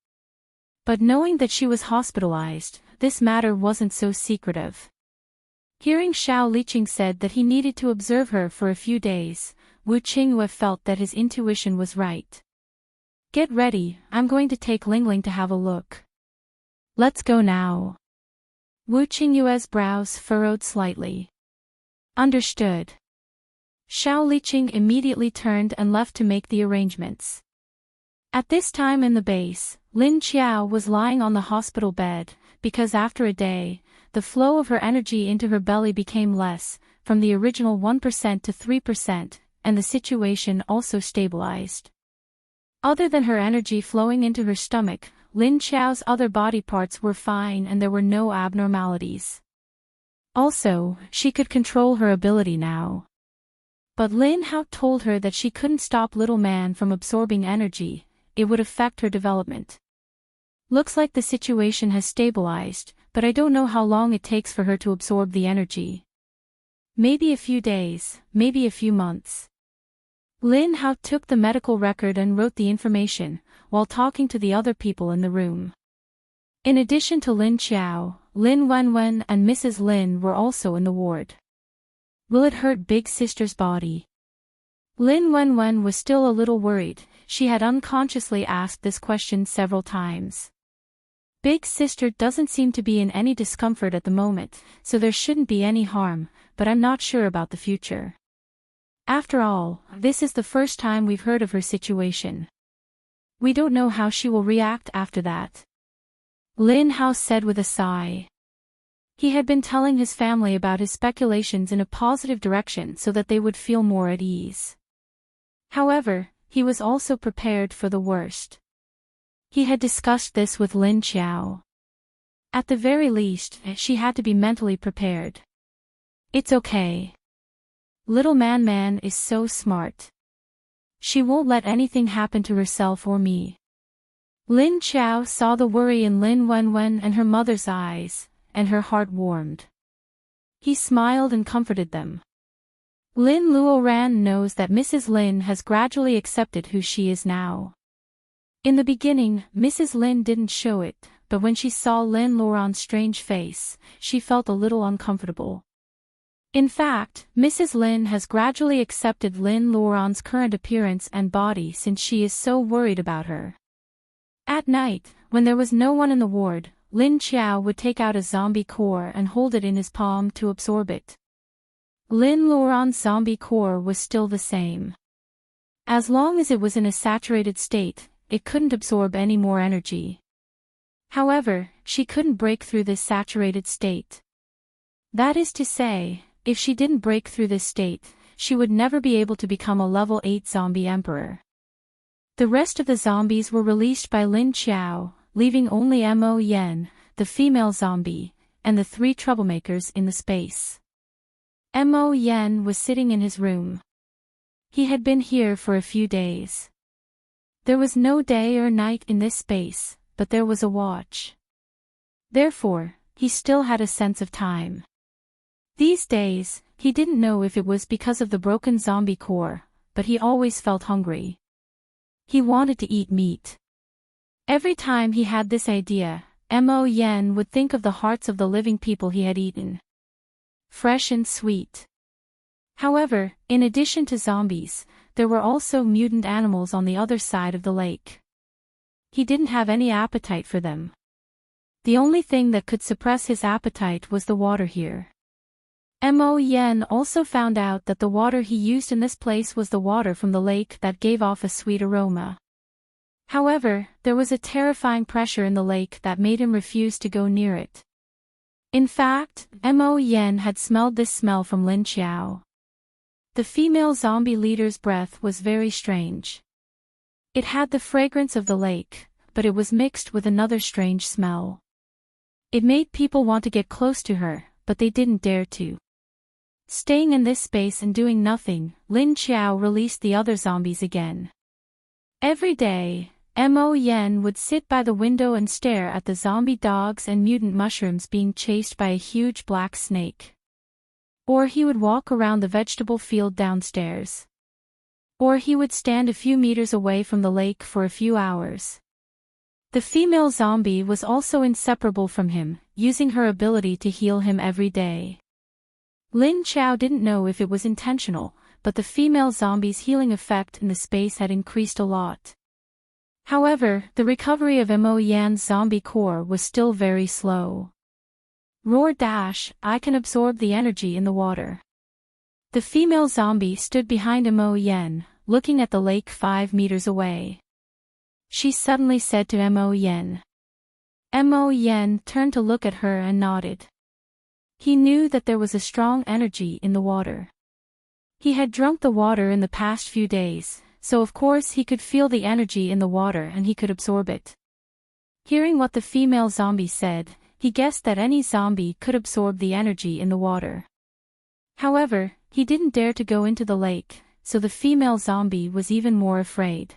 But knowing that she was hospitalized, this matter wasn't so secretive. Hearing Xiao Liqing said that he needed to observe her for a few days, Wu Qingyue felt that his intuition was right. "Get ready, I'm going to take Lingling to have a look." "Let's go now." Wu Qingyue's brows furrowed slightly. "Understood." Xiao Liqing immediately turned and left to make the arrangements. At this time in the base, Lin Qiao was lying on the hospital bed, because after a day, the flow of her energy into her belly became less, from the original 1% to 3%, and the situation also stabilized. Other than her energy flowing into her stomach, Lin Qiao's other body parts were fine and there were no abnormalities. Also, she could control her ability now. But Lin Hao told her that she couldn't stop little man from absorbing energy, it would affect her development. "Looks like the situation has stabilized, but I don't know how long it takes for her to absorb the energy. Maybe a few days, maybe a few months." Lin Hao took the medical record and wrote the information, while talking to the other people in the room. In addition to Lin Qiao, Lin Wenwen and Mrs. Lin were also in the ward. "Will it hurt Big Sister's body?" Lin Wenwen was still a little worried. She had unconsciously asked this question several times. Big Sister doesn't seem to be in any discomfort at the moment, so there shouldn't be any harm, but I'm not sure about the future. After all, this is the first time we've heard of her situation. We don't know how she will react after that. Lin Hao said with a sigh. He had been telling his family about his speculations in a positive direction so that they would feel more at ease. However, he was also prepared for the worst. He had discussed this with Lin Qiao. At the very least, she had to be mentally prepared. "It's okay. Little Man is so smart. She won't let anything happen to herself or me." Lin Qiao saw the worry in Lin Wenwen and her mother's eyes, and her heart warmed. He smiled and comforted them. Lin Luoran knows that Mrs. Lin has gradually accepted who she is now. In the beginning, Mrs. Lin didn't show it, but when she saw Lin Luoran's strange face, she felt a little uncomfortable. In fact, Mrs. Lin has gradually accepted Lin Luoran's current appearance and body since she is so worried about her. At night, when there was no one in the ward, Lin Qiao would take out a zombie core and hold it in his palm to absorb it. Lin Luoran's zombie core was still the same. As long as it was in a saturated state, it couldn't absorb any more energy. However, she couldn't break through this saturated state. That is to say, if she didn't break through this state, she would never be able to become a level 8 zombie emperor. The rest of the zombies were released by Lin Qiao, leaving only Mo Yen, the female zombie, and the 3 troublemakers in the space. Mo Yen was sitting in his room. He had been here for a few days. There was no day or night in this space, but there was a watch. Therefore, he still had a sense of time. These days, he didn't know if it was because of the broken zombie core, but he always felt hungry. He wanted to eat meat. Every time he had this idea, Mo Yen would think of the hearts of the living people he had eaten. fresh and sweet. However, in addition to zombies, there were also mutant animals on the other side of the lake. He didn't have any appetite for them. The only thing that could suppress his appetite was the water here. Mo Yen also found out that the water he used in this place was the water from the lake that gave off a sweet aroma. However, there was a terrifying pressure in the lake that made him refuse to go near it. In fact, Mo Yen had smelled this smell from Lin Qiao. The female zombie leader's breath was very strange. It had the fragrance of the lake, but it was mixed with another strange smell. It made people want to get close to her, but they didn't dare to. Staying in this space and doing nothing, Lin Qiao released the other zombies again. Every day, Mo Yen would sit by the window and stare at the zombie dogs and mutant mushrooms being chased by a huge black snake. Or he would walk around the vegetable field downstairs. Or he would stand a few meters away from the lake for a few hours. The female zombie was also inseparable from him, using her ability to heal him every day. Lin Qiao didn't know if it was intentional, but the female zombie's healing effect in the space had increased a lot. However, the recovery of Mo Yan's zombie core was still very slow. Roar dash, I can absorb the energy in the water. The female zombie stood behind Mo Yen, looking at the lake 5 meters away. She suddenly said to Mo Yen. Mo Yen turned to look at her and nodded. He knew that there was a strong energy in the water. He had drunk the water in the past few days, so of course he could feel the energy in the water and he could absorb it. Hearing what the female zombie said, he guessed that any zombie could absorb the energy in the water. However, he didn't dare to go into the lake, so the female zombie was even more afraid.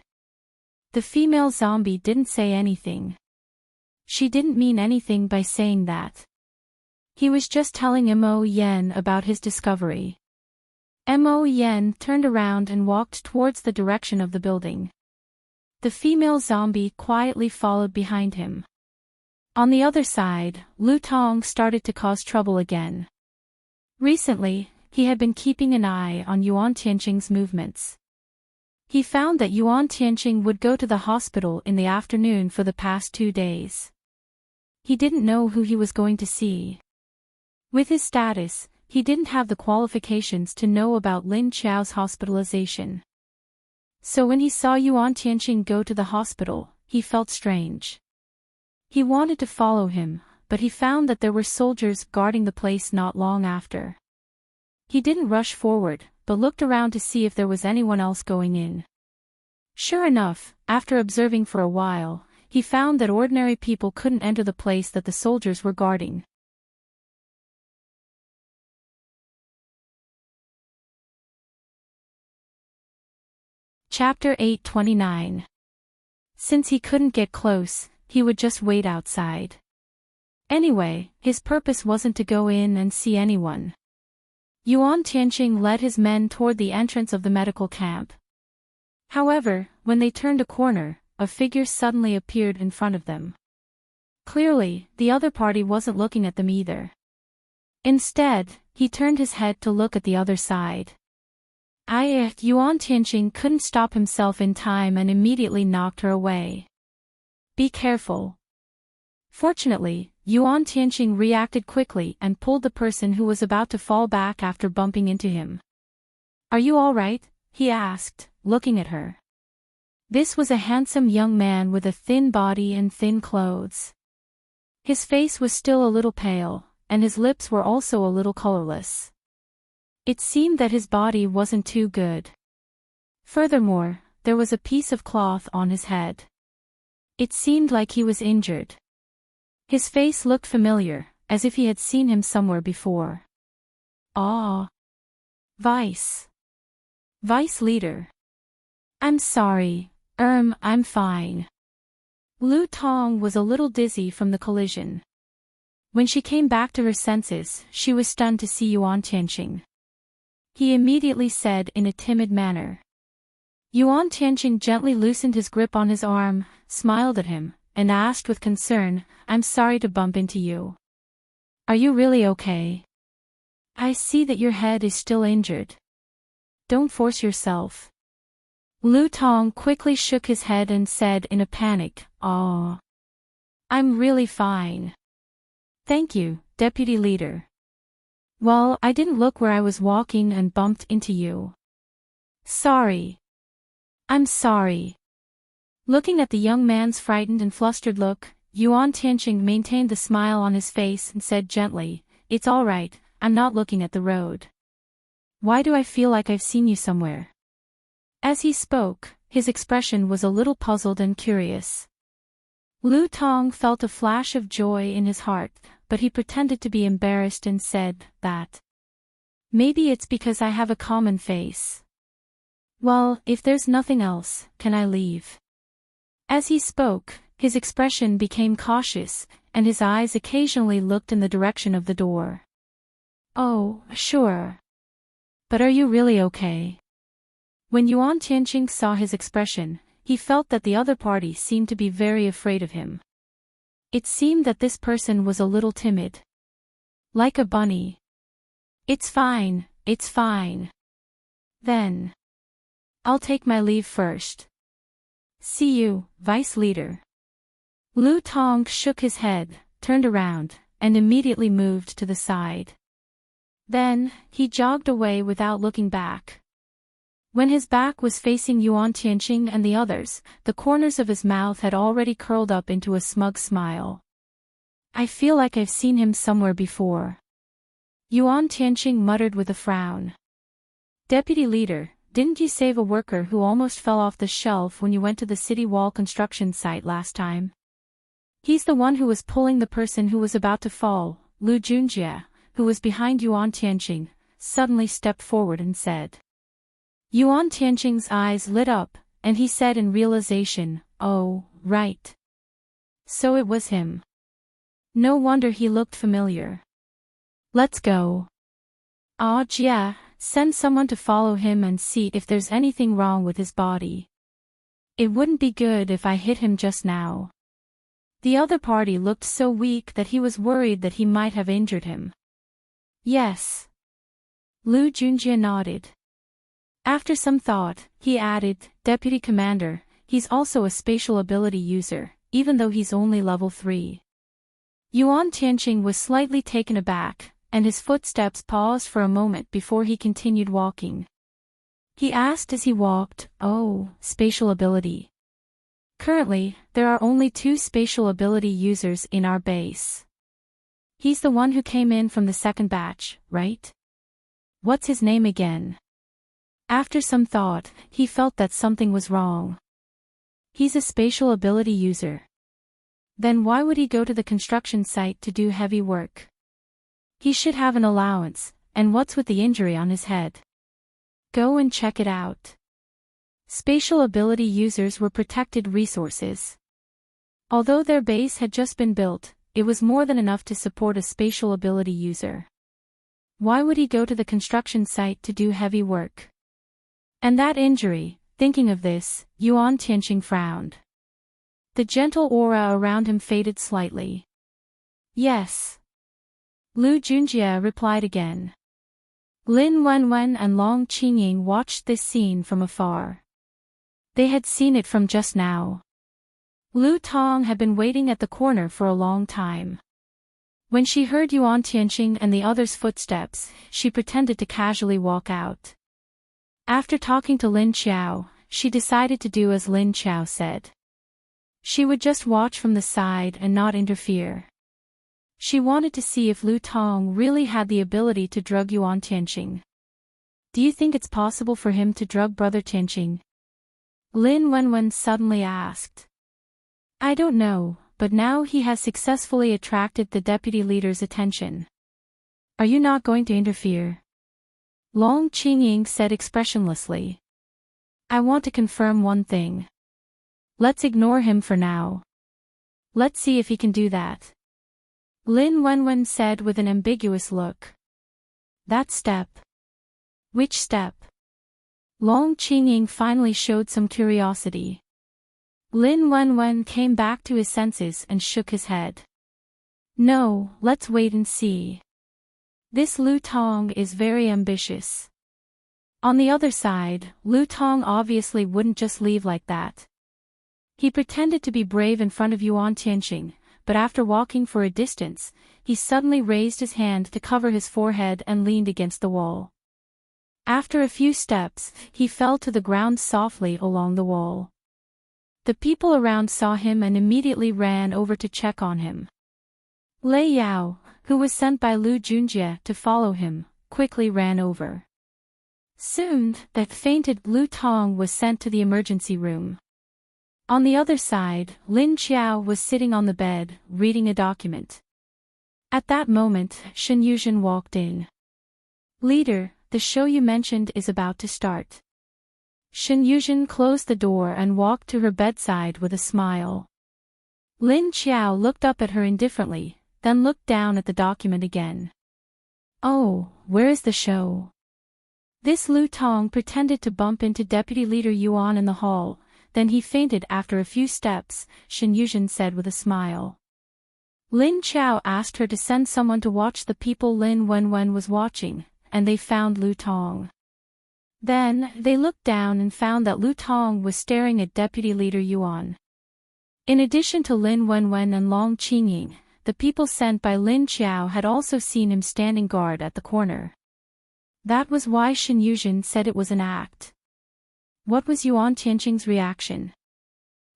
The female zombie didn't say anything. She didn't mean anything by saying that. He was just telling Mo Yen about his discovery. Mo Yen turned around and walked towards the direction of the building. The female zombie quietly followed behind him. On the other side, Lu Tong started to cause trouble again. Recently, he had been keeping an eye on Yuan Tianqing's movements. He found that Yuan Tianqing would go to the hospital in the afternoon for the past 2 days. He didn't know who he was going to see. With his status, he didn't have the qualifications to know about Lin Qiao's hospitalization. So when he saw Yuan Tianqing go to the hospital, he felt strange. He wanted to follow him, but he found that there were soldiers guarding the place not long after. He didn't rush forward, but looked around to see if there was anyone else going in. Sure enough, after observing for a while, he found that ordinary people couldn't enter the place that the soldiers were guarding. Chapter 829. Since he couldn't get close, he would just wait outside. Anyway, his purpose wasn't to go in and see anyone. Yuan Tianqing led his men toward the entrance of the medical camp. However, when they turned a corner, a figure suddenly appeared in front of them. Clearly, the other party wasn't looking at them either. Instead, he turned his head to look at the other side. Yuan Tianqing couldn't stop himself in time and immediately knocked her away. Be careful. Fortunately, Yuan Tianqing reacted quickly and pulled the person who was about to fall back after bumping into him. Are you all right? He asked, looking at her. This was a handsome young man with a thin body and thin clothes. His face was still a little pale, and his lips were also a little colorless. It seemed that his body wasn't too good. Furthermore, there was a piece of cloth on his head. It seemed like he was injured. His face looked familiar, as if he had seen him somewhere before. Ah. Vice leader. I'm sorry, I'm fine. Lu Tong was a little dizzy from the collision. When she came back to her senses, she was stunned to see Yuan Tianqing. He immediately said in a timid manner. Yuan Tianqing gently loosened his grip on his arm, smiled at him, and asked with concern, I'm sorry to bump into you. Are you really okay? I see that your head is still injured. Don't force yourself. Lu Tong quickly shook his head and said in a panic, "Aw. I'm really fine. Thank you, Deputy Leader. Well, I didn't look where I was walking and bumped into you. Sorry. I'm sorry." Looking at the young man's frightened and flustered look, Yuan Tianqing maintained the smile on his face and said gently, "It's all right, I'm not looking at the road. Why do I feel like I've seen you somewhere?" As he spoke, his expression was a little puzzled and curious. Lu Tong felt a flash of joy in his heart, but he pretended to be embarrassed and said that maybe it's because I have a common face. Well, if there's nothing else, can I leave? As he spoke, his expression became cautious, and his eyes occasionally looked in the direction of the door. "Oh, sure. But are you really okay?" When Yuan Tianqing saw his expression, he felt that the other party seemed to be very afraid of him. It seemed that this person was a little timid. Like a bunny. It's fine, it's fine. Then I'll take my leave first. See you, Vice Leader." Lu Tong shook his head, turned around, and immediately moved to the side. Then, he jogged away without looking back. When his back was facing Yuan Tianqing and the others, the corners of his mouth had already curled up into a smug smile. "I feel like I've seen him somewhere before." Yuan Tianqing muttered with a frown. "Deputy Leader, didn't you save a worker who almost fell off the shelf when you went to the city wall construction site last time?" "He's the one who was pulling the person who was about to fall." Lu Junjie, who was behind Yuan Tianqing, suddenly stepped forward and said. Yuan Tianqing's eyes lit up, and he said in realization, "Oh, right. So it was him. No wonder he looked familiar. Let's go. Ah, Jia, send someone to follow him and see if there's anything wrong with his body. It wouldn't be good if I hit him just now." The other party looked so weak that he was worried that he might have injured him. "Yes." Lu Junjie nodded. After some thought, he added, "Deputy Commander, he's also a spatial ability user, even though he's only level 3. Yuan Tianqing was slightly taken aback, and his footsteps paused for a moment before he continued walking. He asked as he walked, "Oh, spatial ability. Currently, there are only 2 spatial ability users in our base. He's the one who came in from the second batch, right? What's his name again?" After some thought, he felt that something was wrong. He's a spatial ability user. Then why would he go to the construction site to do heavy work? He should have an allowance, and what's with the injury on his head? Go and check it out. Spatial ability users were protected resources. Although their base had just been built, it was more than enough to support a spatial ability user. Why would he go to the construction site to do heavy work? And that injury, thinking of this, Yuan Tianqing frowned. The gentle aura around him faded slightly. "Yes." Lu Junjie replied again. Lin Wenwen and Long Qingying watched this scene from afar. They had seen it from just now. Lu Tong had been waiting at the corner for a long time. When she heard Yuan Tianqing and the others' footsteps, she pretended to casually walk out. After talking to Lin Qiao, she decided to do as Lin Qiao said. She would just watch from the side and not interfere. She wanted to see if Lu Tong really had the ability to drug Yuan Tianqing. "Do you think it's possible for him to drug Brother Tianqing?" Lin Wenwen suddenly asked. "I don't know, but now he has successfully attracted the deputy leader's attention. Are you not going to interfere?" Long Qingying said expressionlessly. "I want to confirm one thing. Let's ignore him for now. Let's see if he can do that." Lin Wenwen said with an ambiguous look. "That step? Which step?" Long Qingying finally showed some curiosity. Lin Wenwen came back to his senses and shook his head. "No, let's wait and see." This Lu Tong is very ambitious. On the other side, Lu Tong obviously wouldn't just leave like that. He pretended to be brave in front of Yuan Tianqing, but after walking for a distance, he suddenly raised his hand to cover his forehead and leaned against the wall. After a few steps, he fell to the ground softly along the wall. The people around saw him and immediately ran over to check on him. Lei Yao, who was sent by Lu Junjie to follow him, quickly ran over. Soon, the fainted Lu Tong was sent to the emergency room. On the other side, Lin Qiao was sitting on the bed, reading a document. At that moment, Shen Yuzhen walked in. "Leader, the show you mentioned is about to start." Shen Yuzhen closed the door and walked to her bedside with a smile. Lin Qiao looked up at her indifferently, then looked down at the document again. "Oh, where is the show?" This Lu Tong pretended to bump into Deputy Leader Yuan in the hall, then he fainted after a few steps, Shen Yuzhen said with a smile. Lin Qiao asked her to send someone to watch the people Lin Wenwen was watching, and they found Lu Tong. Then, they looked down and found that Lu Tong was staring at Deputy Leader Yuan. In addition to Lin Wenwen and Long Qingying, the people sent by Lin Qiao had also seen him standing guard at the corner. That was why Shen Yuzhen said it was an act. What was Yuan Tianqing's reaction?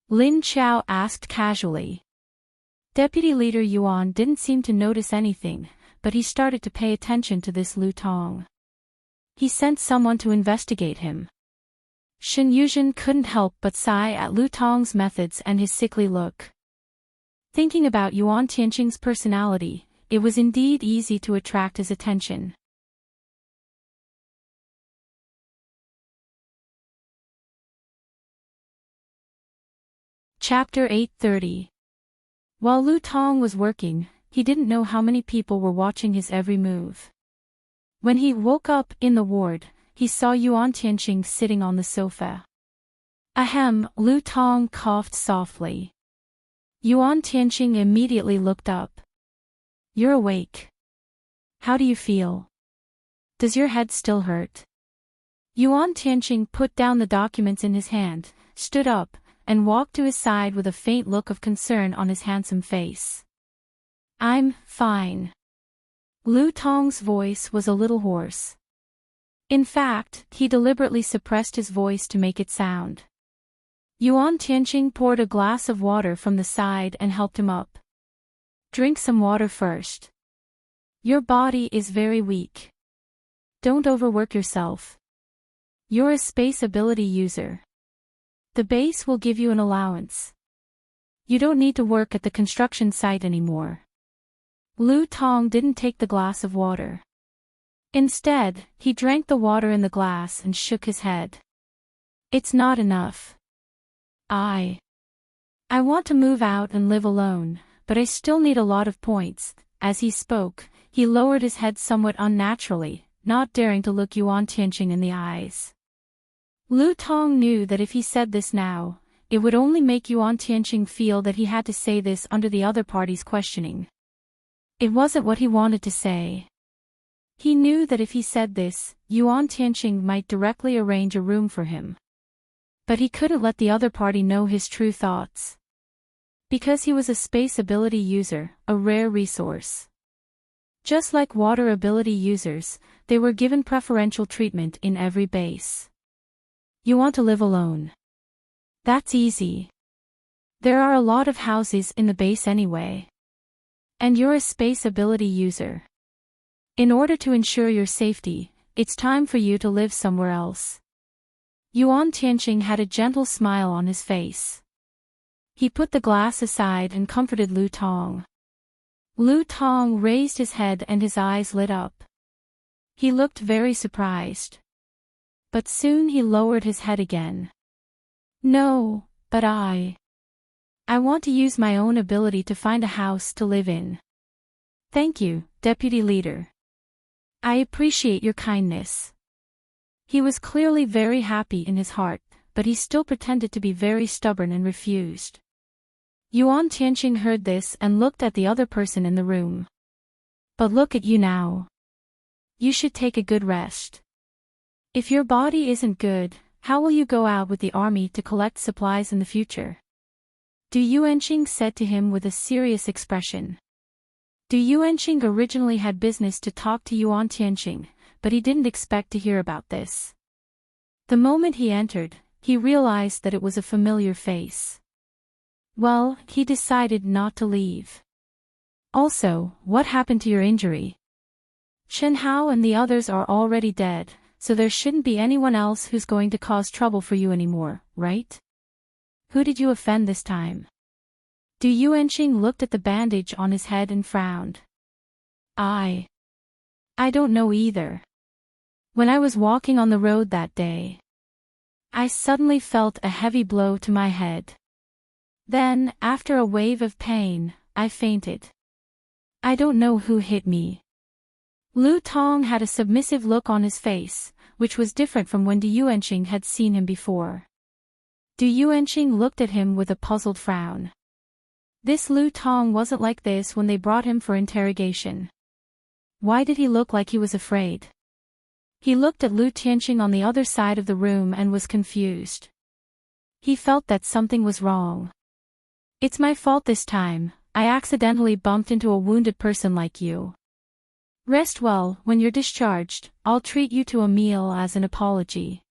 Lin Qiao asked casually. Deputy Leader Yuan didn't seem to notice anything, but he started to pay attention to this Lu Tong. He sent someone to investigate him. Shen Yuzhen couldn't help but sigh at Lu Tong's methods and his sickly look. Thinking about Yuan Tianqing's personality, it was indeed easy to attract his attention. Chapter 830. While Lu Tong was working, he didn't know how many people were watching his every move. When he woke up in the ward, he saw Yuan Tianqing sitting on the sofa. Ahem, Lu Tong coughed softly. Yuan Tianqing immediately looked up. "You're awake. How do you feel? Does your head still hurt?" Yuan Tianqing put down the documents in his hand, stood up, and walked to his side with a faint look of concern on his handsome face. "I'm fine." Lu Tong's voice was a little hoarse. In fact, he deliberately suppressed his voice to make it sound. Yuan Tianqing poured a glass of water from the side and helped him up. "Drink some water first. Your body is very weak. Don't overwork yourself. You're a space ability user. The base will give you an allowance. You don't need to work at the construction site anymore." Lu Tong didn't take the glass of water. Instead, he drank the water in the glass and shook his head. "It's not enough. I want to move out and live alone, but I still need a lot of points." As he spoke, he lowered his head somewhat unnaturally, not daring to look Yuan Tianqing in the eyes. Lu Tong knew that if he said this now, it would only make Yuan Tianqing feel that he had to say this under the other party's questioning. It wasn't what he wanted to say. He knew that if he said this, Yuan Tianqing might directly arrange a room for him. But he couldn't let the other party know his true thoughts. Because he was a space ability user, a rare resource. Just like water ability users, they were given preferential treatment in every base. You want to live alone. That's easy. There are a lot of houses in the base anyway. And you're a space ability user. In order to ensure your safety, it's time for you to live somewhere else. Yuan Tianqing had a gentle smile on his face. He put the glass aside and comforted Lu Tong. Lu Tong raised his head and his eyes lit up. He looked very surprised. But soon he lowered his head again. No, but I want to use my own ability to find a house to live in. Thank you, Deputy Leader. I appreciate your kindness. He was clearly very happy in his heart, but he still pretended to be very stubborn and refused. Yuan Tianqing heard this and looked at the other person in the room. But look at you now. You should take a good rest. If your body isn't good, how will you go out with the army to collect supplies in the future? Du Yuanqing said to him with a serious expression. Du Yuanqing originally had business to talk to Yuan Tianqing, but he didn't expect to hear about this. The moment he entered, he realized that it was a familiar face. Well, he decided not to leave. Also, what happened to your injury? Chen Hao and the others are already dead, so there shouldn't be anyone else who's going to cause trouble for you anymore, right? Who did you offend this time? Du Yuanqing looked at the bandage on his head and frowned. I don't know either. When I was walking on the road that day, I suddenly felt a heavy blow to my head. Then, after a wave of pain, I fainted. I don't know who hit me. Lu Tong had a submissive look on his face, which was different from when Du Yuanqing had seen him before. Du Yuanqing looked at him with a puzzled frown. This Lu Tong wasn't like this when they brought him for interrogation. Why did he look like he was afraid? He looked at Lu Tianqing on the other side of the room and was confused. He felt that something was wrong. It's my fault this time, I accidentally bumped into a wounded person like you. Rest well, when you're discharged, I'll treat you to a meal as an apology.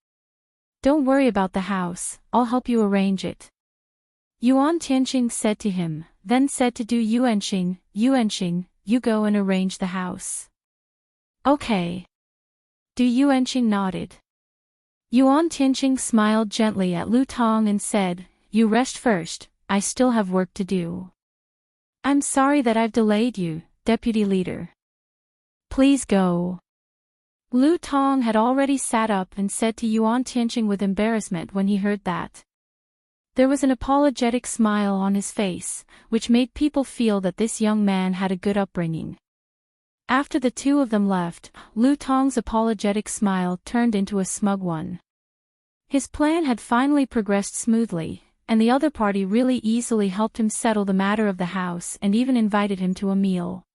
Don't worry about the house, I'll help you arrange it. Yuan Tianqing said to him, then said to Du Yuanqing, Yuanqing, you go and arrange the house. Okay. Du Yuanqing nodded. Yuan Tianqing smiled gently at Lu Tong and said, you rest first, I still have work to do. I'm sorry that I've delayed you, deputy leader. Please go. Lu Tong had already sat up and said to Yuan Tianqing with embarrassment when he heard that. There was an apologetic smile on his face, which made people feel that this young man had a good upbringing. After the two of them left, Lu Tong's apologetic smile turned into a smug one. His plan had finally progressed smoothly, and the other party really easily helped him settle the matter of the house and even invited him to a meal.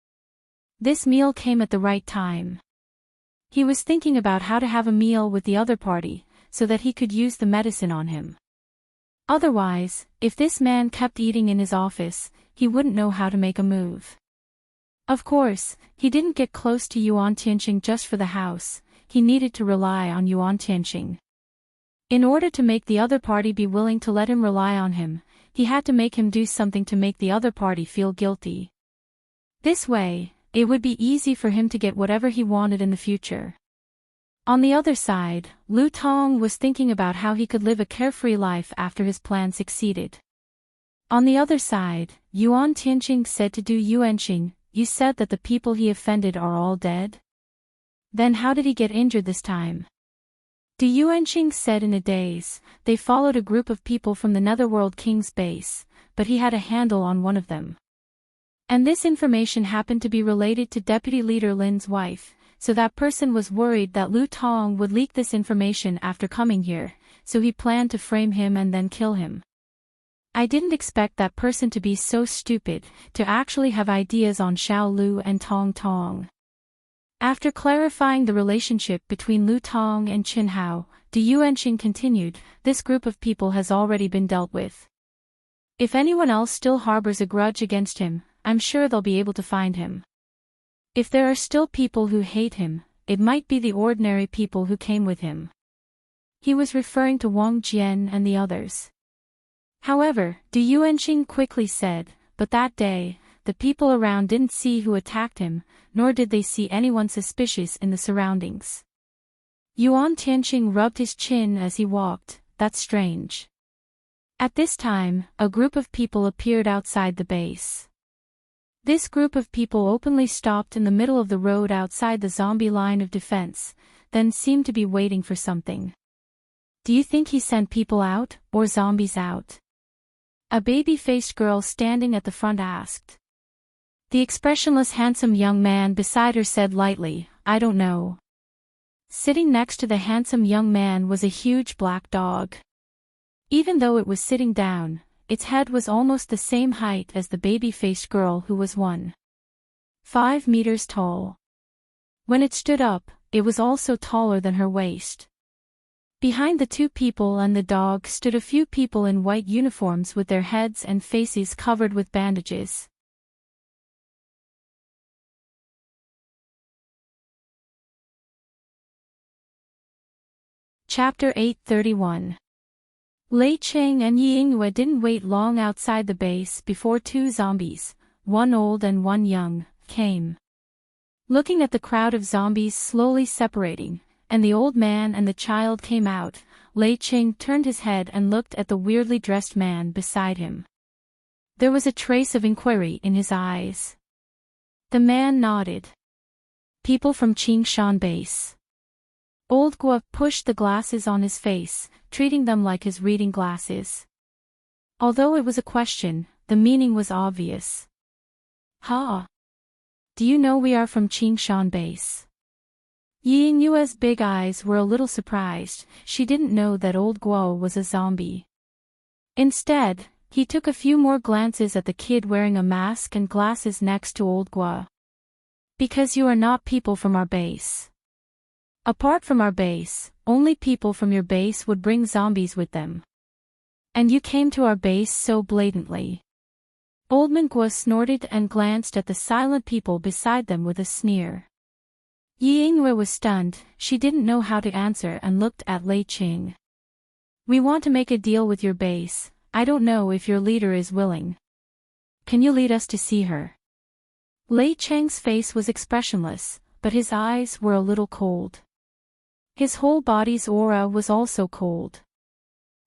This meal came at the right time. He was thinking about how to have a meal with the other party, so that he could use the medicine on him. Otherwise, if this man kept eating in his office, he wouldn't know how to make a move. Of course, he didn't get close to Yuan Tianqing just for the house, he needed to rely on Yuan Tianqing. In order to make the other party be willing to let him rely on him, he had to make him do something to make the other party feel guilty. This way, it would be easy for him to get whatever he wanted in the future. On the other side, Lu Tong was thinking about how he could live a carefree life after his plan succeeded. On the other side, Yuan Tianqing said to Du Yuanqing, you said that the people he offended are all dead? Then how did he get injured this time? Du Yuanqing said in a daze, they followed a group of people from the Netherworld King's base, but he had a handle on one of them. And this information happened to be related to Deputy Leader Lin's wife, so that person was worried that Lu Tong would leak this information after coming here, so he planned to frame him and then kill him. I didn't expect that person to be so stupid, to actually have ideas on Xiao Lu and Tong Tong. After clarifying the relationship between Lu Tong and Qin Hao, Du Yuanqing continued, this group of people has already been dealt with. If anyone else still harbors a grudge against him, I'm sure they'll be able to find him. If there are still people who hate him, it might be the ordinary people who came with him. He was referring to Wang Jian and the others. However, Du Yuanqing quickly said, but that day, the people around didn't see who attacked him, nor did they see anyone suspicious in the surroundings. Yuan Tianqing rubbed his chin as he walked, that's strange. At this time, a group of people appeared outside the base. This group of people openly stopped in the middle of the road outside the zombie line of defense, then seemed to be waiting for something. Do you think he sent people out, or zombies out? A baby-faced girl standing at the front asked. The expressionless handsome young man beside her said lightly, I don't know. Sitting next to the handsome young man was a huge black dog. Even though it was sitting down, its head was almost the same height as the baby-faced girl who was 1.5 meters tall. When it stood up, it was also taller than her waist. Behind the two people and the dog stood a few people in white uniforms with their heads and faces covered with bandages. Chapter 831. Lei Cheng and Yi Yingyue didn't wait long outside the base before two zombies, one old and one young, came. Looking at the crowd of zombies slowly separating, and the old man and the child came out, Lei Cheng turned his head and looked at the weirdly dressed man beside him. There was a trace of inquiry in his eyes. The man nodded. People from Qingshan base. Old Guo pushed the glasses on his face, treating them like his reading glasses. Although it was a question, the meaning was obvious. Ha! Do you know we are from Qingshan base? Yi Yingyue's big eyes were a little surprised. She didn't know that old Guo was a zombie. Instead, he took a few more glances at the kid wearing a mask and glasses next to old Guo. Because you are not people from our base. Apart from our base, only people from your base would bring zombies with them. And you came to our base so blatantly. Old Man Guo snorted and glanced at the silent people beside them with a sneer. Yi Yingyue was stunned. She didn't know how to answer and looked at Lei Cheng. We want to make a deal with your base. I don't know if your leader is willing. Can you lead us to see her? Lei Cheng's face was expressionless, but his eyes were a little cold. His whole body's aura was also cold.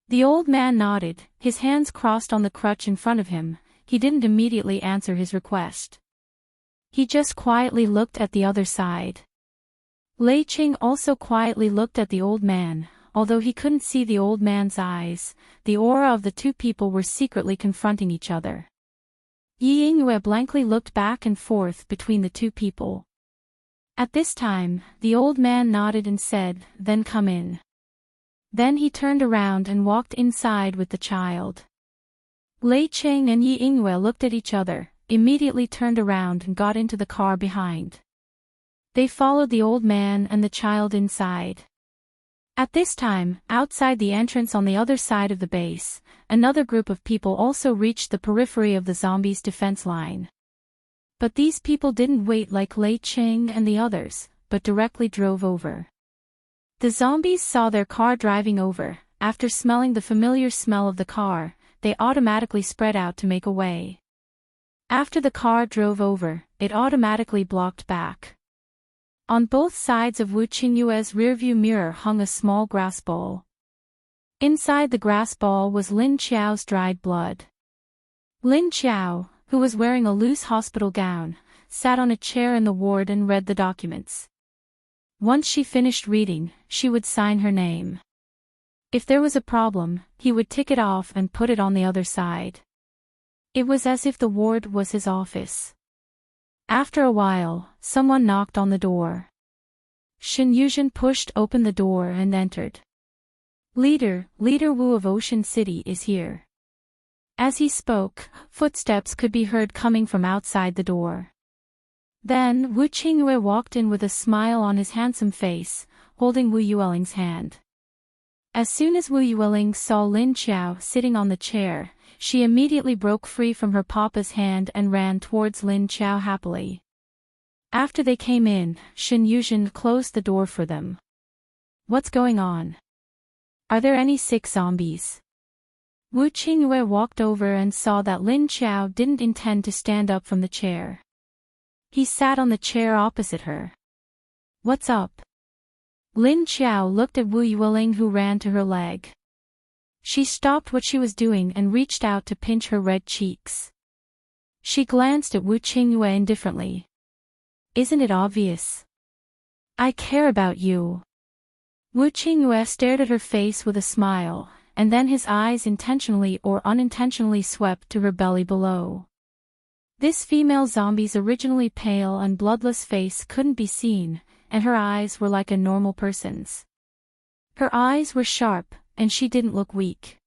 The old man nodded, his hands crossed on the crutch in front of him. He didn't immediately answer his request. He just quietly looked at the other side. Lei Cheng also quietly looked at the old man. Although he couldn't see the old man's eyes, the aura of the two people were secretly confronting each other. Yi Yingyue blankly looked back and forth between the two people. At this time, the old man nodded and said, "Then come in." Then he turned around and walked inside with the child. Lei Cheng and Yi Yingyue looked at each other, immediately turned around and got into the car behind. They followed the old man and the child inside. At this time, outside the entrance on the other side of the base, another group of people also reached the periphery of the zombies' defense line. But these people didn't wait like Lei Cheng and the others, but directly drove over. The zombies saw their car driving over. After smelling the familiar smell of the car, they automatically spread out to make a way. After the car drove over, it automatically blocked back. On both sides of Wu Qingyue's rearview mirror hung a small grass ball. Inside the grass ball was Lin Qiao's dried blood. Lin Qiao, who was wearing a loose hospital gown, sat on a chair in the ward and read the documents. Once she finished reading, she would sign her name. If there was a problem, he would tick it off and put it on the other side. It was as if the ward was his office. After a while, someone knocked on the door. Shen Yuzhen pushed open the door and entered. Leader Wu of Ocean City is here. As he spoke, footsteps could be heard coming from outside the door. Then Wu Qingyue walked in with a smile on his handsome face, holding Wu Yueling's hand. As soon as Wu Yueling saw Lin Qiao sitting on the chair, she immediately broke free from her papa's hand and ran towards Lin Qiao happily. After they came in, Shen Yuzhen closed the door for them. What's going on? Are there any sick zombies? Wu Qingyue walked over and saw that Lin Qiao didn't intend to stand up from the chair. He sat on the chair opposite her. What's up? Lin Qiao looked at Wu Yueling, who ran to her leg. She stopped what she was doing and reached out to pinch her red cheeks. She glanced at Wu Qingyue indifferently. Isn't it obvious? I care about you. Wu Qingyue stared at her face with a smile, and then his eyes intentionally or unintentionally swept to her belly below. This female zombie's originally pale and bloodless face couldn't be seen, and her eyes were like a normal person's. Her eyes were sharp, and she didn't look weak.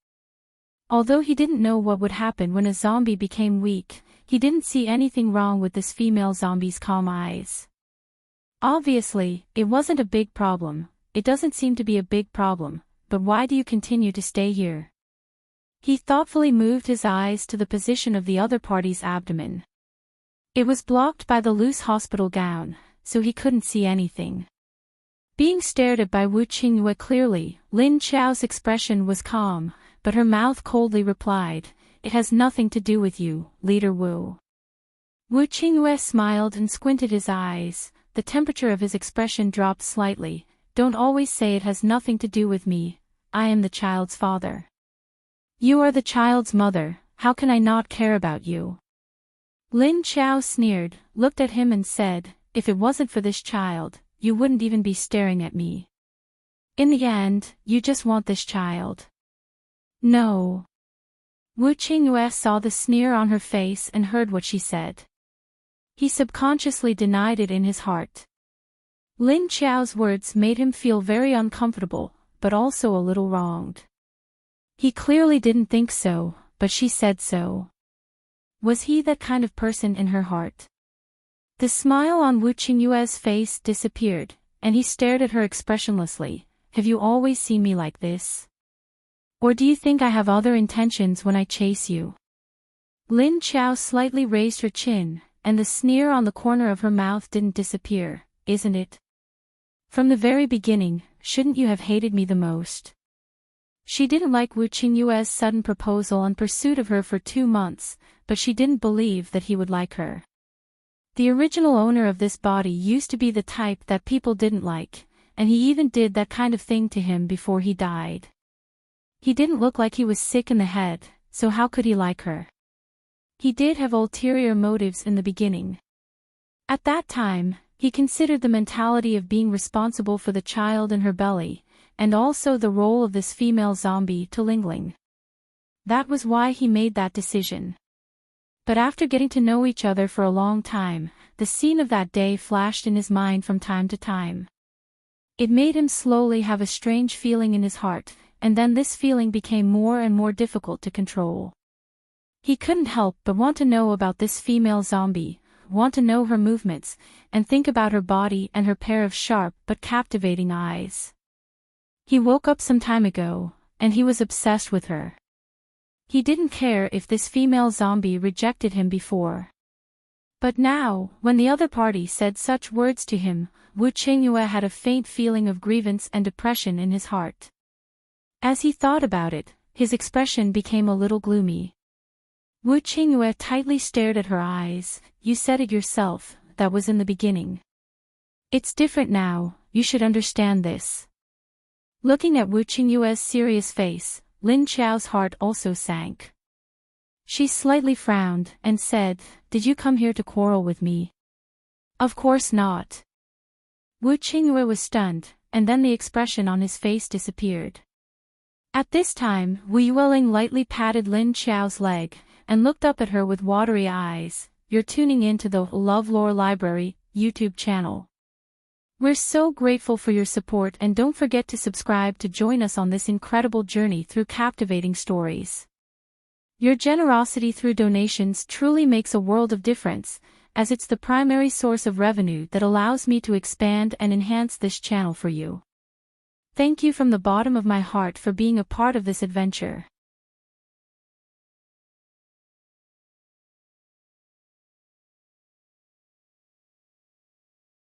Although he didn't know what would happen when a zombie became weak, he didn't see anything wrong with this female zombie's calm eyes. Obviously, it wasn't a big problem. It doesn't seem to be a big problem, but why do you continue to stay here? He thoughtfully moved his eyes to the position of the other party's abdomen. It was blocked by the loose hospital gown, so he couldn't see anything. Being stared at by Wu Qingyue clearly, Lin Qiao's expression was calm, but her mouth coldly replied, "It has nothing to do with you, Leader Wu." Wu Qingyue smiled and squinted his eyes. The temperature of his expression dropped slightly. "Don't always say it has nothing to do with me. I am the child's father. You are the child's mother, how can I not care about you?" Lin Qiao sneered, looked at him and said, "If it wasn't for this child, you wouldn't even be staring at me. In the end, you just want this child." "No." Wu Qingyue saw the sneer on her face and heard what she said. He subconsciously denied it in his heart. Lin Qiao's words made him feel very uncomfortable, but also a little wronged. He clearly didn't think so, but she said so. Was he that kind of person in her heart? The smile on Wu Qingyue's face disappeared, and he stared at her expressionlessly. "Have you always seen me like this? Or do you think I have other intentions when I chase you?" Lin Qiao slightly raised her chin, and the sneer on the corner of her mouth didn't disappear. "Isn't it? From the very beginning, shouldn't you have hated me the most?" She didn't like Wu Qingyue's sudden proposal and pursuit of her for 2 months, but she didn't believe that he would like her. The original owner of this body used to be the type that people didn't like, and he even did that kind of thing to him before he died. He didn't look like he was sick in the head, so how could he like her? He did have ulterior motives in the beginning. At that time, he considered the mentality of being responsible for the child in her belly, and also the role of this female zombie to Lingling. That was why he made that decision. But after getting to know each other for a long time, the scene of that day flashed in his mind from time to time. It made him slowly have a strange feeling in his heart, and then this feeling became more and more difficult to control. He couldn't help but want to know about this female zombie, want to know her movements, and think about her body and her pair of sharp but captivating eyes. He woke up some time ago, and he was obsessed with her. He didn't care if this female zombie rejected him before. But now, when the other party said such words to him, Wu Qingyue had a faint feeling of grievance and depression in his heart. As he thought about it, his expression became a little gloomy. Wu Qingyue tightly stared at her eyes. "You said it yourself, that was in the beginning. It's different now, you should understand this." Looking at Wu Qingyue's serious face, Lin Qiao's heart also sank. She slightly frowned, and said, "Did you come here to quarrel with me?" "Of course not." Wu Qingyue was stunned, and then the expression on his face disappeared. At this time, Wu Yueling lightly patted Lin Qiao's leg, and looked up at her with watery eyes. "You're tuning in to the LoveLore Library YouTube channel. We're so grateful for your support, and don't forget to subscribe to join us on this incredible journey through captivating stories. Your generosity through donations truly makes a world of difference, as it's the primary source of revenue that allows me to expand and enhance this channel for you. Thank you from the bottom of my heart for being a part of this adventure.